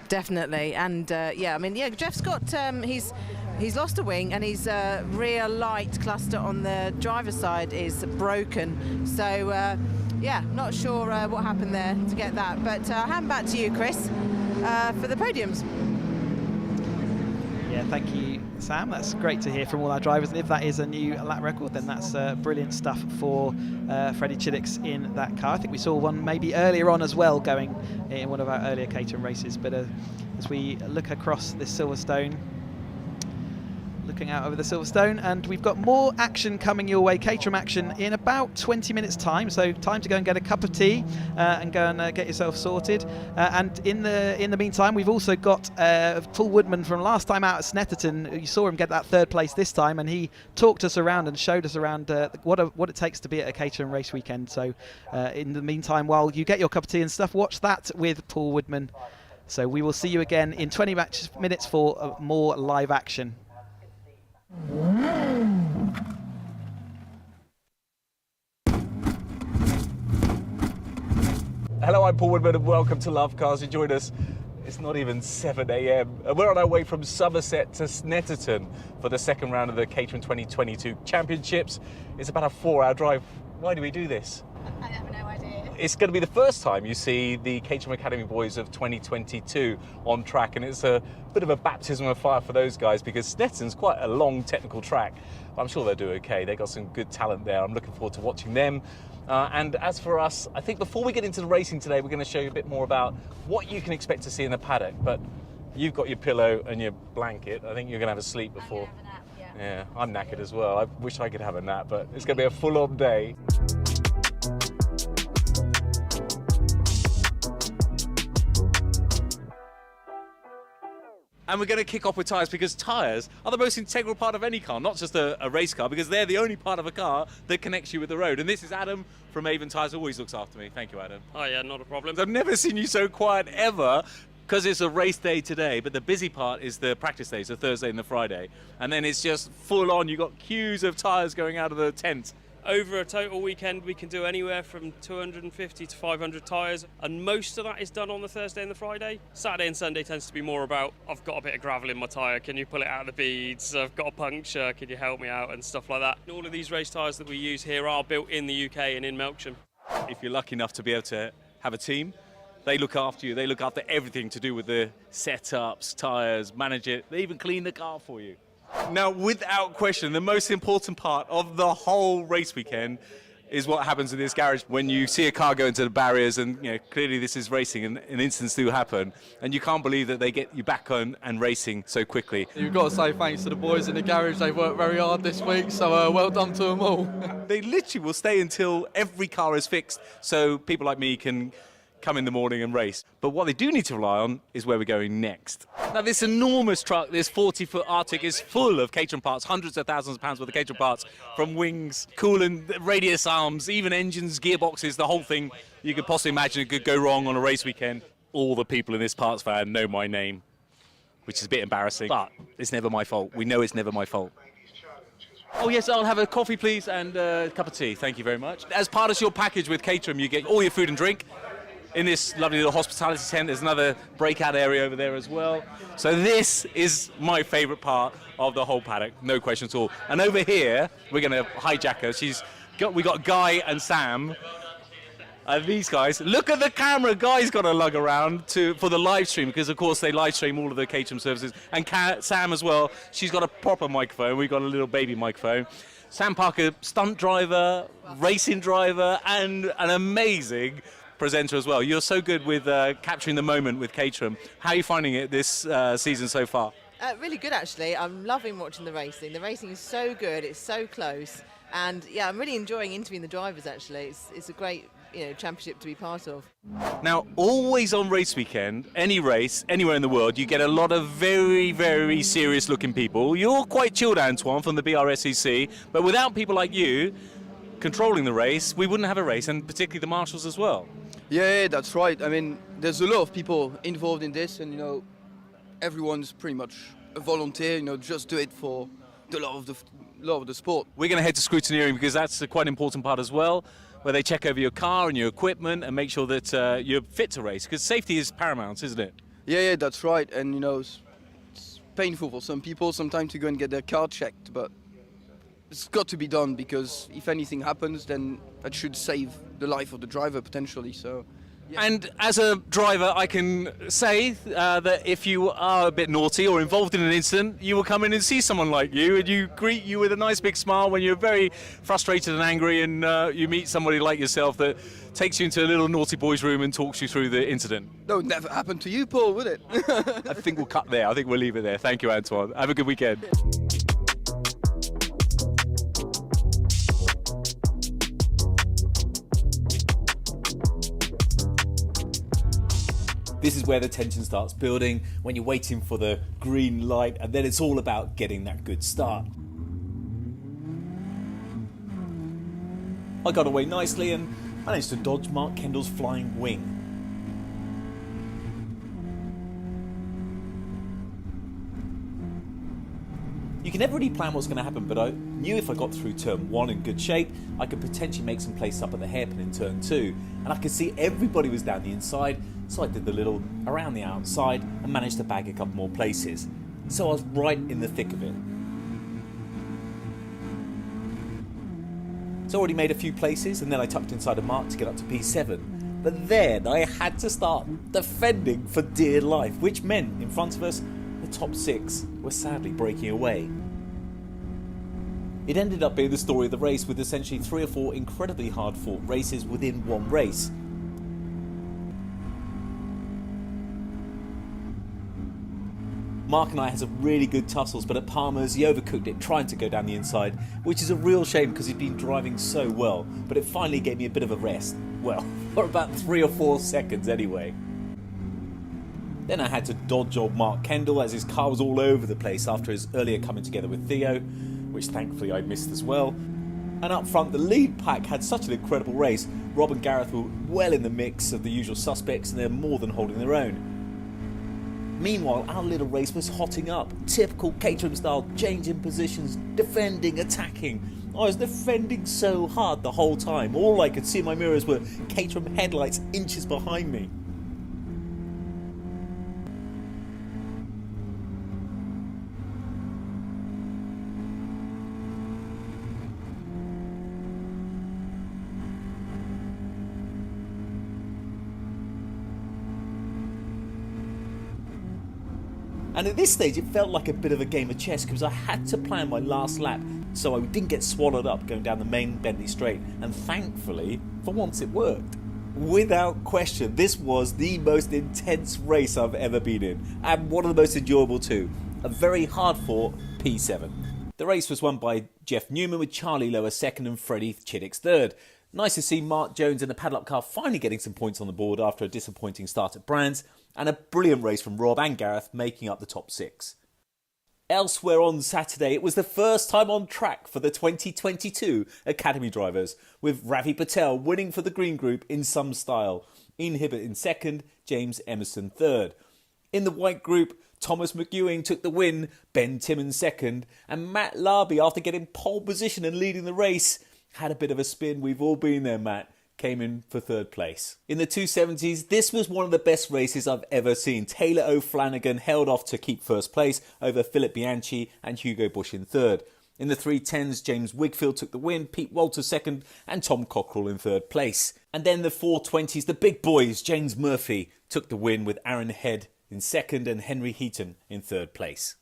Definitely, and yeah, I mean, yeah, Jeff's got he's lost a wing, and his rear light cluster on the driver's side is broken. So yeah, not sure what happened there to get that, but I'll hand back to you, Chris, for the podiums. Yeah, thank you, Sam. That's great to hear from all our drivers. And if that is a new lap record, then that's brilliant stuff for Freddie Chiddick in that car. I think we saw one maybe earlier on as well going in one of our earlier Caterham races. But as we look across this Silverstone, looking out over the Silverstone, and we've got more action coming your way, Caterham action, in about 20 minutes time. So time to go and get a cup of tea and go and get yourself sorted. And in the meantime, we've also got Paul Woodman from last time out at Snetterton. You saw him get that third place this time, and he talked us around and showed us around what it takes to be at a Caterham race weekend. So in the meantime, while you get your cup of tea and stuff, watch that with Paul Woodman. So we will see you again in 20 minutes for more live action. Hello, I'm Paul Woodman and welcome to Lovecars. You join us. It's not even 7 a.m. We're on our way from Somerset to Snetterton for the second round of the Caterham 2022 Championships. It's about a 4-hour drive. Why do we do this? I have no idea. It's going to be the first time you see the Caterham Academy boys of 2022 on track, and it's a bit of a baptism of fire for those guys because Snetterton's quite a long technical track, but I'm sure they'll do okay. They've got some good talent there. I'm looking forward to watching them. And as for us, I think before we get into the racing today, we're going to show you a bit more about what you can expect to see in the paddock. But You've got your pillow and your blanket. I think you're going to have a sleep before. Yeah, I'm knackered as well. I wish I could have a nap, but it's going to be a full-on day. And we're going to kick off with tyres, because tyres are the most integral part of any car, not just a race car, because they're the only part of a car that connects you with the road. And this is Adam from Avon Tyres, always looks after me. Thank you, Adam. Oh yeah, not a problem. I've never seen you so quiet ever, because it's a race day today, but the busy part is the practice days, the Thursday and the Friday. And then it's just full on, you've got queues of tyres going out of the tent. Over a total weekend, we can do anywhere from 250 to 500 tyres, and most of that is done on the Thursday and the Friday. Saturday and Sunday tends to be more about, I've got a bit of gravel in my tyre, can you pull it out of the beads? I've got a puncture, can you help me out, and stuff like that. And all of these race tyres that we use here are built in the UK and in Melksham. If you're lucky enough to be able to have a team, they look after you. They look after everything to do with the setups, tyres, manage it. They even clean the car for you. Now, without question, the most important part of the whole race weekend is what happens in this garage when you see a car go into the barriers, and clearly this is racing and incidents do happen, and you can't believe that they get you back on and racing so quickly. You've got to say thanks to the boys in the garage. They've worked very hard this week, so well done to them all. They literally will stay until every car is fixed, so people like me can come in the morning and race. But what they do need to rely on is where we're going next. Now, this enormous truck, this 40-foot Arctic, is full of Caterham parts, hundreds of thousands of pounds worth of Caterham parts, from wings, coolant, radius arms, even engines, gearboxes, the whole thing you could possibly imagine it could go wrong on a race weekend. All the people in this parts van know my name, which is a bit embarrassing, but it's never my fault. We know it's never my fault. Oh yes, I'll have a coffee please and a cup of tea, thank you very much. As part of your package with Caterham, you get all your food and drink. In this lovely little hospitality tent, there's another breakout area over there as well. So this is my favourite part of the whole paddock, no question at all. And over here, we're going to hijack her. We got Guy and Sam. These guys, look at the camera. Guy's got to lug around for the live stream, because of course they live stream all of the Caterham services. And Sam as well, she's got a proper microphone. We've got a little baby microphone. Sam Parker, stunt driver, racing driver, and an amazing presenter as well. You're so good with capturing the moment with Caterham. How are you finding it this season so far? Really good, actually. I'm loving watching the racing. The racing is so good, it's so close, and yeah, I'm really enjoying interviewing the drivers. Actually, it's a great championship to be part of. Now, always on race weekend, any race anywhere in the world, you get a lot of very, very serious looking people. You're quite chilled, Antoine, from the BRSEC, but without people like you controlling the race, we wouldn't have a race, and particularly the marshals as well. Yeah, that's right. I mean, there's a lot of people involved in this, and everyone's pretty much a volunteer. Just do it for the love of the sport. We're going to head to scrutineering, because that's quite an important part as well, where they check over your car and your equipment and make sure that you're fit to race, because safety is paramount, isn't it? Yeah, that's right. And it's painful for some people sometimes to go and get their car checked, but it's got to be done, because if anything happens, then that should save the life of the driver potentially. So, yeah. And as a driver, I can say that if you are a bit naughty or involved in an incident, you will come in and see someone like you, and you greet you with a nice big smile when you're very frustrated and angry, and you meet somebody like yourself that takes you into a little naughty boy's room and talks you through the incident. That would never happen to you, Paul, would it? I think we'll cut there. I think we'll leave it there. Thank you, Antoine. Have a good weekend. This is where the tension starts building, when you're waiting for the green light, and then it's all about getting that good start. I got away nicely and managed to dodge Mark Kendall's flying wing. You can never really plan what's going to happen, but I knew if I got through turn 1 in good shape, I could potentially make some place up at the hairpin in turn 2, and I could see everybody was down the inside, so I did the little around the outside and managed to bag a couple more places. So I was right in the thick of it. So I already made a few places, and then I tucked inside a mark to get up to P7. But then I had to start defending for dear life, which meant in front of us, the top 6 were sadly breaking away. It ended up being the story of the race, with essentially 3 or 4 incredibly hard fought races within one race. Mark and I had some really good tussles, but at Palmer's he overcooked it trying to go down the inside, which is a real shame because he'd been driving so well, but it finally gave me a bit of a rest. Well, for about 3 or 4 seconds anyway. Then I had to dodge old Mark Kendall as his car was all over the place after his earlier coming together with Theo, which thankfully I missed as well. And up front, the lead pack had such an incredible race. Rob and Gareth were well in the mix of the usual suspects and they're more than holding their own. Meanwhile, our little race was hotting up. Typical Caterham style, changing positions, defending, attacking. I was defending so hard the whole time. All I could see in my mirrors were Caterham headlights inches behind me. And at this stage it felt like a bit of a game of chess because I had to plan my last lap so I didn't get swallowed up going down the main Bentley straight, and thankfully for once it worked. Without question, this was the most intense race I've ever been in, and one of the most enjoyable too. A very hard fought P7. The race was won by Jeff Newman with Charlie Lower second and Freddie Chiddick's third. Nice to see Mark Jones in the padlock car finally getting some points on the board after a disappointing start at Brands, and a brilliant race from Rob and Gareth making up the top 6. Elsewhere on Saturday, it was the first time on track for the 2022 Academy drivers, with Ravi Patel winning for the Green Group in some style, Ian Hibbert in second, James Emerson third. In the White Group, Thomas McEwing took the win, Ben Timmons second, and Matt Larby, after getting pole position and leading the race, had a bit of a spin. We've all been there, Matt. Came in for third place. In the 270s, this was one of the best races I've ever seen. Taylor O'Flanagan held off to keep first place over Philip Bianchi and Hugo Bush in third. In the 310s, James Wigfield took the win, Pete Walters second, and Tom Cockrell in third place. And then the 420s, the big boys, James Murphy took the win with Aaron Head in second and Henry Heaton in third place.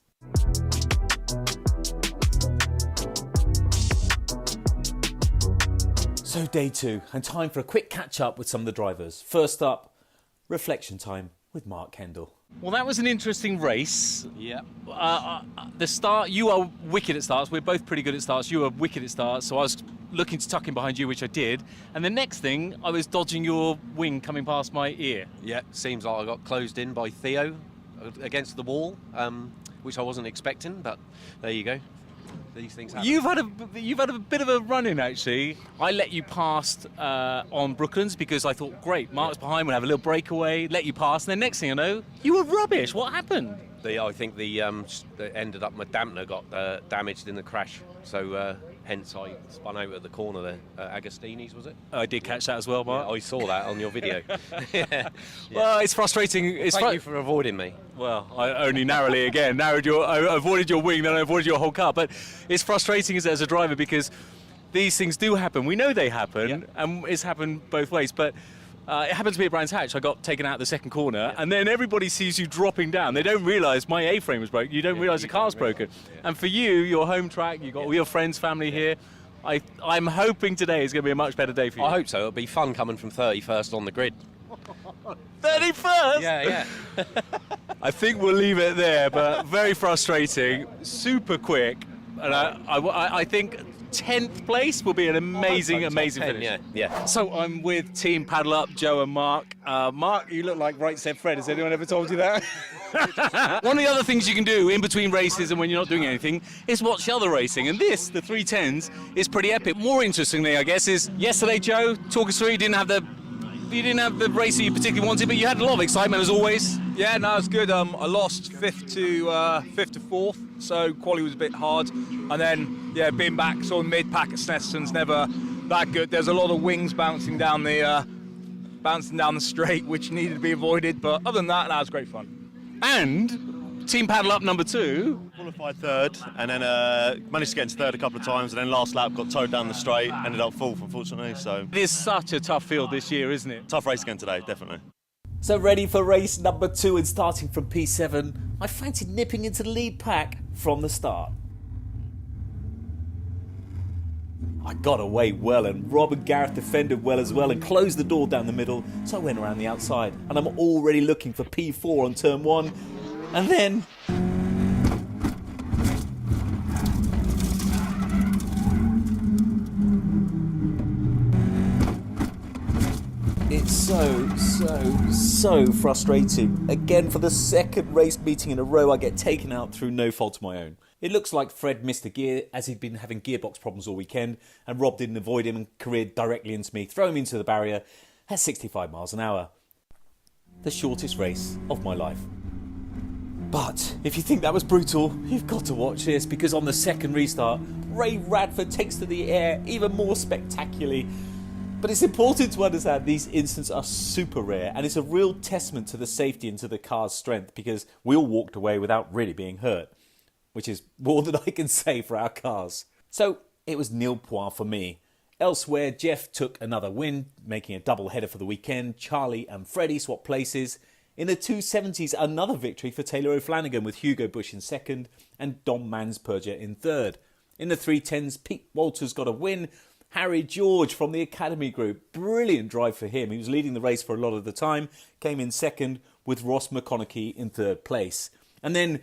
So day 2, and time for a quick catch up with some of the drivers. First up, reflection time with Mark Kendall. Well, that was an interesting race. Yeah. The start, you are wicked at starts. We're both pretty good at starts. You were wicked at starts, so I was looking to tuck in behind you, which I did. And the next thing, I was dodging your wing coming past my ear. Yeah, seems like I got closed in by Theo against the wall, which I wasn't expecting, but there you go. These things happen. You've had a bit of a run-in, actually. I let you past on Brooklands because I thought, great, Mark's behind, we'll have a little breakaway, let you pass, and then next thing I know, you were rubbish. What happened? I think the ended up, my dampener got damaged in the crash, so hence I spun out at the corner there. Agostini's, was it? I did catch that as well, Mark. Yeah, I saw that on your video. Yeah. Well, it's frustrating. Thank you for avoiding me. Well, I only narrowly again I avoided your wing, then I avoided your whole car. But it's frustrating as a driver because these things do happen. We know they happen, and it's happened both ways. But it happened to me at Brands Hatch. I got taken out the second corner, and then everybody sees you dropping down. They don't realise my A-frame was broken. You don't realise the car's broken. Yeah. And for you, your home track, you've got all your friends, family here. I'm hoping today is going to be a much better day for you. I hope so. It'll be fun coming from 31st on the grid. 31st? Yeah. I think we'll leave it there, but very frustrating, super quick, and I think 10th place will be an amazing finish. Yeah. So I'm with Team Paddle Up, Joe and Mark. Mark, you look like Right Said Fred. Has anyone ever told you that? One of the other things you can do in between races and when you're not doing anything is watch other racing. And this, the 310s, is pretty epic. More interestingly, I guess, is yesterday, Joe, talk us through. You didn't have the race that you particularly wanted, but you had a lot of excitement as always. Yeah, no, it's good. I lost fifth to fourth, so quali was a bit hard. And then, being back, so mid pack at Snetterton's never that good. There's a lot of wings bouncing down the straight, which needed to be avoided. But other than that, was great fun. And Team Paddle Up number 2. Qualified third, and then managed to get into third a couple of times, and then last lap got towed down the straight, ended up fourth, unfortunately. So it is such a tough field this year, isn't it? Tough race again today, definitely. So ready for race number 2 and starting from P7, I fancied nipping into the lead pack from the start. I got away well, and Rob and Gareth defended well as well and closed the door down the middle, so I went around the outside, and I'm already looking for P4 on turn 1, and then It's so frustrating. Again, for the second race meeting in a row, I get taken out through no fault of my own. It looks like Fred missed a gear as he'd been having gearbox problems all weekend, and Rob didn't avoid him and careered directly into me, throwing me into the barrier at 65 miles an hour. The shortest race of my life. But if you think that was brutal, you've got to watch this, because on the second restart, Ray Radford takes to the air even more spectacularly. But it's important to understand these incidents are super rare, and it's a real testament to the safety and to the car's strength, because we all walked away without really being hurt, which is more than I can say for our cars. So it was nil point for me. Elsewhere, Jeff took another win, making a double header for the weekend. Charlie and Freddie swapped places. In the 270s, another victory for Taylor O'Flanagan, with Hugo Bush in second and Dom Mansperger in third. In the 310s, Pete Walters got a win. Harry George from the Academy Group, brilliant drive for him. He was leading the race for a lot of the time, came in second with Ross McConaughey in third place. And then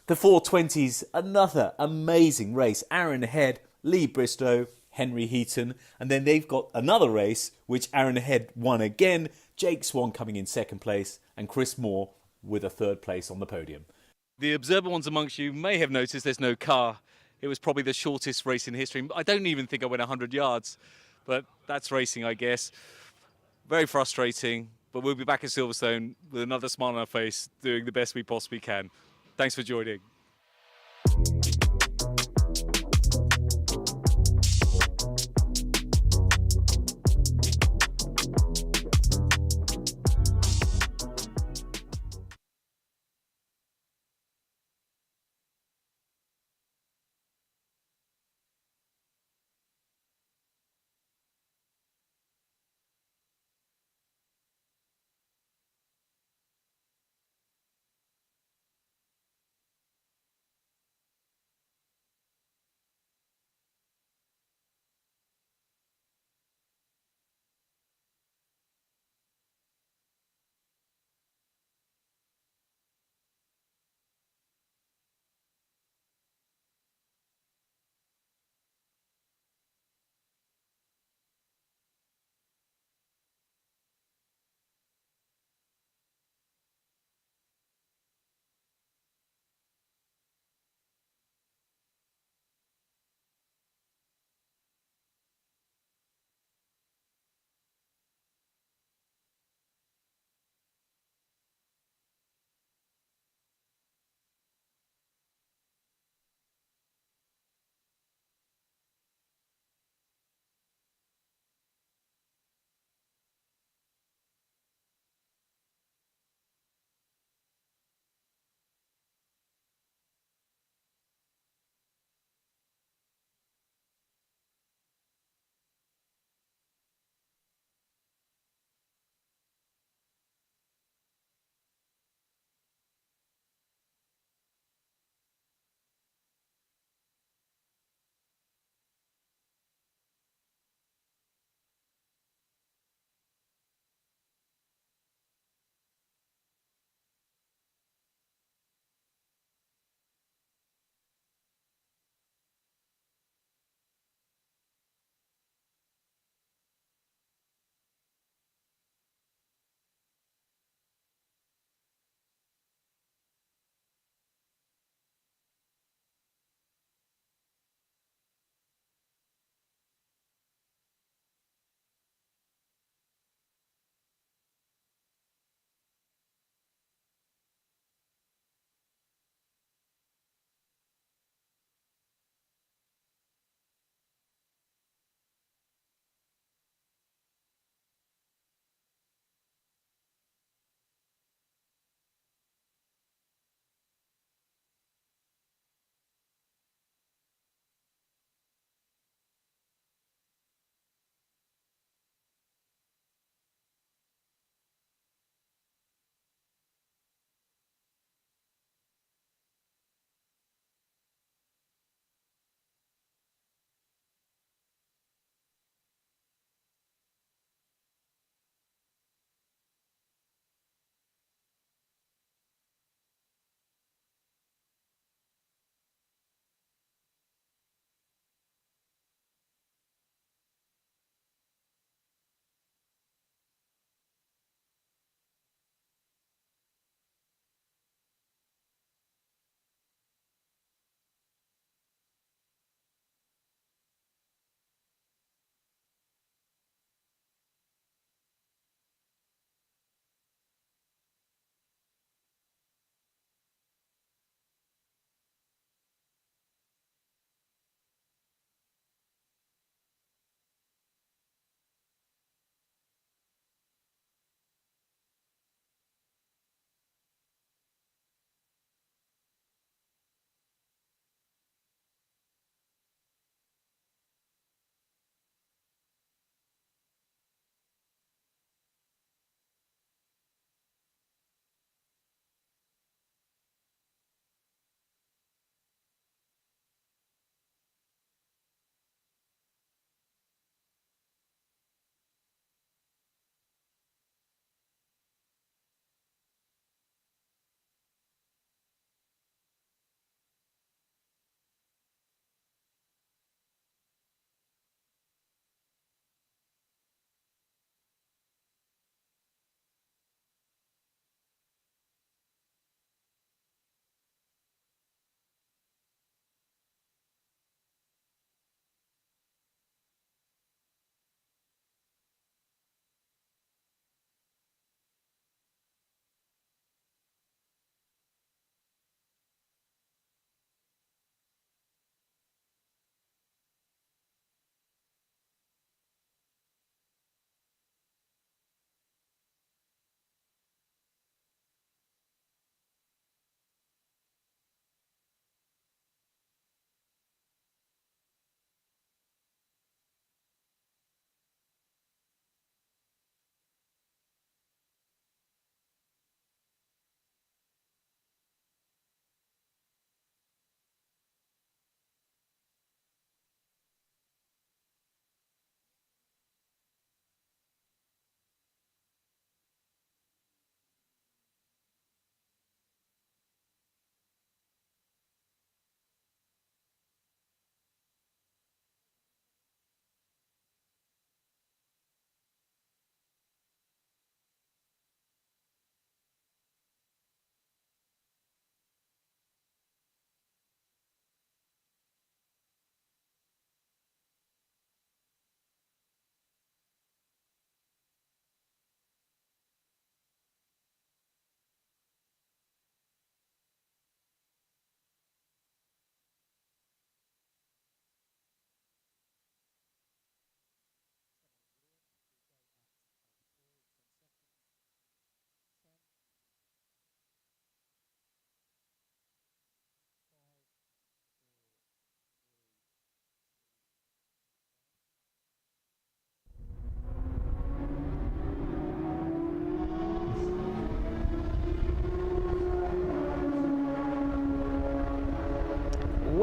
the 420s, another amazing race. Aaron Head, Lee Bristow, Henry Heaton, and then they've got another race which Aaron Head won again, Jake Swan coming in second place, and Chris Moore with a third place on the podium. The observer ones amongst you may have noticed there's no car. It was probably the shortest race in history. I don't even think I went 100 yards, but that's racing, I guess. Very frustrating, but we'll be back at Silverstone with another smile on our face, doing the best we possibly can. Thanks for joining.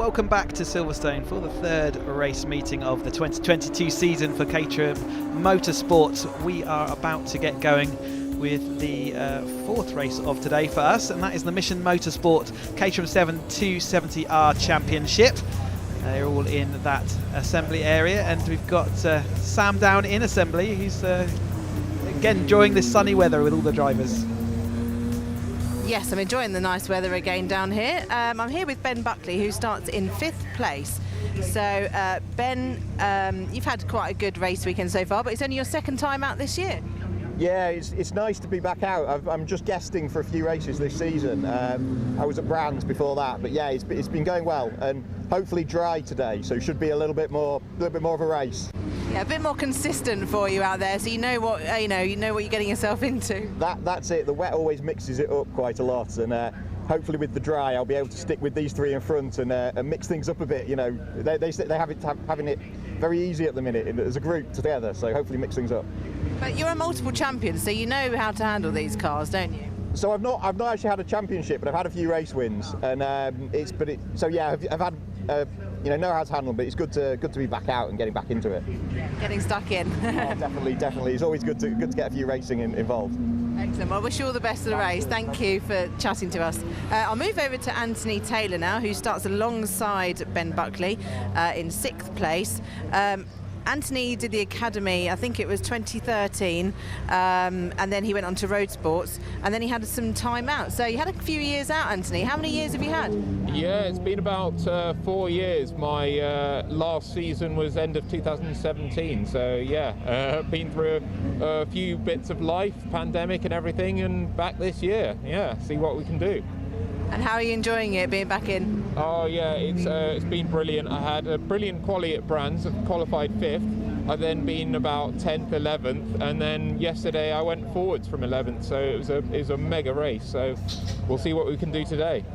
Welcome back to Silverstone for the third race meeting of the 2022 season for Caterham Motorsport. We are about to get going with the fourth race of today for us, and that is the Mission Motorsport Caterham 7 270R Championship. They're all in that assembly area, and we've got Sam down in assembly, who's again enjoying this sunny weather with all the drivers. Yes, I'm enjoying the nice weather again down here. I'm here with Ben Buckley, who starts in 5th place. So, Ben, you've had quite a good race weekend so far, but it's only your second time out this year. Yeah, it's nice to be back out. I'm just guesting for a few races this season. I was at Brands before that, but yeah, it's been going well, and hopefully dry today, so it should be a little bit more of a race. Yeah, a bit more consistent for you out there, so you know what you're getting yourself into. That's it. The wet always mixes it up quite a lot, and hopefully with the dry, I'll be able to stick with these three in front and mix things up a bit. You know, they having it very easy at the minute as a group together, so hopefully mix things up. But you're a multiple champion, so you know how to handle these cars, don't you? So I've not actually had a championship, but I've had a few race wins, and I've had know how to handle them. But it's good to be back out and getting back into it. Getting stuck in. Definitely. It's always good to get a few racing involved. Excellent. Well, I wish you all the best of the race. Thank you for chatting to us. I'll move over to Anthony Taylor now, who starts alongside Ben Buckley in 6th place. Anthony did the academy, I think it was 2013, and then he went on to road sports, and then he had some time out. So you had a few years out, Anthony. How many years have you had? Yeah, it's been about 4 years. My last season was end of 2017. So yeah, been through a few bits of life, pandemic and everything, and back this year. Yeah, see what we can do. And how are you enjoying it, being back in? Oh yeah, it's been brilliant. I had a brilliant quali at Brands, qualified 5th. I've then been about 10th, 11th, and then yesterday I went forwards from 11th. So it was a mega race. So we'll see what we can do today.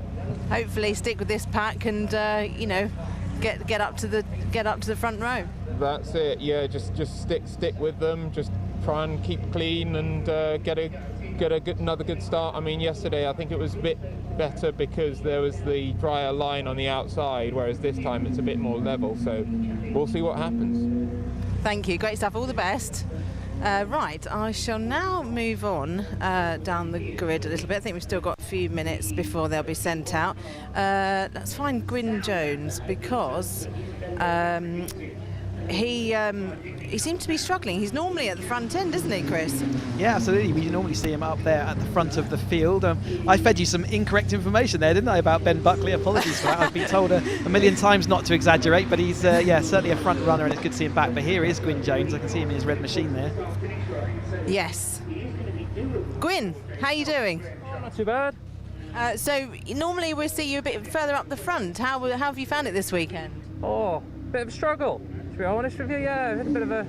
Hopefully stick with this pack and get up to the front row. That's it. Yeah, just stick with them. Just try and keep clean and get another good start. I mean, yesterday I think it was a bit better because there was the drier line on the outside, whereas this time it's a bit more level, so we'll see what happens. Thank you, great stuff, all the best. Right, I shall now move on down the grid a little bit. I think we've still got a few minutes before they'll be sent out. Let's find Gwyn Jones, because he seemed to be struggling. He's normally at the front end, isn't he, Chris? Yeah, absolutely. We normally see him up there at the front of the field. I fed you some incorrect information there, didn't I, about Ben Buckley? Apologies for that. I've been told a million times not to exaggerate, but he's certainly a front runner, and it's good to see him back. But here is Gwyn Jones. I can see him in his red machine there. Yes. Gwyn, how are you doing? Not too bad. So normally we see you a bit further up the front. How have you found it this weekend? Oh, bit of a struggle, to be honest with you. Yeah, had a bit of a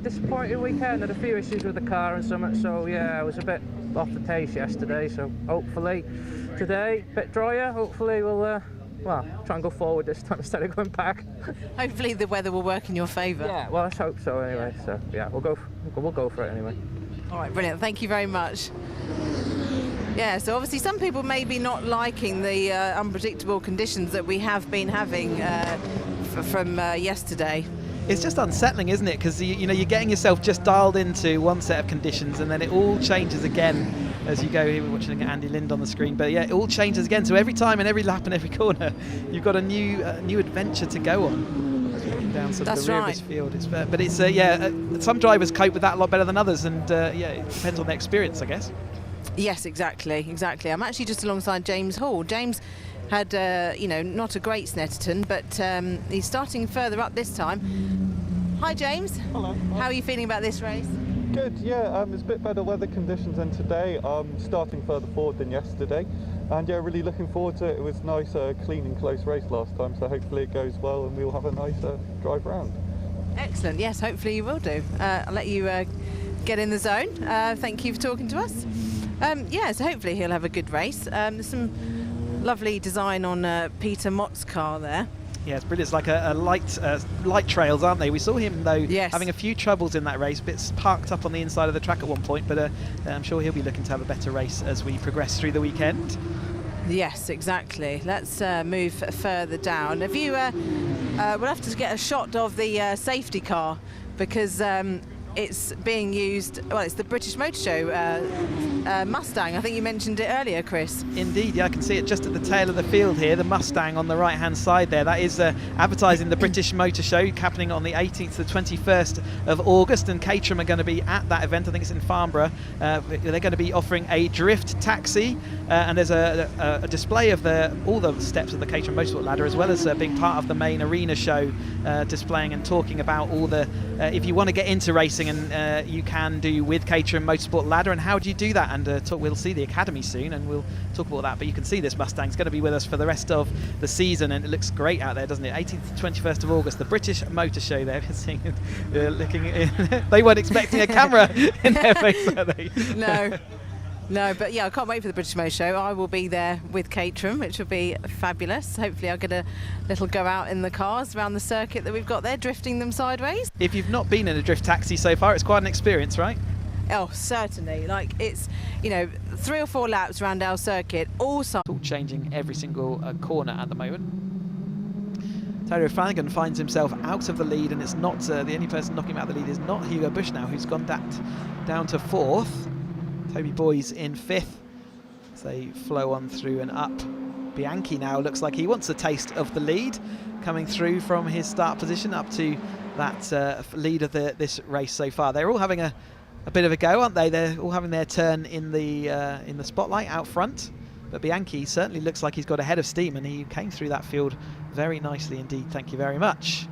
disappointing weekend. Had a few issues with the car and something, so yeah, I was a bit off the pace yesterday. So hopefully today, a bit drier. Hopefully we'll try and go forward this time instead of going back. Hopefully the weather will work in your favour. Yeah, well, let's hope so anyway. So yeah, we'll go for it anyway. All right, brilliant. Thank you very much. Yeah, so obviously some people may be not liking the unpredictable conditions that we have been having from yesterday. It's just unsettling, isn't it? Because you're getting yourself just dialed into one set of conditions, and then it all changes again as you go. Here we're watching Andy Lind on the screen, but yeah, it all changes again. So every time and every lap and every corner, you've got a new adventure to go on. Down sort of the rear of this field. But it's some drivers cope with that a lot better than others, and it depends on their experience, I guess. Yes, exactly. I'm actually just alongside James Hall. James had, not a great Snetterton, but he's starting further up this time. Hi, James. Hello. How are you feeling about this race? Good, yeah. It's a bit better weather conditions than today. Starting further forward than yesterday. And yeah, really looking forward to it. It was nice, clean and close race last time, so hopefully it goes well and we'll have a nice drive round. Excellent, yes, hopefully you will do. I'll let you get in the zone. Thank you for talking to us. So hopefully he'll have a good race. There's some lovely design on Peter Mott's car there. Yeah, it's brilliant. It's like a light trails, aren't they? We saw him, though, having a few troubles in that race, bits parked up on the inside of the track at one point, but I'm sure he'll be looking to have a better race as we progress through the weekend. Yes, exactly. Let's move further down. Have you? We'll have to get a shot of the safety car because it's being used. Well, it's the British Motor Show Mustang. I think you mentioned it earlier, Chris. Indeed, yeah, I can see it just at the tail of the field here. The Mustang on the right-hand side there. That is advertising the British Motor Show happening on the 18th to the 21st of August, and Caterham are going to be at that event. I think it's in Farnborough. They're going to be offering a drift taxi, and there's a display of all the steps of the Caterham Motorsport ladder, as well as being part of the main arena show, displaying and talking about all the. If you want to get into racing, and you can do with Caterham Motorsport ladder, and how do you do that? And we'll see the academy soon, and we'll talk about that. But you can see this Mustang's going to be with us for the rest of the season, and it looks great out there, doesn't it? 18th to 21st of August, the British Motor Show. There, seeing looking. They weren't expecting a camera in their face, were they? No, but yeah, I can't wait for the British Motor Show. I will be there with Caterham, which will be fabulous. Hopefully I'll get a little go out in the cars around the circuit that we've got there, drifting them sideways. If you've not been in a drift taxi so far, it's quite an experience, right? Oh, certainly. Like, it's, 3 or 4 laps around our circuit, all changing every single corner at the moment. Tyler Flanagan finds himself out of the lead, and it's not the only person knocking him out of the lead is not Hugo Bush now, who's gone down to 4th. Toby Boy's in 5th as they flow on through and up. Bianchi now looks like he wants a taste of the lead, coming through from his start position up to that lead of this race so far. They're all having a bit of a go, aren't they? They're all having their turn in the spotlight out front. But Bianchi certainly looks like he's got a head of steam, and he came through that field very nicely indeed. Thank you very much.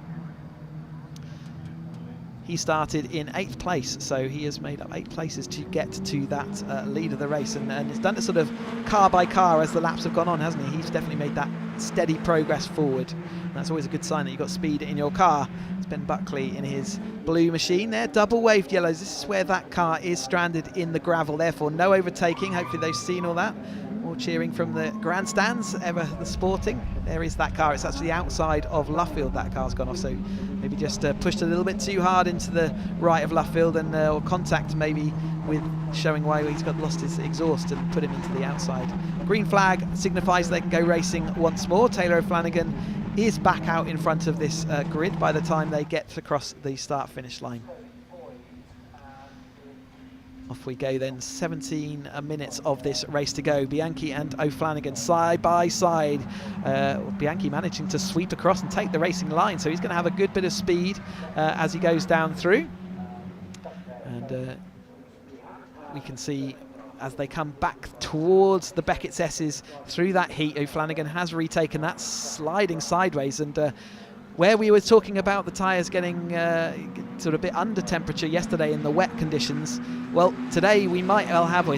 He started in 8th place, so he has made up 8 places to get to that lead of the race, and he's done it sort of car by car as the laps have gone on, hasn't he? He's definitely made that steady progress forward. And that's always a good sign that you've got speed in your car. It's Ben Buckley in his blue machine there, double waved yellows. This is where that car is stranded in the gravel, therefore no overtaking. Hopefully they've seen all that. More cheering from the grandstands, ever the sporting. There is that car. It's actually outside of Luffield that car's gone off, so maybe just pushed a little bit too hard into the right of Luffield, and or contact maybe with showing why he's lost his exhaust and put him into the outside. Green flag signifies they can go racing once more. Taylor O'Flanagan is back out in front of this grid by the time they get across the start-finish line. Off we go then, 17 minutes of this race to go. Bianchi and O'Flanagan side by side. Bianchi managing to sweep across and take the racing line, so he's going to have a good bit of speed as he goes down through. And we can see as they come back towards the Beckett's S's through that heat, O'Flanagan has retaken that, sliding sideways, and where we were talking about the tyres getting sort of a bit under temperature yesterday in the wet conditions, well, today we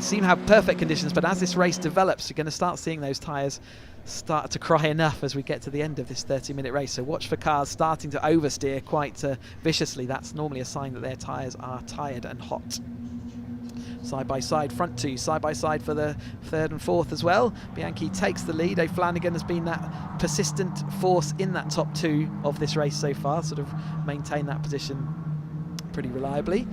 seem to have perfect conditions, but as this race develops, you're going to start seeing those tyres start to cry enough as we get to the end of this 30-minute race. So watch for cars starting to oversteer quite viciously. That's normally a sign that their tyres are tired and hot. Side by side, front two, side by side for the 3rd and 4th as well. Bianchi takes the lead. O'Flanagan has been that persistent force in that top 2 of this race so far, sort of maintained that position pretty reliably.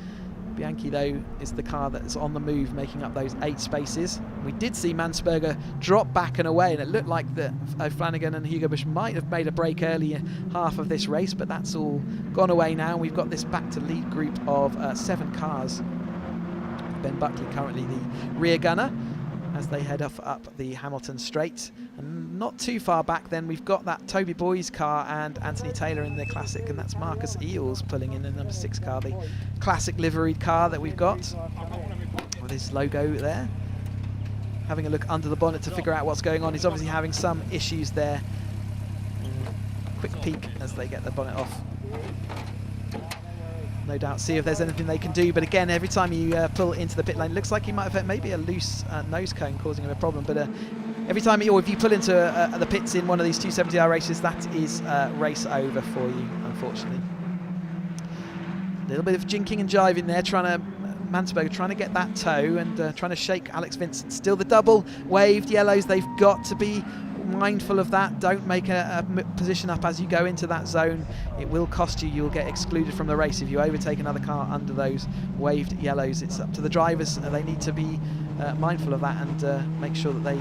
Bianchi, though, is the car that is on the move, making up those 8 spaces. We did see Mansberger drop back and away, and it looked like that O'Flanagan and Hugo Bush might have made a break earlier half of this race, but that's all gone away now. We've got this back to lead group of 7 cars. Ben Buckley currently the rear gunner as they head up the Hamilton Straight. And not too far back then we've got that Toby Boy's car and Anthony Taylor in the Classic, and that's Marcus Eels pulling in the number 6 car, the Classic liveried car that we've got with his logo there. Having a look under the bonnet to figure out what's going on. He's obviously having some issues there. Quick peek as they get the bonnet off. No doubt see if there's anything they can do, but again, every time you pull into the pit lane, it looks like he might have had maybe a loose nose cone causing him a problem, but every time or if you pull into the pits in one of these 270R races, that is race over for you, unfortunately. A little bit of jinking and jiving there, Mansberger trying to get that toe and trying to shake Alex Vincent. Still the double waved yellows, they've got to be mindful of that. Don't make a position up as you go into that zone. It will cost you. You'll get excluded from the race if you overtake another car under those waved yellows. It's up to the drivers. They need to be mindful of that and make sure that they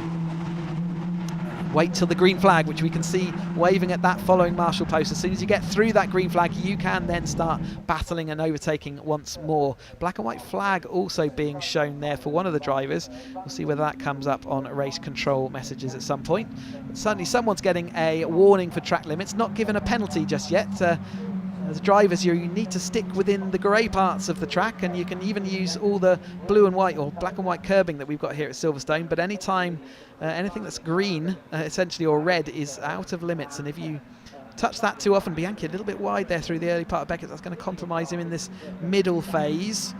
wait till the green flag, which we can see waving at that following marshal post. As soon as you get through that green flag, you can then start battling and overtaking once more. Black and white flag also being shown there for one of the drivers. We'll see whether that comes up on race control messages at some point. But certainly someone's getting a warning for track limits, not given a penalty just yet. As drivers, you need to stick within the grey parts of the track, and you can even use all the blue and white or black and white curbing that we've got here at Silverstone. But anytime anything that's green, essentially, or red is out of limits, and if you touch that too often, Bianchi a little bit wide there through the early part of Beckett, that's going to compromise him in this middle phase.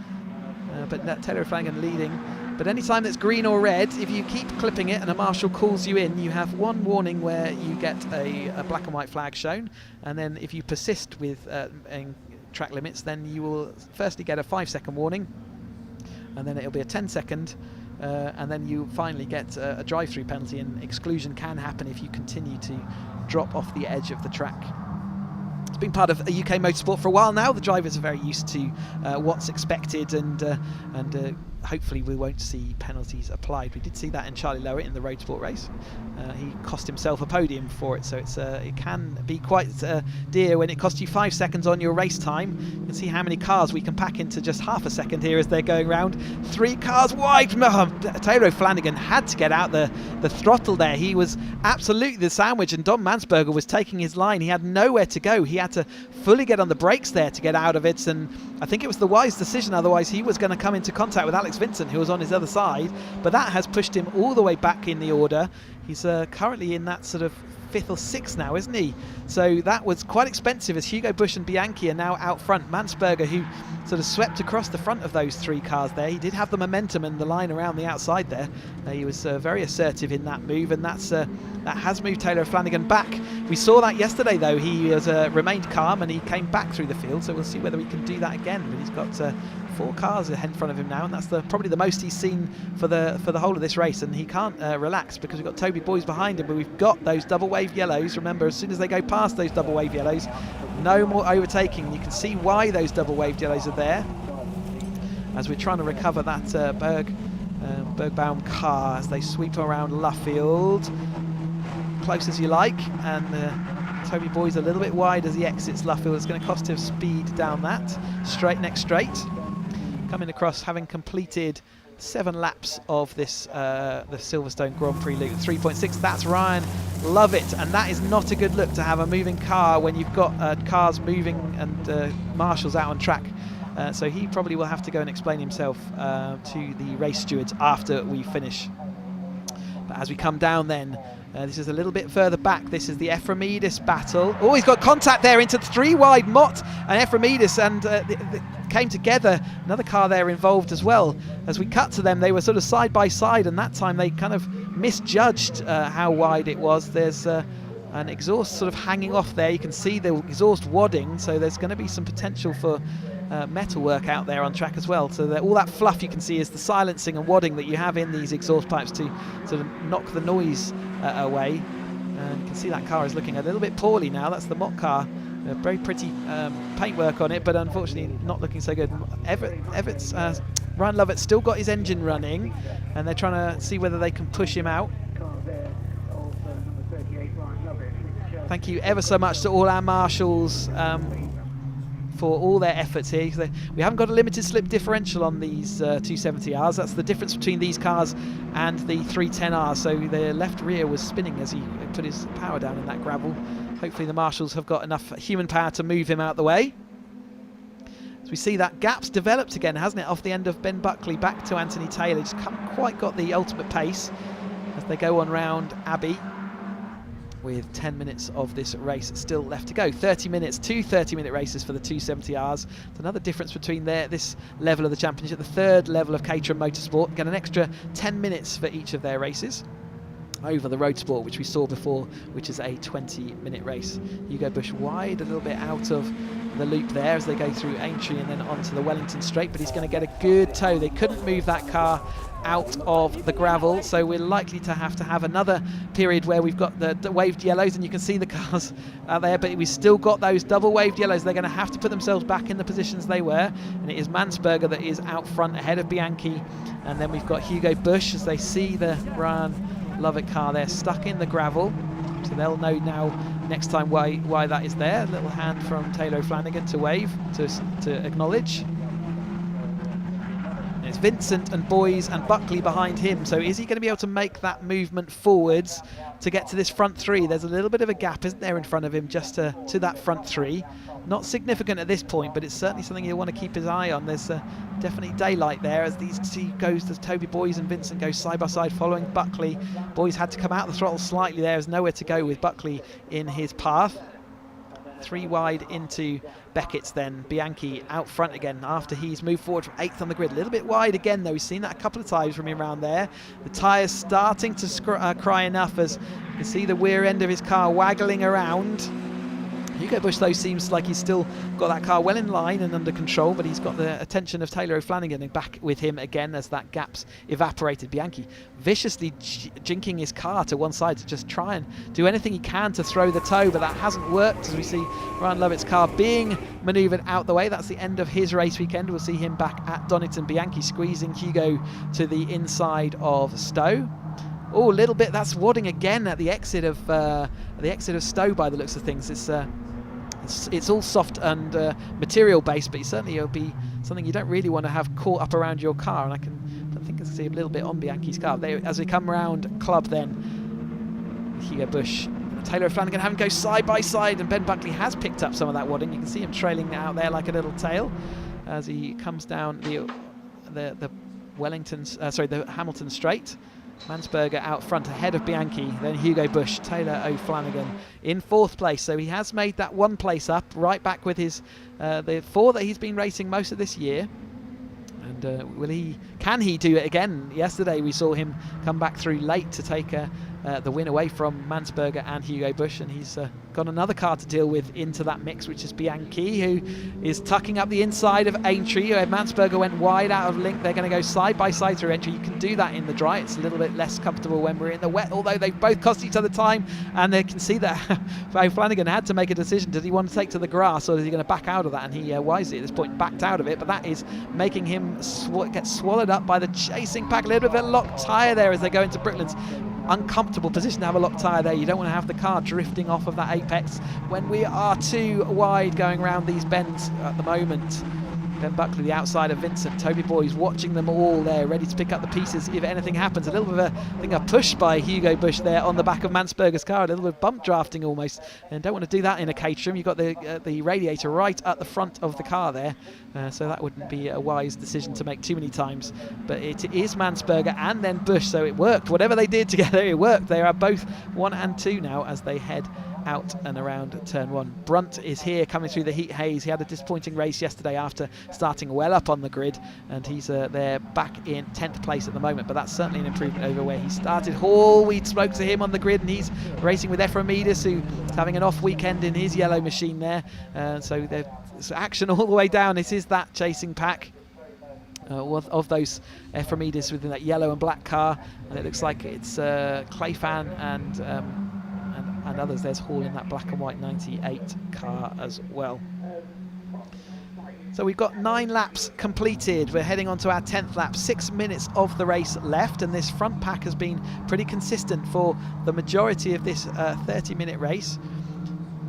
But Taylor Flanagan leading. But anytime that's green or red, if you keep clipping it and a marshal calls you in, you have one warning where you get a black and white flag shown, and then if you persist with track limits, then you will firstly get a 5-second warning, and then it'll be a 10-second, and then you finally get a drive-through penalty, and exclusion can happen if you continue to drop off the edge of the track. It's been part of UK motorsport for a while now. The drivers are very used to what's expected, and hopefully we won't see penalties applied. We did see that in Charlie Lowitt in the Roadsport race. He cost himself a podium for it, so it can be quite dear when it costs you 5 seconds on your race time. You can see how many cars we can pack into just half a second here as they're going round. 3 cars wide. Taylor Flanagan had to get out the throttle there. He was absolutely the sandwich, and Dom Mansberger was taking his line. He had nowhere to go. He had to fully get on the brakes there to get out of it, and I think it was the wise decision, otherwise he was going to come into contact with Alex Vincent, who was on his other side, but that has pushed him all the way back in the order. He's currently in that sort of 5th or 6th now, isn't he? So that was quite expensive, as Hugo Busch and Bianchi are now out front. Mansberger, who sort of swept across the front of those 3 cars there, he did have the momentum and the line around the outside there. He was very assertive in that move, and that has moved Taylor Flanagan back. We saw that yesterday, though. He has remained calm and he came back through the field, so we'll see whether he can do that again. But he's got 4 cars in front of him now, and that's probably the most he's seen for the whole of this race, and he can't relax because we've got Toby Boys behind him, but we've got those double wave yellows. Remember, as soon as they go past those double wave yellows, no more overtaking. You can see why those double wave yellows are there, as we're trying to recover that Bergbaum car as they sweep around Luffield, close as you like, and Toby Boy's a little bit wide as he exits Luffield. It's going to cost him speed down that next straight. Coming across, having completed 7 laps of this the Silverstone Grand Prix loop, 3.6. That's Ryan Lovett, and that is not a good look to have a moving car when you've got cars moving and marshals out on track. So he probably will have to go and explain himself to the race stewards after we finish. But as we come down then, this is a little bit further back. This is the Ephraimidis battle. Oh, he's got contact there into the 3 wide. Mott and Ephraimidis, and they came together. Another car there involved as well. As we cut to them, they were sort of side by side, and that time they kind of misjudged how wide it was. There's an exhaust sort of hanging off there. You can see the exhaust wadding, so there's going to be some potential for metal work out there on track as well. So all that fluff you can see is the silencing and wadding that you have in these exhaust pipes to sort of knock the noise away. And you can see that car is looking a little bit poorly now. That's the Mott car. Very pretty paintwork on it, but unfortunately not looking so good. Ryan Lovett's still got his engine running, and they're trying to see whether they can push him out. Thank you ever so much to all our marshals for all their efforts here. We haven't got a limited slip differential on these 270Rs. That's the difference between these cars and the 310Rs. So the left rear was spinning as he put his power down in that gravel. Hopefully the marshals have got enough human power to move him out the way. As we see that gap's developed again, hasn't it, off the end of Ben Buckley back to Anthony Taylor. Just haven't quite got the ultimate pace as they go on round Abbey, with 10 minutes of this race still left to go. 30 minutes, 2 30-minute races for the 270Rs. It's another difference between this level of the championship, the 3rd level of Caterham Motorsport. Get an extra 10 minutes for each of their races over the Roadsport, which we saw before, which is a 20-minute race. Hugo Busch wide, a little bit out of the loop there as they go through Aintree and then onto the Wellington Straight, but he's going to get a good tow. They couldn't move that car out of the gravel, so we're likely to have another period where we've got the waved yellows, and you can see the cars out there, but we've still got those double waved yellows. They're going to have to put themselves back in the positions they were, and it is Mansberger that is out front ahead of Bianchi, and then we've got Hugo Busch as they see the Ryan Lovett car there, stuck in the gravel. So they'll know now next time why that is there. A little hand from Taylor O'Flanagan to wave, to acknowledge. It's Vincent and Boys and Buckley behind him. So is he going to be able to make that movement forwards to get to this front three? There's a little bit of a gap, isn't there, in front of him just to that front three. Not significant at this point, but it's certainly something you'll want to keep his eye on. There's definitely daylight there as these two goes, as Toby Boys and Vincent go side by side following Buckley. Boys had to come out the throttle slightly there. There's nowhere to go with Buckley in his path. 3 wide into Beckett's then. Bianchi out front again after he's moved forward from 8th on the grid. A little bit wide again though. We've seen that a couple of times from him around there. The tyres starting to cry enough as you can see the rear end of his car waggling around. Hugo Bush though seems like he's still got that car well in line and under control, but he's got the attention of Taylor O'Flanagan and back with him again as that gap's evaporated. Bianchi viciously jinking his car to one side to just try and do anything he can to throw the toe, but that hasn't worked as we see Ryan Lovett's car being manoeuvred out the way. That's the end of his race weekend. We'll see him back at Donington. Bianchi squeezing Hugo to the inside of Stowe. Oh, a little bit. That's wadding again at the exit of Stowe by the looks of things. It's all soft and material based, but certainly it'll be something you don't really want to have caught up around your car. And I think I can see a little bit on Bianchi's car. As we come round Club, then Hugo Bush, Taylor O'Flanagan having to go side by side, and Ben Buckley has picked up some of that wadding. You can see him trailing out there like a little tail as he comes down the Hamilton Straight. Mansberger out front ahead of Bianchi, then Hugo Bush, Taylor O'Flanagan in 4th place. So he has made that 1 place up, right back with his the 4 that he's been racing most of this year. And can he do it again? Yesterday we saw him come back through late to take the win away from Mansberger and Hugo Bush, and he's got another car to deal with into that mix, which is Bianchi, who is tucking up the inside of Aintree. Mansberger went wide out of link. They're going to go side by side through Aintree. You can do that in the dry. It's a little bit less comfortable when we're in the wet, although they've both cost each other time, and they can see that Flanagan had to make a decision. Does he want to take to the grass, or is he going to back out of that? And he wisely at this point backed out of it, but that is making him get swallowed up by the chasing pack. A little bit of a locked tyre there as they go into Bricklands. Uncomfortable position to have a locked tyre there. You don't want to have the car drifting off of that apex when we are too wide going around these bends at the moment. Ben Buckley, the outside of Vincent. Toby Boys watching them all there, ready to pick up the pieces if anything happens. A little bit of a push by Hugo Bush there on the back of Mansberger's car. A little bit of bump drafting almost. And don't want to do that in a Caterham. You've got the radiator right at the front of the car there. So that wouldn't be a wise decision to make too many times. But it is Mansberger and then Bush. So it worked. Whatever they did together, it worked. They are both 1 and 2 now as they head out and around turn 1. Brunt is here coming through the heat haze. He had a disappointing race yesterday after starting well up on the grid, and he's there back in 10th place at the moment, but that's certainly an improvement over where he started. Hall, we spoke to him on the grid, and he's racing with Ephraimidis, who's having an off weekend in his yellow machine there. So there's action all the way down. This is that chasing pack of those Ephraimidis within that yellow and black car, and it looks like it's Clayfan and others. There's Hall in that black and white 98 car as well. So we've got 9 laps completed. We're heading on to our 10th lap. 6 minutes of the race left, and this front pack has been pretty consistent for the majority of this 30-minute race.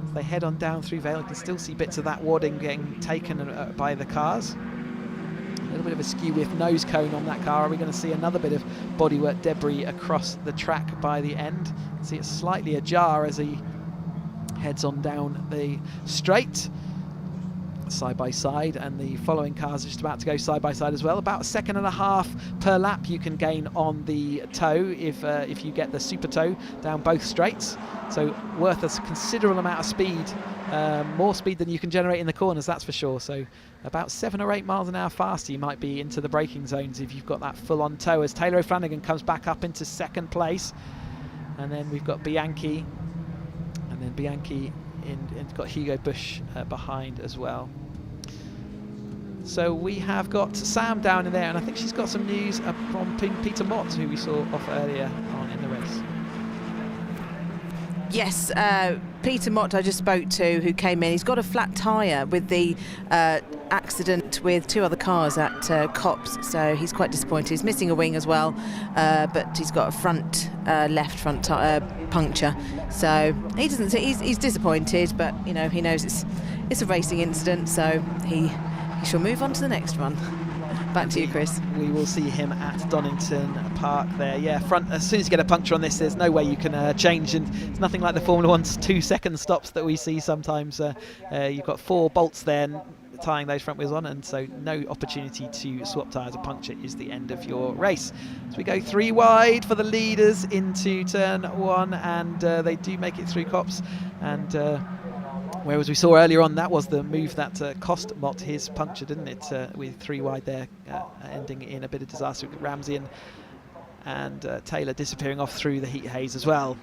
As they head on down through Vale, you can still see bits of that wadding getting taken by the cars. A little bit of a skew with nose cone on that car. Are we going to see another bit of bodywork debris across the track by the end? See it's slightly ajar as he heads on down the straight, side by side, and the following cars are just about to go side by side as well. About 1.5 seconds per lap you can gain on the toe if you get the super toe down both straights. So worth a considerable amount of speed, more speed than you can generate in the corners, that's for sure. So about 7 or 8 miles an hour faster you might be into the braking zones if you've got that full-on toe, as Taylor O'Flanagan comes back up into 2nd place. And then we've got Bianchi, and then Bianchi and got Hugo Bush behind as well. So we have got Sam down in there, and I think she's got some news from Peter Mott, who we saw off earlier on in the race. Yes, Peter Mott I just spoke to, who came in. He's got a flat tyre with the accident with 2 other cars at Copse, so he's quite disappointed. He's missing a wing as well, but he's got a left front puncture, so he's disappointed, but you know, he knows it's a racing incident, so he shall move on to the next one. Back to you, Chris. We will see him at Donington Park there. Yeah, front. As soon as you get a puncture on this, there's no way you can change, and it's nothing like the Formula 1's 2-second stops that we see sometimes. You've got 4 bolts there tying those front wheels on, and so no opportunity to swap tyres. A puncture is the end of your race. So we go 3 wide for the leaders into turn 1, and they do make it through Copse, and whereas we saw earlier on, that was the move that cost Mott his puncture, didn't it? With 3 wide there, ending in a bit of disaster with Ramsey and Taylor disappearing off through the heat haze as well.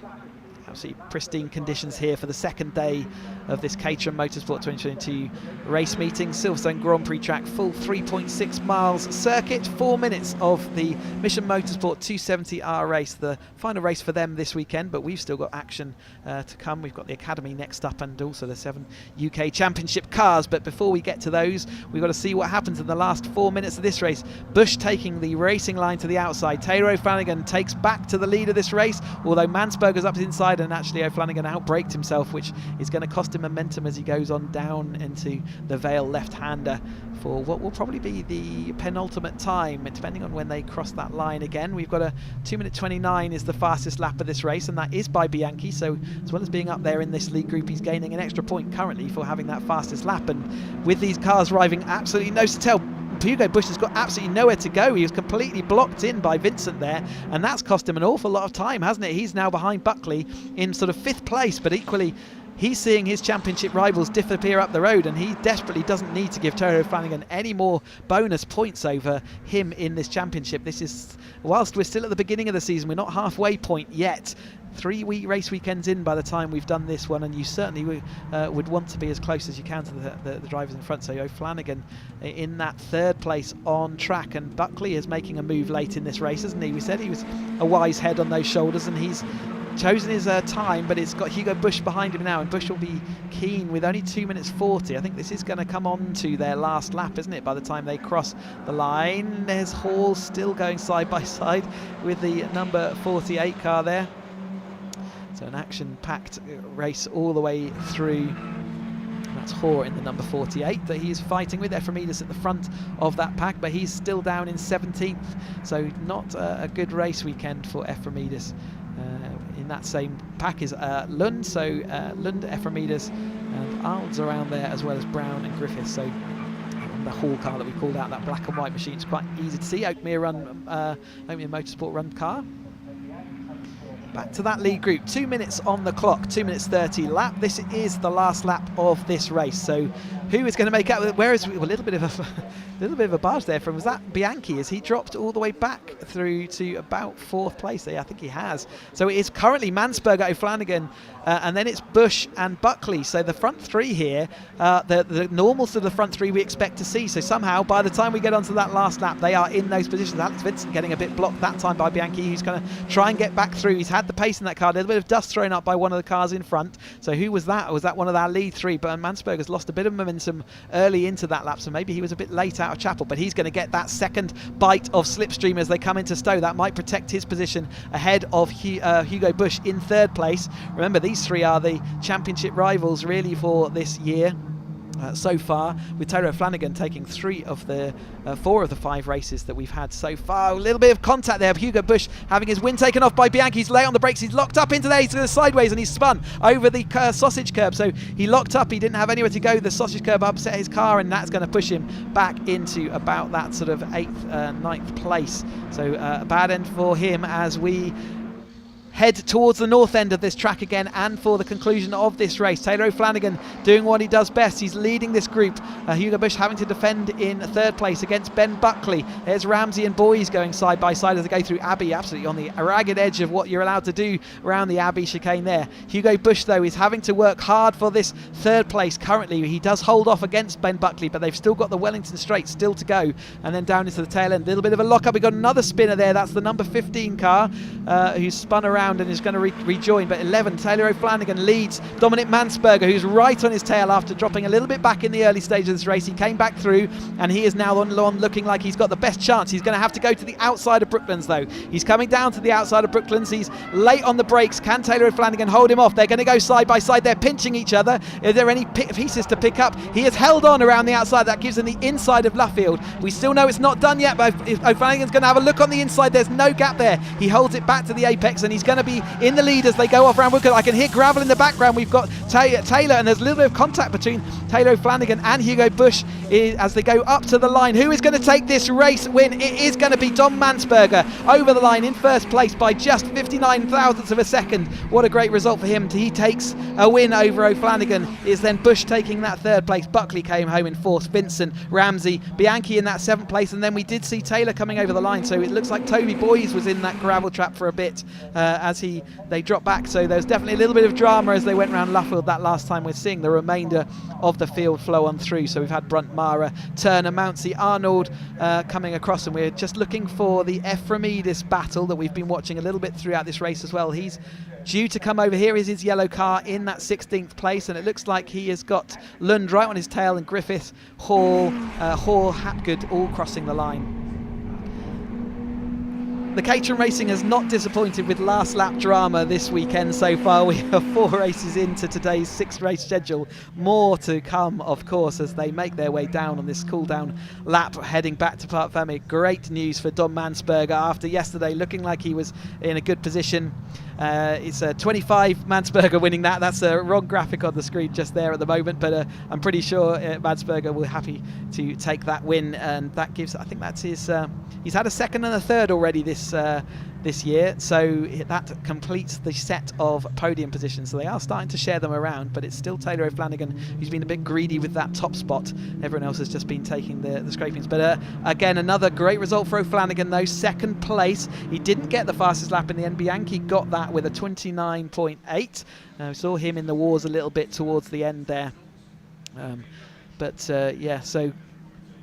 Absolutely pristine conditions here for the second day of this Caterham Motorsport 2022 race meeting. Silverstone Grand Prix track, full 3.6 miles circuit, 4 minutes of the Mission Motorsport 270R race, the final race for them this weekend, but we've still got action to come. We've got the Academy next up and also the 7 UK Championship cars, but before we get to those, we've got to see what happens in the last 4 minutes of this race. Bush taking the racing line to the outside. Taylor O'Flanagan takes back to the lead of this race, although Mansberger's up inside, and actually O'Flanagan outbraked himself, which is going to cost him momentum as he goes on down into the Vale left-hander for what will probably be the penultimate time, depending on when they cross that line again. We've got a 2:29 is the fastest lap of this race, and that is by Bianchi, so as well as being up there in this lead group, he's gaining an extra point currently for having that fastest lap, and with these cars driving absolutely nose to tail, Hugo Bush has got absolutely nowhere to go. He was completely blocked in by Vincent there, and that's cost him an awful lot of time, hasn't it? He's now behind Buckley in sort of 5th place, but equally he's seeing his championship rivals disappear up the road, and he desperately doesn't need to give Terry O'Flanagan any more bonus points over him in this championship. This is, whilst we're still at the beginning of the season, we're not halfway point yet. 3 race weekends in by the time we've done this one, and you certainly would want to be as close as you can to the drivers in front. So O'Flanagan in that 3rd place on track, and Buckley is making a move late in this race, isn't he? We said he was a wise head on those shoulders, and he's chosen his time, but it's got Hugo Bush behind him now, and Bush will be keen with only 2:40. I think this is going to come on to their last lap, isn't it, by the time they cross the line. There's Hall still going side by side with the number 48 car there. So an action-packed race all the way through. That's Hoare in the number 48 that he's fighting with. Ephraimidis at the front of that pack, but he's still down in 17th. So not a good race weekend for Ephraimidis. In that same pack is Lund. So Lund, Ephraimidis and Arnold's around there, as well as Brown and Griffiths. So the Hall car that we called out, that black and white machine, it's quite easy to see. Oakmere Motorsport run car. Back to that lead group, 2 minutes on the clock, 2:30 lap. This is the last lap of this race. So who is going to make out? Where is a little bit of a barge there from? Was that Bianchi? Has he dropped all the way back through to about 4th place there? I think he has. So it is currently Mansberger, O'Flanagan, and then it's Bush and Buckley. So the front 3 here, the normals of the front 3 we expect to see. So somehow by the time we get onto that last lap, they are in those positions. Alex Vincent getting a bit blocked that time by Bianchi, who's going to try and get back through. He's had the pace in that car, a little bit of dust thrown up by one of the cars in front. So who was that? Was that one of our lead 3? But Mansberger's lost a bit of momentum early into that lap, so maybe he was a bit late out of Chapel, but he's going to get that second bite of slipstream as they come into Stowe. That might protect his position ahead of Hugo Bush in 3rd place. Remember, these 3 are the championship rivals really for this year. So far, with Taylor O'Flanagan taking 4 of the 5 races that we've had so far. A little bit of contact there of Hugo Bush having his win taken off by Bianchi. He's late on the brakes, he's locked up into there, he's going sideways, and he's spun over the sausage curb. So he locked up, he didn't have anywhere to go. The sausage curb upset his car, and that's going to push him back into about that sort of 8th, 9th place. So a bad end for him as we head towards the north end of this track again, and for the conclusion of this race. Taylor O'Flanagan doing what he does best. He's leading this group. Hugo Bush having to defend in 3rd place against Ben Buckley. There's Ramsey and Boys going side by side as they go through Abbey, absolutely on the ragged edge of what you're allowed to do around the Abbey chicane there. Hugo Bush, though, is having to work hard for this 3rd place currently. He does hold off against Ben Buckley, but they've still got the Wellington Straight still to go. And then down into the tail end, a little bit of a lock-up. We've got another spinner there. That's the number 15 car who's spun around around and is going to rejoin. But 11, Taylor O'Flanagan leads Dominic Mansberger, who's right on his tail after dropping a little bit back in the early stage of this race. He came back through, and he is now on looking like he's got the best chance. He's going to have to go to the outside of Brooklands, though. He's coming down to the outside of Brooklands. He's late on the brakes. Can Taylor O'Flanagan hold him off? They're going to go side by side. They're pinching each other. Are there any pieces to pick up? He has held on around the outside. That gives him the inside of Luffield. We still know it's not done yet, but if O'Flanagan's going to have a look on the inside, there's no gap there. He holds it back to the apex, and he's going to be in the lead as they go off around Woodcote. I can hear gravel in the background. We've got Taylor, and there's a little bit of contact between Taylor O'Flanagan and Hugo Bush as they go up to the line. Who is going to take this race win? It is going to be Dom Mansberger over the line in first place by just 59 thousandths of a second. What a great result for him. He takes a win over O'Flanagan. Is then Bush taking that third place. Buckley came home in fourth. Vincent, Ramsey, Bianchi in that seventh place, and then we did see Taylor coming over the line. So it looks like Toby Boys was in that gravel trap for a bit as they dropped back. So there's definitely a little bit of drama as they went around Luffield that last time. We're seeing the remainder of the field flow on through. So we've had Brunt, Mara, Turner, Mountsie, Arnold coming across, and we're just looking for the Ephraimidis battle that we've been watching a little bit throughout this race as well. He's due to come over. Here is his yellow car in that 16th place, and it looks like he has got Lund right on his tail, and Griffith, Hall, Hapgood all crossing the line. The Caterham Racing has not disappointed with last lap drama this weekend so far. We are 4 races into today's 6-race schedule. More to come, of course, as they make their way down on this cool-down lap heading back to Parc Fermé. Great news for Dom Mansberger after yesterday looking like he was in a good position. It's a 25 Mansberger winning that. That's a wrong graphic on the screen just there at the moment, but I'm pretty sure Mansberger will be happy to take that win, and that gives, I think that's his, he's had a second and a third already this year, so that completes the set of podium positions. So they are starting to share them around, but it's still Taylor O'Flanagan who's been a bit greedy with that top spot. Everyone else has just been taking the scrapings. But again, another great result for O'Flanagan though, second place. He didn't get the fastest lap in the end. Bianchi got that with a 29.8. We saw him in the wars a little bit towards the end there. Yeah, so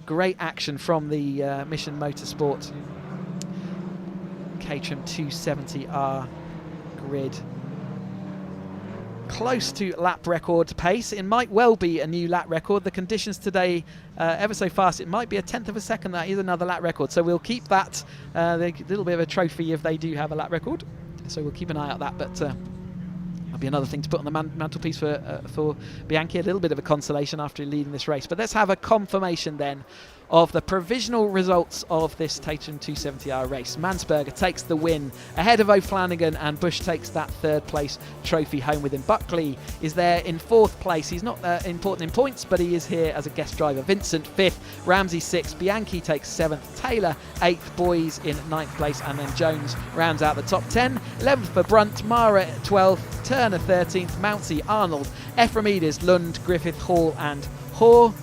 great action from the Mission Motorsport Caterham 270R grid. Close to lap record pace. It might well be a new lap record. The conditions today ever so fast. It might be a 1/10 of a second. That is another lap record. So we'll keep that a little bit of a trophy if they do have a lap record. So we'll keep an eye out that. But that'll be another thing to put on the mantelpiece for Bianchi. A little bit of a consolation after leading this race. But let's have a confirmation then of the provisional results of this Caterham 270R race. Mansberger takes the win ahead of O'Flanagan, and Bush takes that third place trophy home with him. Buckley is there in fourth place. He's not important in points, but he is here as a guest driver. Vincent fifth, Ramsey sixth, Bianchi takes seventh, Taylor eighth, Boys in ninth place, and then Jones rounds out the top 10. 11th for Brunt, Mara 12th, Turner 13th, Mountsie, Arnold, Ephraimidis, Lund, Griffith, Hall and Hoare.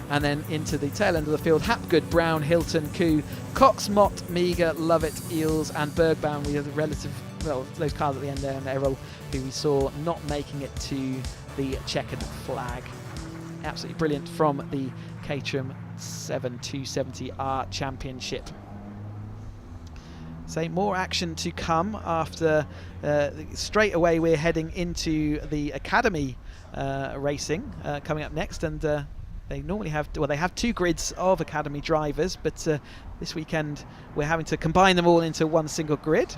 And then into the tail end of the field, Hapgood, Brown, Hilton, Koo, Cox, Mott, Meager, Lovett, Eels and Bergbaum. We have the relative, well, those cars at the end there, and Errol, who we saw not making it to the checkered flag. Absolutely brilliant from the Caterham 270R Championship. So more action to come after straight away we're heading into the Academy racing coming up next, and they normally have, well, they have 2 grids of Academy drivers, but this weekend we're having to combine them all into one single grid.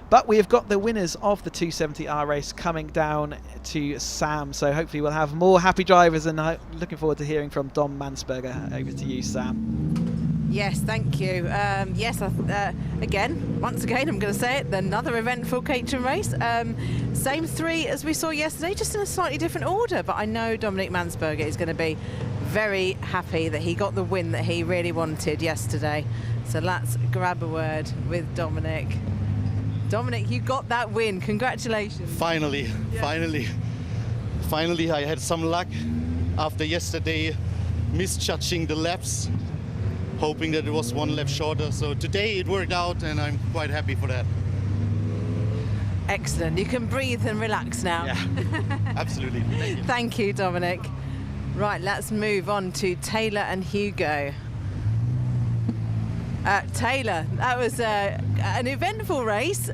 But we have got the winners of the 270R race coming down to Sam, so hopefully we'll have more happy drivers, and looking forward to hearing from Dom Mansberger. Over to you, Sam. Yes, thank you. Yes, once again, I'm going to say it, another eventful Caterham race. Same 3 as we saw yesterday, just in a slightly different order, but I know Dominic Mansberger is going to be very happy that he got the win that he really wanted yesterday. So let's grab a word with Dominic. Dominic, you got that win. Congratulations. Finally, finally I had some luck after yesterday misjudging the laps, hoping that it was 1 lap shorter. So today it worked out, and I'm quite happy for that. Excellent. You can breathe and relax now. Yeah, absolutely. Thank you. Thank you, Dominic. Right, let's move on to Taylor and Hugo. Taylor, that was an eventful race.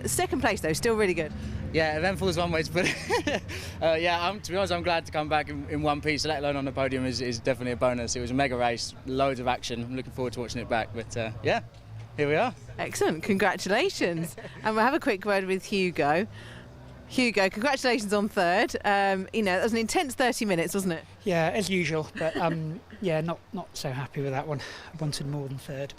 Second place though, still really good. Yeah, eventful is one way to put it. To be honest, I'm glad to come back in one piece, let alone on the podium is definitely a bonus. It was a mega race, loads of action. I'm looking forward to watching it back, but yeah, here we are. Excellent, congratulations. And we'll have a quick word with Hugo. Hugo, congratulations on third. That was an intense 30 minutes, wasn't it? Yeah, as usual, but not so happy with that one. I wanted more than third,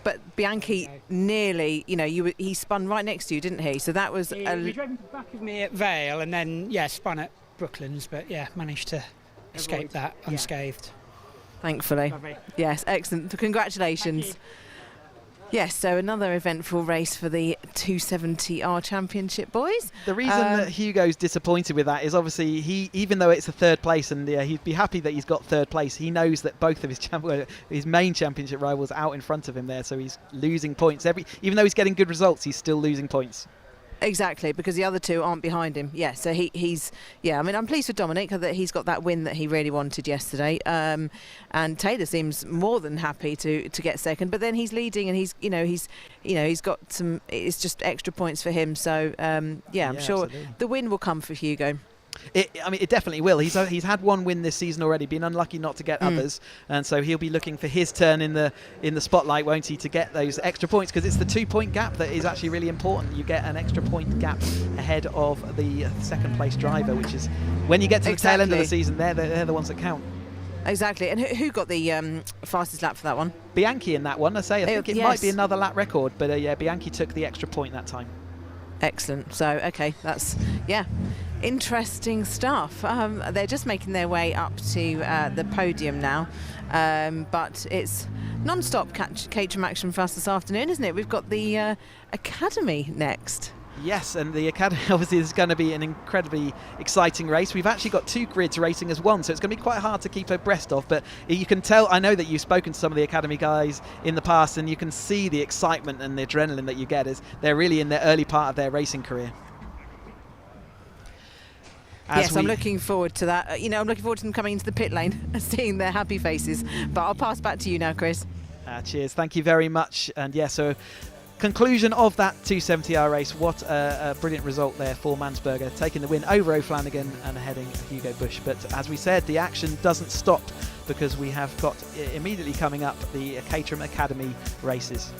But Bianchi nearly, he spun right next to you, didn't he? So that was... He drove into the back of me at Vale and then, spun at Brooklands, but, managed to escape that unscathed. Thankfully. Lovely. Yes, excellent. Congratulations. Yes, so another eventful race for the 270R Championship boys. The reason that Hugo's disappointed with that is obviously even though it's a third place, and he'd be happy that he's got third place, he knows that both of his main championship rivals are out in front of him there, so he's losing points. Even though he's getting good results, he's still losing points. Exactly, because the other two aren't behind him. Yeah, so I'm pleased for Dominic that he's got that win that he really wanted yesterday. And Taylor seems more than happy to get second, but then he's leading and he's got some. It's just extra points for him. So I'm sure absolutely. The win will come for Hugo. It definitely will. He's had one win this season already, been unlucky not to get others, and so he'll be looking for his turn in the spotlight, won't he, to get those extra points, because it's the 2-point gap that is actually really important. You get an extra point gap ahead of the second place driver, which is when you get to the tail end of the season, they're the ones that count. Exactly. And who got the fastest lap for that one? Bianchi in that one. I think it might be another lap record, but Bianchi took the extra point that time. Excellent. So, okay, that's, interesting stuff. They're just making their way up to the podium now, but it's non-stop Caterham action for us this afternoon, isn't it? We've got the Academy next. Yes, and the Academy obviously is going to be an incredibly exciting race. We've actually got two grids racing as one, so it's going to be quite hard to keep abreast of, but you can tell, I know that you've spoken to some of the Academy guys in the past, and you can see the excitement and the adrenaline that you get as they're really in the early part of their racing career. I'm looking forward to that. I'm looking forward to them coming into the pit lane and seeing their happy faces. But I'll pass back to you now, Chris. Cheers. Thank you very much. And so conclusion of that 270R race. What a brilliant result there for Mansberger, taking the win over O'Flanagan and heading Hugo Bush. But as we said, the action doesn't stop, because we have got immediately coming up the Caterham Academy races.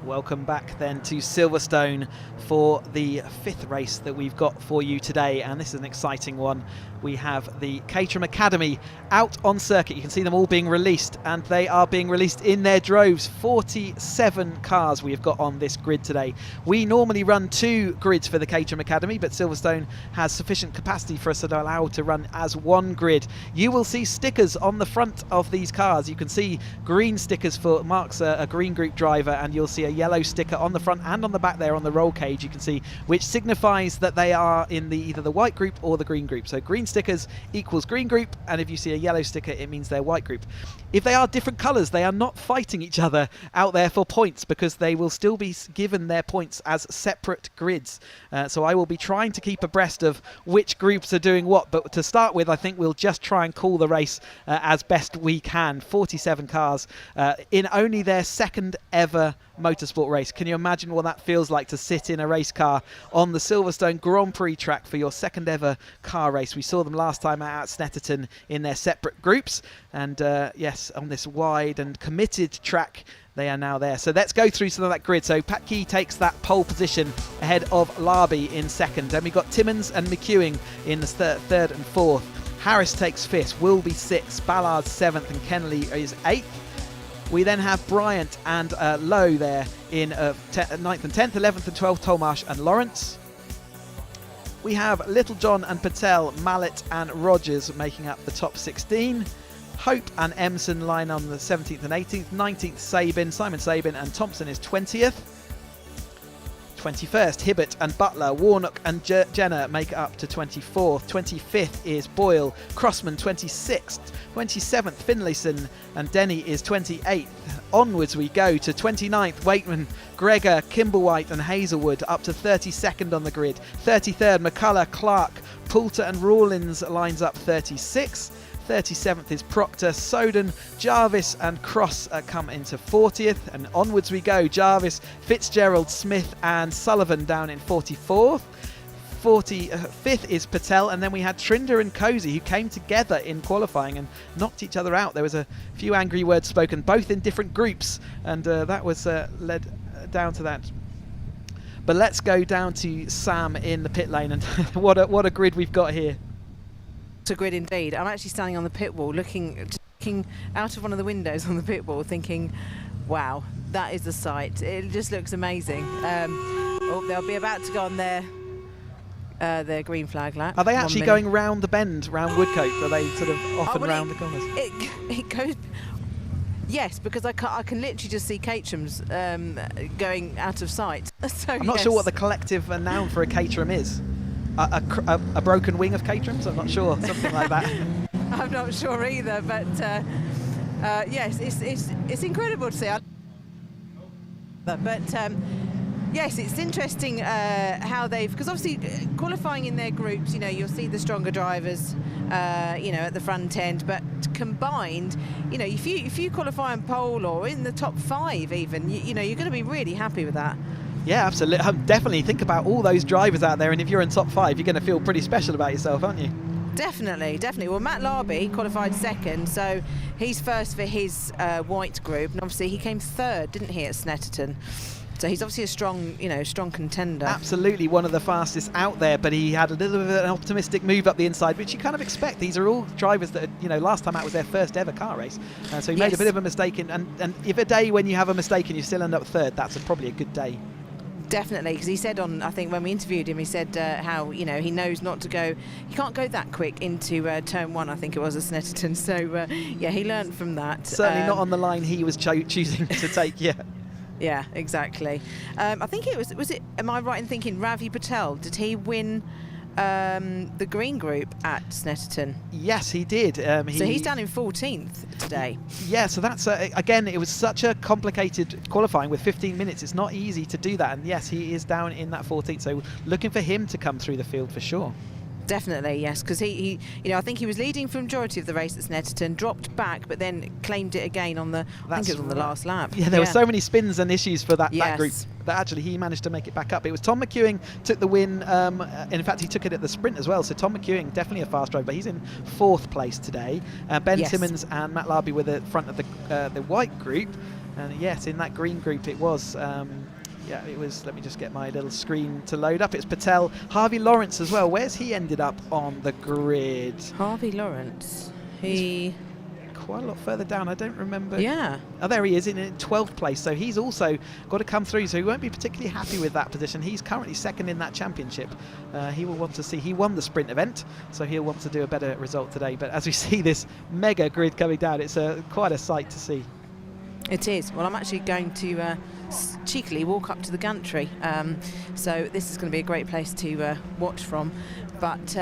Welcome back then to Silverstone for the 5th race that we've got for you today, and this is an exciting one. We have the Caterham Academy out on circuit. You can see them all being released, and they are being released in their droves. 47 cars we have got on this grid today. We normally run 2 grids for the Caterham Academy, but Silverstone has sufficient capacity for us to allow to run as 1 grid. You will see stickers on the front of these cars. You can see green stickers for marks a green group driver, and you'll see a yellow sticker on the front and on the back there on the roll cage. You can see which signifies that they are in either the white group or the green group. So green stickers equals green group, and if you see a yellow sticker, it means they're white group. If they are different colours, they are not fighting each other out there for points, because they will still be given their points as separate grids. So I will be trying to keep abreast of which groups are doing what, but to start with, I think we'll just try and call the race as best we can. 47 cars in only their 2nd ever motorsport race. Can you imagine what that feels like, to sit in a race car on the Silverstone Grand Prix track for your 2nd ever car race? We saw them last time out at Snetterton in their separate groups, and yes, on this wide and committed track they are now there. So let's go through some of that grid. So Pat Key takes that pole position ahead of Larby in 2nd. Then we've got Timmons and McEwing in the 3rd and 4th. Harris takes 5th, Wilby 6th, Ballard 7th, and Kennelly is 8th. We then have Bryant and Lowe there in 9th and 10th, 11th and 12th, Tolmarsh and Lawrence. We have Littlejohn and Patel, Mallet and Rogers making up the top 16. Hope and Emson line on the 17th and 18th. 19th, Simon Sabin, and Thompson is 20th. 21st, Hibbert and Butler, Warnock and Jenner make up to 24th. 25th is Boyle, Crossman 26th. 27th, Finlayson, and Denny is 28th. Onwards we go to 29th, Wakeman, Gregor, Kimblewhite and Hazelwood up to 32nd on the grid. 33rd, McCullough, Clark, Poulter and Rawlins lines up 36th. 37th is Proctor, Soden, Jarvis and Cross come into 40th, and onwards we go. Jarvis, Fitzgerald, Smith and Sullivan down in 44th. 45th is Patel, and then we had Trinder and Cozy, who came together in qualifying and knocked each other out. There was a few angry words spoken, both in different groups, and that was led down to that. But let's go down to Sam in the pit lane, and what a grid we've got here. A grid indeed. I'm actually standing on the pit wall looking out of one of the windows on the pit wall thinking, wow, that is a sight. It just looks amazing. They'll be about to go on their green flag lap. Are they actually going round the bend, round Woodcote? Are they sort of off and round the corners? It goes... Yes, because I can literally just see Caterham's going out of sight. So I'm not sure what the collective noun for a Caterham is. A broken wing of Caterhams? I'm not sure. Something like that. I'm not sure either, but yes, it's incredible to see. But yes, it's interesting how they've, because obviously qualifying in their groups, you know, you'll see the stronger drivers, you know, at the front end, but combined, you know, if you qualify on pole or in the top 5 even, you know, you're going to be really happy with that. Yeah, absolutely. Definitely think about all those drivers out there, and if you're in top 5, you're going to feel pretty special about yourself, aren't you? Definitely. Well, Matt Larby qualified 2nd, so he's 1st for his white group, and obviously he came 3rd, didn't he, at Snetterton? So he's obviously a strong contender. Absolutely, one of the fastest out there, but he had a little bit of an optimistic move up the inside, which you kind of expect. These are all drivers that, you know, last time out was their 1st ever car race. So he made a bit of a mistake, and if a day when you have a mistake and you still end up 3rd, that's probably a good day. Definitely, because he said I think when we interviewed him, he said how, you know, he knows not to go, he can't go that quick into turn 1, I think it was at Snetterton. So yeah, he learned from that. Certainly not on the line he was choosing to take. Yeah, exactly. I think it was it, am I right in thinking Ravi Patel, did he win the green group at Snetterton? Yes, he did. So he's down in 14th today. Yeah, so that's again, it was such a complicated qualifying with 15 minutes. It's not easy to do that, and yes, he is down in that 14th. So looking for him to come through the field for sure. Definitely, yes, because he, I think he was leading for a majority of the race at Snetterton, dropped back, but then claimed it again on the, I think it was on the last lap. Yeah, there were so many spins and issues for that Yes. group that actually he managed to make it back up. It was Tom McEwing took the win. In fact, he took it at the sprint as well. So Tom McEwing, definitely a fast driver, but he's in 4th place today. Ben Yes. Timmins and Matt Larby were the front of the white group. And yes, in that green group it was. Yeah, it was. Let me just get my little screen to load up. It's Patel, Harvey Lawrence as well. Where's he ended up on the grid? Harvey Lawrence. He's quite a lot further down. I don't remember. Yeah. Oh, there he is in 12th place. So he's also got to come through. So he won't be particularly happy with that position. He's currently 2nd in that championship. He will want to see. He won the sprint event, so he'll want to do a better result today. But as we see this mega grid coming down, it's quite a sight to see. It is. Well, I'm actually going to cheekily walk up to the gantry. So this is going to be a great place to watch from. But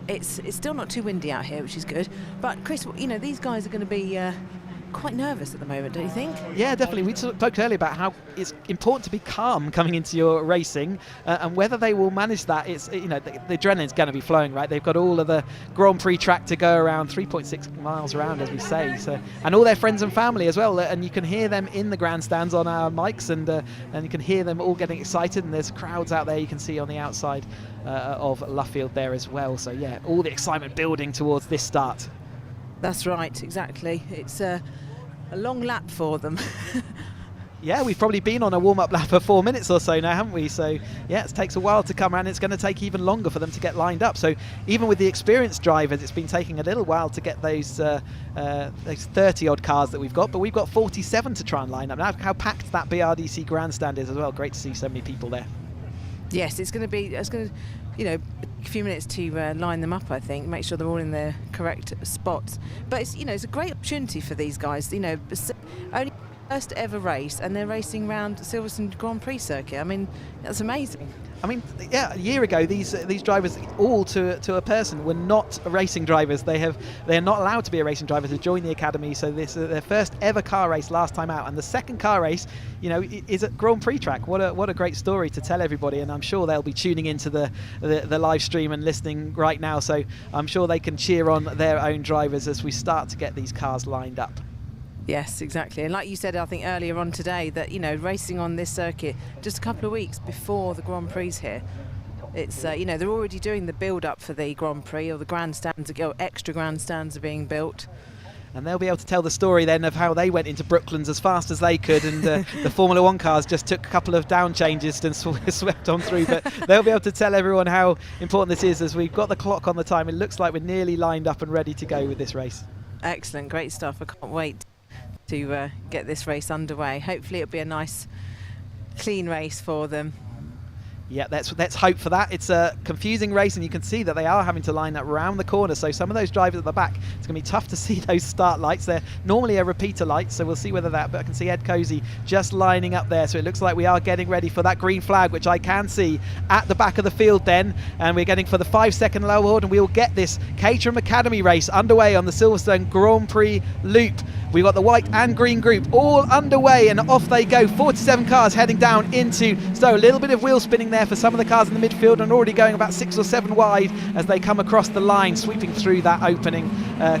it's still not too windy out here, which is good. But Chris, these guys are going to be quite nervous at the moment, don't you think? Yeah, definitely. We spoke earlier about how it's important to be calm coming into your racing, and whether they will manage that. It's the adrenaline's going to be flowing, right? They've got all of the Grand Prix track to go around, 3.6 miles around, as we say. So, and all their friends and family as well. And you can hear them in the grandstands on our mics, and you can hear them all getting excited. And there's crowds out there you can see on the outside of Luffield there as well. So yeah, all the excitement building towards this start. That's right, exactly. It's a long lap for them. Yeah, we've probably been on a warm-up lap for 4 minutes or so now, haven't we? So, yeah, it takes a while to come around. It's going to take even longer for them to get lined up. So, even with the experienced drivers, it's been taking a little while to get those 30-odd cars that we've got. But we've got 47 to try and line up. Now, how packed that BRDC grandstand is as well. Great to see so many people there. Yes, it's going to, a few minutes to line them up, I think, make sure they're all in their correct spots. But it's a great opportunity for these guys. Only first ever race, and they're racing around Silverstone Grand Prix circuit. I mean, that's amazing. I mean, yeah, a year ago, these drivers, all to a person, were not racing drivers. They are not allowed to be a racing driver to join the academy. So this is their first ever car race last time out, and the second car race, is at Grand Prix track. What a great story to tell everybody, and I'm sure they'll be tuning into the live stream and listening right now. So I'm sure they can cheer on their own drivers as we start to get these cars lined up. Yes, exactly. And like you said, I think earlier on today, that, racing on this circuit just a couple of weeks before the Grand Prix here, it's, they're already doing the build-up for the Grand Prix, or the grandstands, extra grandstands are being built. And they'll be able to tell the story then of how they went into Brooklands as fast as they could, and the Formula One cars just took a couple of down changes and swept on through. But they'll be able to tell everyone how important this is, as we've got the clock on the time. It looks like we're nearly lined up and ready to go with this race. Excellent, great stuff. I can't wait to get this race underway. Hopefully it'll be a nice, clean race for them. Yeah, let's hope for that. It's a confusing race, and you can see that they are having to line up around the corner. So some of those drivers at the back, it's going to be tough to see those start lights. They're normally a repeater light, so we'll see whether that. But I can see Ed Cozy just lining up there. So it looks like we are getting ready for that green flag, which I can see at the back of the field then. And we're getting for the 5-second low order, and we will get this Caterham Academy race underway on the Silverstone Grand Prix loop. We've got the white and green group all underway, and off they go. 47 cars heading down into Stowe. A little bit of wheel spinning there for some of the cars in the midfield, and already going about 6 or 7 wide as they come across the line, sweeping through that opening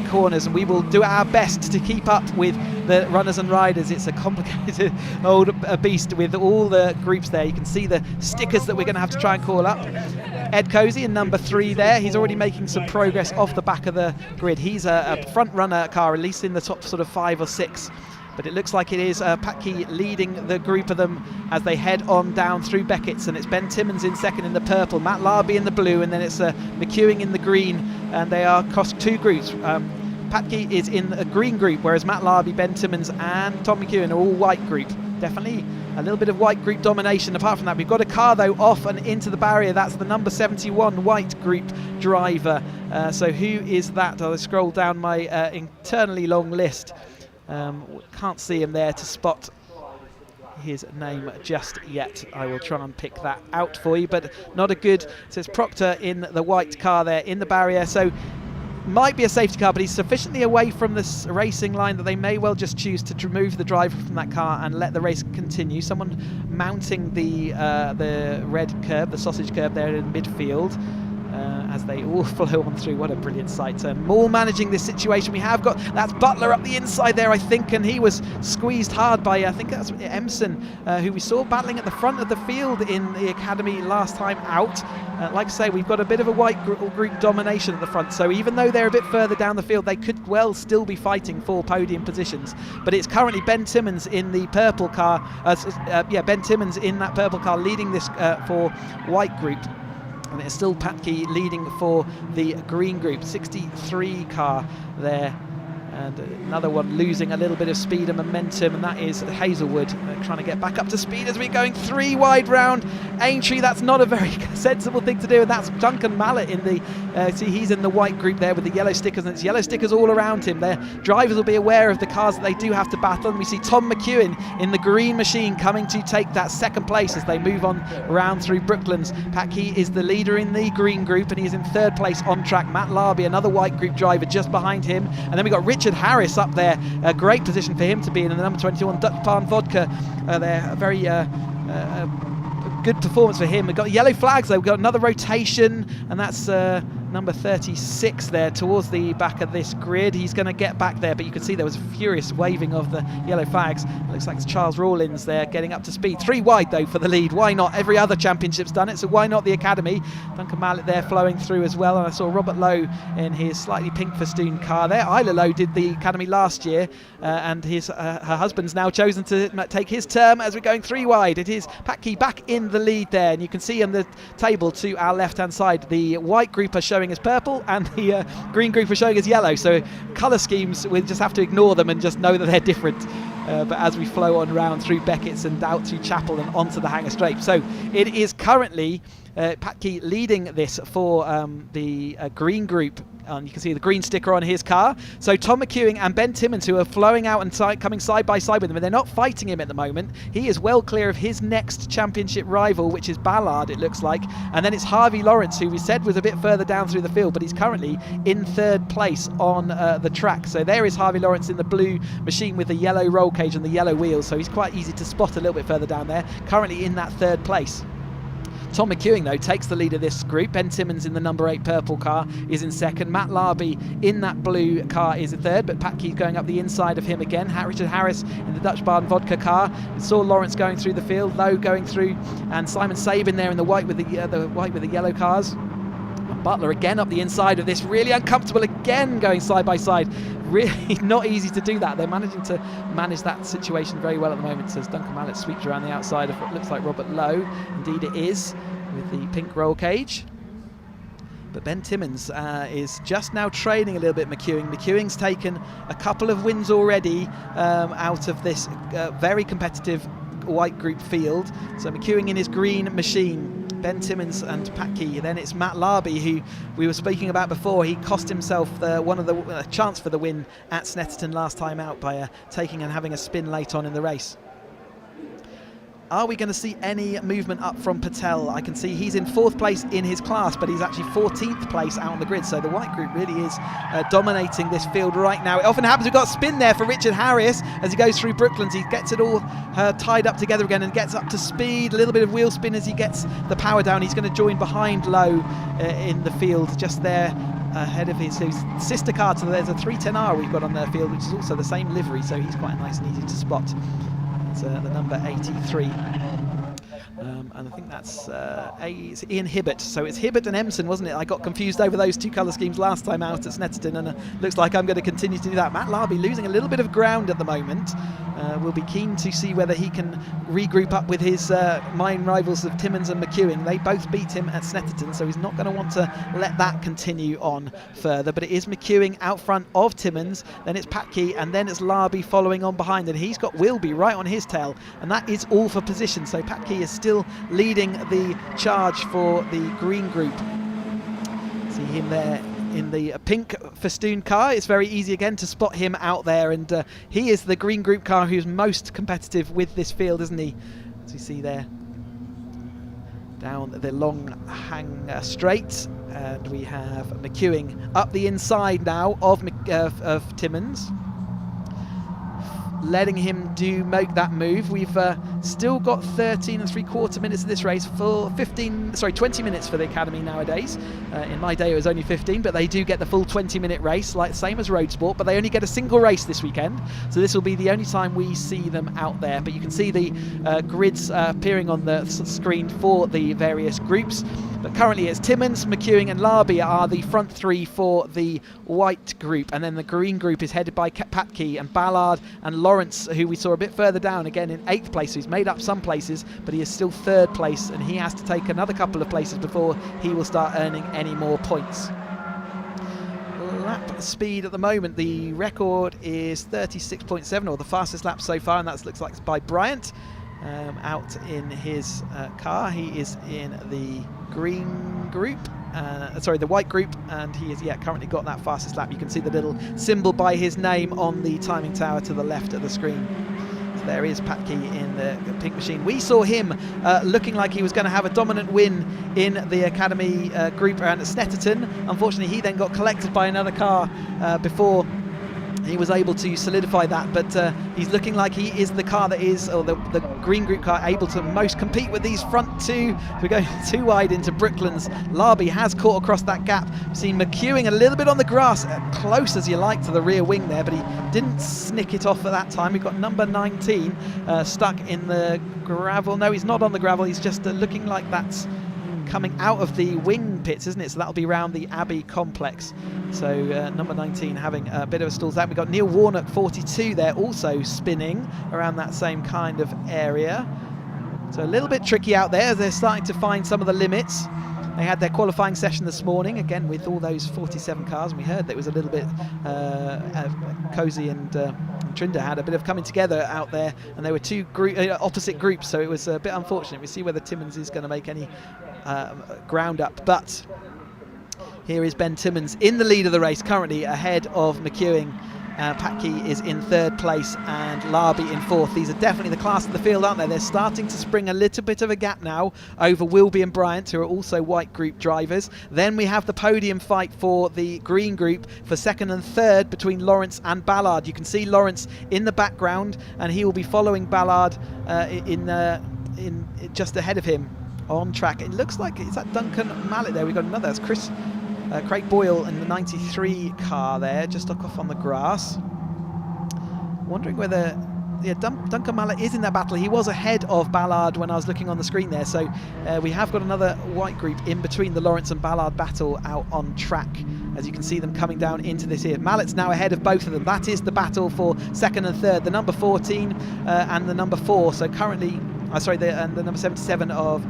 corners. And we will do our best to keep up with the runners and riders. It's a complicated old beast with all the groups there. You can see the stickers that we're going to have to try and call up. Ed Cozy in number 3 there. He's already making some progress off the back of the grid. He's a front runner car, at least in the top sort of 5 or 6. But it looks like it is Pat Key leading the group of them as they head on down through Beckett's, and it's Ben Timmins in second in the purple, Matt Larby in the blue, and then it's McEwing in the green, and they are across 2 groups. Pat Key is in a green group, whereas Matt Larby, Ben Timmins and Tom McEwen are all white group. Definitely a little bit of white group domination. Apart from that, we've got a car though off and into the barrier. That's the number 71 white group driver. So who is that? I'll scroll down my internally long list. Can't see him there to spot his name just yet. I will try and pick that out for you, but not a good. So it's Proctor in the white car there in the barrier. So might be a safety car, but he's sufficiently away from this racing line that they may well just choose to remove the driver from that car and let the race continue. Someone mounting the red curb, the sausage curb there in midfield. as they all flow on through. What a brilliant sight. Moore managing this situation. We have got, that's Butler up the inside there, I think, and he was squeezed hard by, I think that's Empson, who we saw battling at the front of the field in the academy last time out. Like I say, we've got a bit of a white group domination at the front, so even though they're a bit further down the field, they could well still be fighting for podium positions. But it's currently Ben Timmins in the purple car, Ben Timmins in that purple car leading this for white group. And it's still Pat Key leading for the green group. 63 car there. And another one losing a little bit of speed and momentum, and that is Hazelwood trying to get back up to speed as we're going 3 wide round Aintree. That's not a very sensible thing to do, and that's Duncan Mallet in the see, he's in the white group there with the yellow stickers, and it's yellow stickers all around him. Their drivers will be aware of the cars that they do have to battle, and we see Tom McEwen in the green machine coming to take that second place as they move on round through Brooklands. Pat Key is the leader in the green group, and he is in third place on track. Matt Larby, another white group driver, just behind him, and then we've got Richard Harris up there, a great position for him to be in, and the number 21 Dutch Barn Vodka there, a very good performance for him. We've got yellow flags though, we've got another rotation, and that's number 36 there towards the back of this grid. He's going to get back there, but you can see there was a furious waving of the yellow flags. It looks like it's Charles Rawlins there getting up to speed. 3 wide though for the lead. Why not? Every other championship's done it, so why not the academy? Duncan Mallet there flowing through as well, and I saw Robert Lowe in his slightly pink festoon car there. Isla Lowe did the academy last year, and her husband's now chosen to take his term as we're going 3 wide. It is Pat Key back in the lead there, and you can see on the table to our left hand side the white group are showing as purple and the green group are showing as yellow, so colour schemes we just have to ignore them and just know that they're different. But as we flow on round through Beckett's and out through Chapel and onto the Hanger Straight, so it is currently Pat Key leading this for the green group. You can see the green sticker on his car. So Tom McEwen and Ben Timmins, who are flowing out and coming side by side with him, and they're not fighting him at the moment. He is well clear of his next championship rival, which is Ballard, it looks like. And then it's Harvey Lawrence, who we said was a bit further down through the field, but he's currently in third place on the track. So there is Harvey Lawrence in the blue machine with the yellow roll cage and the yellow wheels, so he's quite easy to spot a little bit further down there, currently in that third place. Tom McEwen, though, takes the lead of this group. Ben Timmins in the number 8 purple car is in second. Matt Larby in that blue car is in third, but Pat Key's going up the inside of him again. Richard Harris in the Dutch Barn Vodka car. We saw Lawrence going through the field, Lowe going through, and Simon Sabin there in the white with the yellow cars. And Butler again up the inside of this, really uncomfortable again, going side by side. Really not easy to do that. They're managing to manage that situation very well at the moment, as Duncan Mallet sweeps around the outside of what looks like Robert Lowe. Indeed it is, with the pink roll cage. But Ben Timmins is just now trailing a little bit McEwen. McEwen's taken a couple of wins already out of this very competitive white group field. So McEwen in his green machine, Ben Timmins and Pat Key. Then it's Matt Larby, who we were speaking about before. He cost himself one of the chance for the win at Snetterton last time out by taking and having a spin late on in the race. Are we going to see any movement up from Patel? I can see he's in 4th place in his class, but he's actually 14th place out on the grid. So the white group really is dominating this field right now. It often happens. We've got a spin there for Richard Harris as he goes through Brooklands. He gets it all tied up together again and gets up to speed. A little bit of wheel spin as he gets the power down. He's going to join behind Lowe in the field, just there ahead of his sister car. So there's a 310R we've got on their field, which is also the same livery, so he's quite nice and easy to spot. It's the number 83. And I think that's it's Ian Hibbert. So it's Hibbert and Empson, wasn't it? I got confused over those 2 colour schemes last time out at Snetterton, and looks like I'm going to continue to do that. Matt Larby losing a little bit of ground at the moment. We'll be keen to see whether he can regroup up with his mine rivals of Timmins and McEwen. They both beat him at Snetterton, so he's not going to want to let that continue on further. But it is McEwen out front of Timmins, then it's Pat Key, and then it's Larby following on behind, and he's got Wilby right on his tail, and that is all for position. So Pat Key is still leading the charge for the green group. See him there in the pink festoon car. It's very easy again to spot him out there, and he is the green group car who's most competitive with this field, isn't he? As you see there down the long Hanger Straight, and we have McEwen up the inside now of Timmins, letting him make that move. We've Still got 13 3/4 minutes of this race for 20 minutes for the Academy nowadays. In my day it was only 15, but they do get the full 20-minute race, like same as Roadsport, but they only get a single race this weekend. So this will be the only time we see them out there. But you can see the grids appearing on the screen for the various groups. But currently it's Timmins, McEwing and Larby are the front three for the white group, and then the green group is headed by Patke and Ballard and Lawrence, who we saw a bit further down, again in 8th place. He's made up some places, but he is still 3rd place, and he has to take another couple of places before he will start earning any more points. Lap speed at the moment, the record is 36.7, or the fastest lap so far, and that looks like it's by Bryant. Out in his car, he is in the green group, the white group, and he has currently got that fastest lap. You can see the little symbol by his name on the timing tower to the left of the screen. So there is Patke in the pink machine. We saw him looking like he was going to have a dominant win in the Academy group around Snetterton. Unfortunately, he then got collected by another car before he was able to solidify that, but he's looking like he is the car that is, or the green group car, able to most compete with these front two. We're going too wide into Brooklands. Larby has caught across that gap. We've seen McEwing a little bit on the grass, close as you like to the rear wing there, but he didn't snick it off at that time. We've got number 19 stuck in the gravel. No, he's not on the gravel. He's just looking like that's coming out of the wing pits, isn't it? So that'll be around the Abbey complex. So number 19 having a bit of a stalls out. We've got Neil Warnock 42 there, also spinning around that same kind of area. So a little bit tricky out there. They're starting to find some of the limits. They had their qualifying session this morning, again with all those 47 cars, and we heard that it was a little bit Cozy and Trinder had a bit of coming together out there, and they were two opposite groups, so it was a bit unfortunate. We'll see whether Timmins is going to make any ground up, but here is Ben Timmins in the lead of the race, currently ahead of McEwing. Patke is in 3rd place and Larby in 4th. These are definitely the class of the field, aren't they? They're starting to spring a little bit of a gap now over Wilby and Bryant, who are also white group drivers. Then we have the podium fight for the green group for 2nd and 3rd between Lawrence and Ballard. You can see Lawrence in the background, and he will be following Ballard in just ahead of him on track. It looks like it's that Duncan Mallet there. We've got another. That's Craig Boyle in the 93 car there, just off on the grass. Wondering whether Duncan Mallet is in that battle. He was ahead of Ballard when I was looking on the screen there. So we have got another white group in between the Lawrence and Ballard battle out on track, as you can see them coming down into this here. Mallet's now ahead of both of them. That is the battle for 2nd and 3rd, the number 14 and the number 4. So currently, and the number 77 of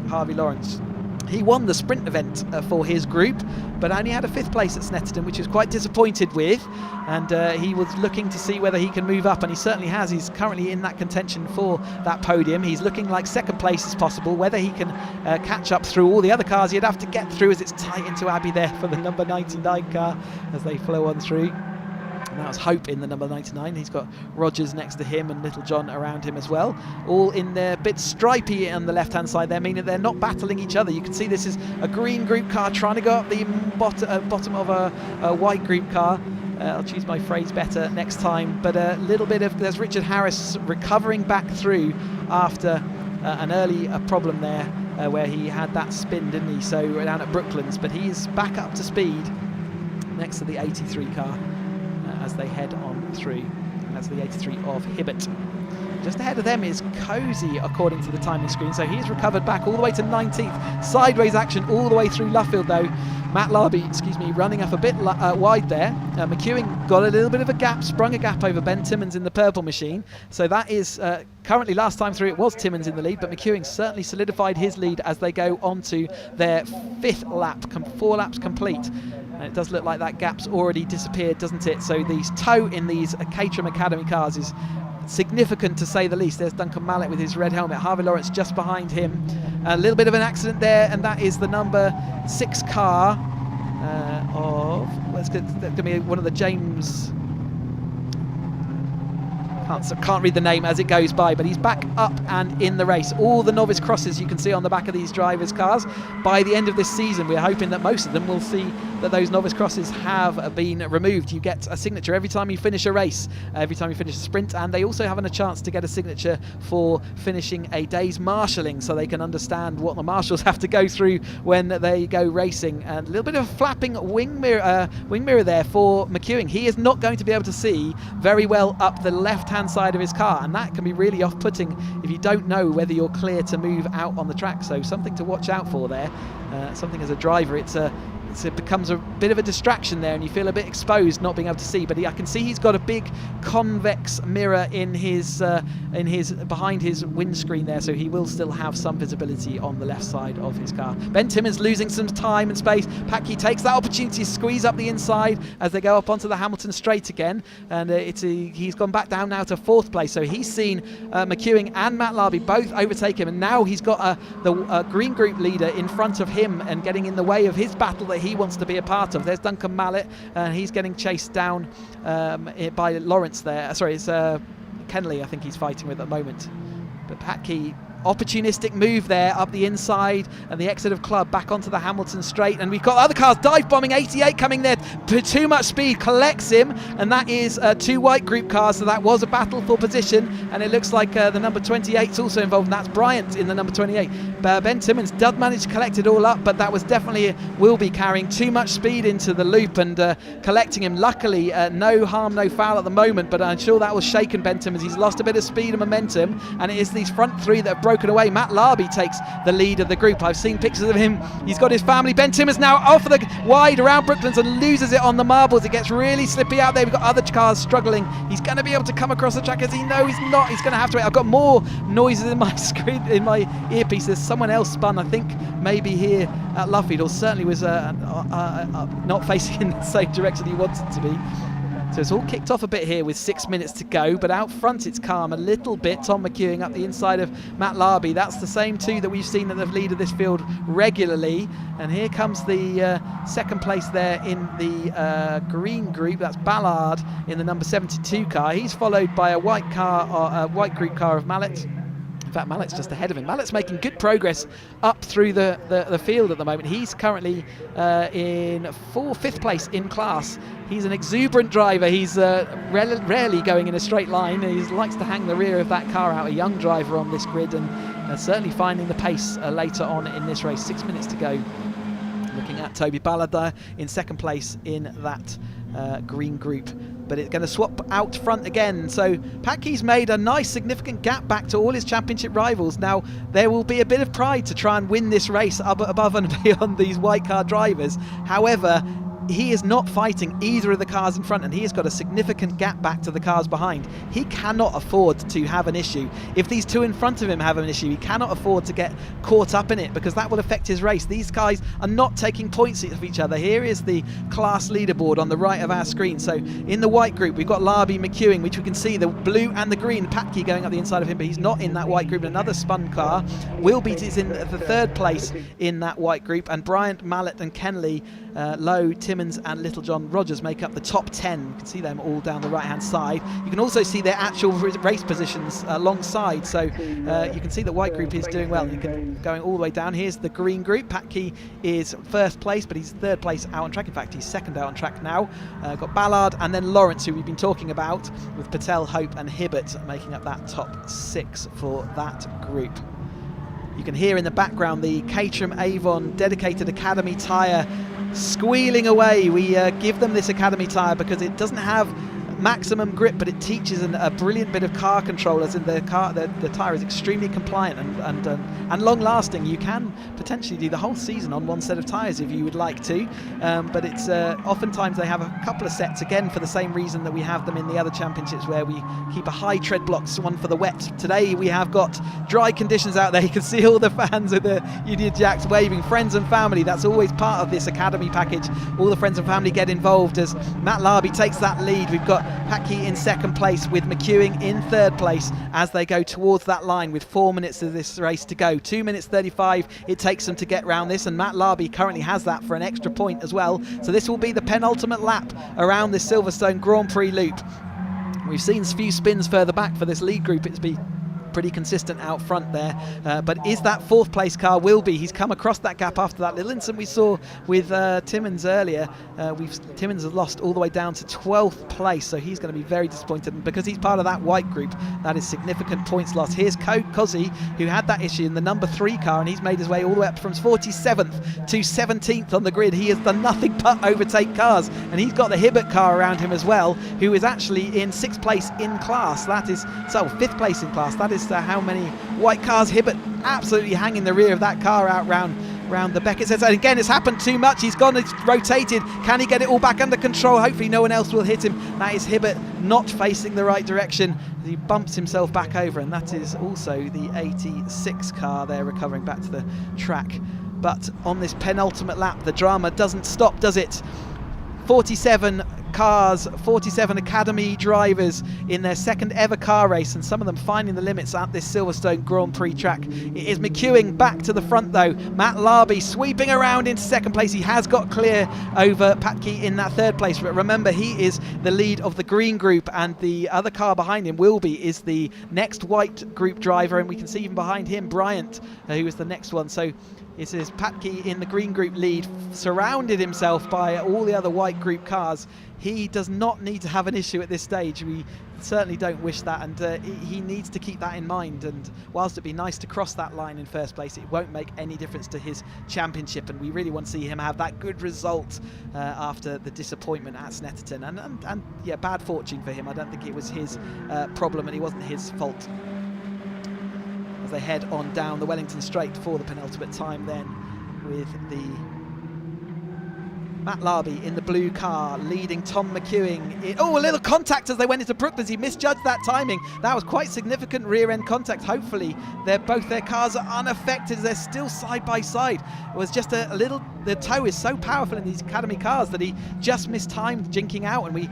Harvey Lawrence. He won the sprint event for his group, but only had a 5th place at Snetterton, which he was quite disappointed with, and he was looking to see whether he can move up, and he certainly has. He's currently in that contention for that podium. He's looking like 2nd place is possible. Whether he can catch up through all the other cars he'd have to get through, as it's tight into Abbey there for the number 99 car as they flow on through. And that was Hope in the number 99. He's got Rogers next to him and Little John around him as well. All in there, bit stripy on the left-hand side there, meaning they're not battling each other. You can see this is a green group car trying to go up the bottom of a white group car. I'll choose my phrase better next time. But a little bit of, there's Richard Harris recovering back through after an early problem there where he had that spin, didn't he? So down at Brooklands, but he's back up to speed next to the 83 car. As they head on through. That's the 83 of Hibbert. Just ahead of them is Cozy, according to the timing screen. So he's recovered back all the way to 19th. Sideways action all the way through Luffield, though. Matt Larby, running up a bit wide there. McEwing got a little bit of a gap, sprung a gap over Ben Timmins in the purple machine. So that is currently, last time through, it was Timmins in the lead, but McEwing certainly solidified his lead as they go on to their 5th lap, 4 laps complete. And it does look like that gap's already disappeared, doesn't it? So the tow in these Caterham Academy cars is significant, to say the least. There's Duncan Mallet with his red helmet. Harvey Lawrence just behind him. A little bit of an accident there, and that is the number 6 car that's going to be one of the James can't read the name as it goes by, but he's back up and in the race. All the novice crosses you can see on the back of these drivers' cars. By the end of this season, we're hoping that most of them will see that those novice crosses have been removed. You get a signature every time you finish a race, every time you finish a sprint, and they also have a chance to get a signature for finishing a day's marshalling, so they can understand what the marshals have to go through when they go racing. And a little bit of a flapping wing mirror there for McEwing. He is not going to be able to see very well up the left-hand side of his car, and that can be really off-putting if you don't know whether you're clear to move out on the track. So something to watch out for there. Something as a driver, it becomes a bit of a distraction there, and you feel a bit exposed not being able to see. But I can see he's got a big convex mirror in his behind his windscreen there, so he will still have some visibility on the left side of his car. Ben Timmins losing some time and space. Packy takes that opportunity to squeeze up the inside as they go up onto the Hamilton straight again, and he's gone back down now to 4th place. So he's seen McEwing and Matt Larby both overtake him, and now he's got the green group leader in front of him and getting in the way of his battle that he wants to be a part of. There's Duncan Mallet, and he's getting chased down by Lawrence there. Sorry, it's Kenley I think he's fighting with at the moment. But Packy, opportunistic move there up the inside, and the exit of Club back onto the Hamilton straight, and we've got other cars dive bombing. 88 coming there, too much speed, collects him, and that is 2 white group cars, so that was a battle for position, and it looks like the number 28 is also involved, and that's Bryant in the number 28. Ben Timmins does manage to collect it all up, but that was definitely will be carrying too much speed into the loop and collecting him. Luckily no harm, no foul at the moment, but I'm sure that was shaken Ben Timmins. He's lost a bit of speed and momentum, and it is these front 3 that have broken away. Matt Larby takes the lead of the group. I've seen pictures of him. He's got his family. Ben Timmins now off the wide around Brooklands and loses it on the marbles. It gets really slippy out there. We've got other cars struggling. He's going to be able to come across the track as he knows he's not. He's going to have to wait. I've got more noises in my screen, in my earpiece. There's someone else spun, I think maybe here at Luffield, or certainly was not facing in the same direction he wanted to be. So it's all kicked off a bit here with 6 minutes to go, but out front it's calm a little bit. Tom McEwing up the inside of Matt Larby. That's the same 2 that we've seen at the lead of this field regularly. And here comes the second place there in the green group. That's Ballard in the number 72 car. He's followed by a white group car of Mallet. In fact, Mallet's just ahead of him. Mallet's making good progress up through the field at the moment. He's currently in 5th place in class. He's an exuberant driver. He's rarely going in a straight line. He likes to hang the rear of that car out. A young driver on this grid, and certainly finding the pace later on in this race. 6 minutes to go. Looking at Toby Ballard there in 2nd place in that green group. But it's going to swap out front again. So Packy's made a nice significant gap back to all his championship rivals. Now there will be a bit of pride to try and win this race above and beyond these white car drivers. However, he is not fighting either of the cars in front, and he has got a significant gap back to the cars behind. He cannot afford to have an issue. If these 2 in front of him have an issue, he cannot afford to get caught up in it, because that will affect his race. These guys are not taking points of each other. Here is the class leaderboard on the right of our screen. So in the white group we've got Larby, McEwing, which we can see the blue and the green. Packy going up the inside of him, but he's not in that white group. Another spun car. Wilbeat is in the 3rd place in that white group, and Bryant, Mallet and Kenley, Lowe, Timmins and Littlejohn Rogers make up the top 10. You can see them all down the right hand side. You can also see their actual race positions alongside, so you can see the white group is doing well. You can going all the way down. Here's the green group. Packy is 1st place, but he's 3rd place out on track. In fact, he's 2nd out on track now. Got Ballard and then Lawrence, who we've been talking about, with Patel, Hope and Hibbert making up that top 6 for that group. You can hear in the background the Caterham Avon dedicated Academy tyre squealing away. We give them this Academy tyre because it doesn't have maximum grip, but it teaches a brilliant bit of car control, as in the tyre is extremely compliant and long lasting. You can potentially do the whole season on one set of tyres if you would like to, but it's oftentimes they have a couple of sets, again for the same reason that we have them in the other championships, where we keep a high tread blocks, one for the wet. Today we have got dry conditions out there. You can see all the fans of the Union Jacks waving. Friends and family, that's always part of this Academy package. All the friends and family get involved as Matt Larby takes that lead. We've got Packy in 2nd place with McEwing in 3rd place as they go towards that line with 4 minutes of this race to go. 2 minutes 35 it takes them to get round this, and Matt Larby currently has that for an extra point as well. So this will be the penultimate lap around this Silverstone Grand Prix loop. We've seen a few spins further back for this lead group. It's been pretty consistent out front there, but is that 4th place car? Will be. He's come across that gap after that little incident we saw with Timmins earlier. Timmins has lost all the way down to 12th place, so he's going to be very disappointed, and because he's part of that white group, that is significant points lost. Here's Cozzy, who had that issue in the number 3 car, and he's made his way all the way up from 47th to 17th on the grid. He has done nothing but overtake cars, and he's got the Hibbert car around him as well, who is actually in 6th place in class. That is, so 5th place in class. That is how many white cars. Hibbert absolutely hanging the rear of that car out round the Beckett says, and again, it's happened too much. He's gone, it's rotated. Can he get it all back under control? Hopefully no one else will hit him. That is Hibbert not facing the right direction. He bumps himself back over, and that is also the 86 car there recovering back to the track. But on this penultimate lap, the drama doesn't stop, does it? 47 cars, 47 Academy drivers in their 2nd ever car race, and some of them finding the limits at this Silverstone Grand Prix track. It is McEwing back to the front though. Matt Larby sweeping around into 2nd place. He has got clear over Patke in that 3rd place, but remember, he is the lead of the green group, and the other car behind him, Wilby, is the next white group driver, and we can see even behind him Bryant, who is the next one. So it is Patke in the green group lead, surrounded himself by all the other white group cars. He does not need to have an issue at this stage. We certainly don't wish that, and he needs to keep that in mind. And whilst it'd be nice to cross that line in 1st place, it won't make any difference to his championship, and we really want to see him have that good result after the disappointment at Snetterton. And yeah, bad fortune for him. I don't think it was his problem, and it wasn't his fault. As they head on down the Wellington Straight for the penultimate time then, with the Matt Larby in the blue car leading Tom McEwing. Oh, a little contact as they went into Brooklands. He misjudged that timing. That was quite significant rear end contact. Hopefully both their cars are unaffected. They're still side by side. It was just a little, the toe is so powerful in these Academy cars that he just mistimed jinking out, and we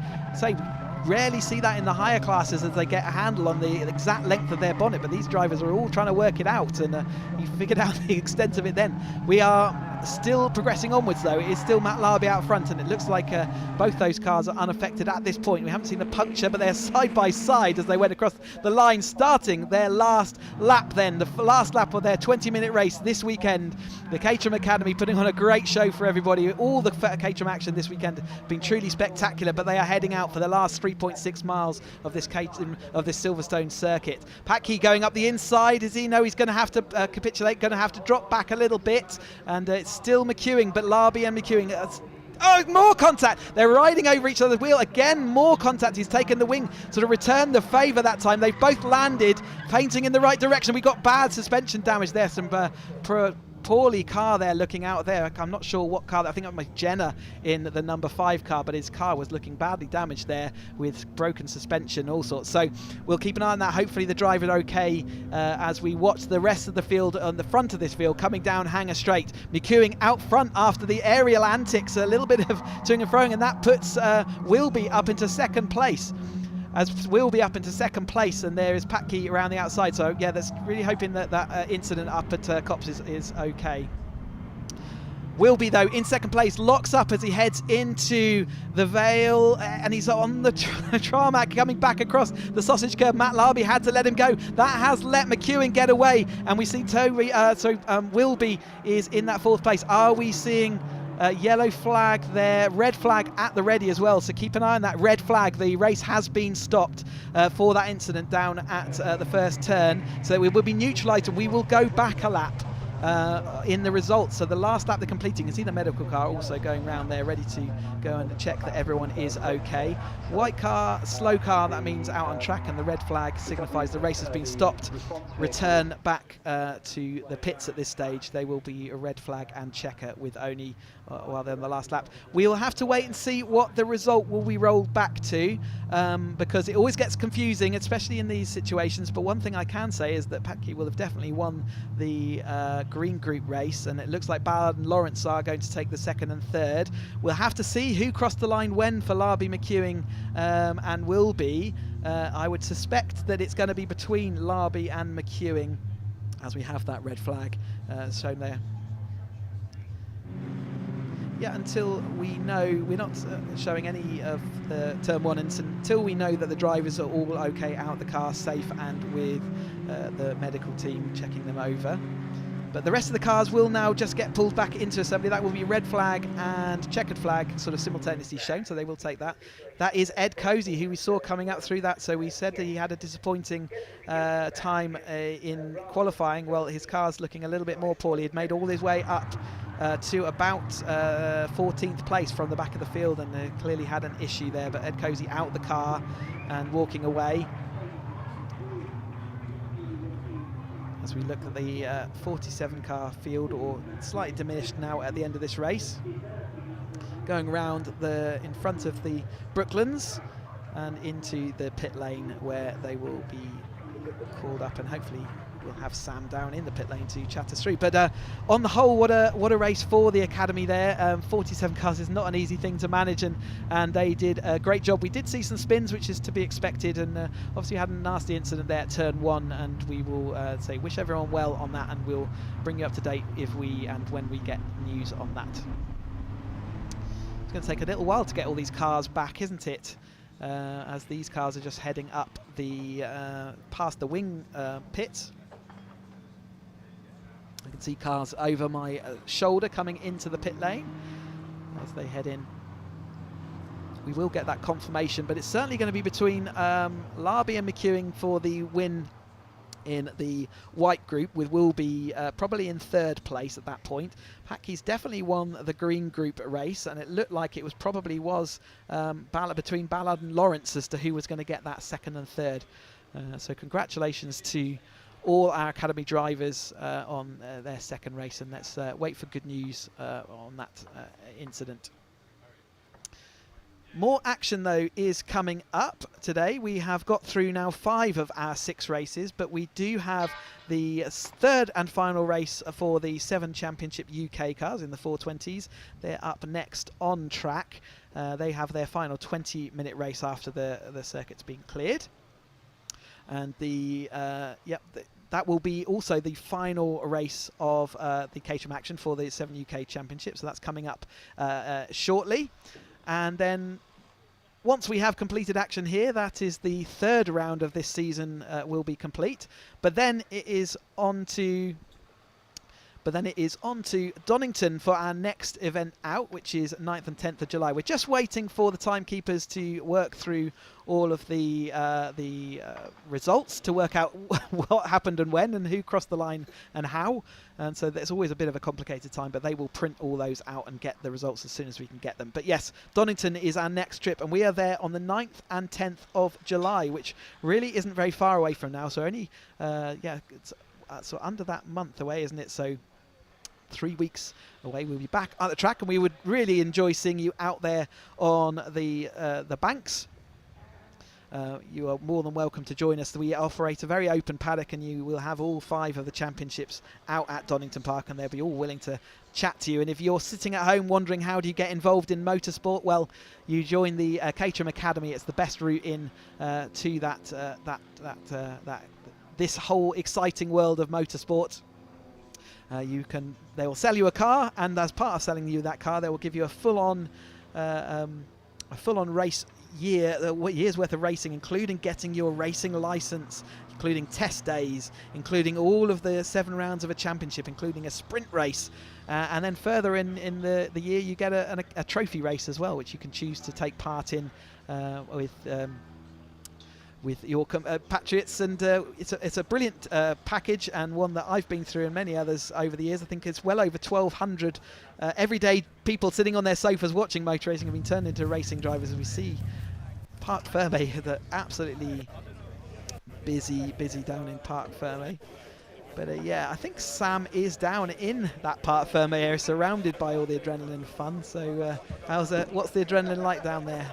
rarely see that in the higher classes as they get a handle on the exact length of their bonnet, but these drivers are all trying to work it out, and you figured out the extent of it then. We are still progressing onwards though. It is still Matt Larby out front, and it looks like both those cars are unaffected at this point. We haven't seen the puncture, but they're side by side as they went across the line, starting their last lap then, the last lap of their 20-minute race this weekend. The Caterham Academy putting on a great show for everybody. All the Caterham action this weekend has been truly spectacular, but they are heading out for the last 3.6 miles of this Silverstone circuit. Patke going up the inside. Does he know he's going to have to capitulate, going to have to drop back a little bit, and it's still McEwing, but Larby and McEwing. Oh, more contact. They're riding over each other's wheel. Again, more contact. He's taken the wing, sort of returned the favour that time. They've both landed, painting in the right direction. We got bad suspension damage there. Some poorly car there looking out there. I'm not sure what car. I think it was Jenner in the number 5 car, but his car was looking badly damaged there with broken suspension, all sorts. So we'll keep an eye on that. Hopefully the driver is okay as we watch the rest of the field on the front of this field coming down Hanger Straight. McEwing out front after the aerial antics, a little bit of toing and froing, and that puts Wilby up into 2nd place. As we'll be up into 2nd place, and there is Patke around the outside. So yeah, that's really hoping that incident up at Copse is okay. Wilby though in 2nd place, locks up as he heads into the Vale, and he's on the tarmac coming back across the sausage curb. Matt Larby had to let him go. That has let McEwing get away, and we see Wilby is in that 4th place. Are we seeing yellow flag there, red flag at the ready as well, so keep an eye on that red flag. The race has been stopped for that incident down at the first turn, so we will be neutralised, and we will go back a lap in the results. So the last lap they're completing, you can see the medical car also going round there ready to go and check that everyone is okay. White car, slow car, that means out on track, and the red flag signifies the race has been stopped. Return back to the pits at this stage. They will be a red flag and checker with only while they're on the last lap. We'll have to wait and see what the result will be rolled back to, because it always gets confusing, especially in these situations. But one thing I can say is that Patke will have definitely won the green group race, and it looks like Ballard and Lawrence are going to take the 2nd and 3rd. We'll have to see who crossed the line when for Larby, McEwing and Wilby. I would suspect that it's going to be between Larby and McEwing, as we have that red flag shown there. yeah, until we know, we're not showing any of the turn 1 until we know that the drivers are all okay out the car safe and with the medical team checking them over. But the rest of the cars will now just get pulled back into assembly. That will be red flag and checkered flag sort of simultaneously shown, so they will take that. That is Ed Cozy, who we saw coming up through that. So we said that he had a disappointing time in qualifying. Well, his car's looking a little bit more poorly. He'd made all his way up to about 14th place from the back of the field, and clearly had an issue there. But Ed Cozy out the car and walking away. As we look at the 47 car field, or slightly diminished now at the end of this race, going around in front of the Brooklands and into the pit lane, where they will be called up, and hopefully we'll have Sam down in the pit lane to chat us through. But on the whole, what a race for the Academy there. 47 cars is not an easy thing to manage, and they did a great job. We did see some spins, which is to be expected, and obviously had a nasty incident there at turn 1, and we will say wish everyone well on that, and we'll bring you up to date if we and when we get news on that. It's going to take a little while to get all these cars back, isn't it? As these cars are just heading up the past the wing pit. I can see cars over my shoulder coming into the pit lane as they head in. We will get that confirmation, but it's certainly going to be between Larby and McEwing for the win in the white group, with Wilby probably in 3rd place at that point. Packy's definitely won the green group race, and it looked like it was between Ballard and Lawrence as to who was going to get that 2nd and 3rd. So congratulations to all our Academy drivers on their 2nd race, and let's wait for good news on that incident. More action, though, is coming up today. We have got through now 5 of our 6 races, but we do have the 3rd and final race for the 7 Championship UK cars in the 420s. They're up next on track. They have their final 20-minute race after the circuit's been cleared. And that will be also the final race of the Caterham action for the 7 UK Championship. So that's coming up shortly. And then once we have completed action here, that is the 3rd round of this season will be complete. But then it is on to Donington for our next event out, which is 9th and 10th of July. We're just waiting for the timekeepers to work through all of the results to work out what happened and when, and who crossed the line and how. And so there's always a bit of a complicated time, but they will print all those out and get the results as soon as we can get them. But yes, Donington is our next trip, and we are there on the 9th and 10th of July, which really isn't very far away from now. So only, it's so under that month away, isn't it? So 3 weeks away, we'll be back at the track, and we would really enjoy seeing you out there on the banks. You are more than welcome to join us. We operate a very open paddock, and you will have all 5 of the championships out at Donington Park, and they'll be all willing to chat to you. And if you're sitting at home wondering how do you get involved in motorsport, well, you join the Caterham Academy. It's the best route in to this whole exciting world of motorsport. They will sell you a car, and as part of selling you that car, they will give you a full-on race year's worth of racing, including getting your racing license, including test days, including all of the 7 rounds of a championship, including a sprint race, and then further in the year you get a trophy race as well, which you can choose to take part in with your compatriots, and it's a brilliant package, and one that I've been through and many others over the years. I think it's well over 1,200 everyday people sitting on their sofas watching motor racing have been turned into racing drivers, as we see Parc Fermé, that absolutely busy down in Parc Fermé. But I think Sam is down in that Parc Fermé area, surrounded by all the adrenaline fun. So what's the adrenaline like down there?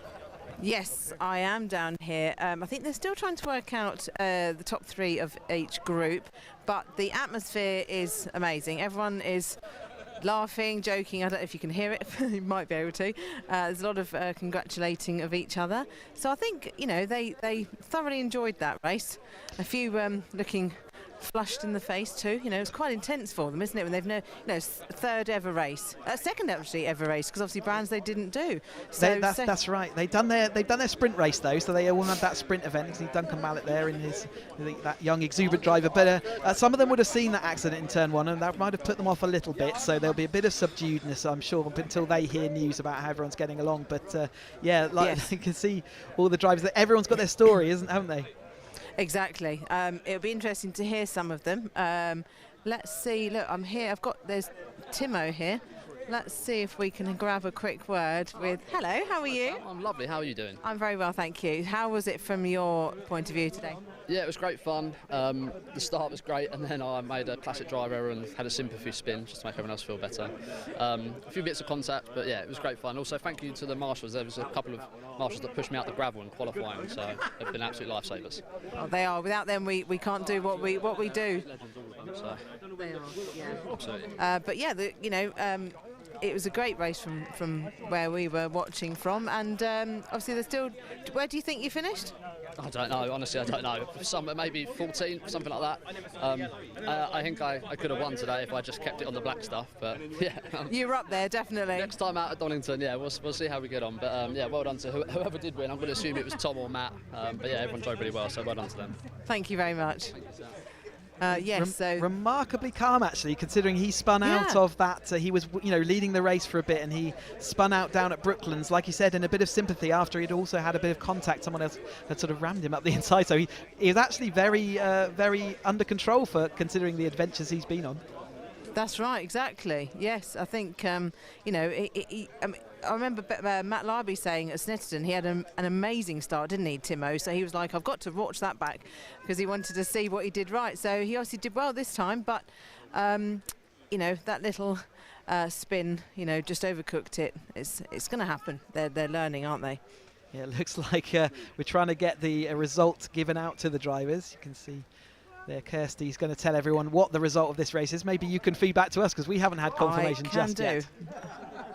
Yes, I am down here. I think they're still trying to work out the top 3 of each group, but the atmosphere is amazing. Everyone is laughing, joking. I don't know if you can hear it. You might be able to. There's a lot of congratulating of each other. So I think, they thoroughly enjoyed that race. A few looking flushed in the face too. You know, it's quite intense for them, isn't it? When they've third ever race, second actually ever race, because obviously Brands they didn't do. So that's right. They've done their sprint race though, so they all had that sprint event. See Duncan Mallet there in that young exuberant driver. But some of them would have seen that accident in turn 1, and that might have put them off a little bit. So there'll be a bit of subduedness, I'm sure, until they hear news about how everyone's getting along. But you can see all the drivers. Everyone's got their story, haven't they? Exactly. It'll be interesting to hear some of them. Let's see. Look, I'm here. There's Timo here. Let's see if we can grab a quick word with... Hello, how are you? I'm lovely. How are you doing? I'm very well, thank you. How was it from your point of view today? Yeah, it was great fun. The start was great, and then I made a classic driver error and had a sympathy spin just to make everyone else feel better. A few bits of contact, but yeah, it was great fun. Also, thank you to the marshals. There was a couple of marshals that pushed me out the gravel in qualifying, so they've been absolute lifesavers. Oh, they are. Without them, we can't do what we do. So. They are, yeah. Absolutely. But yeah, it was a great race from where we were watching from, and obviously there's still... Where do you think you finished? I don't know, honestly I don't know. Maybe 14, something like that. I think I could have won today if I just kept it on the black stuff, but yeah. You were up there, definitely. Next time out at Donington, yeah, we'll see how we get on. But yeah, well done to whoever did win. I'm going to assume it was Tom or Matt, but yeah, everyone drove really well, so well done to them. Thank you very much. Thank you, sir. Remarkably calm actually, considering he spun out of that. He was, leading the race for a bit, and he spun out down at Brooklands, like you said, in a bit of sympathy after he'd also had a bit of contact. Someone else had sort of rammed him up the inside, so he was actually very, very under control for considering the adventures he's been on. That's right, exactly. Yes, I think I remember Matt Larby saying at Snetterton he had an amazing start, didn't he, Timo? So he was like, I've got to watch that back because he wanted to see what he did right. So he obviously did well this time, but that little spin, just overcooked it. It's going to happen. They're learning, aren't they? Yeah, it looks like we're trying to get the result given out to the drivers. You can see there, Kirsty's going to tell everyone what the result of this race is. Maybe you can feed back to us because we haven't had confirmation just yet.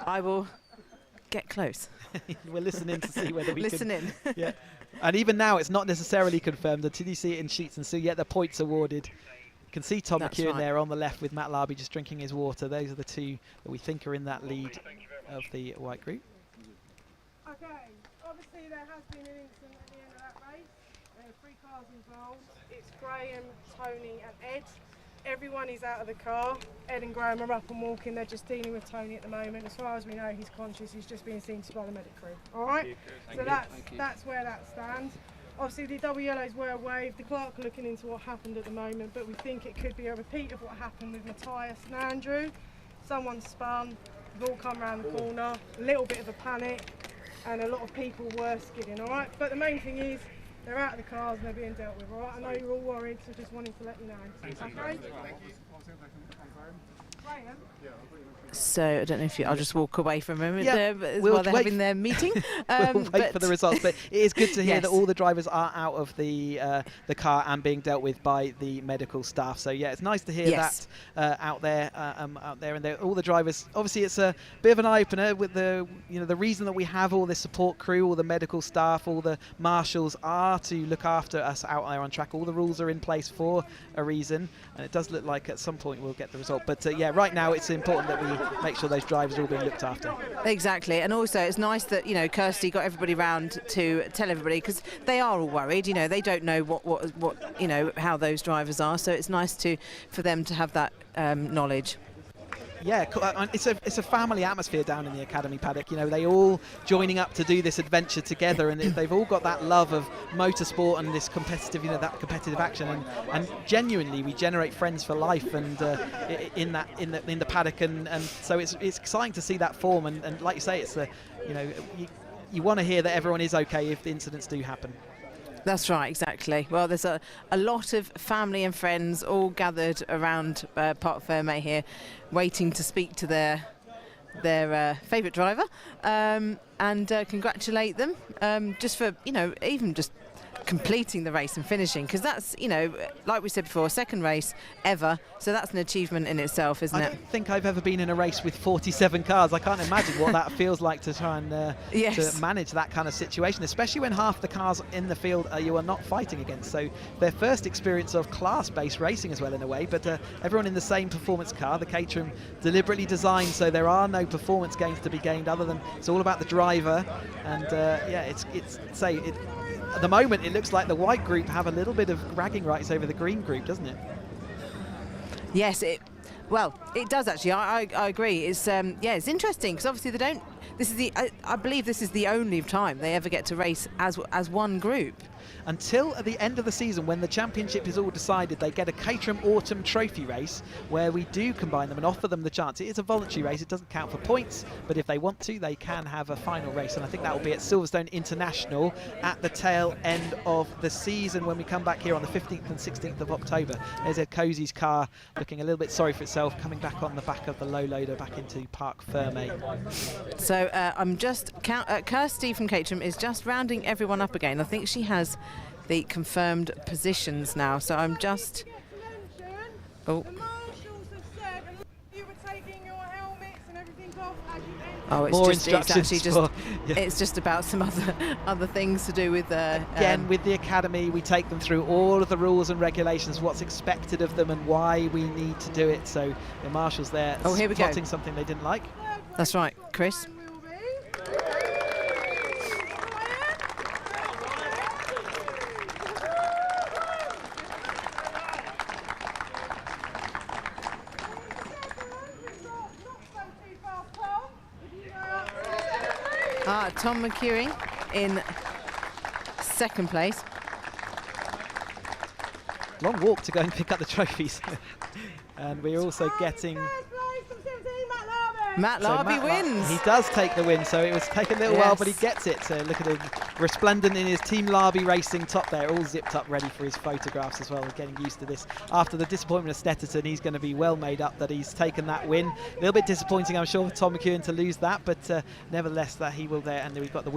I will get close. We're listening to see whether we listen can. in. Yeah, and even now it's not necessarily confirmed until you see it in sheets and so you get the points awarded. You can see Tom McEwen there on the left with Matt Larby just drinking his water. Those are the two that we think are in that lead of the white group. Okay, obviously there has been an incident at the end of that race. There are 3 cars involved. It's Graham, Tony and Ed. Everyone is out of the car. Ed and Graham are up and walking. They're just dealing with Tony at the moment. As far as we know, he's conscious. He's just being seen by the medic crew. All right? So that's where that stands. Obviously, the double yellows were waved. The clerk are looking into what happened at the moment, but we think it could be a repeat of what happened with Matthias and Andrew. Someone spun, they've all come around the corner, a little bit of a panic, and a lot of people were skidding, all right? But the main thing is, they're out of the cars and they're being dealt with, all right? I know you're all worried, so just wanted to let you know. Okay? So I don't know if I'll just walk away for a moment while they're having their meeting. We'll wait for the results, but it is good to hear that all the drivers are out of the car and being dealt with by the medical staff. So yeah, it's nice to hear that out there, and all the drivers. Obviously, it's a bit of an eye opener with the the reason that we have all this support crew, all the medical staff, all the marshals are to look after us out there on track. All the rules are in place for a reason, and it does look like at some point we'll get the result. But yeah, right now it's important that we make sure those drivers are all being looked after. Exactly, and also it's nice that Kirsty got everybody round to tell everybody, because they are all worried. They don't know what how those drivers are, so it's nice for them to have that knowledge. Yeah, it's a family atmosphere down in the academy paddock. They all joining up to do this adventure together, and they've all got that love of motorsport and this competitive, that competitive action. And genuinely, we generate friends for life, and in the paddock, and so it's exciting to see that form. And like you say, it's you want to hear that everyone is okay if the incidents do happen. That's right, exactly. Well, there's a lot of family and friends all gathered around Parc Fermé here, waiting to speak to their favourite driver and congratulate them just for, even just completing the race and finishing, because that's, you know, like we said before, second race ever, so that's an achievement in itself, isn't it? I don't think I've ever been in a race with 47 cars. I can't imagine what that feels like to try and to manage that kind of situation, especially when half the cars in the field you are not fighting against. So their first experience of class-based racing as well, in a way, but everyone in the same performance car. The Caterham deliberately designed so there are no performance gains to be gained, other than it's all about the driver. And at the moment it looks like the white group have a little bit of bragging rights over the green group, doesn't it? Yes, it does actually. I agree. It's it's interesting, because obviously they don't. This is I believe this is the only time they ever get to race as one group. Until at the end of the season, when the championship is all decided, they get a Caterham Autumn Trophy race where we do combine them and offer them the chance. It is a voluntary race, it doesn't count for points, but if they want to, they can have a final race, and I think that will be at Silverstone International at the tail end of the season when we come back here on the 15th and 16th of October. There's Ed Cozy's car looking a little bit sorry for itself, coming back on the back of the low loader back into Parc Fermé. So I'm just, Kirsty from Caterham is just rounding everyone up again. I think she has the confirmed positions now, so I'm just... Oh, it's just about some other things to do with again with the academy. We take them through all of the rules and regulations, what's expected of them and why we need to do it. So the marshals there here we spotting go. something they didn't like. That's right, Chris. Tom McEwing in second place. Long walk to go and pick up the trophies. And we're also getting... Matt Larby wins. He does take the win, so it was taking a little while, but he gets it. So look at him, resplendent in his Team Larby Racing top there, all zipped up, ready for his photographs as well. He's getting used to this. After the disappointment of Snetterton, he's going to be well made up that he's taken that win. A little bit disappointing, I'm sure, for Tom McEwen to lose that, but nevertheless, that he will there, and we've got the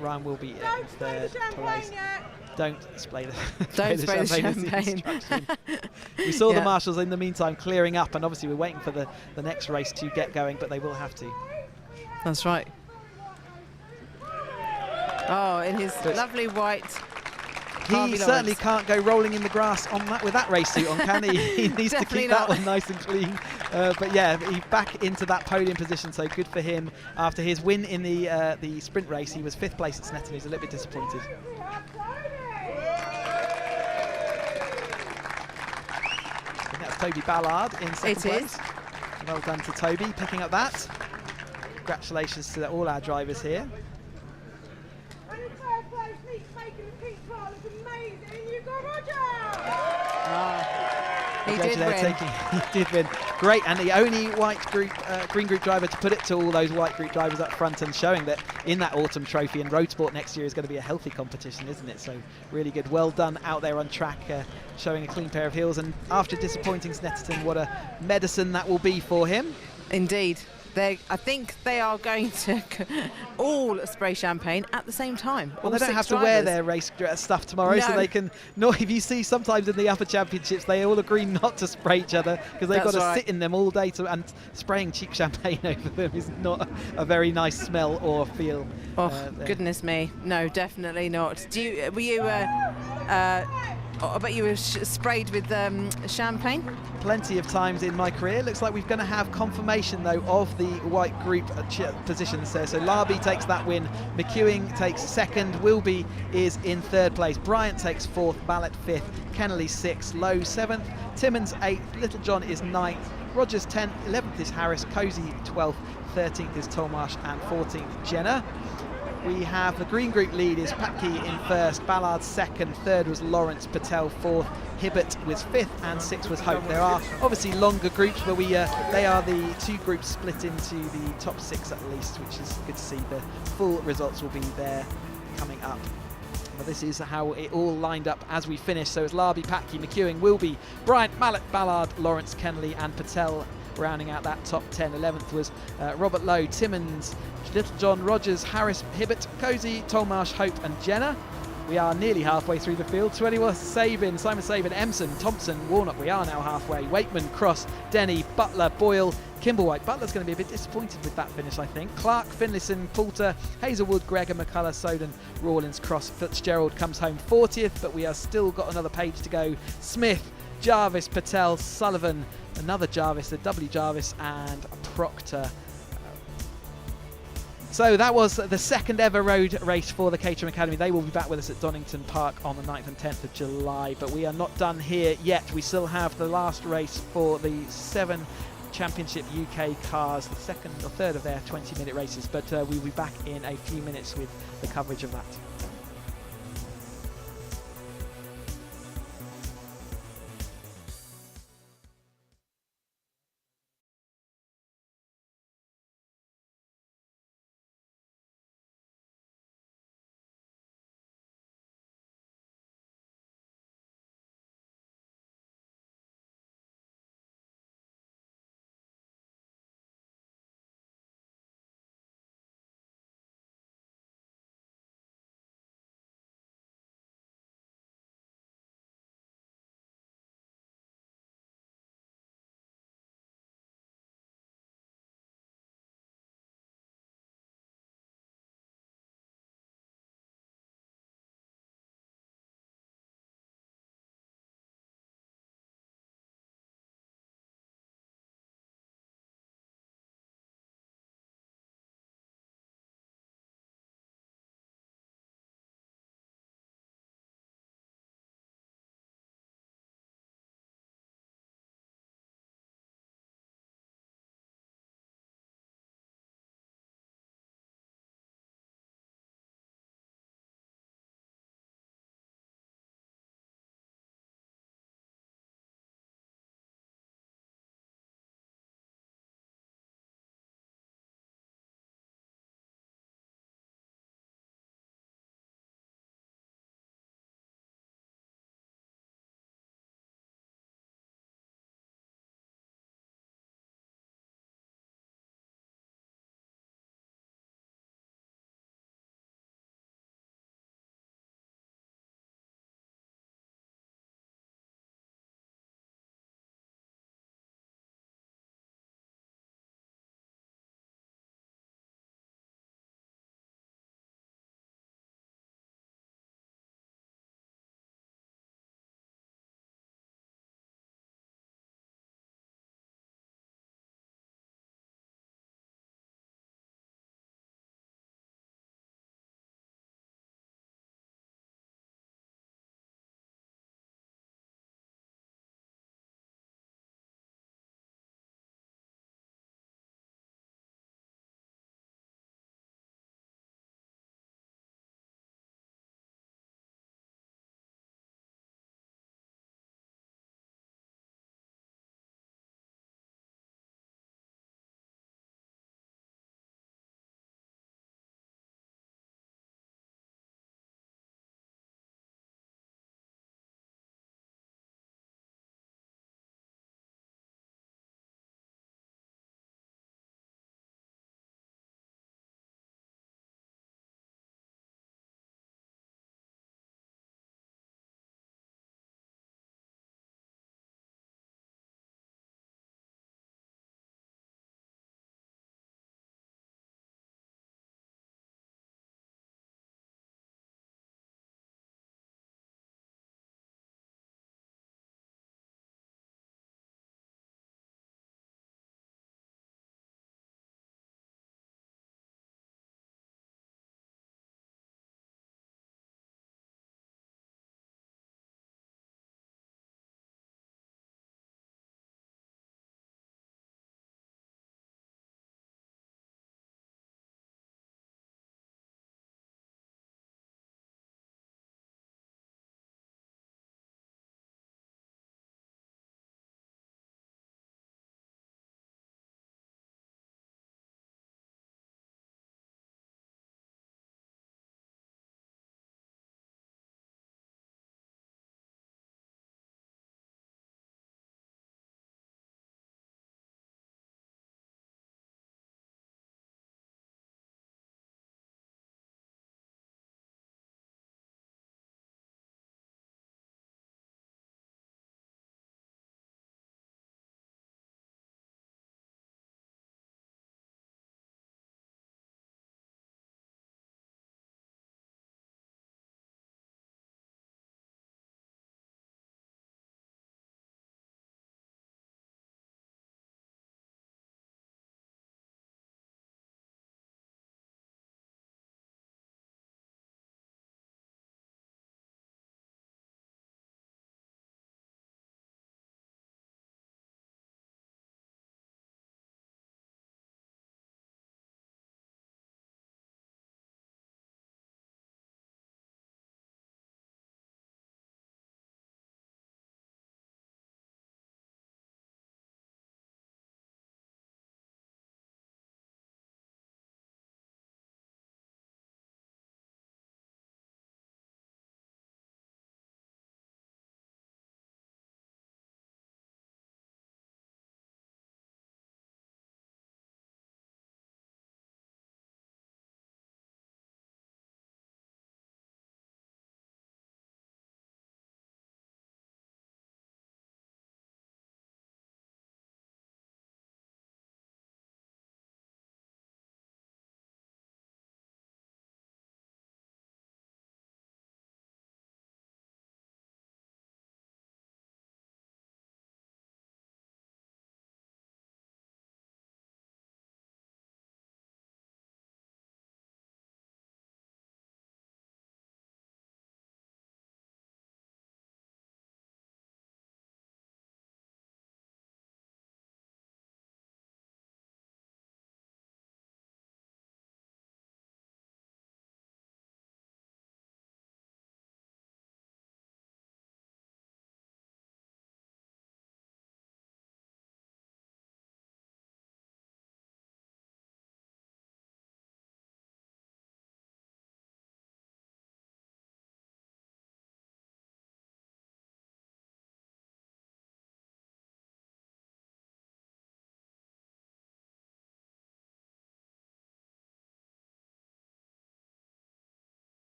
Ryan Wilby in third place. Don't spray the champagne. We saw the marshals in the meantime clearing up, and obviously we're waiting for the next race to get going, but they will have to. That's right. Oh, in his lovely white. He certainly can't go rolling in the grass on that with that race suit on, can he? He needs to keep that one nice and clean. But yeah, he's back into that podium position, so good for him. After his win in the sprint race, he was 5th place at Snetterton. He's a little bit disappointed. That's Toby Ballard in second place. Well done to Toby, picking up that. Congratulations to all our drivers here. He did win. He did win. Great, and the only green group driver to put it to all those white group drivers up front, and showing that in that autumn trophy and Roadsport next year is going to be a healthy competition, isn't it? So really good. Well done out there on track, showing a clean pair of heels. And after disappointing Snetterton, what a medicine that will be for him. Indeed. I think they are going to all spray champagne at the same time. Well, they don't have to wear their race stuff tomorrow, so they can... No, if you see sometimes in the upper championships, they all agree not to spray each other because they've got to sit in them all day, and spraying cheap champagne over them is not a very nice smell or feel. Oh, goodness me. No, definitely not. Were you... I bet you were sprayed with champagne. Plenty of times in my career. Looks like we're going to have confirmation, though, of the white group positions there. So Larby takes that win. McEwing takes second. Wilby is in third place. Bryant takes fourth. Ballot 5th. Kennelly 6th. Lowe 7th. Timmins 8th. Littlejohn is 9th. Rogers 10th. 11th is Harris. Cozy 12th. 13th is Tolmarsh. And 14th Jenner. We have the green group lead is Patke in first, Ballard second, third was Lawrence, Patel fourth, Hibbert was 5th, and 6th was Hope. There are obviously longer groups, but they are the 2 groups split into the top 6 at least, which is good to see. The full results will be there coming up. But this is how it all lined up as we finish. So it's Larby, Patke, McEwing, Wilby, Bryant, Mallet, Ballard, Lawrence, Kennelly, and Patel rounding out that top 10. 11th was Robert Lowe, Timmins, Littlejohn, Rogers, Harris, Hibbert, Cozy, Tolmarsh, Hope and Jenner. We are nearly halfway through the field. 21, Sabin, Simon Sabin, Emson, Thompson, Warnock. We are now halfway. Wakeman, Cross, Denny, Butler, Boyle, Kimblewhite. Butler's going to be a bit disappointed with that finish, I think. Clark, Finlayson, Poulter, Hazelwood, Gregor, McCullough, Soden, Rawlins, Cross, Fitzgerald comes home 40th, but we have still got another page to go. Smith, Jarvis, Patel, Sullivan, another Jarvis, the W Jarvis, and Proctor. So that was the second ever road race for the Caterham Academy. They will be back with us at Donington Park on the 9th and 10th of July, but we are not done here yet. We still have the last race for the 7 Championship UK cars, the second or third of their 20-minute races, but we'll be back in a few minutes with the coverage of that.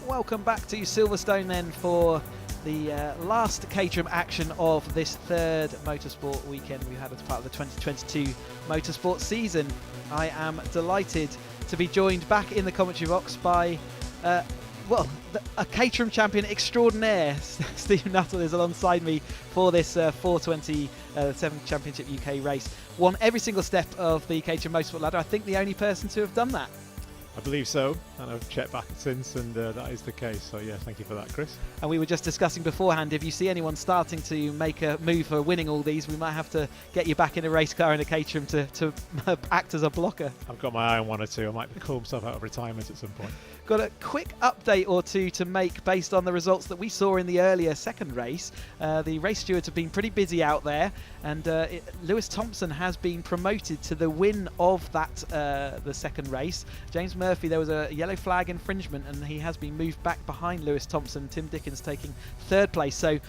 welcome back to Silverstone then for the last Caterham action of this third motorsport weekend we had as part of the 2022 motorsport season. I am delighted to be joined back in the commentary box by a Caterham champion extraordinaire. Stephen Nuttall is alongside me for this 427 Championship UK race. Won every single step of the Caterham Motorsport ladder. I think the only person to have done that. I believe so, and I've checked back since, and that is the case. So yeah, thank you for that, Chris. And we were just discussing beforehand, if you see anyone starting to make a move for winning all these, we might have to get you back in a race car in a Caterham to act as a blocker. I've got my eye on one or two. I might call myself out of retirement at some point. Got a quick update or two to make based on the results that we saw in the earlier second race. The race stewards have been pretty busy out there, and Lewis Thompson has been promoted to the win of that the second race. James Murphy, there was a yellow flag infringement, and he has been moved back behind Lewis Thompson. Tim Dickens taking third place. So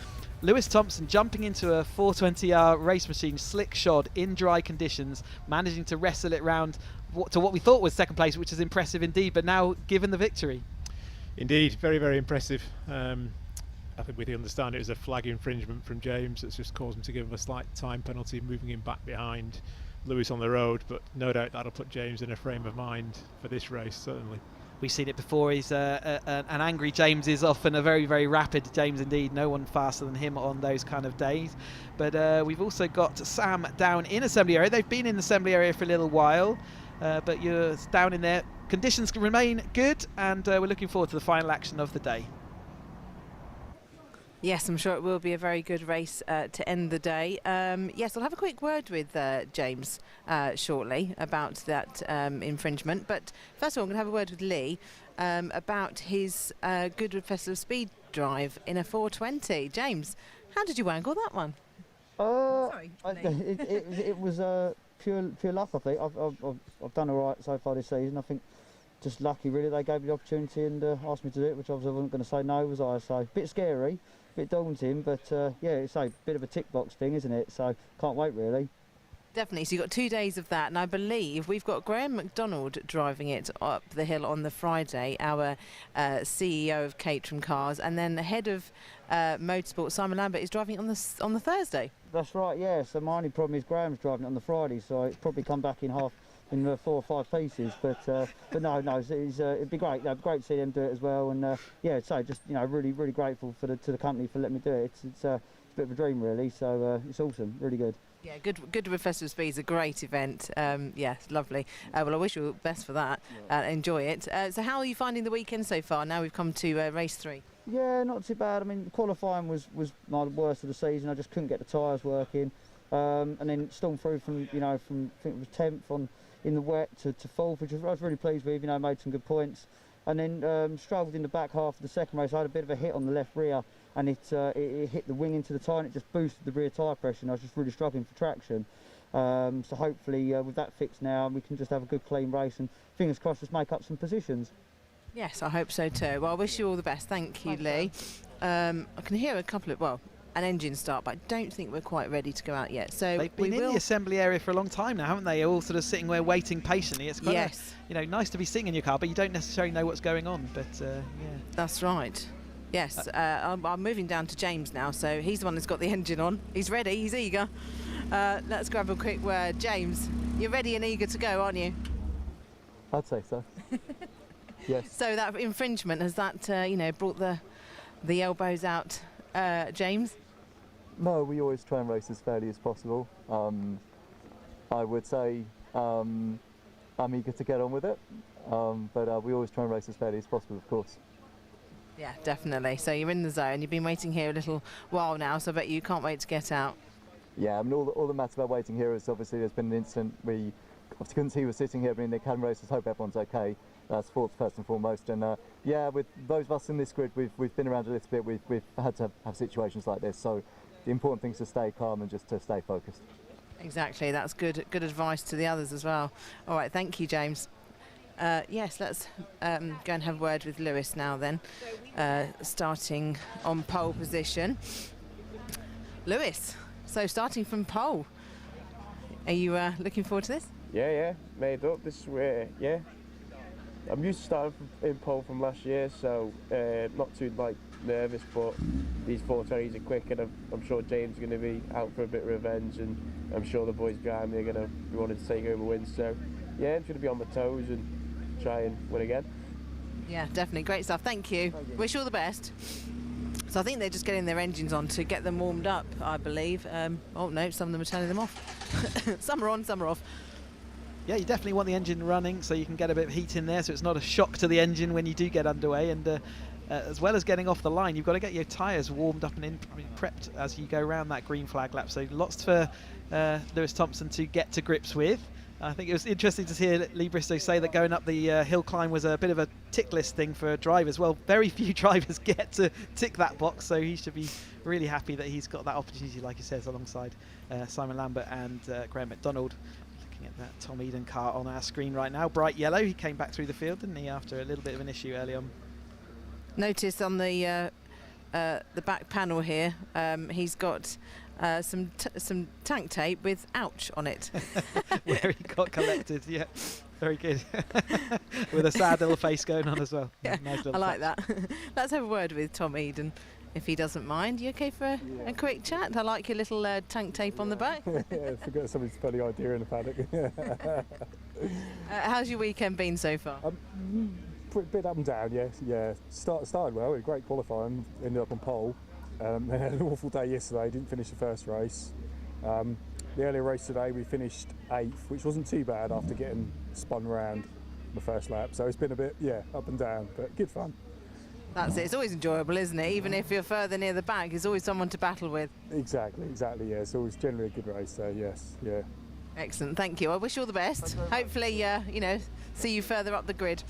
Lewis Thompson jumping into a 420R race machine, slick shod in dry conditions, managing to wrestle it round to what we thought was second place, which is impressive indeed, but now given the victory. Indeed, very, very impressive. I think we understand it was a flag infringement from James that's just caused him to give him a slight time penalty, moving him back behind Lewis on the road, but no doubt that'll put James in a frame of mind for this race, certainly. We've seen it before. He's an angry James is often a very, very rapid James indeed. No one faster than him on those kind of days. But we've also got Sam down in assembly area. They've been in the assembly area for a little while, but you're down in there. Conditions remain good, and we're looking forward to the final action of the day. Yes, I'm sure it will be a very good race to end the day. Yes, I'll have a quick word with James shortly about that infringement. But first of all, I'm going to have a word with Lee about his Goodwood Festival Speed drive in a 420. James, how did you wangle that one? Sorry, it was pure luck, I think. I've done all right so far this season. I think just lucky, really. They gave me the opportunity and asked me to do it, which I wasn't going to say no, was I? So a bit scary. Bit daunting, but yeah, it's a bit of a tick box thing, isn't it? So can't wait, really. Definitely. So you've got 2 days of that, and I believe we've got Graham McDonald driving it up the hill on the Friday, our CEO of Caterham Cars, and then the head of Motorsport, Simon Lambert, is driving it on the Thursday. That's right. Yeah. So my only problem is Graham's driving it on the Friday, so it's probably come back in 4 or 5 pieces, but no, it'd be great. It'd be great to see them do it as well, and yeah, so just really grateful to the company for letting me do it. It's a bit of a dream, really. So it's awesome, really good. Yeah, Goodwood Festival Speed is a great event. Yeah, lovely. Well, I wish you all the best for that. Enjoy it. So how are you finding the weekend so far? Now we've come to race 3. Yeah, not too bad. I mean, qualifying was my worst of the season. I just couldn't get the tyres working, and then stormed through from I think it was 10th in the wet to 4th, which I was really pleased with. Made some good points, and then struggled in the back half of the second race. I had a bit of a hit on the left rear, and it hit the wing into the tyre, and it just boosted the rear tyre pressure, and I was just really struggling for traction. So hopefully with that fixed now, we can just have a good clean race, and fingers crossed just make up some positions. Yes, I hope so too. Well, I wish you all the best. Thank you, Lee. I can hear a couple of, an engine start, but I don't think we're quite ready to go out yet. So they've been in the assembly area for a long time now, haven't they? All sort of sitting there waiting patiently. It's kind of, nice to be sitting in your car, but you don't necessarily know what's going on. But yeah, that's right. Yes, I'm moving down to James now, so he's the one that's got the engine on. He's ready. He's eager. Let's grab a quick word. James, you're ready and eager to go, aren't you? I'd say so. Yes. So that infringement, has that brought the elbows out, James? No, we always try and race as fairly as possible. I would say I'm eager to get on with it, but we always try and race as fairly as possible, of course. Yeah, definitely. So you're in the zone. You've been waiting here a little while now, so I bet you can't wait to get out. Yeah, I mean, all that matters about waiting here is obviously there's been an incident. We obviously couldn't see who was sitting here, but in the Academy races, hope everyone's okay. That's first and foremost, and yeah, with those of us in this grid, we've been around a little bit. We've had to have situations like this, so the important thing is to stay calm and just to stay focused. Exactly, that's good advice to the others as well. All right, thank you, James. Yes, let's go and have a word with Lewis now then, starting on pole position. Lewis, so starting from pole, are you looking forward to this? Yeah, made up this way, yeah. I'm used to starting in pole from last year, so not too nervous, but these 420s are quick, and I'm sure James is going to be out for a bit of revenge, and I'm sure the boys behind me are going to be wanting to take home a win. So yeah, I'm going to be on my toes and try and win again. Yeah, definitely. Great stuff. Thank you. Wish you all the best. So I think they're just getting their engines on to get them warmed up, I believe. Oh no, some of them are turning them off. Some are on, some are off. Yeah, you definitely want the engine running so you can get a bit of heat in there, so it's not a shock to the engine when you do get underway. And as well as getting off the line, you've got to get your tyres warmed up and prepped as you go around that green flag lap. So lots for Lewis Thompson to get to grips with. I think it was interesting to hear Lee Bristow say that going up the hill climb was a bit of a tick list thing for drivers. Well, very few drivers get to tick that box, so he should be really happy that he's got that opportunity, like he says, alongside Simon Lambert and Graham McDonald. Looking at that Tom Eden car on our screen right now, bright yellow. He came back through the field, didn't he, after a little bit of an issue early on. Notice on the back panel here, he's got some tank tape with "ouch" on it. Where he got collected, yeah. Very good. With a sad little face going on as well. Yeah, nice little I like that. Let's have a word with Tom Eden, if he doesn't mind. You okay for a quick chat? I like your little tank tape on the back. Yeah, forgot somebody's funny idea in the paddock. How's your weekend been so far? A bit up and down, yes. Yeah. Started well, a great qualifying, ended up on pole. Had an awful day yesterday, didn't finish the first race. The earlier race today we finished 8th, which wasn't too bad after getting spun round the first lap. So it's been a bit, up and down, but good fun. That's it. It's always enjoyable, isn't it? Even if you're further near the back, there's always someone to battle with. Exactly, yeah. It's always generally a good race, so yes, yeah. Excellent, thank you. I wish you all the best. Hopefully, see you further up the grid.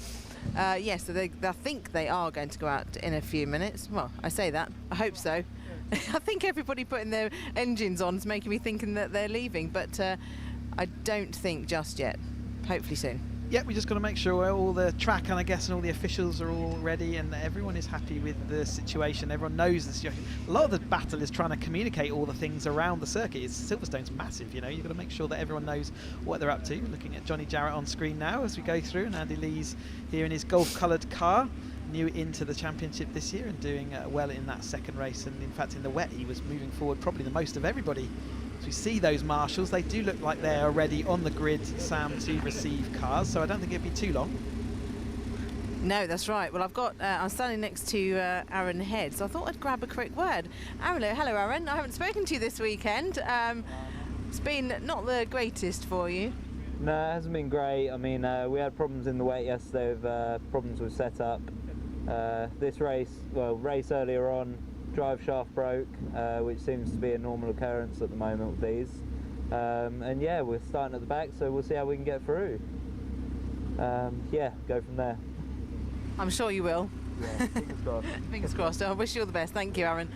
Yes, so I think they are going to go out in a few minutes. Well, I say that. I hope so. I think everybody putting their engines on is making me thinking that they're leaving, but I don't think just yet. Hopefully soon. Yeah, we just got to make sure all the track and all the officials are all ready and everyone is happy with the situation. Everyone knows the situation. A lot of the battle is trying to communicate all the things around the circuit. Silverstone's massive, you've got to make sure that everyone knows what they're up to. We're looking at Johnny Jarrett on screen now as we go through, and Andy Lee's here in his golf-coloured car, new into the championship this year and doing well in that second race. And in fact, in the wet, he was moving forward probably the most of everybody. As we see those marshals, they do look like they're already on the grid, Sam, to receive cars, so I don't think it'd be too long. No, that's right. Well, I'm standing next to Aaron Head, so I thought I'd grab a quick word. Hello, Aaron. I haven't spoken to you this weekend. It's been not the greatest for you. No, it hasn't been great. I mean, we had problems in the wet yesterday with problems with setup. This race earlier on, drive shaft broke, which seems to be a normal occurrence at the moment with these. And yeah, we're starting at the back, so we'll see how we can get through. Go from there. I'm sure you will. Yeah, fingers crossed. Fingers crossed. I wish you all the best. Thank you, Aaron.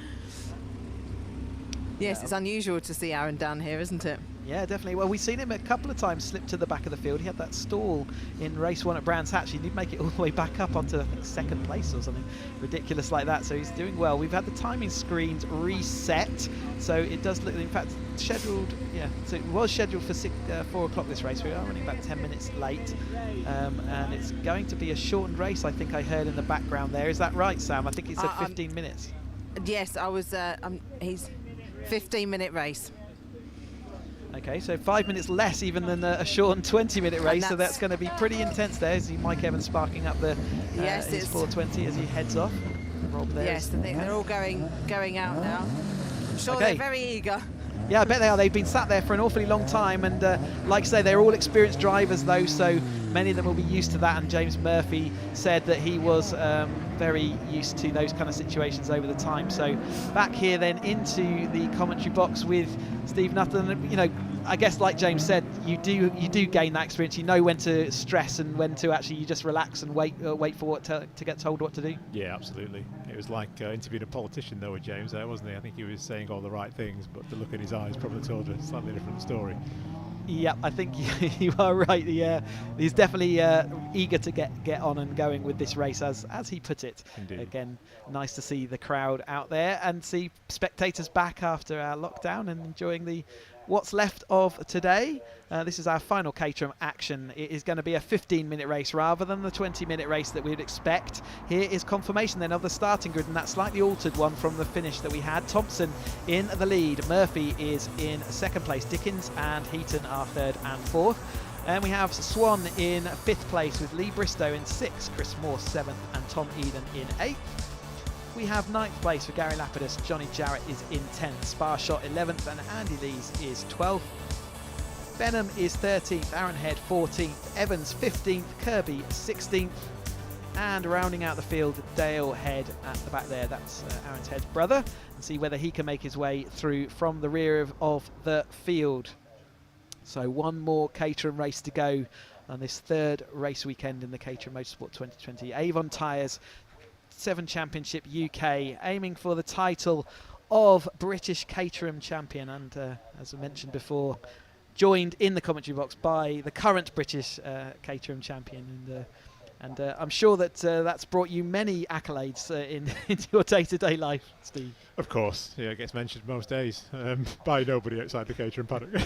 Yes, it's unusual to see Aaron down here, isn't it? Yeah, definitely. Well, we've seen him a couple of times slip to the back of the field. He had that stall in race 1 at Brands Hatch. He did make it all the way back up onto, I think, second place or something ridiculous like that. So he's doing well. We've had the timing screens reset, so it does look, in fact, scheduled. Yeah, so it was scheduled for 4 o'clock this race. We are running about 10 minutes late, and it's going to be a shortened race. I think I heard in the background there. Is that right, Sam? I think it said 15 minutes. Yes, I was. He's 15-minute race. Okay, so 5 minutes less even than a shortened 20-minute race, so that's going to be pretty intense there. See Mike Evans sparking up the his 420 as he heads off. Rob there. Yes, I think they're all going out now. I'm sure they're very eager. Yeah, I bet they are. They've been sat there for an awfully long time, and like I say, they're all experienced drivers though, so many of them will be used to that. And James Murphy said that he was very used to those kind of situations over the time. So back here then into the commentary box with Steve Nuttall. I guess like James said, you do gain that experience. You know when to stress and when to actually you just relax and wait for to get told what to do. Yeah, absolutely. It was like interviewing a politician though with James there, wasn't he? I think he was saying all the right things, but the look in his eyes probably told a slightly different story. Yeah, I think you are right. He's definitely eager to get on and going with this race, as he put it. Indeed. Again, nice to see the crowd out there and see spectators back after our lockdown and enjoying the what's left of today. This is our final Caterham action. It is going to be a 15-minute race rather than the 20-minute race that we'd expect. Here is confirmation then of the starting grid, and that slightly altered one from the finish that we had. Thompson in the lead. Murphy is in second place. Dickens and Heaton are third and fourth. And we have Swan in fifth place with Lee Bristow in sixth, Chris Moore seventh, and Tom Eden in eighth. We have ninth place for Gary Lapidus. Johnny Jarrett is in 10th. Sparshot 11th, and Andy Lees is 12th. Benham is 13th, Aaron Head 14th, Evans 15th, Kirby 16th, and rounding out the field, Dale Head at the back there. That's Aaron Head's brother. And see whether he can make his way through from the rear of the field. So one more Caterham race to go on this third race weekend in the Caterham Motorsport 2020. Avon Tyres 7 Championship UK, aiming for the title of British Caterham champion, and as I mentioned before, joined in the commentary box by the current British Caterham champion, and I'm sure that that's brought you many accolades in your day-to-day life, Steve. Of course, yeah, it gets mentioned most days by nobody outside the Caterham paddock.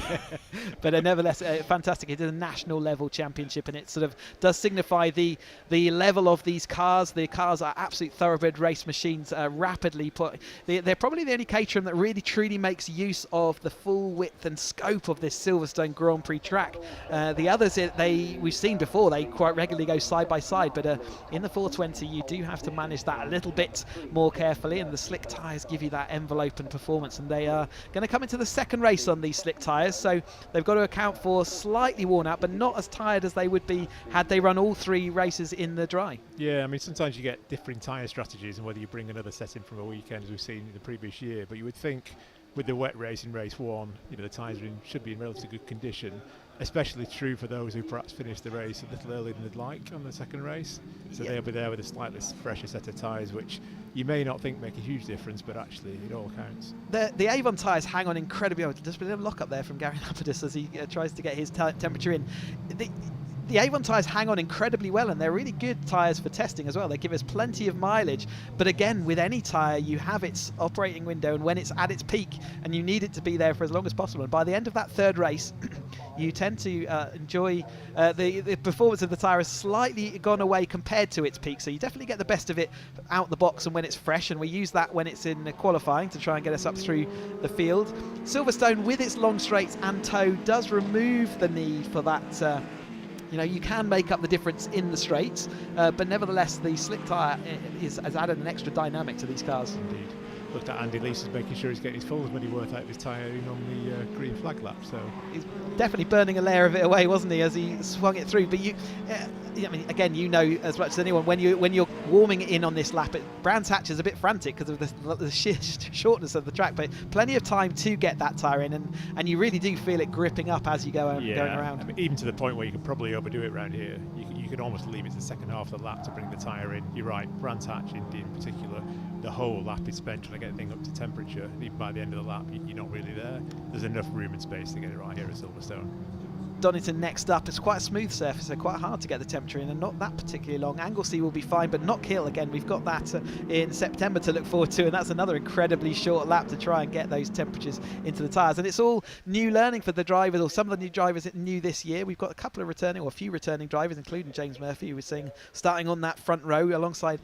But nevertheless, fantastic. It is a national level championship, and it sort of does signify the level of these cars. The cars are absolute thoroughbred race machines, rapidly put. They're probably the only Caterham that really truly makes use of the full width and scope of this Silverstone Grand Prix track. The others, we've seen before, they quite regularly go side by side, but in the 420 you do have to manage that a little bit more carefully, and the slick tyres give you that envelope and performance, and they are going to come into the second race on these slick tyres, so they've got to account for slightly worn out but not as tired as they would be had they run all 3 races in the dry. Yeah, I mean, sometimes you get differing tyre strategies and whether you bring another set in from a weekend as we've seen in the previous year, but you would think with the wet race in race 1, the tyres should be in relatively good condition. Especially true for those who perhaps finished the race a little earlier than they'd like on the second race. So they'll be there with a slightly fresher set of tyres, which you may not think make a huge difference, but actually it all counts. The Avon tyres hang on incredibly well. Just a bit of a lock up there from Gary Lapidus as he tries to get his temperature in. The Avon tyres hang on incredibly well, and they're really good tyres for testing as well. They give us plenty of mileage, but again, with any tyre, you have its operating window, and when it's at its peak, and you need it to be there for as long as possible. And by the end of that third race, you tend to enjoy the performance of the tyre has slightly gone away compared to its peak, so you definitely get the best of it out the box and when it's fresh, and we use that when it's in qualifying to try and get us up through the field. Silverstone, with its long straights and toe, does remove the need for that. You can make up the difference in the straights, but nevertheless, the slick tyre has added an extra dynamic to these cars. Indeed. Looked at Andy Lees making sure he's getting his full money worth out of his tyre on the green flag lap. So he's definitely burning a layer of it away, wasn't he, as he swung it through? But again, as much as anyone, when you're warming in on this lap, Brands Hatch is a bit frantic because of the sheer shortness of the track, but plenty of time to get that tyre in, and you really do feel it gripping up as you go going around. I mean, even to the point where you could probably overdo it around here. You could almost leave it to the second half of the lap to bring the tyre in. You're right, Brands Hatch in particular, the whole lap is spent trying to get the thing up to temperature, and even by the end of the lap, you're not really there. There's enough room and space to get it right here at Silverstone. Donington next up. It's quite a smooth surface, so quite hard to get the temperature in, and not that particularly long. Anglesey will be fine, but not Kill again. We've got that in September to look forward to, and that's another incredibly short lap to try and get those temperatures into the tyres. And it's all new learning for the drivers, or some of the new drivers new this year. We've got a few returning drivers, including James Murphy, who was starting on that front row alongside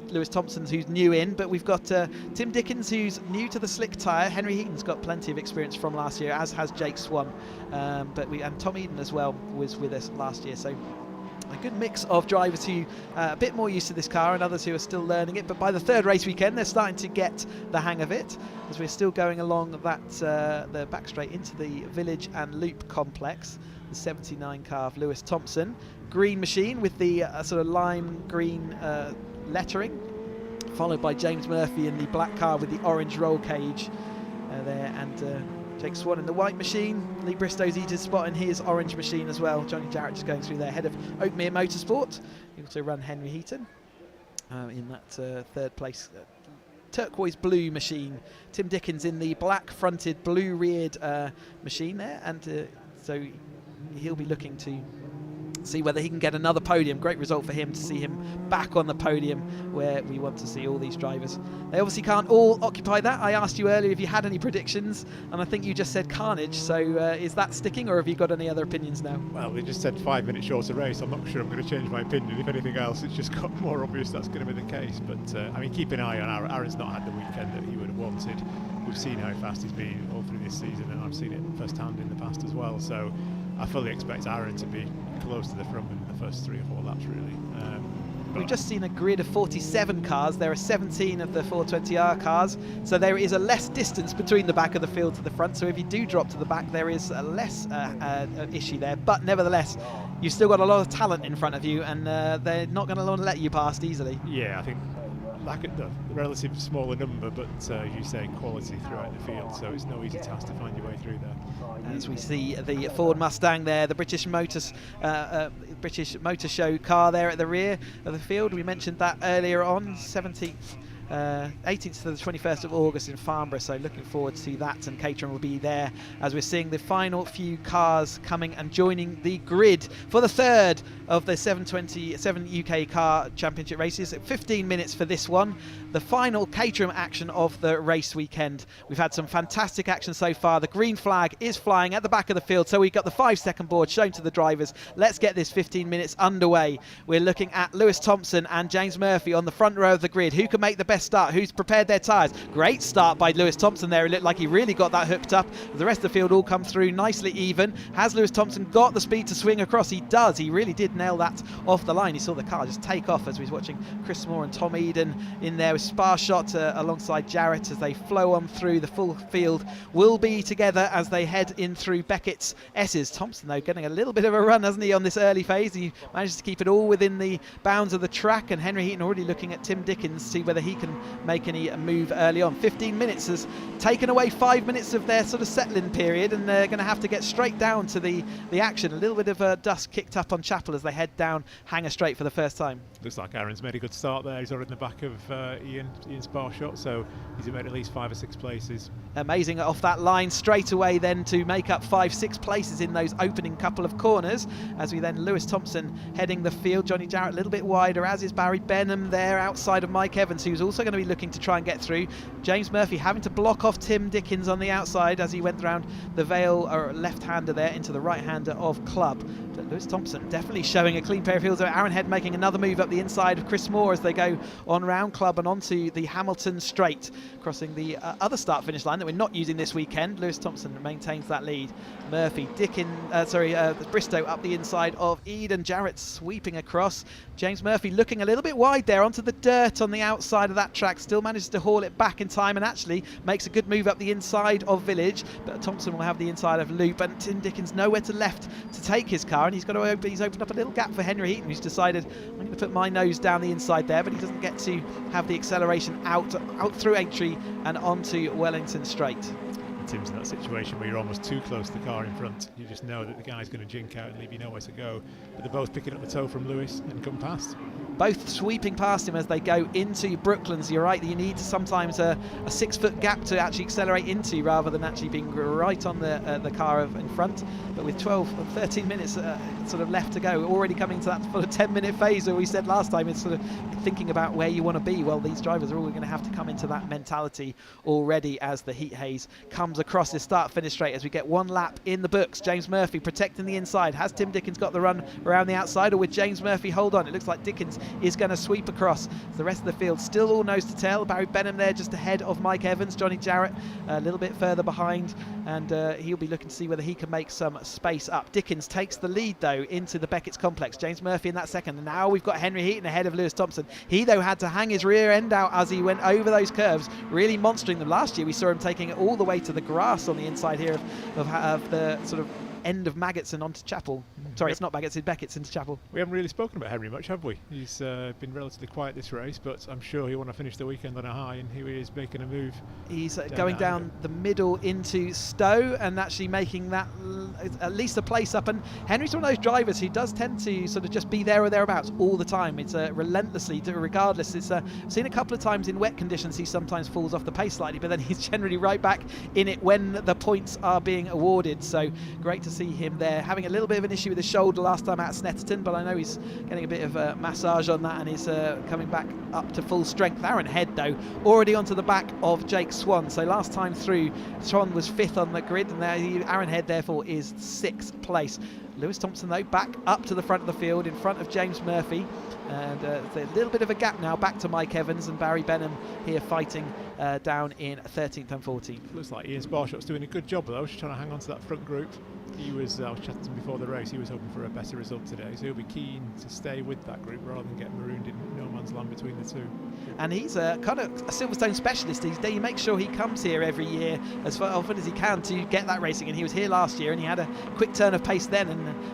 Lewis Thompson, who's new in. But we've got Tim Dickens, who's new to the slick tyre. Henry Heaton's got plenty of experience from last year, as has Jake Swan. And Tom Eden as well was with us last year, so a good mix of drivers who are a bit more used to this car and others who are still learning it. But by the third race weekend, they're starting to get the hang of it, as we're still going along the back straight into the Village and Loop complex. The 79 car of Lewis Thompson, green machine with the sort of lime green lettering, followed by James Murphy in the black car with the orange roll cage there, and Jake Swan in the white machine. Lee Bristow's eaten spot in his orange machine as well. Johnny Jarrett just going through there, head of Oakmere Motorsport. He also run Henry Heaton in that third place turquoise blue machine. Tim Dickens in the black fronted, blue reared machine there, and so he'll be looking to see whether he can get another podium. Great result for him to see him back on the podium where we want to see all these drivers. They obviously can't all occupy that. I asked you earlier if you had any predictions, and I think you just said Carnage. So is that sticking, or have you got any other opinions now? Well, they just said 5 minutes shorter race. I'm not sure I'm going to change my opinion. If anything else, it's just got more obvious that's going to be the case. But I mean, keep an eye on Aaron. Aaron's not had the weekend that he would have wanted. We've seen how fast he's been all through this season, and I've seen it firsthand in the past as well. So I fully expect Aaron to be close to the front in the first 3 or 4 laps, really. We've just seen a grid of 47 cars. There are 17 of the 420R cars, so there is a less distance between the back of the field to the front. So if you do drop to the back, there is a less issue there. But nevertheless, you've still got a lot of talent in front of you, and they're not going to let you past easily. Yeah, I think like the relative smaller number, but as you say, quality throughout the field. So it's no easy task to find your way through there. As we see the Ford Mustang there, the British Motor Show car there at the rear of the field. We mentioned that earlier on, 18th to the 21st of August in Farnborough, so looking forward to that, and Caterham will be there as we're seeing the final few cars coming and joining the grid for the third of the 7 UK Car Championship races. 15 minutes for this one, the final Caterham action of the race weekend. We've had some fantastic action so far. The green flag is flying at the back of the field, so we've got the 5-second board shown to the drivers. Let's get this 15 minutes underway. We're looking at Lewis Thompson and James Murphy on the front row of the grid. Who can make the best start? Who's prepared their tyres? Great start by Lewis Thompson there. It looked like he really got that hooked up. The rest of the field all come through nicely even. Has Lewis Thompson got the speed to swing across? He does. He really did nail that off the line. He saw the car just take off as we was watching Chris Moore and Tom Eden in there with spar shot alongside Jarrett as they flow on through. The full field will be together as they head in through Beckett's S's. Thompson, though, getting a little bit of a run, hasn't he, on this early phase? He manages to keep it all within the bounds of the track, and Henry Heaton already looking at Tim Dickens to see whether he can make any move early on. 15 minutes has taken away 5 minutes of their sort of settling period, and they're going to have to get straight down to the action. A little bit of dust kicked up on Chapel as they head down Hanger Straight for the first time. Looks like Aaron's made a good start there. He's already in the back of Ian's bar shot, so he's made at least 5 or 6 places. Amazing Off that line straight away then to make up 5-6 places in those opening couple of corners, as we then Lewis Thompson heading the field. Johnny Jarrett a little bit wider, as is Barry Benham there outside of Mike Evans, who's also going to be looking to try and get through. James Murphy having to block off Tim Dickens on the outside as he went round the Vale left-hander there into the right-hander of Club. But Lewis Thompson definitely showing a clean pair of heels. Aaron Head making another move up the inside of Chris Moore as they go on round Club and onto the Hamilton Straight, crossing the other start-finish line that we're not using this weekend. Lewis Thompson maintains that lead. Murphy, Bristow up the inside of Eden. Jarrett sweeping across. James Murphy looking a little bit wide there onto the dirt on the outside of that track. Still manages to haul it back in time and actually makes a good move up the inside of Village. But Thompson will have the inside of Loop, and Tim Dickens nowhere to left to take his car, and he's opened up a little gap for Henry Heaton, who's decided, I'm going to put my nose down the inside there, but he doesn't get to have the acceleration out through Aintree and onto Wellington Straight. Tim's in that situation where you're almost too close to the car in front. You just know that the guy's going to jink out and leave you nowhere to go. But they're both picking up the toe from Lewis and come past. Both sweeping past him as they go into Brooklands. You're right that you need sometimes a 6-foot gap to actually accelerate into, rather than actually being right on the car in front. But with 12 or 13 minutes sort of left to go, already coming to that sort of 10-minute phase where we said last time, it's sort of thinking about where you want to be. Well, these drivers are all going to have to come into that mentality already as the heat haze comes across this start-finish straight, as we get one lap in the books. James Murphy protecting the inside. Has Tim Dickens got the run around the outside, or with James Murphy hold on? It looks like Dickens is going to sweep across. The rest of the field still all nose to tail. Barry Benham there just ahead of Mike Evans. Johnny Jarrett a little bit further behind, and he'll be looking to see whether he can make some space up. Dickens takes the lead though into the Beckett's complex. James Murphy in that second, and now we've got Henry Heaton ahead of Lewis Thompson. He though had to hang his rear end out as he went over those curves, really monstering them. Last year we saw him taking it all the way to the grass on the inside here of the sort of end of Maggots and onto Chapel. Sorry, it's not Maggots, it's Beckett's into Chapel. We haven't really spoken about Henry much, have we? He's been relatively quiet this race, but I'm sure he'll want to finish the weekend on a high, and here he is making a move. He's going down the middle into Stowe and actually making that at least a place up. And Henry's one of those drivers who does tend to sort of just be there or thereabouts all the time. It's relentlessly, regardless. It's seen a couple of times in wet conditions he sometimes falls off the pace slightly, but then he's generally right back in it when the points are being awarded. So great to see him there, having a little bit of an issue with his shoulder last time out at Snetterton, but I know he's getting a bit of a massage on that and is coming back up to full strength. Aaron Head, though, already onto the back of Jake Swan. So last time through, Swan was 5th on the grid, and Aaron Head, therefore, is 6th place. Lewis Thompson, though, back up to the front of the field in front of James Murphy. And there's a little bit of a gap now back to Mike Evans and Barry Benham here fighting down in 13th and 14th. Looks like Ian Sparshot's doing a good job, though, just trying to hang on to that front group. I was chatting to him before the race, he was hoping for a better result today, so he'll be keen to stay with that group rather than get marooned in no man's land between the two. And he's kind of a Silverstone specialist these days. He makes sure he comes here every year as often as he can to get that racing, and he was here last year and he had a quick turn of pace then,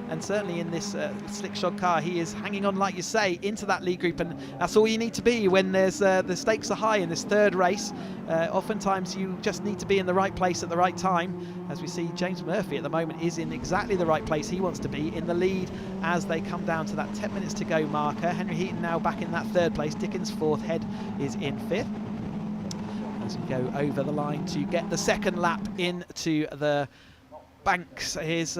and certainly in this slick shod car he is hanging on, like you say, into that lead group, and that's all you need to be when there's the stakes are high in this third race. Oftentimes you just need to be in the right place at the right time. As we see, James Murphy at the moment is in exactly the right place he wants to be, in the lead as they come down to that 10 minutes to go marker. Henry Heaton now back in that 3rd place, Dickens 4th, Head is in 5th. As we go over the line to get the 2nd lap into the Banks is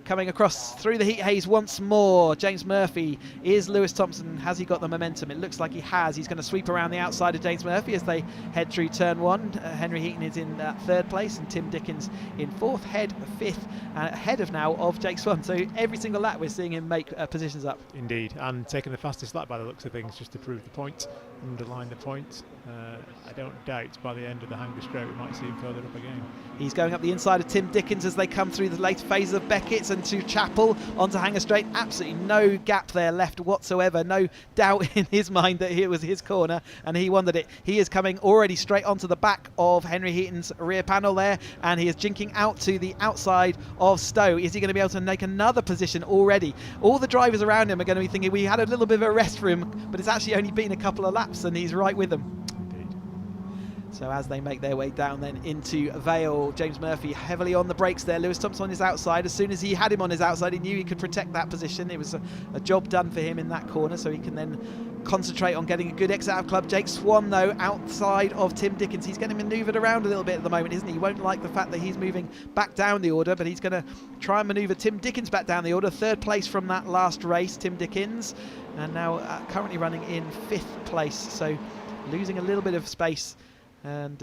coming across through the heat haze once more. James Murphy, is Lewis Thompson, has he got the momentum? It looks like he has. He's going to sweep around the outside of James Murphy as they head through turn 1. Henry Heaton is in 3rd place and Tim Dickens in 4th, Head 5th, ahead of now of Jake Swan. So every single lap we're seeing him make positions up. Indeed, and taking the fastest lap by the looks of things just to prove the point, underline the point. I don't doubt by the end of the Hanger Straight we might see him further up again. He's going up the inside of Tim Dickens as they come through the later phases of Beckett's and to Chapel onto Hanger Straight. Absolutely no gap there left whatsoever. No doubt in his mind that it was his corner and he wanted it. He is coming already straight onto the back of Henry Heaton's rear panel there, and he is jinking out to the outside of Stowe. Is he going to be able to make another position already? All the drivers around him are going to be thinking we had a little bit of a rest for him, but it's actually only been a couple of laps and he's right with them. So as they make their way down then into Vale, James Murphy heavily on the brakes there. Lewis Thompson on his outside. As soon as he had him on his outside, he knew he could protect that position. It was a job done for him in that corner, so he can then concentrate on getting a good exit out of club. Jake Swan, though, outside of Tim Dickens. He's getting manoeuvred around a little bit at the moment, isn't he? He won't like the fact that he's moving back down the order, but he's going to try and manoeuvre Tim Dickens back down the order. 3rd place from that last race, Tim Dickens, and now currently running in 5th place, so losing a little bit of space. And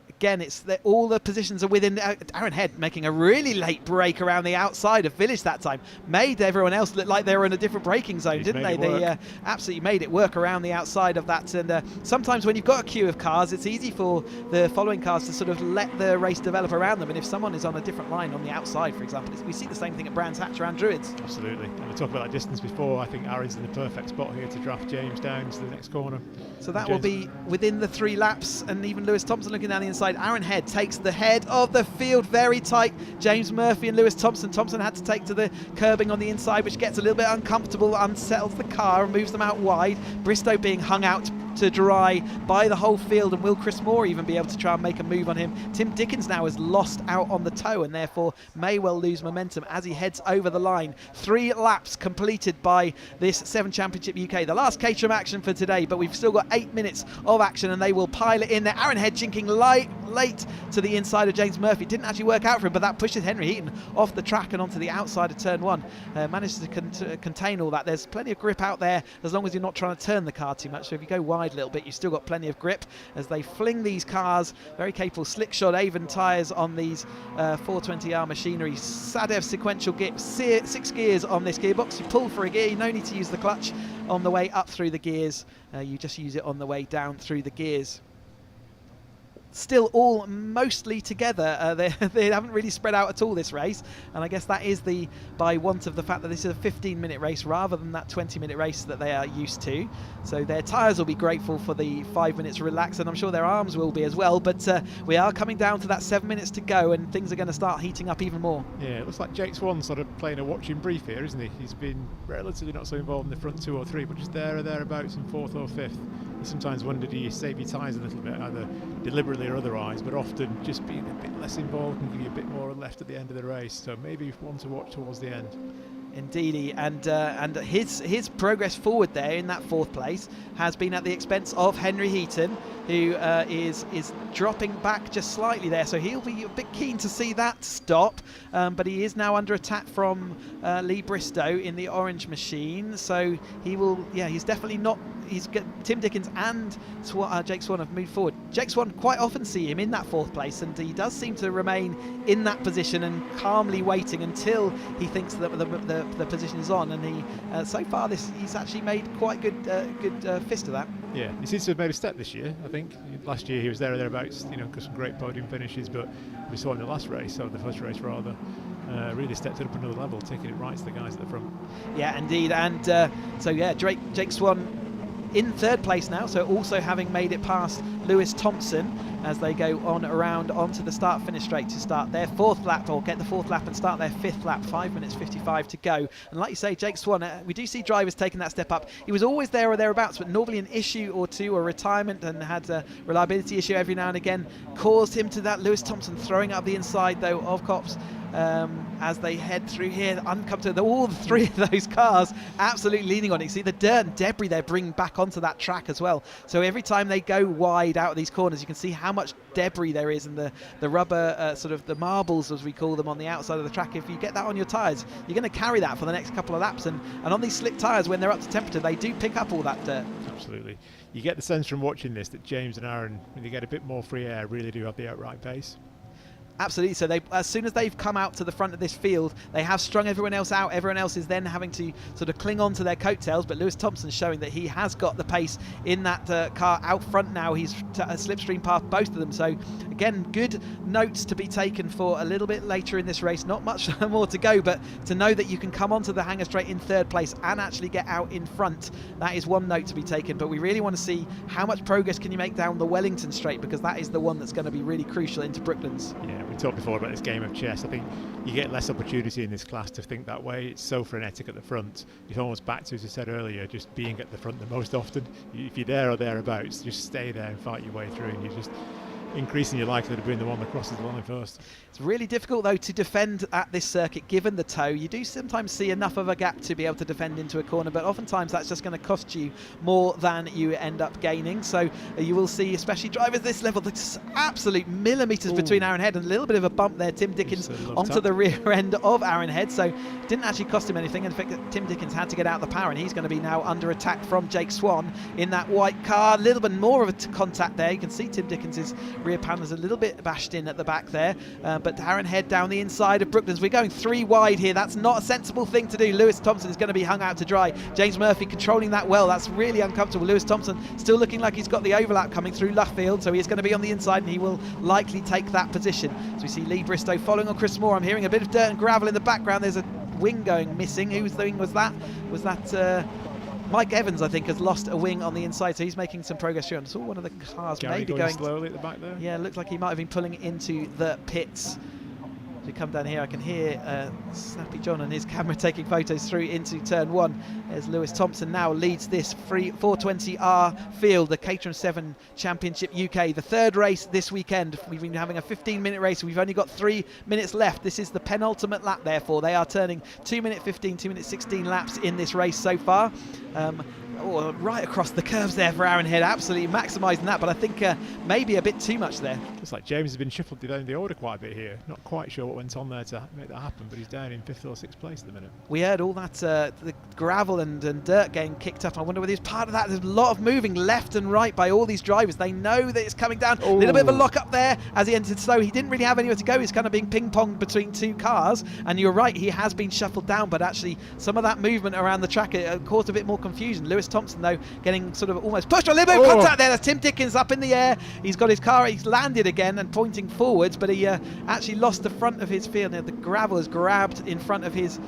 again, it's that all the positions are within. Aaron Head making a really late break around the outside of Village that time. Made everyone else look like they were in a different braking zone, didn't they? They absolutely made it work around the outside of that. And sometimes when you've got a queue of cars, it's easy for the following cars to sort of let the race develop around them. And if someone is on a different line on the outside, for example, we see the same thing at Brands Hatch around Druids. Absolutely. And we talked about that distance before. I think Aaron's in the perfect spot here to draft James down to the next corner. So that will be within the 3 laps, and even Lewis Thompson looking down the inside. Aaron Head takes the head of the field very tight. James Murphy and Lewis Thompson. Thompson had to take to the curbing on the inside, which gets a little bit uncomfortable, unsettles the car and moves them out wide. Bristow being hung out to dry by the whole field, and will Chris Moore even be able to try and make a move on him? Tim Dickens now is lost out on the toe and therefore may well lose momentum as he heads over the line. 3 laps completed by this 7 Championship UK, the last Caterham action for today, but we've still got 8 minutes of action and they will pile it in there. Aaron Head jinking late to the inside of James Murphy. Didn't actually work out for him, but that pushes Henry Heaton off the track and onto the outside of turn 1. Managed to contain all that. There's plenty of grip out there as long as you're not trying to turn the car too much, so if you go wide a little bit, you've still got plenty of grip as they fling these cars. Very capable slick shod Avon tyres on these 420R machinery. Sadev sequential gear, 6 gears on this gearbox. You pull for a gear, you no need to use the clutch on the way up through the gears. You just use it on the way down through the gears. Still all mostly together. They haven't really spread out at all this race, and I guess that is by want of the fact that this is a 15-minute race rather than that 20-minute race that they are used to. So their tyres will be grateful for the 5 minutes relax, and I'm sure their arms will be as well, but we are coming down to that 7 minutes to go and things are going to start heating up even more. Yeah, it looks like Jake Swan's sort of playing a watching brief here, isn't he? He's been relatively not so involved in the front 2 or 3, but just there or thereabouts in 4th or 5th. I sometimes wonder, do you save your tyres a little bit, either deliberately or otherwise, but often just being a bit less involved can give you a bit more left at the end of the race, so maybe one to watch towards the end. Indeedy, and his progress forward there in that 4th place has been at the expense of Henry Heaton, who is dropping back just slightly there. So he'll be a bit keen to see that stop, but he is now under attack from Lee Bristow in the orange machine. So he will, he's definitely not. He's got Tim Dickens and Jake Swan have moved forward. Jake Swan, quite often see him in that 4th place, and he does seem to remain in that position and calmly waiting until he thinks that the position is on. And he, so far, he's actually made quite good fist of that. Yeah, he seems to have made a step this year. I think last year he was there or thereabouts. Got some great podium finishes, but we saw in the last race, or the first race rather, really stepped it up another level, taking it right to the guys at the front. Yeah, indeed, and Jake Swan in 3rd place now, so also having made it past Lewis Thompson as they go on around onto the start-finish straight to start their 4th lap, or get the 4th lap and start their 5th lap. 5 minutes 55 to go. And like you say, Jake Swan, we do see drivers taking that step up. He was always there or thereabouts, but normally an issue or two, or retirement, and had a reliability issue every now and again, caused him to that. Lewis Thompson throwing up the inside though of Copse. As they head through here, all 3 of those cars absolutely leaning on it. You see the dirt and debris they're bringing back onto that track as well. So every time they go wide out of these corners, you can see how much debris there is, and the rubber, sort of the marbles as we call them, on the outside of the track. If you get that on your tyres, you're going to carry that for the next couple of laps. And on these slick tyres, when they're up to temperature, they do pick up all that dirt. Absolutely. You get the sense from watching this that James and Aaron, when they get a bit more free air, really do have the outright pace. Absolutely. So as soon as they've come out to the front of this field, they have strung everyone else out. Everyone else is then having to sort of cling on to their coattails. But Lewis Thompson's showing that he has got the pace in that car out front now. He's slipstream past both of them. So again, good notes to be taken for a little bit later in this race. Not much more to go, but to know that you can come onto the hangar straight in 3rd place and actually get out in front, that is one note to be taken. But we really want to see how much progress can you make down the Wellington straight, because that is the one that's going to be really crucial into Brooklands. Yeah, we talked before about this game of chess. I think you get less opportunity in this class to think that way. It's so frenetic at the front. It's almost back to, as I said earlier, just being at the front the most often. If you're there or thereabouts, just stay there and fight your way through, and you're just increasing your likelihood of being the one that crosses the line first. It's really difficult though to defend at this circuit given the tow. You do sometimes see enough of a gap to be able to defend into a corner, but oftentimes that's just going to cost you more than you end up gaining. So you will see, especially drivers this level, there's absolute millimetres between Aaron Head, and a little bit of a bump there. Tim Dickens onto the rear end of Aaron Head, so it didn't actually cost him anything. In fact, Tim Dickens had to get out the power, and he's going to be now under attack from Jake Swan in that white car. A little bit more of a contact there. You can see Tim Dickens's rear panel is a little bit bashed in at the back there, but Aaron Head down the inside of Brooklands. We're going 3 wide here. That's not a sensible thing to do. Lewis Thompson is going to be hung out to dry. James Murphy controlling that well. That's really uncomfortable. Lewis Thompson still looking like he's got the overlap coming through Luffield, so he's going to be on the inside, and he will likely take that position. So we see Lee Bristow following on Chris Moore. I'm hearing a bit of dirt and gravel in the background. There's a wing going missing. Whose wing was that? Was that Mike Evans, I think, has lost a wing on the inside, so he's making some progress here. I saw one of the cars maybe going slowly at the back there. Yeah, it looked like he might have been pulling into the pits. As we come down here, I can hear Snappy John and his camera taking photos through into turn 1. As Lewis Thompson now leads this 420R field, the Caterham 7 Championship UK, the 3rd race this weekend. We've been having a 15-minute race. We've only got 3 minutes left. This is the penultimate lap, therefore. They are turning 2 minute 15, 2 minute 16 laps in this race so far. Right across the curves there for Aaron Head, absolutely maximising that, but I think maybe a bit too much there. Looks like James has been shuffled down the order quite a bit here. Not quite sure what went on there to make that happen, but he's down in 5th or 6th place at the minute. We heard all that the gravel and dirt getting kicked up. I wonder whether he's part of that. There's a lot of moving left and right by all these drivers. They know that it's coming down. A little bit of a lock up there as he entered slow. He didn't really have anywhere to go. He's kind of being ping-ponged between 2 cars, and you're right, he has been shuffled down, but actually some of that movement around the track caused a bit more confusion. Lewis Thompson, though, getting sort of almost pushed. A little bit of contact there. That's Tim Dickens up in the air. He's got his car, he's landed again and pointing forwards, but he actually lost the front of his field. Now the gravel has grabbed in front of his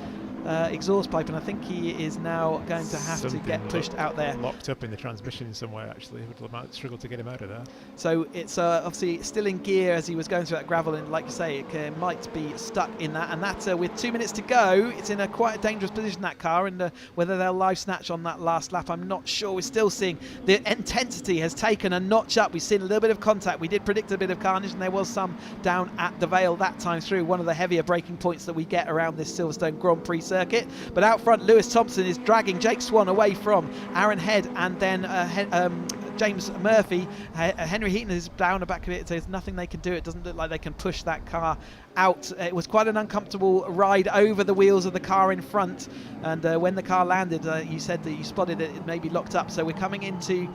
exhaust pipe, and I think he is now going to have to get pushed out there. Locked up in the transmission somewhere, actually. Would might struggle to get him out of there. So it's obviously still in gear as he was going through that gravel, and like you say, it might be stuck in that. And that's with 2 minutes to go. It's in quite a dangerous position, that car, and whether they'll live snatch on that last lap, I'm not sure. We're still seeing the intensity has taken a notch up. We've seen a little bit of contact. We did predict a bit of carnage, and there was some down at the Vale that time through, one of the heavier braking points that we get around this Silverstone Grand Prix circuit. circuit. But out front, Lewis Thompson is dragging Jake Swan away from Aaron Head, and then James Murphy. Henry Heaton is down the back of it, so there's nothing they can do. It doesn't look like they can push that car out. It was quite an uncomfortable ride over the wheels of the car in front, and when the car landed, you said that you spotted it maybe locked up. So we're coming into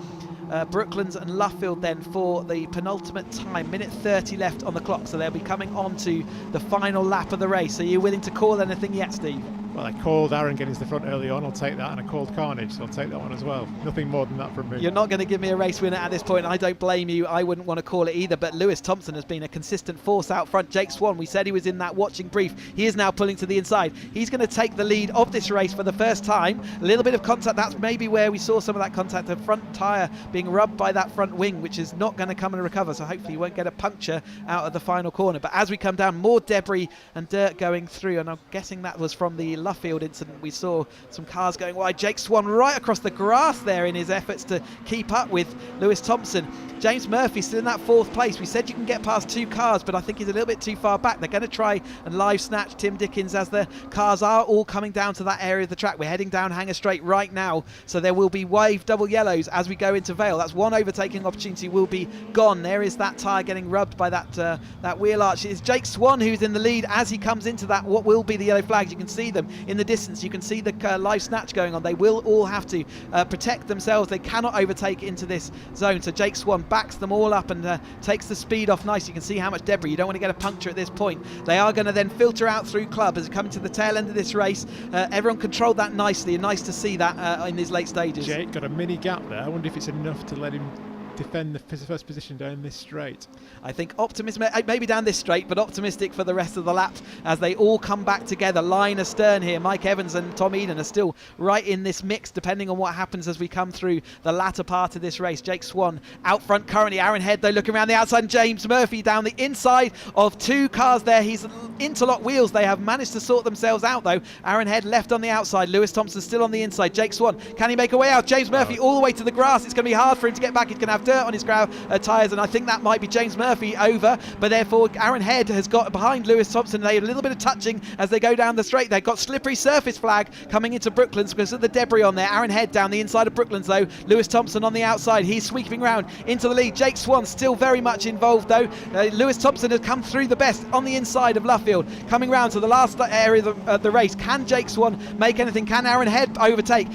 Brooklands and Luffield then for the penultimate time, minute 30 left on the clock, so they'll be coming on to the final lap of the race. Are you willing to call anything yet, Steve? Well, I called Aaron getting to the front early on, I'll take that, and I called Carnage, so I'll take that one as well. Nothing more than that from me. You're not going to give me a race winner at this point, and I don't blame you. I wouldn't want to call it either, but Lewis Thompson has been a consistent force out front. Jake Swan, we said he was in that watching brief. He is now pulling to the inside. He's going to take the lead of this race for the first time. A little bit of contact, that's maybe where we saw some of that contact. The front tyre being rubbed by that front wing, which is not going to come and recover, so hopefully you won't get a puncture out of the final corner. But as we come down, more debris and dirt going through, and I'm guessing that was from the Luffield incident. We saw some cars going wide. Jake Swan right across the grass there in his efforts to keep up with Lewis Thompson. James Murphy still in that fourth place. We said you can get past two cars, but I think he's a little bit too far back. They're going to try and live snatch Tim Dickens as the cars are all coming down to that area of the track. We're heading down Hanger Straight right now, so there will be wave double yellows as we go into Vale. That's one overtaking opportunity will be gone. There is that tyre getting rubbed by that wheel arch. It's Jake Swan who's in the lead as he comes into that what will be the yellow flags. You can see them in the distance. You can see the live snatch going on. They will all have to protect themselves. They cannot overtake into this zone. So Jake Swan backs them all up and takes the speed off nice. You can see how much debris. You don't want to get a puncture at this point. They are going to then filter out through Club as we come to the tail end of this race. Everyone controlled that nicely, and nice to see that in these late stages. Jake got a mini gap there. I wonder if it's enough to let him defend the first position down this straight. I think optimism, maybe down this straight, but optimistic for the rest of the lap as they all come back together. Line astern here, Mike Evans and Tom Eden are still right in this mix depending on what happens as we come through the latter part of this race. Jake Swan out front currently. Aaron Head though looking around the outside, and James Murphy down the inside of two cars there. He's interlocked wheels. They have managed to sort themselves out though. Aaron Head left on the outside, Lewis Thompson still on the inside. Jake Swan, can he make a way out? James Murphy all the way to the grass. It's going to be hard for him to get back. He's going to have dirt on his tyres, and I think that might be James Murphy over, but therefore Aaron Head has got behind Lewis Thompson. They have a little bit of touching as they go down the straight. They've got slippery surface flag coming into Brooklands because of the debris on there. Aaron Head down the inside of Brooklands though. Lewis Thompson on the outside. He's sweeping round into the lead. Jake Swan still very much involved though. Lewis Thompson has come through the best on the inside of Luffield. Coming round to the last area of the race. Can Jake Swan make anything? Can Aaron Head overtake?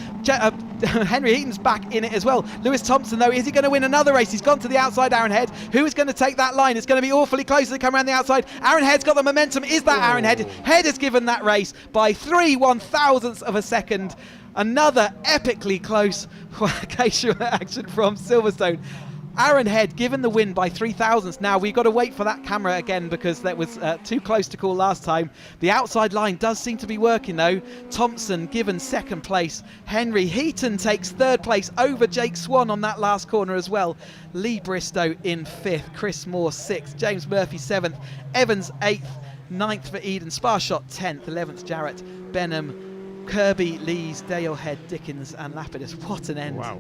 Henry Heaton's back in it as well. Lewis Thompson though, is he going to win another race? He's gone to the outside. Aaron Head, who is going to take that line? It's going to be awfully close as they come around the outside. Aaron Head's got the momentum. Is that Aaron Head? Head has given that race by 3/1000ths of a second. Another epically close occasional action from Silverstone. Aaron Head given the win by 3/1000ths. Now we've got to wait for that camera again because that was too close to call last time. The outside line does seem to be working though. Thompson given second place. Henry Heaton takes third place over Jake Swan on that last corner as well. Lee Bristow in fifth. Chris Moore sixth. James Murphy seventh. Evans eighth. Ninth for Eden. Sparshot 10th. 11th Jarrett. Benham. Kirby, Lees, Dalehead, Dickens and Lapidus. What an end. Wow.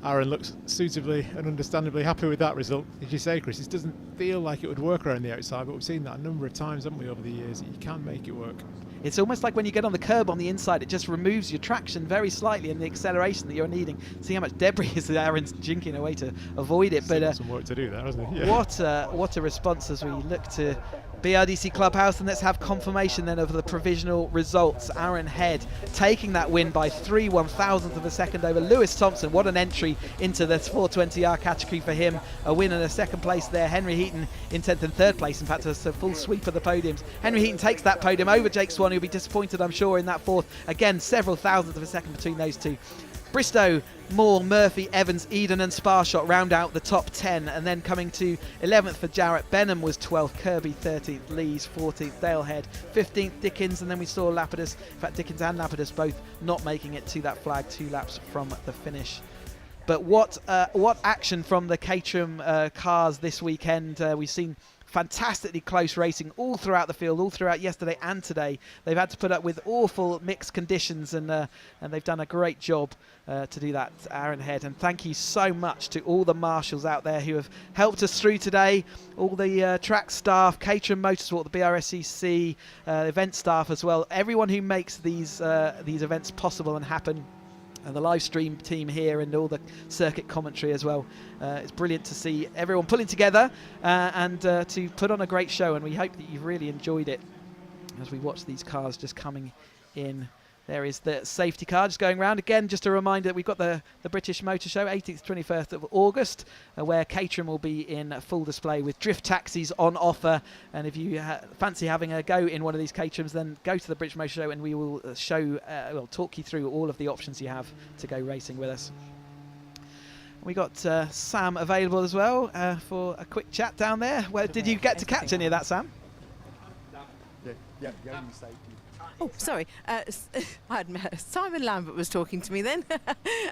Aaron looks suitably and understandably happy with that result. As you say, Chris, it doesn't feel like it would work around the outside, but we've seen that a number of times, haven't we, over the years, that you can make it work. It's almost like when you get on the curb on the inside, it just removes your traction very slightly and the acceleration that you're needing. See how much debris is Aaron's jinking away to avoid it. But some work to do there, hasn't he? Yeah. What a response as we look to BRDC Clubhouse, and let's have confirmation then of the provisional results. Aaron Head taking that win by 3/1000th of a second over Lewis Thompson. What an entry into the 420R category for him. A win and a second place there. Henry Heaton in 10th and third place. In fact, it's a full sweep of the podiums. Henry Heaton takes that podium over Jake Swan, who'll be disappointed, I'm sure, in that fourth. Again, several thousandths of a second between those two. Bristow, Moore, Murphy, Evans, Eden and Sparshot round out the top 10, and then coming to 11th for Jarrett. Benham was 12th, Kirby 13th, Lees 14th, Dalehead 15th, Dickens, and then we saw Lapidus, in fact Dickens and Lapidus both not making it to that flag 2 laps from the finish. But what action from the Caterham cars this weekend. We've seen fantastically close racing all throughout the field, all throughout yesterday and today. They've had to put up with awful mixed conditions, and they've done a great job to do that, Aaron Head. And thank you so much to all the marshals out there who have helped us through today, all the track staff, Caterham Motorsport, the BRSCC, event staff as well, everyone who makes these events possible and happen, and the live stream team here and all the circuit commentary as well. It's brilliant to see everyone pulling together and to put on a great show, and we hope that you've really enjoyed it as we watch these cars just coming in. There is the safety car just going round. Again, just a reminder that we've got the British Motor Show, 18th to 21st of August, where Caterham will be in full display with drift taxis on offer. And if you fancy having a go in one of these Caterhams, then go to the British Motor Show and we will we'll talk you through all of the options you have to go racing with us. We got Sam available as well for a quick chat down there. Did you get to catch any of that, Sam? Yeah, you say. Oh, sorry. Simon Lambert was talking to me then.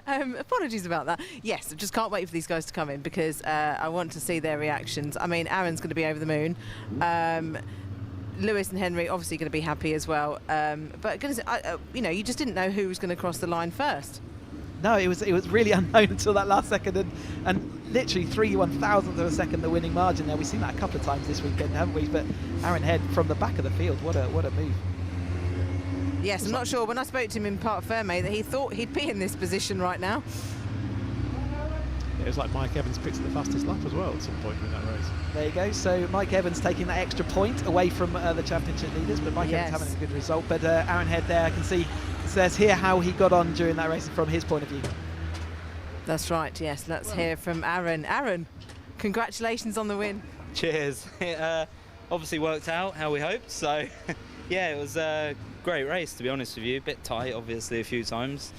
Apologies about that. Yes, I just can't wait for these guys to come in because I want to see their reactions. I mean, Aaron's going to be over the moon. Lewis and Henry obviously going to be happy as well. But you just didn't know who was going to cross the line first. No, it was really unknown until that last second, and literally 3/1000th of a second the winning margin there. We've seen that a couple of times this weekend, haven't we? But Aaron Head from the back of the field, what a move. Yes, I'm not sure. When I spoke to him in Parc Fermé, that he thought he'd be in this position right now. Yeah, it was like Mike Evans picked the fastest lap as well at some point in that race. There you go. So Mike Evans taking that extra point away from the championship leaders, but Mike Evans having a good result. But Aaron Head there, I can see, it says here how he got on during that race from his point of view. That's right, yes. Let's hear from Aaron. Aaron, congratulations on the win. Cheers. It obviously worked out how we hoped, so yeah, it was a great race, to be honest with you. A bit tight, obviously, a few times.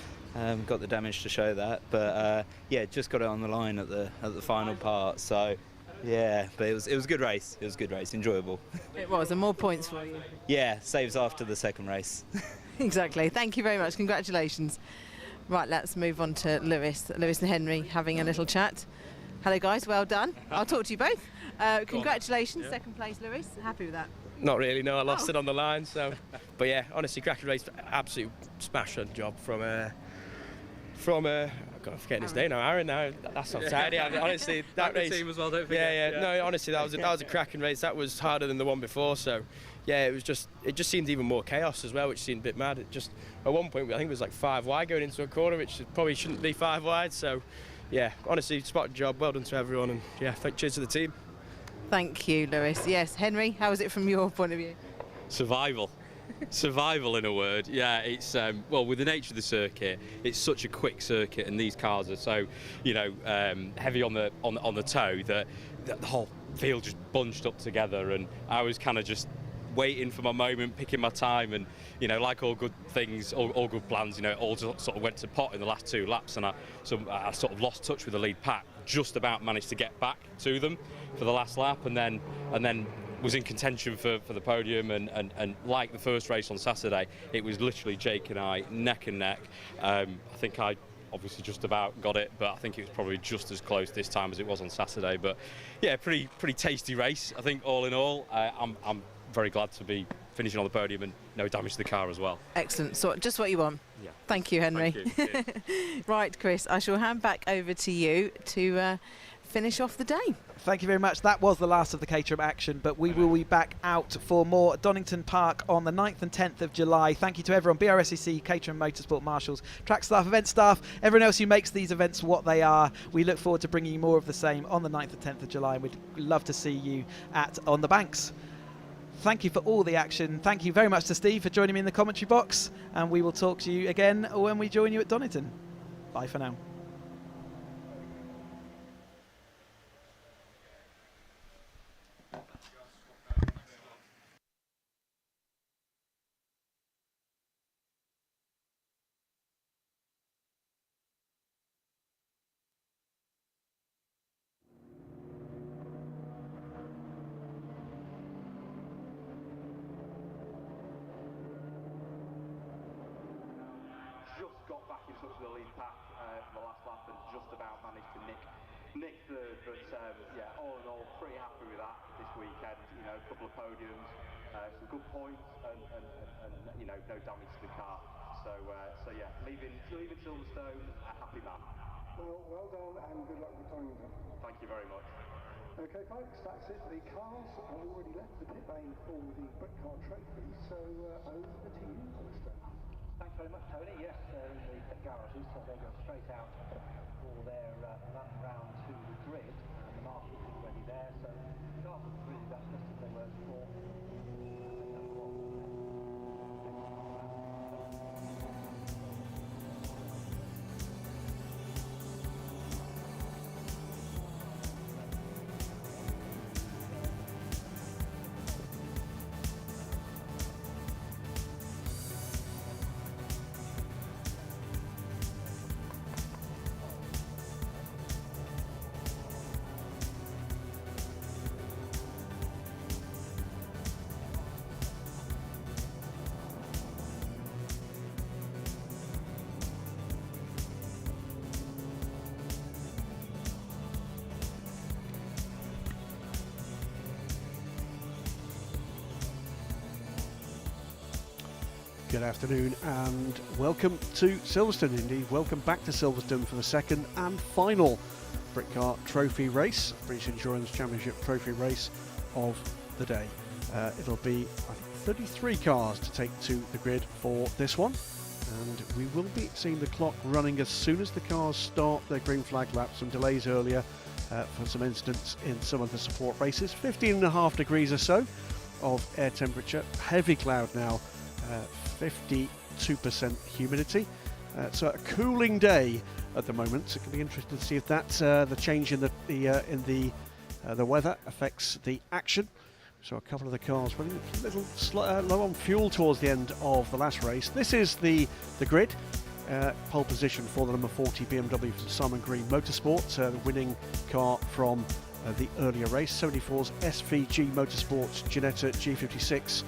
Got the damage to show that, but yeah, just got it on the line at the final part. So yeah, but it was a good race. It was a good race, enjoyable. It was, and more points for you. Yeah, saves after the second race. Exactly. Thank you very much. Congratulations. Right, let's move on to Lewis and Henry having a little chat. Hello, guys. Well done. I'll talk to you both. Congratulations, second place, Lewis. Happy with that? Not really, no. I lost it on the line, so. But yeah, honestly, cracking race, absolute smash-on job from I'm forgetting his name now. Aaron. Now that's not tidy. Honestly, that race. Team as well, don't forget. Yeah. No, honestly, that was a cracking race. That was harder than the one before. So, yeah, it just seemed even more chaos as well, which seemed a bit mad. It just at one point I think it was like 5 wide going into a corner, which probably shouldn't be 5 wide. So, yeah, honestly, spot job. Well done to everyone, and yeah, cheers to the team. Thank you, Lewis. Yes, Henry, how was it from your point of view? Survival. Survival, in a word. Yeah, it's well, with the nature of the circuit, it's such a quick circuit, and these cars are so, heavy on the toe that the whole field just bunched up together, and I was kind of just waiting for my moment, picking my time, and like all good things, all good plans, all sort of went to pot in the last 2 laps, and I sort of lost touch with the lead pack. Just about managed to get back to them for the last lap, and then was in contention for the podium, and like the first race on Saturday, it was literally Jake and I neck and neck. I think I obviously just about got it, but I think it was probably just as close this time as it was on Saturday. But yeah, pretty tasty race, I think, all in all. I'm very glad to be finishing on the podium and no damage to the car as well. Excellent. So just what you want. Yeah. Thank you, Henry. Thank you. Right, Chris, I shall hand back over to you to finish off the day. Thank you very much. That was the last of the Caterham action, but we will be back out for more at Donington Park on the 9th and 10th of July. Thank you to everyone, BRSCC, Caterham Motorsport Marshals, track staff, event staff, everyone else who makes these events what they are. We look forward to bringing you more of the same on the 9th and 10th of July, and we'd love to see you On the Banks. Thank you for all the action. Thank you very much to Steve for joining me in the commentary box, and we will talk to you again when we join you at Donington. Bye for now. Got back in touch with the lead pack for the last lap and just about managed to nick third, but yeah, all in all, pretty happy with that. This weekend. You know, a couple of podiums, some good points, and you know, no damage to the car. So yeah, leaving Silverstone a happy man. Well done, and good luck with Tonington. Thank you very much. Okay, folks, that's it. The cars have already left the pit lane for the Britcar Trophy, so over to you, Alistair. Thanks very much, Tony. Yes, they're in the pit garages, so they go straight out for their run round to the grid, and the marshals are already there, so the cars are really just as they were before. Good afternoon and welcome to Silverstone. Indeed, welcome back to Silverstone for the second and final Britcar Trophy race, British Endurance Championship Trophy race of the day. It'll be, I think, 33 cars to take to the grid for this one, and we will be seeing the clock running as soon as the cars start their green flag lap. Some delays earlier for some incidents in some of the support races. 15.5 degrees or so of air temperature, heavy cloud now. 52% humidity, so a cooling day at the moment. So it can be interesting to see if that the change in the weather affects the action. So a couple of the cars running a little low on fuel towards the end of the last race. This is the grid. Pole position for the number 40 BMW from Simon Green Motorsport, the winning car from the earlier race. 74's SVG Motorsports Ginetta G56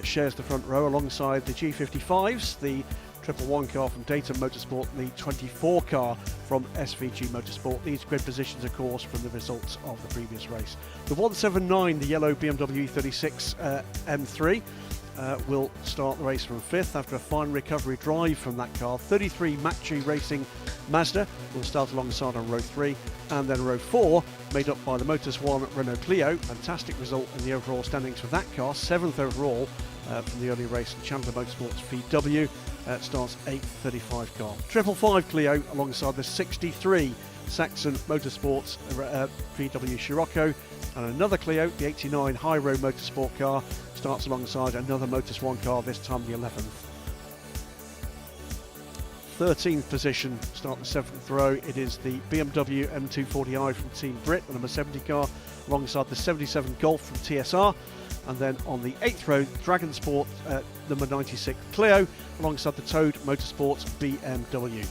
shares the front row alongside the G55s, the 111 car from Dayton Motorsport, and the 24 car from SVG Motorsport. These grid positions, of course, from the results of the previous race. The 179, the yellow BMW E36 M3, will start the race from 5th after a fine recovery drive from that car. 33 Mach-E Racing Mazda will start alongside on row 3, and then row 4 made up by the Motus 1 Renault Clio. Fantastic result in the overall standings for that car, 7th overall from the early race. And Chandler Motorsports VW starts 8th, 35 car. 555 Clio alongside the 63 Saxon Motorsports VW Scirocco, and another Clio, the 89 High Road Motorsport car, starts alongside another Motus 1 car, this time the 11th. 13th position, start the 7th row. It is the BMW M240i from Team Brit, the number 70 car, alongside the 77 Golf from TSR. And then on the 8th row, Dragon Sport number 96 Clio, alongside the Toad Motorsports BMW.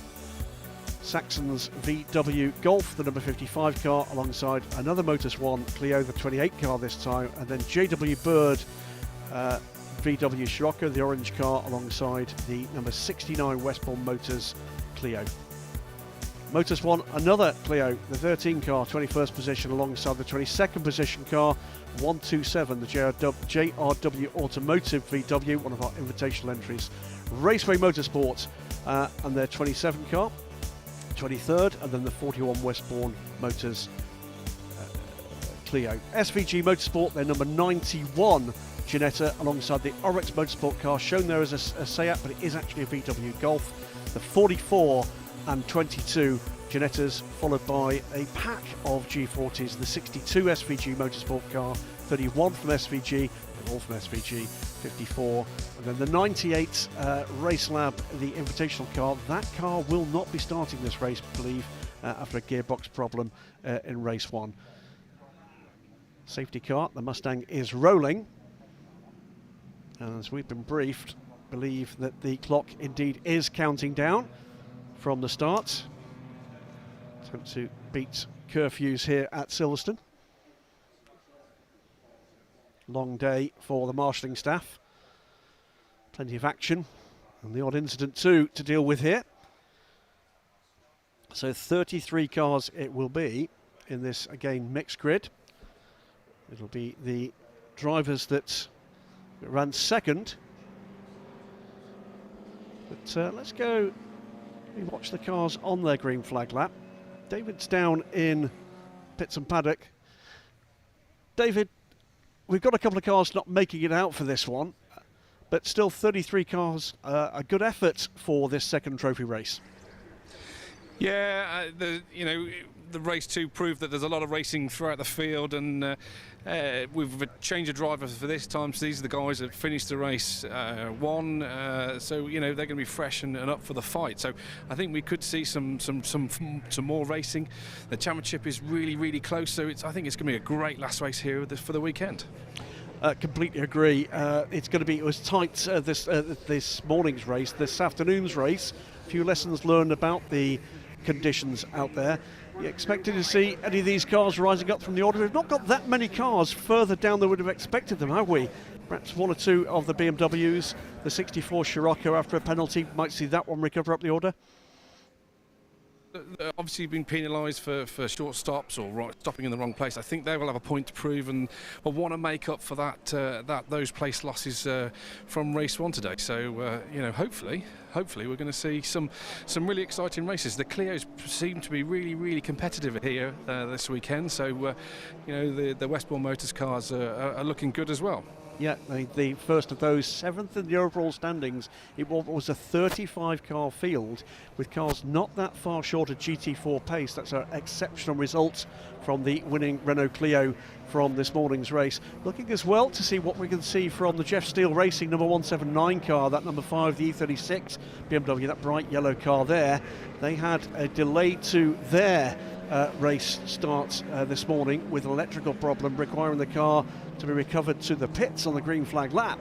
Saxon's VW Golf, the number 55 car, alongside another Motus 1 Clio, the 28 car this time. And then JW Bird VW Scirocco, the orange car, alongside the number 69 Westbourne Motors Clio. Motus 1, another Clio, the 13 car, 21st position, alongside the 22nd position car, 127, the JRW Automotive VW, one of our invitational entries. Raceway Motorsport and their 27 car, 23rd, and then the 41 Westbourne Motors Clio. SVG Motorsport, their number 91 Ginetta, alongside the Oryx Motorsport car, shown there as a Seat, but it is actually a VW Golf. The 44 and 22 Ginettas, followed by a pack of G40s, the 62 SVG Motorsport car, 31 from SVG, they're all from SVG, 54, and then the 98 Race Lab, the invitational car. That car will not be starting this race, I believe, after a gearbox problem in race 1. Safety car, the Mustang is rolling. And as we've been briefed, believe that the clock indeed is counting down from the start. Attempt to beat curfews here at Silverstone. Long day for the marshalling staff. Plenty of action and the odd incident too to deal with here. So 33 cars it will be in this, again, mixed grid. It'll be the drivers that ran second. But let's go and watch the cars on their green flag lap. David's down in pits and paddock. David, we've got a couple of cars not making it out for this one, but still 33 cars, a good effort for this second trophy race. Yeah, the race 2 proved that there's a lot of racing throughout the field, and we've changed a driver for this time, so these are the guys that finished the race 1, so they're going to be fresh and up for the fight. So I think we could see some more racing. The championship is really close, so I think it's going to be a great last race here for the weekend. Completely agree. It was tight this morning's race, this afternoon's race. A few lessons learned about the conditions out there. You expected to see any of these cars rising up from the order. We've not got that many cars further down than we would have expected them, have we? Perhaps 1 or 2 of the BMWs. The 64 Scirocco after a penalty, might see that one recover up the order. Obviously being penalised for short stops or stopping in the wrong place. I think they will have a point to prove and will want to make up for those place losses from race 1 today. So hopefully we're going to see some really exciting races. The Clios seem to be really competitive here this weekend. So the Westbourne Motors cars are looking good as well. Yeah, the first of those, 7th in the overall standings. It was a 35-car field with cars not that far short of GT4 pace. That's an exceptional result from the winning Renault Clio from this morning's race. Looking as well to see what we can see from the Jeff Steele Racing number 179 car, that number 5, the E36 BMW, that bright yellow car there. They had a delay to their race start this morning with an electrical problem requiring the car to be recovered to the pits on the green flag lap,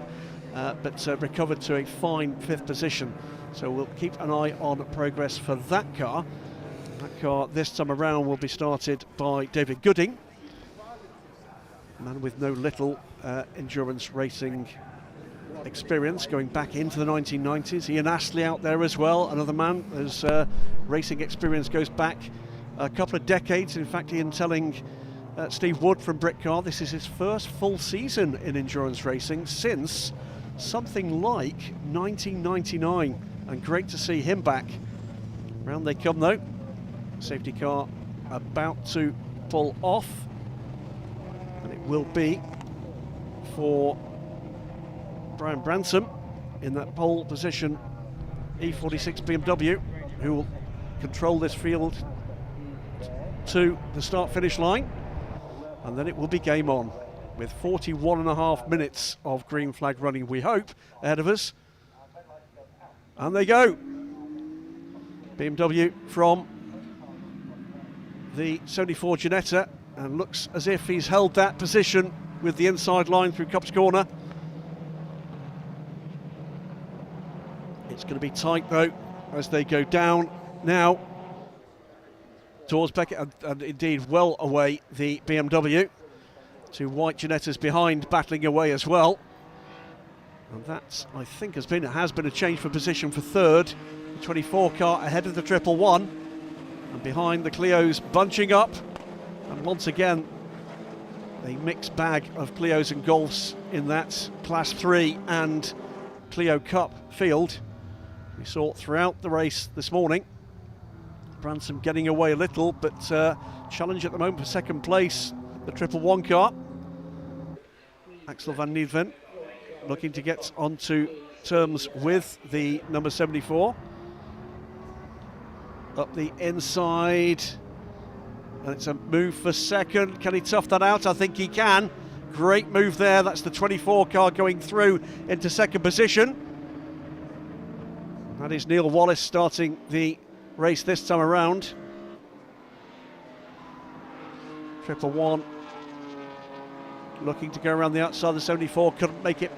but recovered to a fine 5th position. So we'll keep an eye on progress for that car. That car this time around will be started by David Gooding, a man with no little endurance racing experience going back into the 1990s. Ian Astley out there as well, another man whose racing experience goes back a couple of decades. In fact, Ian telling Steve Wood from Britcar this is his first full season in endurance racing since something like 1999, and great to see him back. Round they come though. Safety car about to pull off, and it will be for Brian Branson in that pole position, E46 BMW, who will control this field to the start-finish line, and then it will be game on with 41.5 minutes of green flag running, we hope, ahead of us. And they go. BMW from the 74 Ginetta, and looks as if he's held that position with the inside line through Cups Corner. It's going to be tight though as they go down now towards Beckett, and indeed well away the BMW. 2 white Ginettas behind, battling away as well. And that, I think, has been a change for position for 3rd. The 24 car ahead of the 111, and behind the Clios bunching up. And once again, a mixed bag of Clios and Golfs in that Class 3 and Clio Cup field. We saw it throughout the race this morning. Branson getting away a little, but challenge at the moment for 2nd place, the 111 car. Axel van Niedven looking to get onto terms with the number 74. Up the inside, and it's a move for 2nd. Can he tough that out? I think he can. Great move there. That's the 24 car going through into 2nd position. That is Neil Wallace starting the race this time around. 111 looking to go around the outside of the 74, couldn't make it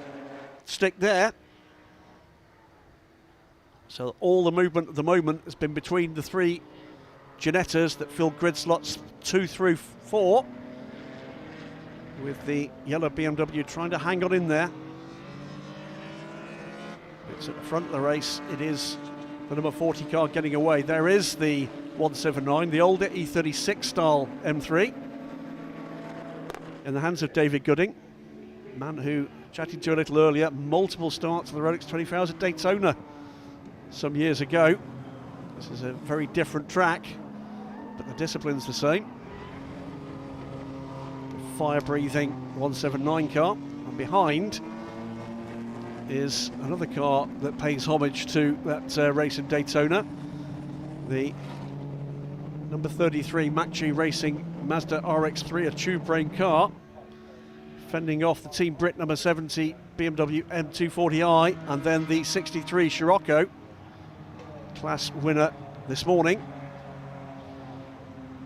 stick there. So all the movement at the moment has been between the 3 Ginettas that fill grid slots 2 through 4, with the yellow BMW trying to hang on in there. It's at the front of the race. It is the number 40 car getting away. There is the 179, the older E36 style M3. in the hands of David Gooding, man who chatted to a little earlier, multiple starts on the Rolex 24 Hours at Daytona some years ago. This is a very different track, but the discipline's the same. Fire-breathing 179 car, and behind is another car that pays homage to that race in Daytona, the number 33 Mach-G Racing Mazda RX-3, a tube-brain car, fending off the Team Brit number 70 BMW M240i, and then the 63 Scirocco, class winner this morning.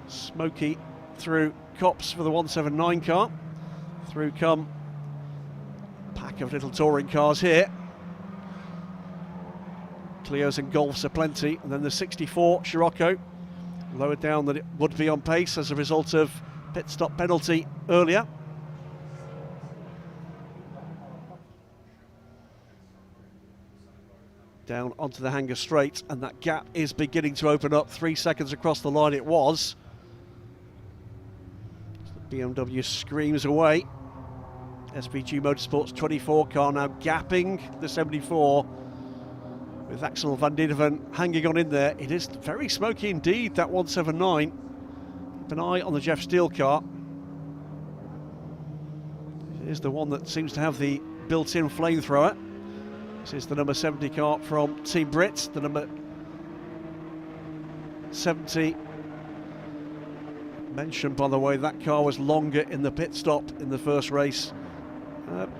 Smoky through Cops for the 179 car. Through come a pack of little touring cars here. Clios and Golfs are plenty, and then the 64 Scirocco, lower down than it would be on pace as a result of pit stop penalty earlier. Down onto the hanger straight, and that gap is beginning to open up. 3 seconds across the line it was. The BMW screams away. SVG Motorsport's 24 car now gapping the 74 with Axel van Dieven hanging on in there. It is very smoky indeed, that 179. Keep an eye on the Jeff Steele car. It is the one that seems to have the built-in flamethrower. This is the number 70 car from Team Brit, the number 70. Mentioned, by the way, that car was longer in the pit stop in the first race.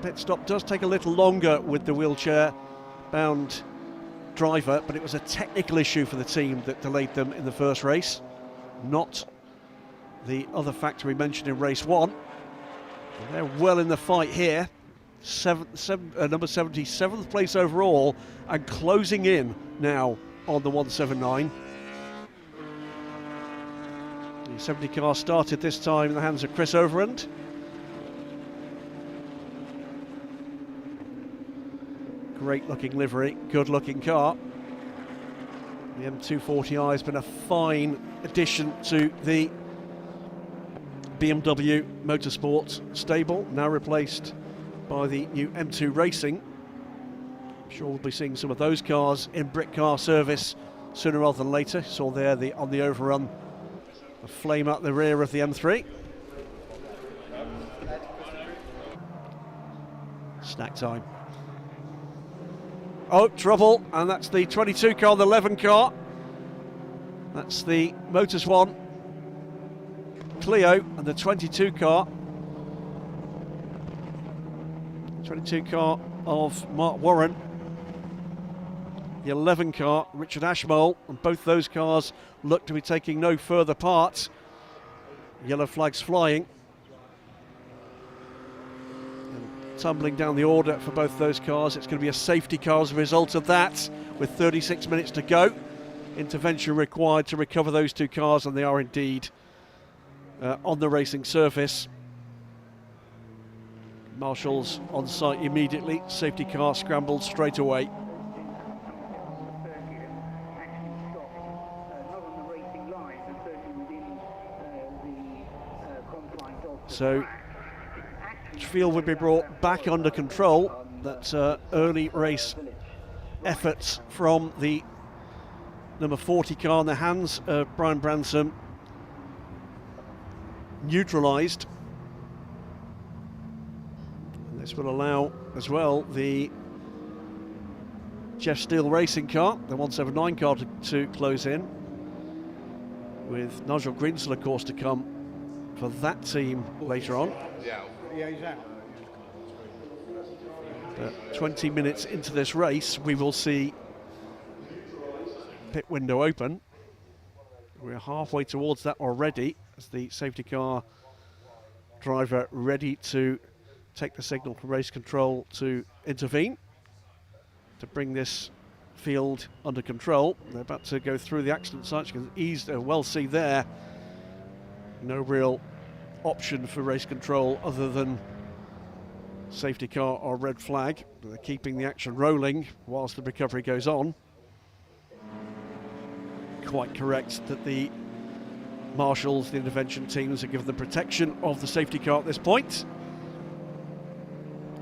Pit stop does take a little longer with the wheelchair-bound driver, but it was a technical issue for the team that delayed them in the first race, not the other factor we mentioned in race one. And they're well in the fight here. Number 70, 7th place overall, and closing in now on the 179. The 70 car started this time in the hands of Chris Overend. Great looking livery, good looking car. The M240i has been a fine addition to the BMW Motorsport stable, now replaced by the new M2 Racing. I'm sure we'll be seeing some of those cars in Brit car service sooner rather than later. Saw there on the overrun, a flame up the rear of the M3. Snack time. Oh, trouble, and that's the 22 car, the 11 car. That's the Motors 1 Clio and the 22 car. 22 car of Mark Warren, the 11 car Richard Ashmole, and both those cars look to be taking no further part. Yellow flags flying. And tumbling down the order for both those cars. It's going to be a safety car as a result of that, with 36 minutes to go. Intervention required to recover those two cars, and they are indeed on the racing surface. Marshals on site immediately, safety car scrambled straight away. So field will be brought back under control. That's early race efforts from the number 40 car in the hands of Brian Branson neutralised. This will allow as well the Jeff Steele Racing car, the 179 car, to close in, with Nigel Grinsell of course to come for that team later on. Yeah, he's out. But 20 minutes into this race we will see pit window open. We're halfway towards that already as the safety car driver ready to take the signal from race control to intervene to bring this field under control. They're about to go through the accident sites. You can well see there no real option for race control other than safety car or red flag. They're keeping the action rolling whilst the recovery goes on. Quite correct that the marshals, the intervention teams are given the protection of the safety car at this point.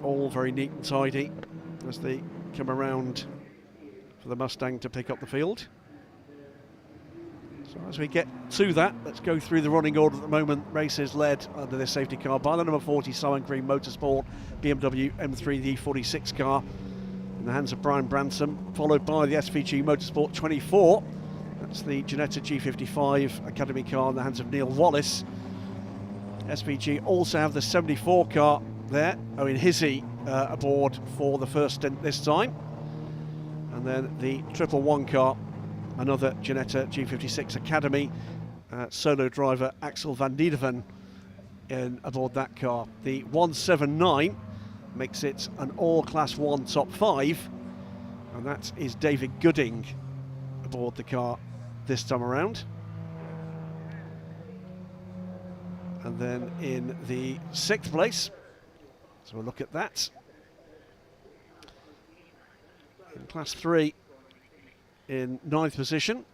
All very neat and tidy as they come around for the Mustang to pick up the field. So as we get to that, let's go through the running order at the moment. Race is led under this safety car by the number 40 Simon Green Motorsport BMW M3 the E46 car in the hands of Brian Branson, followed by the SVG Motorsport 24. That's the Ginetta G55 Academy car in the hands of Neil Wallace. SVG also have the 74 car there, Owen Hizzy aboard for the first stint this time. And then the 111 car, another Ginetta G56 Academy, solo driver Axel van Diedeven aboard that car. The 179 makes it an all Class 1 top 5, and that is David Gooding aboard the car this time around. And then in the 6th place, so we'll look at that. In Class 3, in 9th position,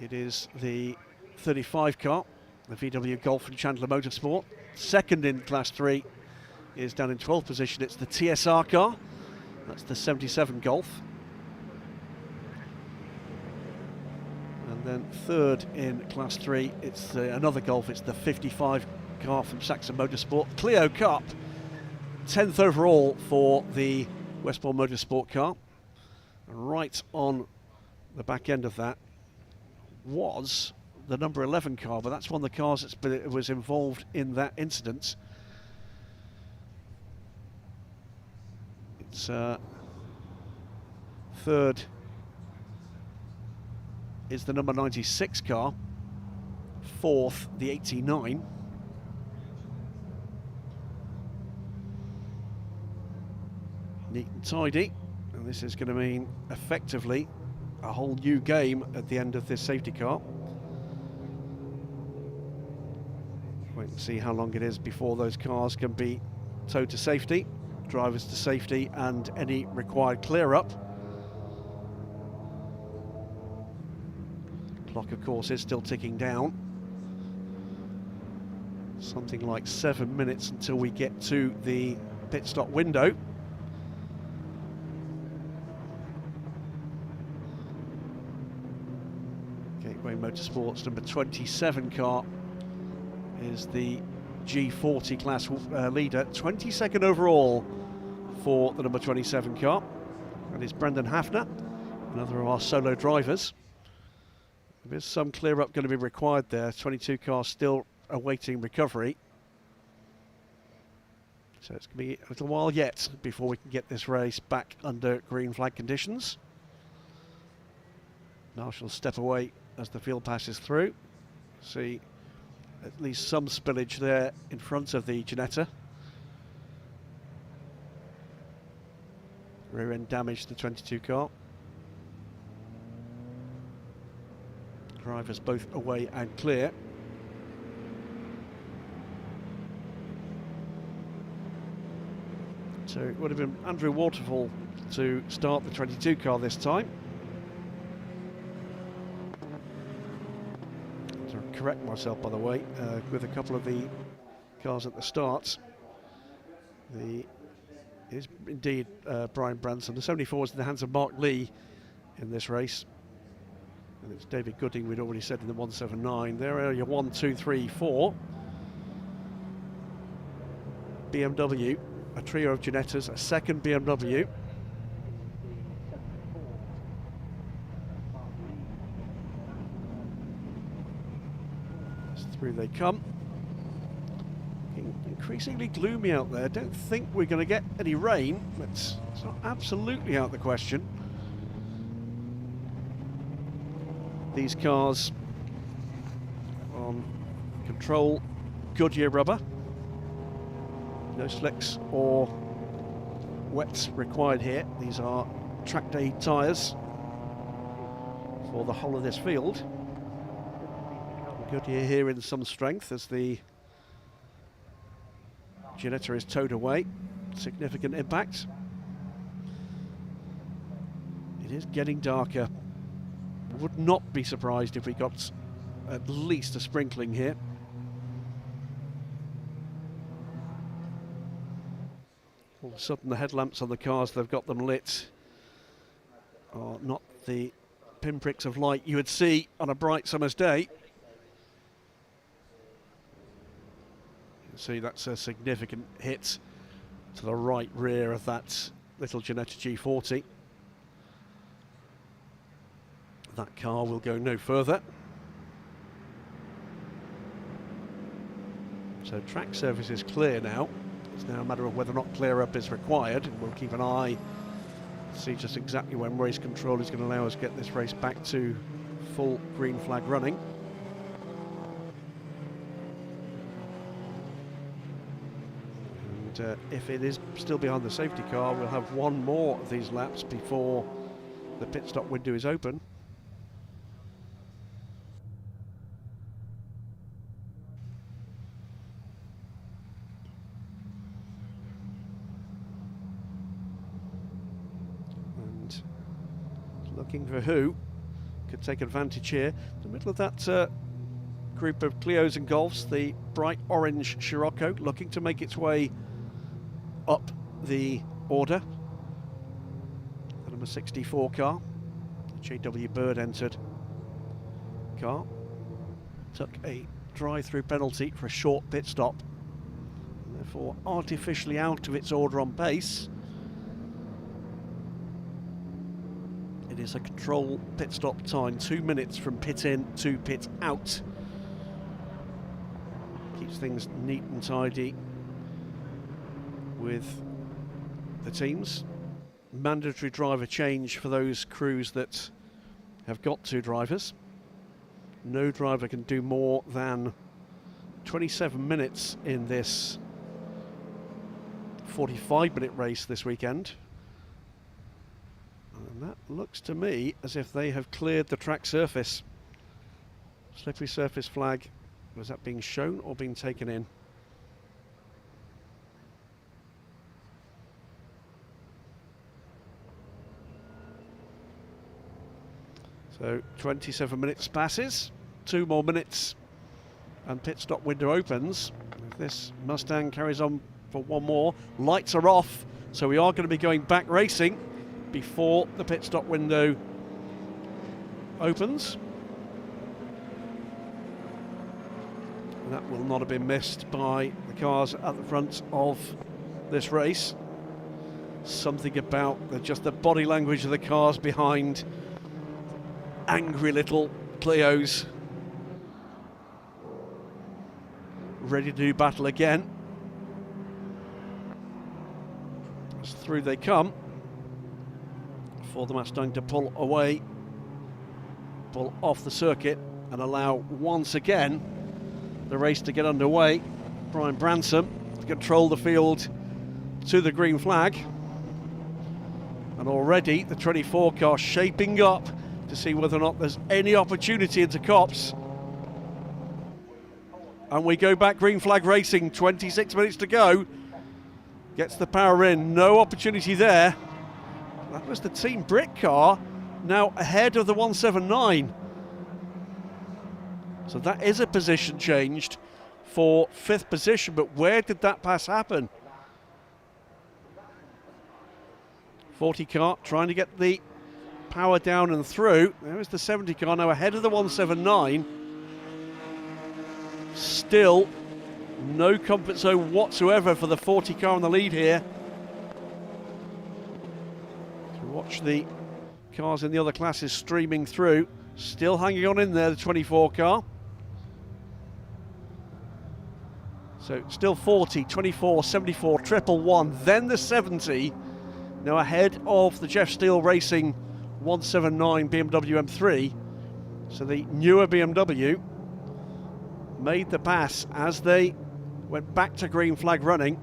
it is the 35 car, the VW Golf from Chandler Motorsport. Second in Class 3 is down in 12th position, it's the TSR car, that's the 77 Golf. And then third in Class 3, it's another Golf, it's the 55 car from Saxon Motorsport. Clio Cup, 10th overall for the Westbourne Motorsport car. Right on the back end of that was the number 11 car, but that's one of the cars that was involved in that incident. It's third is the number 96 car, fourth the 89. Neat and tidy, and this is going to mean effectively a whole new game at the end of this safety car. Wait and see how long it is before those cars can be towed to safety, drivers to safety, and any required clear up. Clock, of course, is still ticking down. Something like 7 minutes until we get to the pit stop window. Gateway Motorsports number 27 car is the G40 class leader, 22nd overall for the number 27 car. That is Brendan Hafner, another of our solo drivers. There's some clear up going to be required there. 22 cars still awaiting recovery. So it's going to be a little while yet before we can get this race back under green flag conditions. Marshall step away as the field passes through. See at least some spillage there in front of the Ginetta. Rear end damage to the 22 car. Drivers both away and clear. So it would have been Andrew Waterfall to start the 22 car this time. To correct myself, by the way, with a couple of the cars at the start. It is indeed Brian Branson. The 74 is in the hands of Mark Lee in this race. And it's David Gooding, we'd already said, in the 179. There are your 1, 2, 3, 4. BMW, a trio of Ginettas, a second BMW. Through they come. Increasingly gloomy out there. Don't think we're going to get any rain, but it's not absolutely out of the question. These cars on control Goodyear rubber, no slicks or wets required here. These are track day tyres for the whole of this field. Goodyear here in some strength as the Ginetta is towed away. Significant impact. It is getting darker. Would not be surprised if we got at least a sprinkling here. All of a sudden the headlamps on the cars, they've got them lit, are not the pinpricks of light you would see on a bright summer's day. You can see that's a significant hit to the right rear of that little Ginetta G40. That car will go no further. So track surface is clear now. It's now a matter of whether or not clear up is required, and we'll keep an eye, see just exactly when race control is going to allow us to get this race back to full green flag running. And if it is still behind the safety car, we'll have one more of these laps before the pit stop window is open. Looking for who could take advantage here. In the middle of that group of Clios and Golfs, the bright orange Scirocco looking to make its way up the order. The number 64 car, the J.W. Bird entered car, took a drive-through penalty for a short pit stop, and therefore artificially out of its order on pace. It is a control pit stop time, 2 minutes from pit in to pit out. Keeps things neat and tidy with the teams. Mandatory driver change for those crews that have got 2 drivers. No driver can do more than 27 minutes in this 45-minute race this weekend. And that looks to me as if they have cleared the track surface. Slippery surface flag, was that being shown or being taken in? So 27 minutes passes, 2 more minutes and pit stop window opens. If this Mustang carries on for one more, lights are off, so we are going to be going back racing before the pit stop window opens. And that will not have been missed by the cars at the front of this race. Something about just the body language of the cars behind. Angry little Clios, ready to do battle again. As through they come, for the Mustang to pull away, pull off the circuit and allow once again the race to get underway. Brian Branson to control the field to the green flag, and already the 24 car shaping up to see whether or not there's any opportunity into Copse. And we go back green flag racing, 26 minutes to go. Gets the power in, no opportunity there. That was the Team Brit car, now ahead of the 179. So that is a position changed for 5th position, but where did that pass happen? 40 car trying to get the power down and through. There is the 70 car now ahead of the 179. Still no comfort zone whatsoever for the 40 car on the lead here. So watch the cars in the other classes streaming through. Still hanging on in there, the 24 car. So still 40, 24, 74, 111, then the 70. Now ahead of the Jeff Steele Racing 179 BMW M3. So the newer BMW made the pass as they went back to green flag running.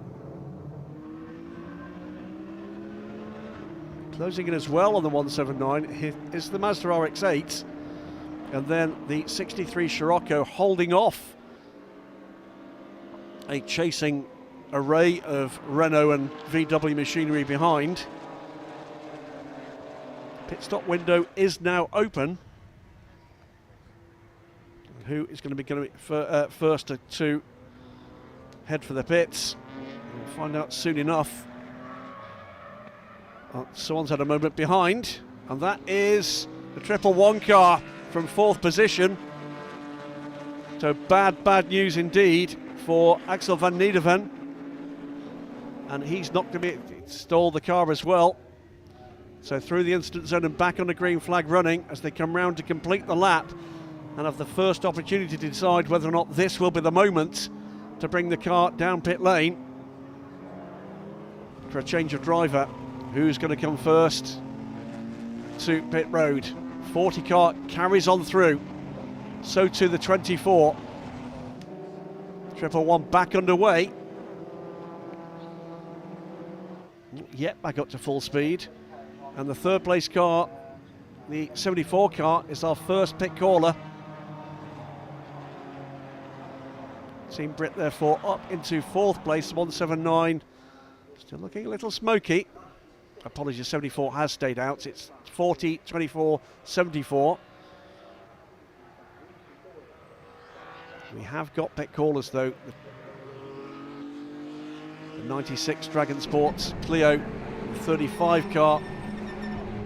Closing in as well on the 179 is the Mazda RX-8, and then the 63 Scirocco holding off a chasing array of Renault and VW machinery behind. Pit stop window is now open. who is going to be first to head for the pits. We'll find out soon enough. Someone's had a moment behind, and that is the 111 car from 4th position. So bad news indeed for Axel van Niederven. And he's not going to stall the car as well. So through the incident zone and back on the green flag running as they come round to complete the lap and have the first opportunity to decide whether or not this will be the moment to bring the car down pit lane for a change of driver. Who's going to come first to pit road? 40 car carries on through. So too the 24. 111 back underway. Yet back up to full speed. And the 3rd place car, the 74 car, is our first pit caller. Team Brit therefore up into 4th place, 179. Still looking a little smoky. Apologies, 74 has stayed out. It's 40, 24, 74. We have got pit callers though. The 96 Dragon Sports Clio 35 car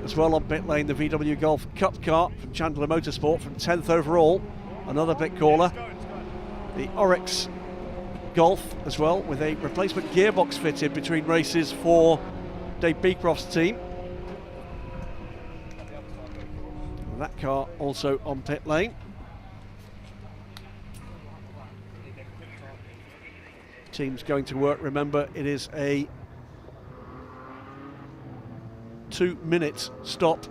as well on pit lane. The VW Golf Cup car from Chandler Motorsport from 10th overall. Another pit caller. The Oryx Golf as well with a replacement gearbox fitted between races for Dave Beecroft's team. That car also on pit lane. Team's going to work. Remember, it is a 2-minute stop.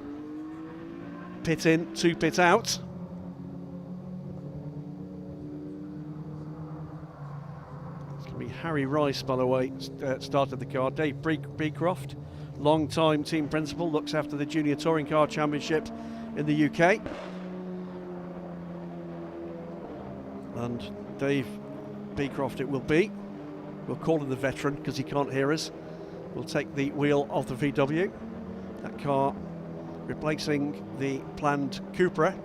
Pit in, 2 pit out. It's going to be Harry Rice, by the way, started the car. Dave Beecroft, long-time team principal, looks after the Junior Touring Car Championship in the UK. And Dave Beecroft it will be. We'll call him the veteran because he can't hear us. We'll take the wheel of the VW. That car replacing the planned Cupra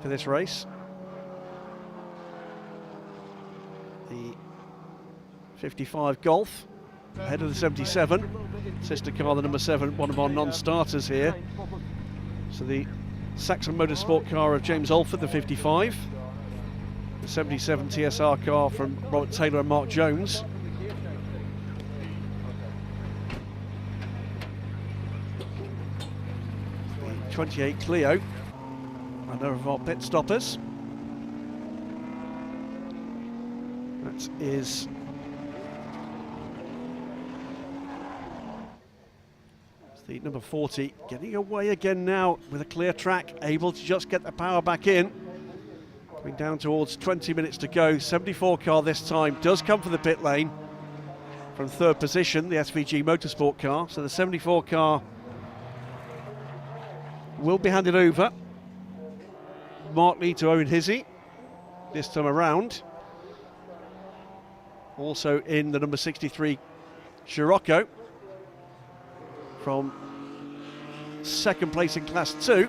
for this race. The 55 Golf ahead of the 77. Sister car, the number 7, one of our non-starters here. So the Saxon Motorsport car of James Alford, the 55. The 77 TSR car from Robert Taylor and Mark Jones. The 28 Clio, another of our pit stoppers. That is the number 40, getting away again now with a clear track, able to just get the power back in. Coming down towards 20 minutes to go. 74 car this time does come for the pit lane from 3rd position, the SVG Motorsport car. So the 74 car will be handed over. Mark Lee to Owen Hizzy this time around. Also in the number 63 Scirocco from 2nd place in Class 2.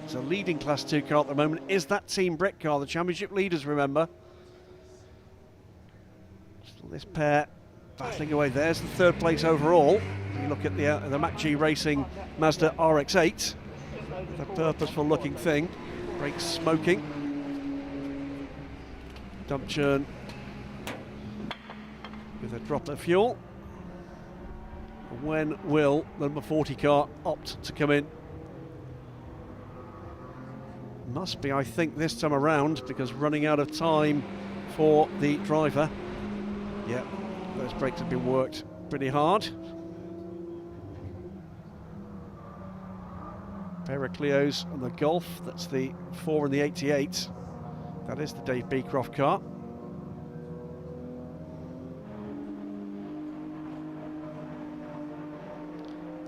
It's a leading Class 2 car at the moment. Is that Team Brit car, the championship leaders, remember? Still this pair battling away. There's the 3rd place overall. You look at the Mac G Racing Mazda RX-8. The purposeful looking thing. Brakes smoking. Dump churn with a drop of fuel. When will the number 40 car opt to come in? Must be, I think, this time around, because running out of time for the driver. Yeah, those brakes have been worked pretty hard. Pair of Clios on the Golf, that's the 4 and the 88. That is the Dave Beecroft car.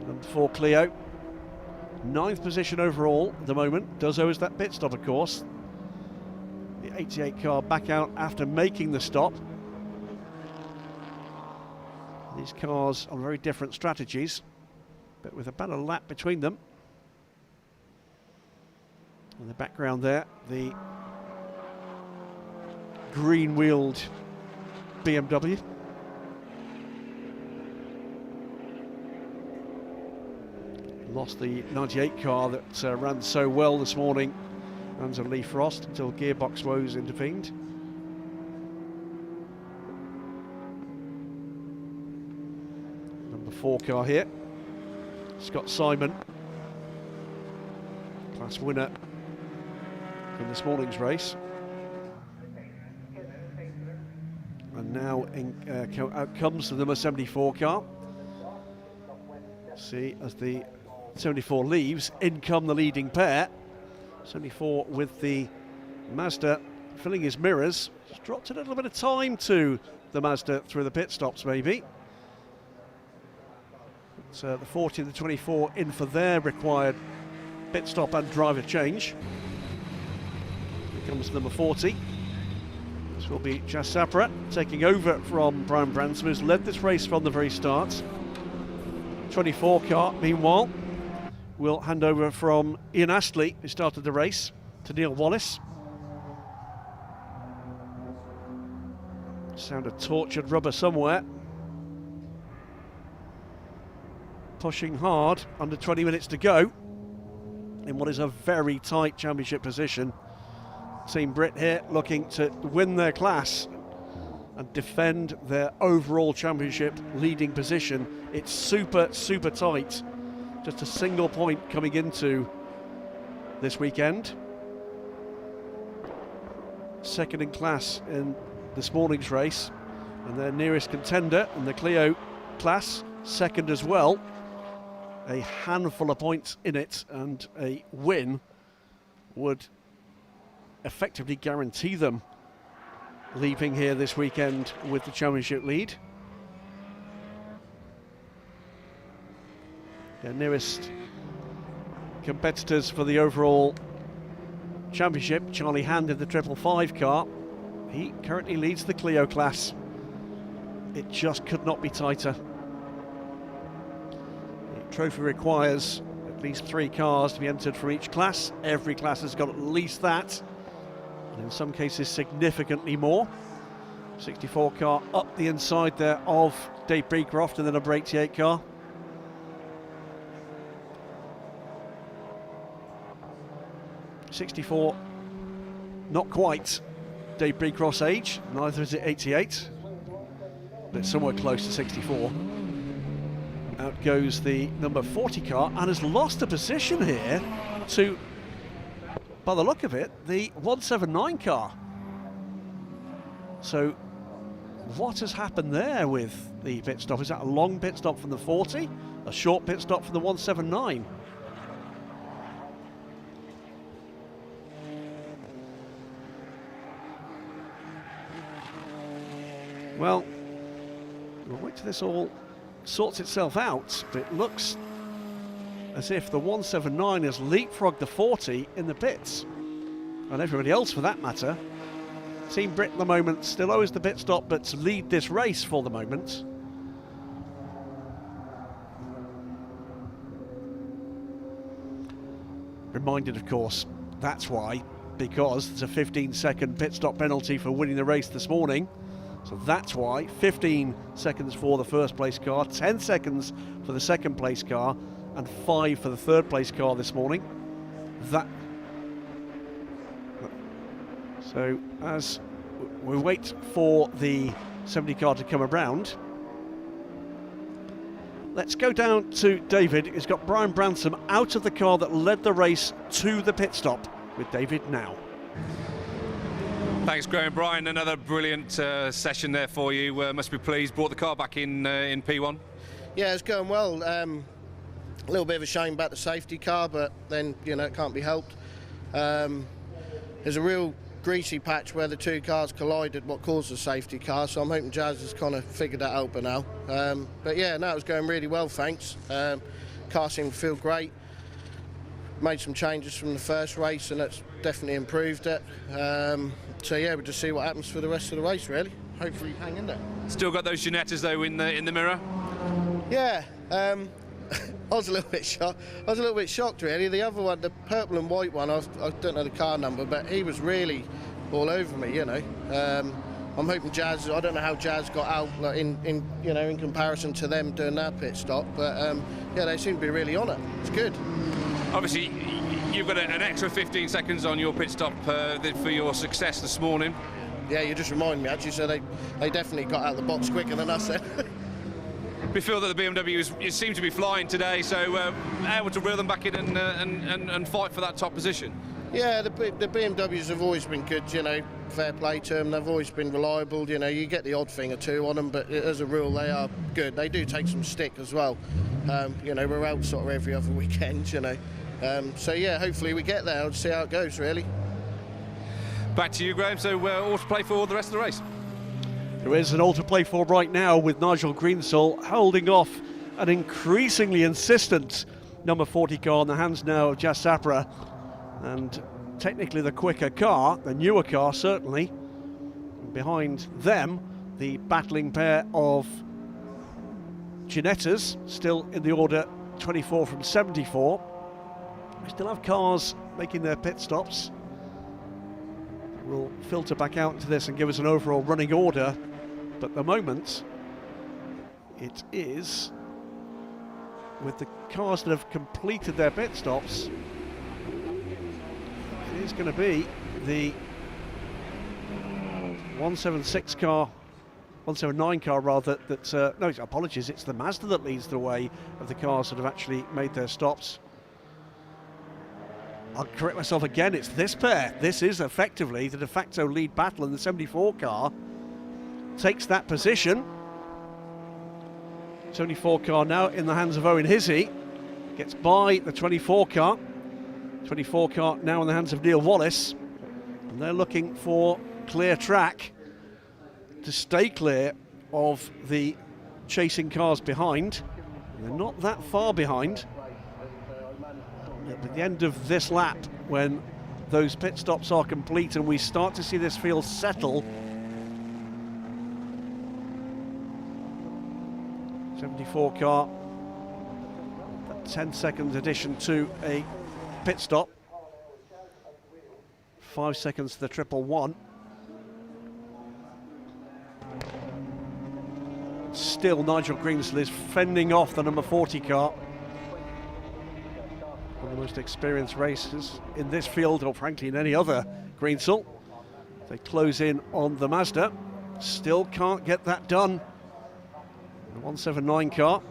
The number 4 Clio. 9th position overall at the moment. Does owe us that pit stop, of course. The 88 car back out after making the stop. These cars on very different strategies, but with about a lap between them. In the background there, the green-wheeled BMW. Lost the 98 car that ran so well this morning under Lee Frost until gearbox woes intervened. Number 4 car here, Scott Simon, class winner in this morning's race. And now out comes the number 74 car. See, as the 74 leaves, in come the leading pair. 74 with the Mazda filling his mirrors. He's dropped a little bit of time to the Mazda through the pit stops, maybe. So the 40 and the 24 in for their required pit stop and driver change. Here comes number 40. This will be Jas Sapra taking over from Brian Branson, who's led this race from the very start. 24 car, meanwhile, will hand over from Ian Astley, who started the race, to Neil Wallace. Sound of tortured rubber somewhere. Pushing hard, under 20 minutes to go, in what is a very tight championship position. Team Brit here looking to win their class and defend their overall championship leading position. It's super, super tight. Just a single point coming into this weekend. Second in class in this morning's race, and their nearest contender in the Clio class, second as well. A handful of points in it, and a win would effectively guarantee them leaving here this weekend with the championship lead. Their nearest competitors for the overall championship, Charlie Hand in the 555 car. He currently leads the Clio class. It just could not be tighter. The trophy requires at least 3 cars to be entered from each class. Every class has got at least that, and in some cases significantly more. 64 car up the inside there of Dave Beecroft and the number 88 car. '64, not quite Dave Beecroft's age, neither is it 88, but it's somewhere close to 64. Out goes the number 40 car, and has lost a position here to, by the look of it, the 179 car. So what has happened there with the pit stop? Is that a long pit stop from the 40, a short pit stop from the 179? Well, we'll wait till this all sorts itself out, but it looks as if the 179 has leapfrogged the 40 in the pits, and everybody else for that matter. Team Brit at the moment still owes the pit stop, but to lead this race for the moment. Reminded, of course, that's why, because there's a 15-second pit stop penalty for winning the race this morning. So that's why 15 seconds for the first place car, 10 seconds for the second place car, and 5 for the third place car this morning. So as we wait for the 70 car to come around, let's go down to David, who's got Brian Branson out of the car that led the race to the pit stop, with David now. Thanks, Graham. Brian, another brilliant session there for you. Must be pleased. Brought the car back in P1. Yeah, it's going well. A little bit of a shame about the safety car, but then, you know, it can't be helped. There's a real greasy patch where the 2 cars collided, what caused the safety car, so I'm hoping Jazz has kind of figured that out by now. But yeah, no, it was going really well, thanks. Car seemed to feel great. Made some changes from the first race, and that's definitely improved it. So yeah, we'll just see what happens for the rest of the race, really. Hopefully hang in there. Still got those Ginettas though in the mirror. Yeah, I was a little bit shocked. I was a little bit shocked, really. The other one, the purple and white one, I don't know the car number, but he was really all over me, you know. I'm hoping Jazz, I don't know how Jazz got out like, in comparison to them doing their pit stop, but yeah, they seem to be really on it. It's good. Obviously, you've got an extra 15 seconds on your pit stop for your success this morning. Yeah, you just remind me actually, so they definitely got out of the box quicker than us then. We feel that the BMW seem to be flying today, so able to reel them back in and fight for that top position. Yeah, the BMWs have always been good, you know, fair play to them. They've always been reliable, you know, you get the odd thing or two on them, but as a rule they are good. They do take some stick as well. You know, we're out sort of every other weekend, you know. So yeah, hopefully we get there. I'll see how it goes, really. Back to you, Graham, so all to play for the rest of the race. There is an all to play for right now with Nigel Greensall holding off an increasingly insistent number 40 car in the hands now of Jas Sapra, and technically the quicker car, the newer car certainly. Behind them, the battling pair of Ginettas, still in the order 24 from 74. We still have cars making their pit stops. We'll filter back out into this and give us an overall running order, but at the moment it is, with the cars that have completed their pit stops, it is going to be the 176 car, 179 car rather, that, no, apologies, it's the Mazda that leads the way of the cars that have actually made their stops. I'll correct myself again, it's this pair. This is effectively the de facto lead battle, and the 74 car takes that position. 74 car now in the hands of Owen Hizzy, gets by the 24 car. 24 car now in the hands of Neil Wallace, and they're looking for clear track to stay clear of the chasing cars behind. They're not that far behind. At the end of this lap, when those pit stops are complete and we start to see this field settle, 74 car, a 10-second addition to a pit stop, 5 seconds to the 111. Still Nigel Greensall is fending off the number 40 car. One of the most experienced racers in this field, or frankly in any other, Greensall. They close in on the Mazda, still can't get that done. The 179 car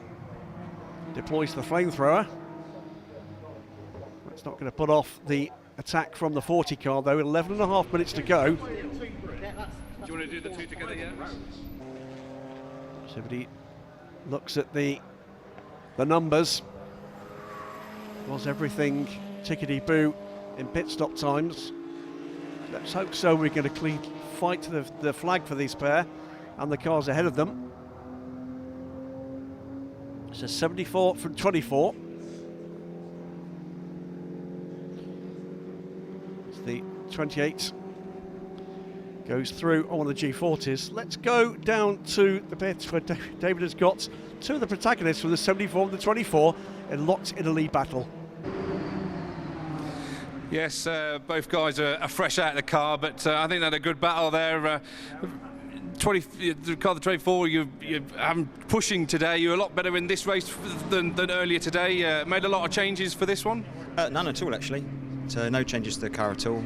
deploys the flamethrower. That's not going to put off the attack from the 40 car though. 11.5 minutes to go. Do you want to do the two together yet? So everybody looks at the numbers. Was everything tickety-boo in pit stop times? Let's hope so. We're going to fight to the flag for this pair and the cars ahead of them. So 74 from 24. It's the 28 goes through on the G40s. Let's go down to the pits where David has got two of the protagonists from the 74 and the 24 locked in a lead battle. Yes, both guys are fresh out of the car, but I think they had a good battle there. The car, the 24, you're pushing today. You're a lot better in this race than earlier today. Made a lot of changes for this one? None at all, actually. So no changes to the car at all.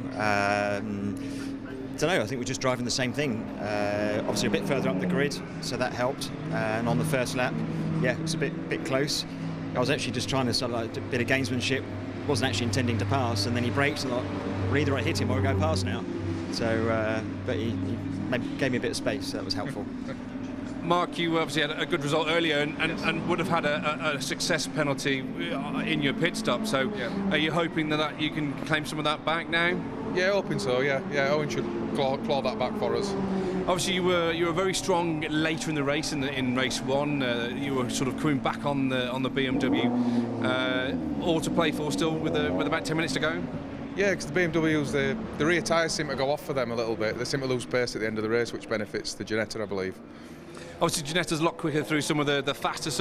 Don't know, I think we're just driving the same thing. Obviously a bit further up the grid, so that helped. And on the first lap, yeah, it was a bit close. I was actually just trying to sort of like a bit of gamesmanship. Wasn't actually intending to pass, and then he brakes and either I hit him or I go past now. So, but he maybe gave me a bit of space, so that was helpful. Mark, you obviously had a good result earlier and would have had a success penalty in your pit stop. So, are you hoping that you can claim some of that back now? Yeah, hoping so. Yeah. Owen should claw that back for us. Obviously, you were very strong later in the race. In race one, you were sort of coming back on the BMW. All to play for still with about 10 minutes to go. Yeah, because the BMWs, the rear tyres seem to go off for them a little bit. They seem to lose pace at the end of the race, which benefits the Ginetta, I believe. Obviously, Ginetta's a lot quicker through some of the faster.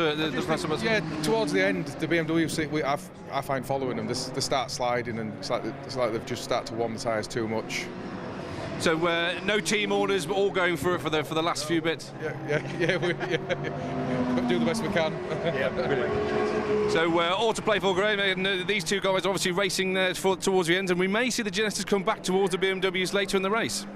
Yeah, towards the end, the BMW, I find following them, they start sliding, and it's like they've just started to warm the tyres too much. So no team orders, but all going for it for the last few bits. Yeah. We'll do the best we can. Yeah, brilliant. So all to play for, Graham. And these two guys obviously racing towards the end, and we may see the Genettas come back towards the BMWs later in the race.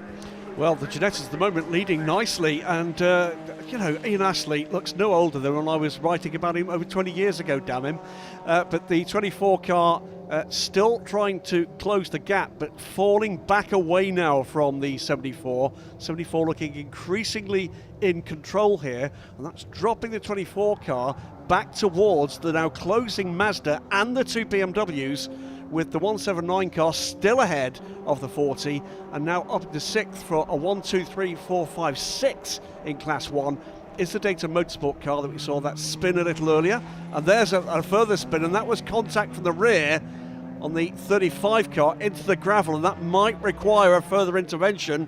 Well, the Genettas at the moment leading nicely, and Ian Ashley looks no older than when I was writing about him over 20 years ago, damn him. But the 24 car still trying to close the gap, but falling back away now from the 74. 74 looking increasingly in control here, and that's dropping the 24 car back towards the now closing Mazda and the two BMWs, with the 179 car still ahead of the 40, and now up to 6th for a 1, 2, 3, 4, 5, 6 in Class 1 is the Data Motorsport car that we saw that spin a little earlier. And there's a further spin, and that was contact from the rear on the 35 car into the gravel, and that might require a further intervention.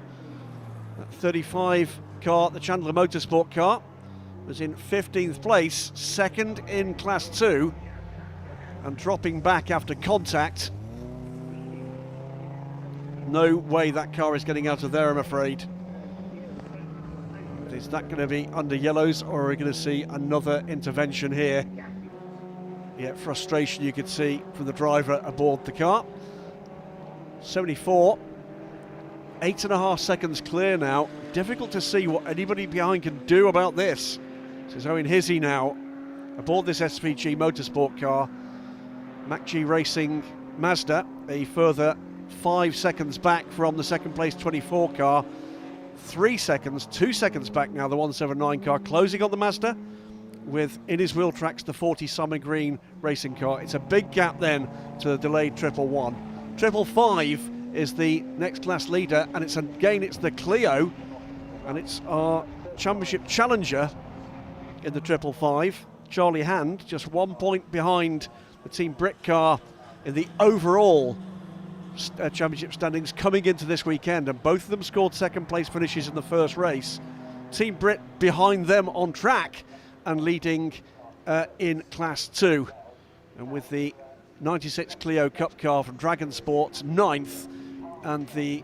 That 35 car, the Chandler Motorsport car, was in 15th place, second in Class 2, and dropping back after contact. No way that car is getting out of there, I'm afraid. Is that going to be under yellows, or are we going to see another intervention here? Yeah, frustration you could see from the driver aboard the car. 74, 8.5 seconds clear now. Difficult to see what anybody behind can do about this. This is Owen Hizzy now aboard this SVG Motorsport car. MacG Racing Mazda a further 5 seconds back from the second place 24 car. 2 seconds back now, the 179 car closing on the Mazda, with in his wheel tracks the 40 Summer Green racing car. It's a big gap then to the delayed 111. 555 is the next class leader, and it's the Clio, and it's our championship challenger in the 555. Charlie Hand just 1 point behind the Team Brit car in the overall championship standings coming into this weekend, and both of them scored second place finishes in the first race. Team Brit behind them on track and leading in Class 2, and with the 96 Clio Cup car from Dragon Sports 9th, and the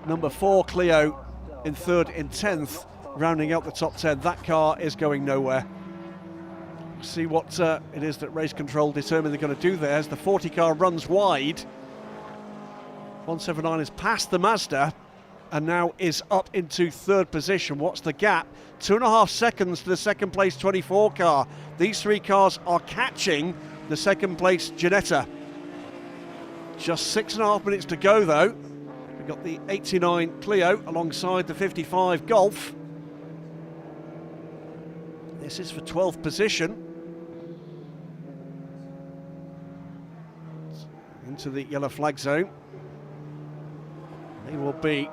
number 4 Clio in 3rd in 10th, rounding out the top 10. That car is going nowhere. See what it is that race control determine they're going to do there as the 40 car runs wide. 179 has passed the Mazda and now is up into 3rd position. What's the gap? 2.5 seconds to the second place 24 car. These 3 cars are catching the second place Genetta. Just 6.5 minutes to go though. We've got the 89 Clio alongside the 55 Golf. This is for 12th position. Into the yellow flag zone. They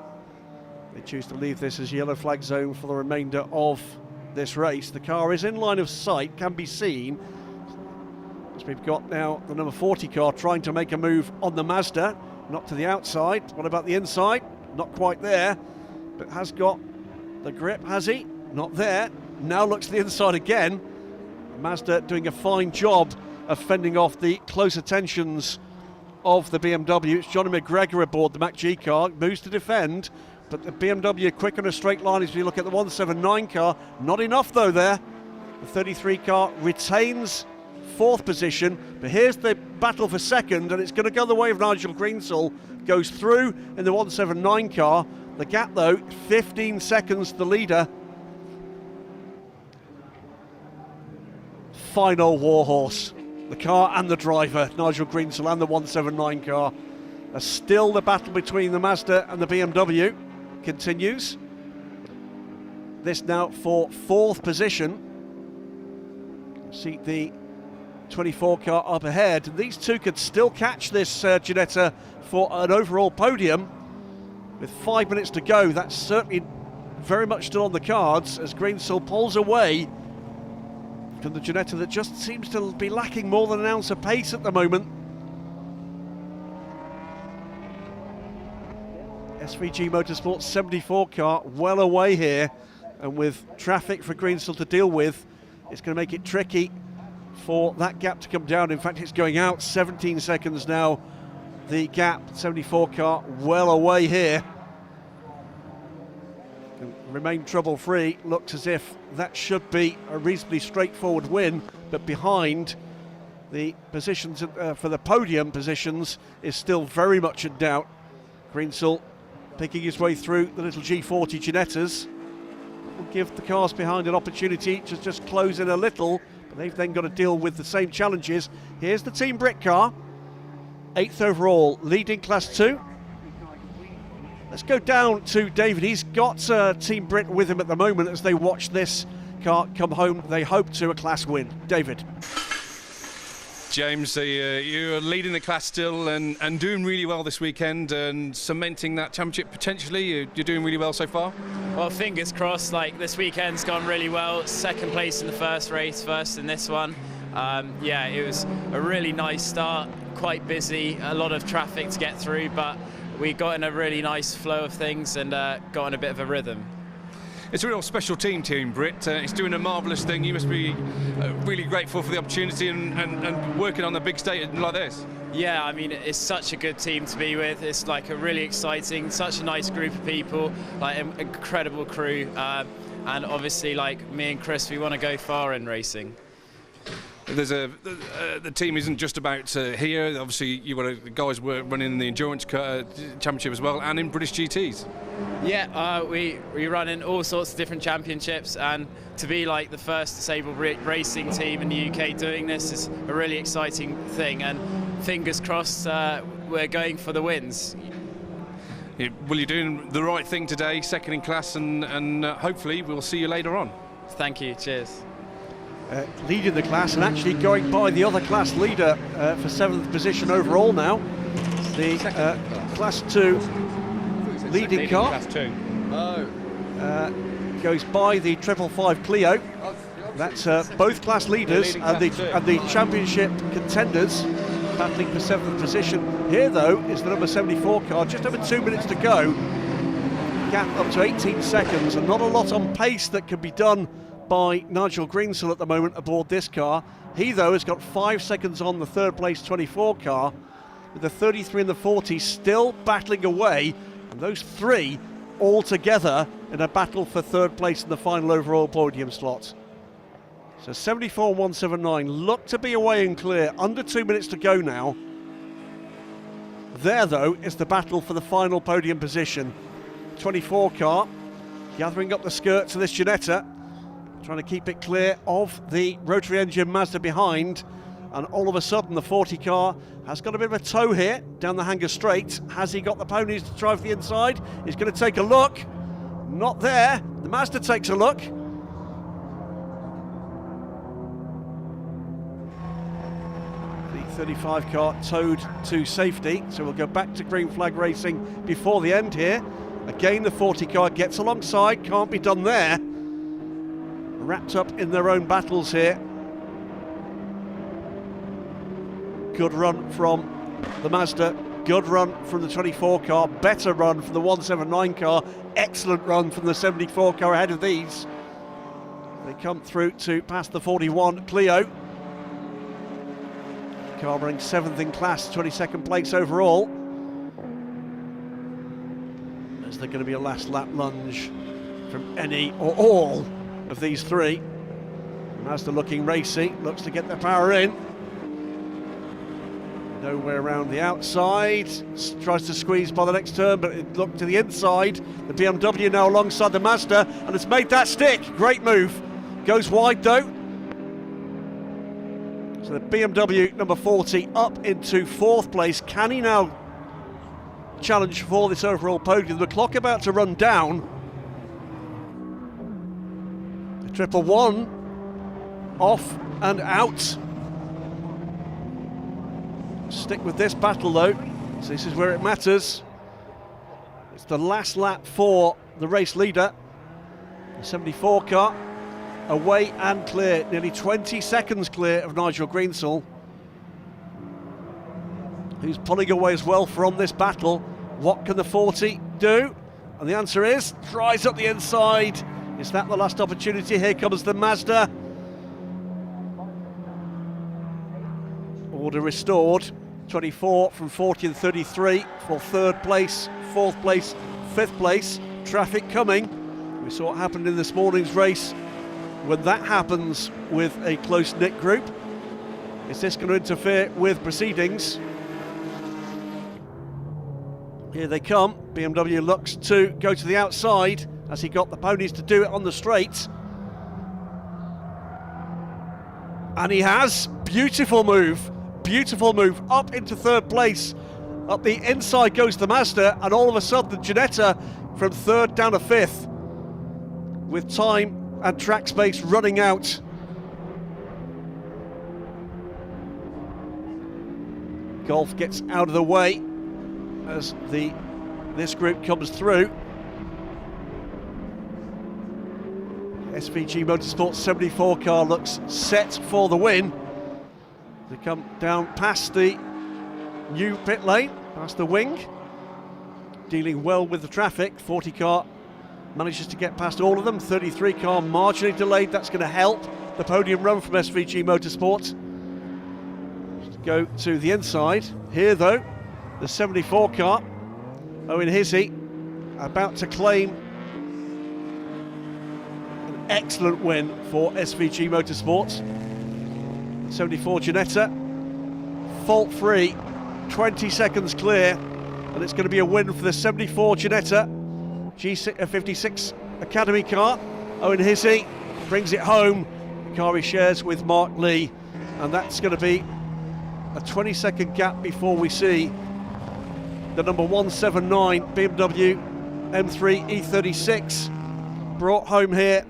choose to leave this as yellow flag zone for the remainder of this race. The car is in line of sight, can be seen. As we've got now the number 40 car trying to make a move on the Mazda, not to the outside. What about the inside? Not quite there, but has got the grip, has he? Not there. Now looks to the inside again. Mazda doing a fine job of fending off the close attentions of the BMW. It's Johnny McGregor aboard the MacG car, moves to defend, but the BMW quick on a straight line as we look at the 179 car. Not enough though there. The 33 car retains 4th position, but here's the battle for 2nd, and it's going to go the way of Nigel Greensall. Goes through in the 179 car. The gap though, 15 seconds to the leader. Final warhorse. The car and the driver, Nigel Greensall, and the 179 car. Still the battle between the Mazda and the BMW continues. This now for 4th position. See the 24 car up ahead. These two could still catch this Genetta for an overall podium. With 5 minutes to go, that's certainly very much still on the cards as Greensall pulls away from the Genetta that just seems to be lacking more than an ounce of pace at the moment. SVG Motorsport 74 car well away here, and with traffic for Greensall to deal with, it's going to make it tricky for that gap to come down. In fact, it's going out 17 seconds now. The gap, 74 car well away here. remain trouble-free. Looked as if that should be a reasonably straightforward win, but behind the positions for the podium positions is still very much in doubt. Greensell picking his way through the little G40 Ginettas will give the cars behind an opportunity to just close in a little, but they've then got to deal with the same challenges. Here's the Team Brit car, 8th overall, leading Class 2. Let's go down to David. He's got Team Brit with him at the moment as they watch this car come home. They hope to a class win. David. James, you're leading the class still and doing really well this weekend and cementing that championship potentially. You're doing really well so far? Well, fingers crossed. Like, this weekend's gone really well. 2nd place in the first race, 1st in this one. Yeah, it was a really nice start, quite busy, a lot of traffic to get through, but we got in a really nice flow of things and got in a bit of a rhythm. It's a real special team, Team Brit. It's doing a marvellous thing. You must be really grateful for the opportunity and working on a big stage like this. Yeah, I mean, it's such a good team to be with. It's like a really exciting, such a nice group of people, like an incredible crew. And obviously, like me and Chris, we want to go far in racing. The team isn't just about here. Obviously, the guys were running in the endurance championship as well, and in British GTs. Yeah, we run in all sorts of different championships, and to be like the first disabled racing team in the UK doing this is a really exciting thing. And fingers crossed, we're going for the wins. Yeah, well, you're doing the right thing today, 2nd in class, and hopefully we'll see you later on. Thank you. Cheers. Leading the class and actually going by the other class leader for 7th position overall now. The Class 2 leading car goes by the 555 Clio. That's both class leaders and the championship contenders battling for 7th position. Here, though, is the number 74 car, just over 2 minutes to go. Gap up to 18 seconds, and not a lot on pace that can be done by Nigel Greensell at the moment aboard this car. He, though, has got 5 seconds on the 3rd place 24 car, with the 33 and the 40 still battling away, and those 3 all together in a battle for 3rd place in the final overall podium slot. So 74 and 179 look to be away and clear, under 2 minutes to go now. There, though, is the battle for the final podium position. 24 car gathering up the skirts of this Ginetta, trying to keep it clear of the rotary engine Mazda behind, and all of a sudden the 40 car has got a bit of a tow here down the Hanger Straight. Has he got the ponies to drive the inside? He's going to take a look. Not there. The Mazda takes a look. The 35 car towed to safety, so we'll go back to green flag racing before the end here. Again, the 40 car gets alongside, can't be done there. Wrapped up in their own battles here. Good run from the Mazda, good run from the 24 car, better run from the 179 car, excellent run from the 74 car ahead of these. They come through to past the 41 Clio. Car running 7th in class, 22nd place overall. Is there going to be a last lap lunge from any or all of these 3? Mazda looking racy, looks to get the power in. Nowhere around the outside, tries to squeeze by the next turn, but it looked to the inside. The BMW now alongside the Mazda, and it's made that stick. Great move. Goes wide though. So the BMW number 40 up into 4th place. Can he now challenge for this overall podium? The clock about to run down. 111 off and out. Stick with this battle though, so this is where it matters. It's the last lap for the race leader. The 74 car away and clear, nearly 20 seconds clear of Nigel Greensell, who's pulling away as well from this battle. What can the 40 do? And the answer is, tries up the inside. Is that the last opportunity? Here comes the Mazda. Order restored. 24 from 40 and 33 for 3rd place, 4th place, 5th place. Traffic coming. We saw what happened in this morning's race. When that happens with a close-knit group, is this going to interfere with proceedings? Here they come. BMW looks to go to the outside as he got the ponies to do it on the straight. And he has. Beautiful move up into third place. Up the inside goes the Mazda, and all of a sudden the Ginetta from third down to fifth, with time and track space running out. Golf gets out of the way as this group comes through. SVG Motorsport 74 car looks set for the win. They come down past the new pit lane, past the wing, dealing well with the traffic. 40 car manages to get past all of them. 33 car marginally delayed. That's going to help the podium run from SVG Motorsport. Just go to the inside. Here though, the 74 car, Owen Hizzy, about to claim an excellent win for SVG Motorsport. 74 Ginetta, fault free, 20 seconds clear, and it's going to be a win for the 74 Ginetta G56 Academy car. Owen Hizzy brings it home. The car he shares with Mark Lee, and that's going to be a 20-second gap before we see the number 179 BMW M3 E36 brought home here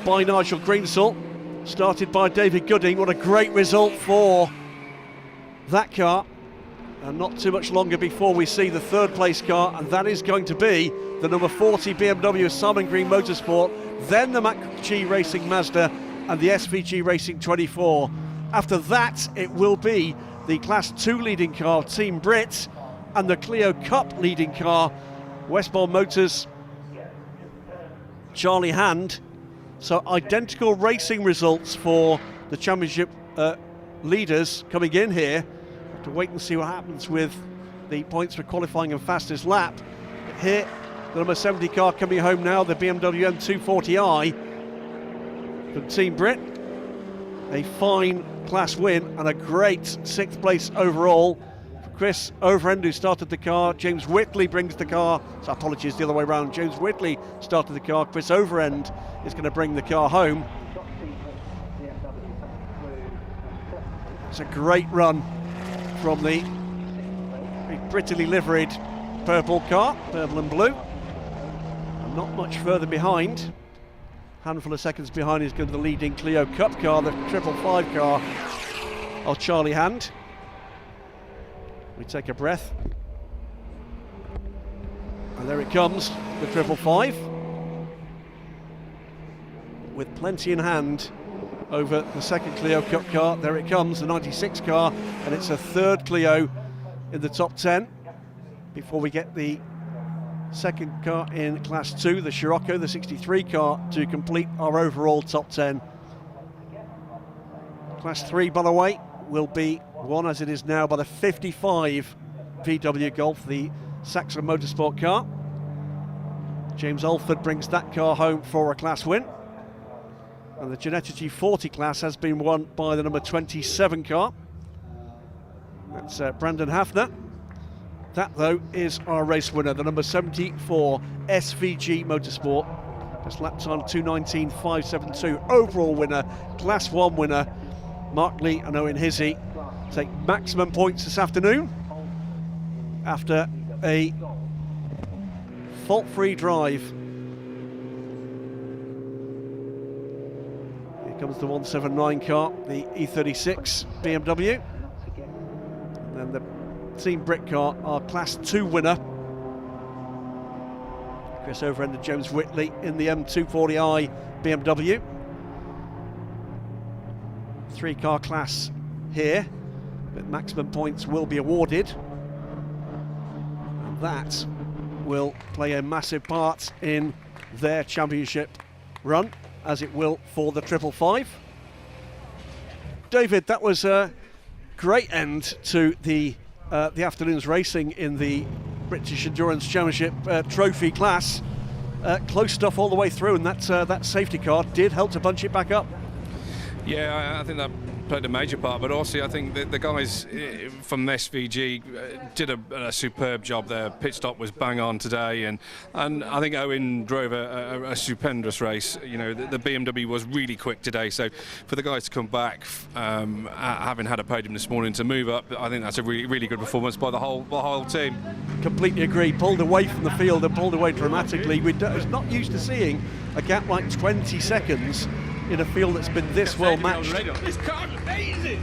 by Nigel Greensall, started by David Gooding. What a great result for that car. And not too much longer before we see the third place car, and that is going to be the number 40 BMW Simon Green Motorsport, then the McG Racing Mazda and the SVG Racing 24. After that, it will be the Class 2 leading car, Team Brit, and the Clio Cup leading car, Westbourne Motors, Charlie Hand. So identical racing results for the championship leaders coming in here. Have to wait and see what happens with the points for qualifying and fastest lap. But here, the number 70 car coming home now, the BMW M240i from Team Brit. A fine class win and a great 6th place overall for Chris Overend, who started the car. James Whitley brings the car, so apologies, the other way around. James Whitley started the car. Chris Overend is going to bring the car home. It's a great run from the prettily liveried purple car, purple and blue. And not much further behind, handful of seconds behind, is going to the leading Clio Cup car, the 555 car of Charlie Hand. We take a breath, and there it comes, the 555, with plenty in hand over the second Clio Cup car. There it comes, the 96 car, and it's a third Clio in the top 10 before we get the second car in Class 2, the Scirocco, the 63 car, to complete our overall top 10. Class 3, by the way, will be won, as it is now, by the 55 VW Golf, the Saxon Motorsport car. James Alford brings that car home for a class win. And the Ginetta G40 class has been won by the number 27 car. That's Brandon Hafner. That, though, is our race winner, the number 74 SVG Motorsport. Just lap time 2:19.572. Overall winner, Class 1 winner, Mark Lee and Owen Hizzy take maximum points this afternoon after a fault-free drive. Here comes the 179 car, the E36 BMW. And the Team Brit car, our Class 2 winner, Chris Overend and James Whitley in the M240i BMW. 3-car class here, but maximum points will be awarded. And that will play a massive part in their championship run, as it will for the 555. David, that was a great end to the afternoon's racing in the British Endurance Championship trophy class. Close stuff all the way through, and that safety car did help to bunch it back up. Yeah, I think that played a major part, but also I think the guys from SVG did a superb job there. Pit stop was bang on today, and I think Owen drove a stupendous race. You know, the BMW was really quick today, so for the guys to come back, having had a podium this morning, to move up, I think that's a really, really good performance by the whole team. Completely agree. Pulled away from the field and pulled away dramatically. We're not used to seeing a gap like 20 seconds in a field that's been this well matched. This car's amazing.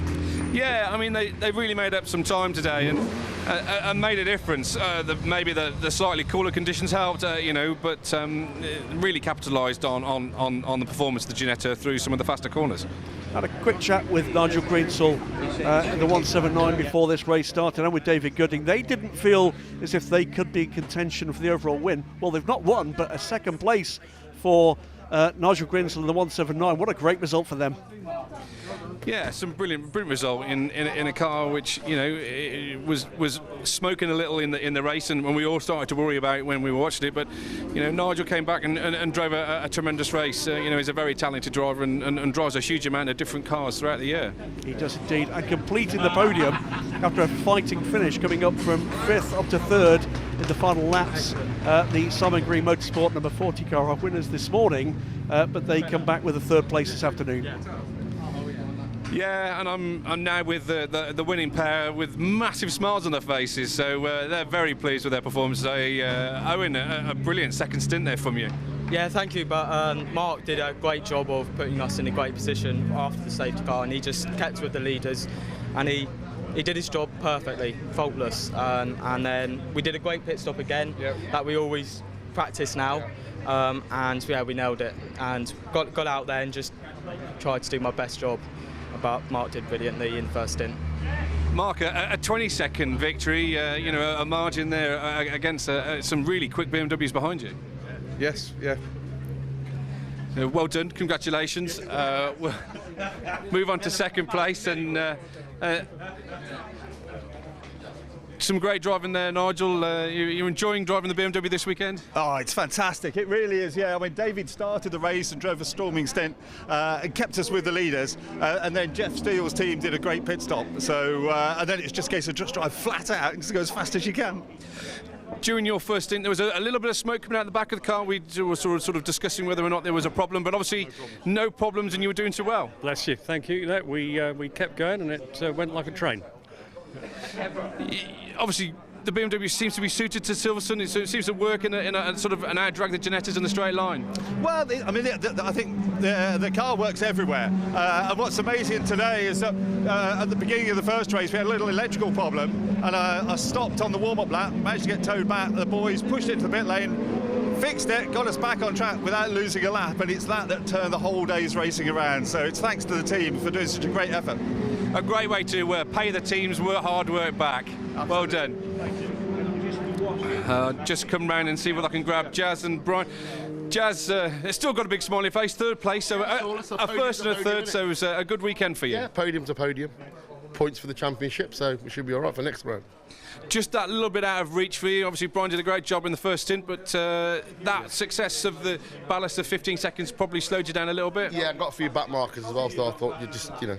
Yeah, I mean they really made up some time today and made a difference. Maybe the slightly cooler conditions helped, you know, but really capitalised on the performance of the Ginetta through some of the faster corners. Had a quick chat with Nigel Greensall in the 179 before this race started, and with David Gooding. They didn't feel as if they could be in contention for the overall win. Well, they've not won, but a second place for Nigel Greensall in the 179. What a great result for them. Yeah, some brilliant result in a car which, you know, it was smoking a little in the race, and when we all started to worry about it when we watched it. But you know, Nigel came back and drove a tremendous race. You know, he's a very talented driver and drives a huge amount of different cars throughout the year. He does indeed, and completing the podium after a fighting finish, coming up from 5th up to 3rd in the final laps. The Simon Green Motorsport number 40 car are winners this morning, but they come back with a 3rd place this afternoon. Yeah, and I'm now with the winning pair with massive smiles on their faces, so they're very pleased with their performance today. Owen, a brilliant second stint there from you. Yeah, thank you, but Mark did a great job of putting us in a great position after the safety car, and he just kept with the leaders, and he did his job perfectly, faultless, and then we did a great pit stop again that we always practice now, and yeah, we nailed it and got out there and just tried to do my best job. But Mark did brilliantly in the first stint. Mark, a 20-second victory, you know, a margin there against some really quick BMWs behind you. Yes, yeah. Well done, congratulations. We'll move on to second place, and some great driving there, Nigel. You're enjoying driving the BMW this weekend? Oh, it's fantastic. It really is, yeah. I mean, David started the race and drove a storming stint and kept us with the leaders. And then Jeff Steele's team did a great pit stop. So, and then it's just a case of just drive flat out and just go as fast as you can. During your first stint, there was a little bit of smoke coming out the back of the car. We were sort of discussing whether or not there was a problem, but obviously no problems, and you were doing so well. Bless you, thank you. We kept going, and it went like a train. Obviously, the BMW seems to be suited to Silverstone. It seems to work in a sort of an outdrag the Ginettas in a straight line. Well, I mean, I think the car works everywhere. And what's amazing today is that at the beginning of the first race, we had a little electrical problem, and I stopped on the warm-up lap, managed to get towed back. The boys pushed it into the pit lane, fixed it, got us back on track without losing a lap, and it's that turned the whole day's racing around. So it's thanks to the team for doing such a great effort. A great way to pay the team's hard work back. Absolutely. Well done. Thank you. Just come round and see what I can grab Jazz and Brian. Jazz has still got a big smiley face, 3rd place, so a first and a third, so it was a good weekend for you. Yeah, podium to podium. Points for the championship, so we should be all right for next round. Just that little bit out of reach for you. Obviously, Brian did a great job in the first stint, but that success of the ballast of 15 seconds probably slowed you down a little bit. Yeah, I got a few back markers as well, so I thought you just, you know,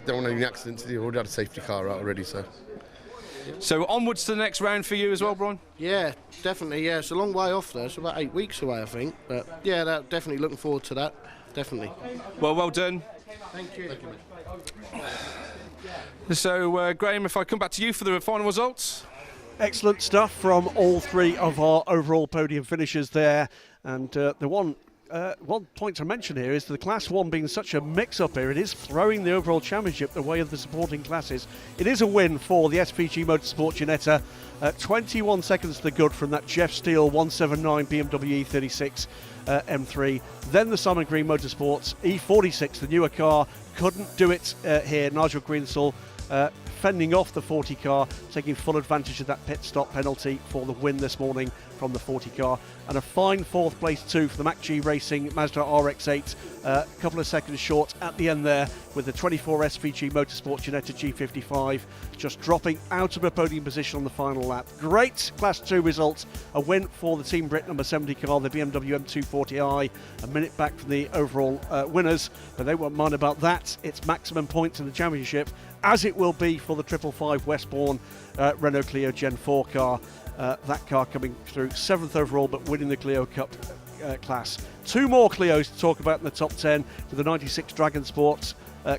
don't want any accidents. You already had a safety car out already, so. So onwards to the next round for you as well, Brian? Yeah, definitely, yeah. It's a long way off there. It's about 8 weeks away, I think. But yeah, definitely looking forward to that. Definitely. Well done. Thank you. Thank you, mate. So, Graham, if I come back to you for the final results. Excellent stuff from all 3 of our overall podium finishers there. And the one point to mention here is the Class 1 being such a mix-up here, it is throwing the overall championship the way of the supporting classes. It is a win for the SVG Motorsport Ginetta. 21 seconds to the good from that Jeff Steele 179 BMW E36 M3. Then the Simon Green Motorsports E46, the newer car, couldn't do it here. Nigel Greensall fending off the 40 car, taking full advantage of that pit stop penalty for the win this morning from the 40 car. And a fine 4th place too for the MacG Racing Mazda RX-8, a couple of seconds short at the end there, with the 24 SVG Motorsport Ginetta G55 just dropping out of a podium position on the final lap. Great Class 2 results, a win for the Team Brit number 70 car, the BMW M240i, a minute back from the overall winners, but they won't mind about that. It's maximum points in the championship, as it will be for the 555 Westbourne Renault Clio Gen 4 car. That car coming through 7th overall, but winning the Clio Cup class. 2 more Clios to talk about in the top 10, with the 96 Dragon Sport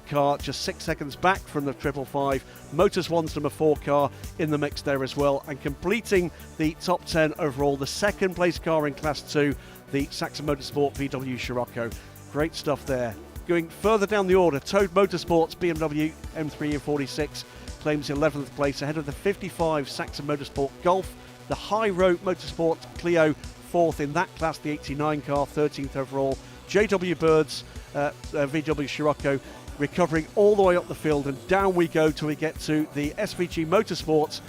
car just 6 seconds back from the 555. Motors One's number 4 car in the mix there as well, and completing the top 10 overall, the 2nd place car in Class 2, the Saxon Motorsport VW Scirocco. Great stuff there. Going further down the order, Toad Motorsport's BMW M3 E46 claims 11th place ahead of the 55 Saxon Motorsport Golf. The High Road Motorsport Clio 4th in that class, the 89 car, 13th overall. JW Bird's VW Scirocco recovering all the way up the field, and down we go till we get to the SVG Motorsport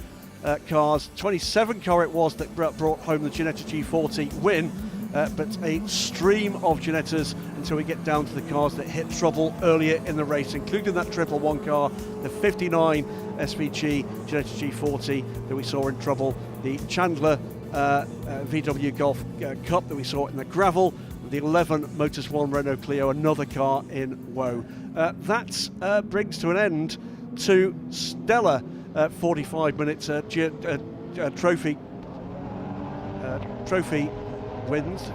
cars. 27 car it was that brought home the Ginetta G40 win, but a stream of Ginettas until we get down to the cars that hit trouble earlier in the race, including that 111 car, the 59 SVG Ginetta G40 that we saw in trouble, the Chandler VW Golf Cup that we saw in the gravel, the 11 Motors One Renault Clio, another car in woe. That brings to an end to stellar 45-minute trophy wins,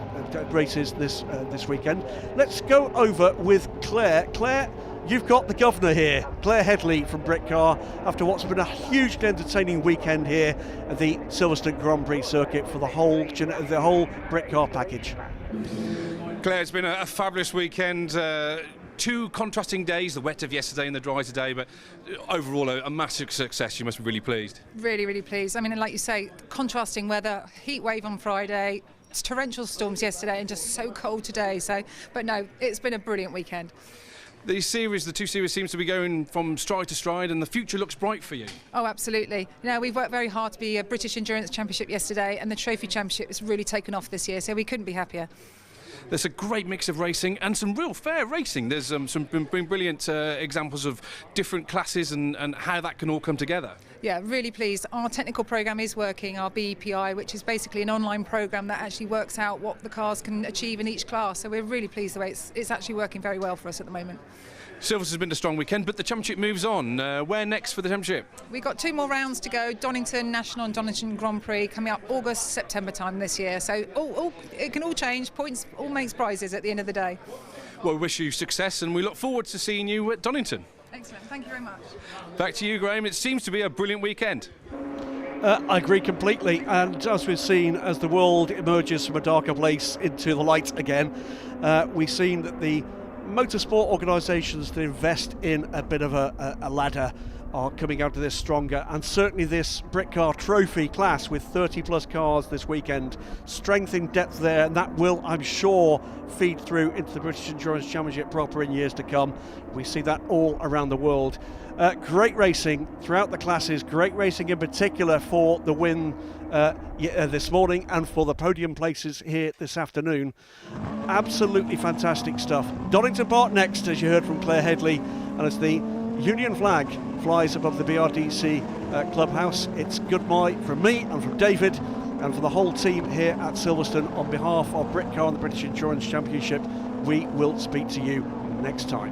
races this weekend. Let's go over with Claire. Claire, you've got the governor here, Claire Headley from Britcar, after what's been a hugely entertaining weekend here at the Silverstone Grand Prix circuit for the whole Britcar package. Claire, it's been a fabulous weekend. 2 contrasting days, the wet of yesterday and the dry today, but overall a massive success. You must be really pleased. Really, really pleased. I mean, like you say, contrasting weather, heat wave on Friday, torrential storms yesterday, and just so cold today. But no, it's been a brilliant weekend. The 2 series seems to be going from stride to stride, and the future looks bright for you. Oh, absolutely. We've worked very hard to be a British Endurance Championship yesterday, and the Trophy Championship has really taken off this year, so we couldn't be happier. There's a great mix of racing and some real fair racing. There's some brilliant examples of different classes and how that can all come together. Yeah, really pleased. Our technical programme is working, our BEPI, which is basically an online programme that actually works out what the cars can achieve in each class. So we're really pleased the way it's actually working very well for us at the moment. Silverstone's been a strong weekend, but the championship moves on. Where next for the championship? We've got 2 more rounds to go. Donington National and Donington Grand Prix coming up August, September time this year. So it can all change. Points all makes prizes at the end of the day. Well, we wish you success, and we look forward to seeing you at Donington. Excellent. Thank you very much. Back to you, Graham. It seems to be a brilliant weekend. I agree completely, and as we've seen, as the world emerges from a darker place into the light again, we've seen that the motorsport organisations that invest in a bit of a ladder are coming out of this stronger, and certainly this Britcar Trophy class with 30 plus cars this weekend, strength in depth there, and that will, I'm sure, feed through into the British Endurance Championship proper in years to come. We see that all around the world. Great racing throughout the classes, great racing in particular for the win this morning and for the podium places here this afternoon. Absolutely fantastic stuff. Donington Park next, as you heard from Claire Headley, and as the Union flag flies above the BRDC clubhouse, it's goodbye from me and from David and for the whole team here at Silverstone. On behalf of Britcar and the British Endurance Championship, we will speak to you next time.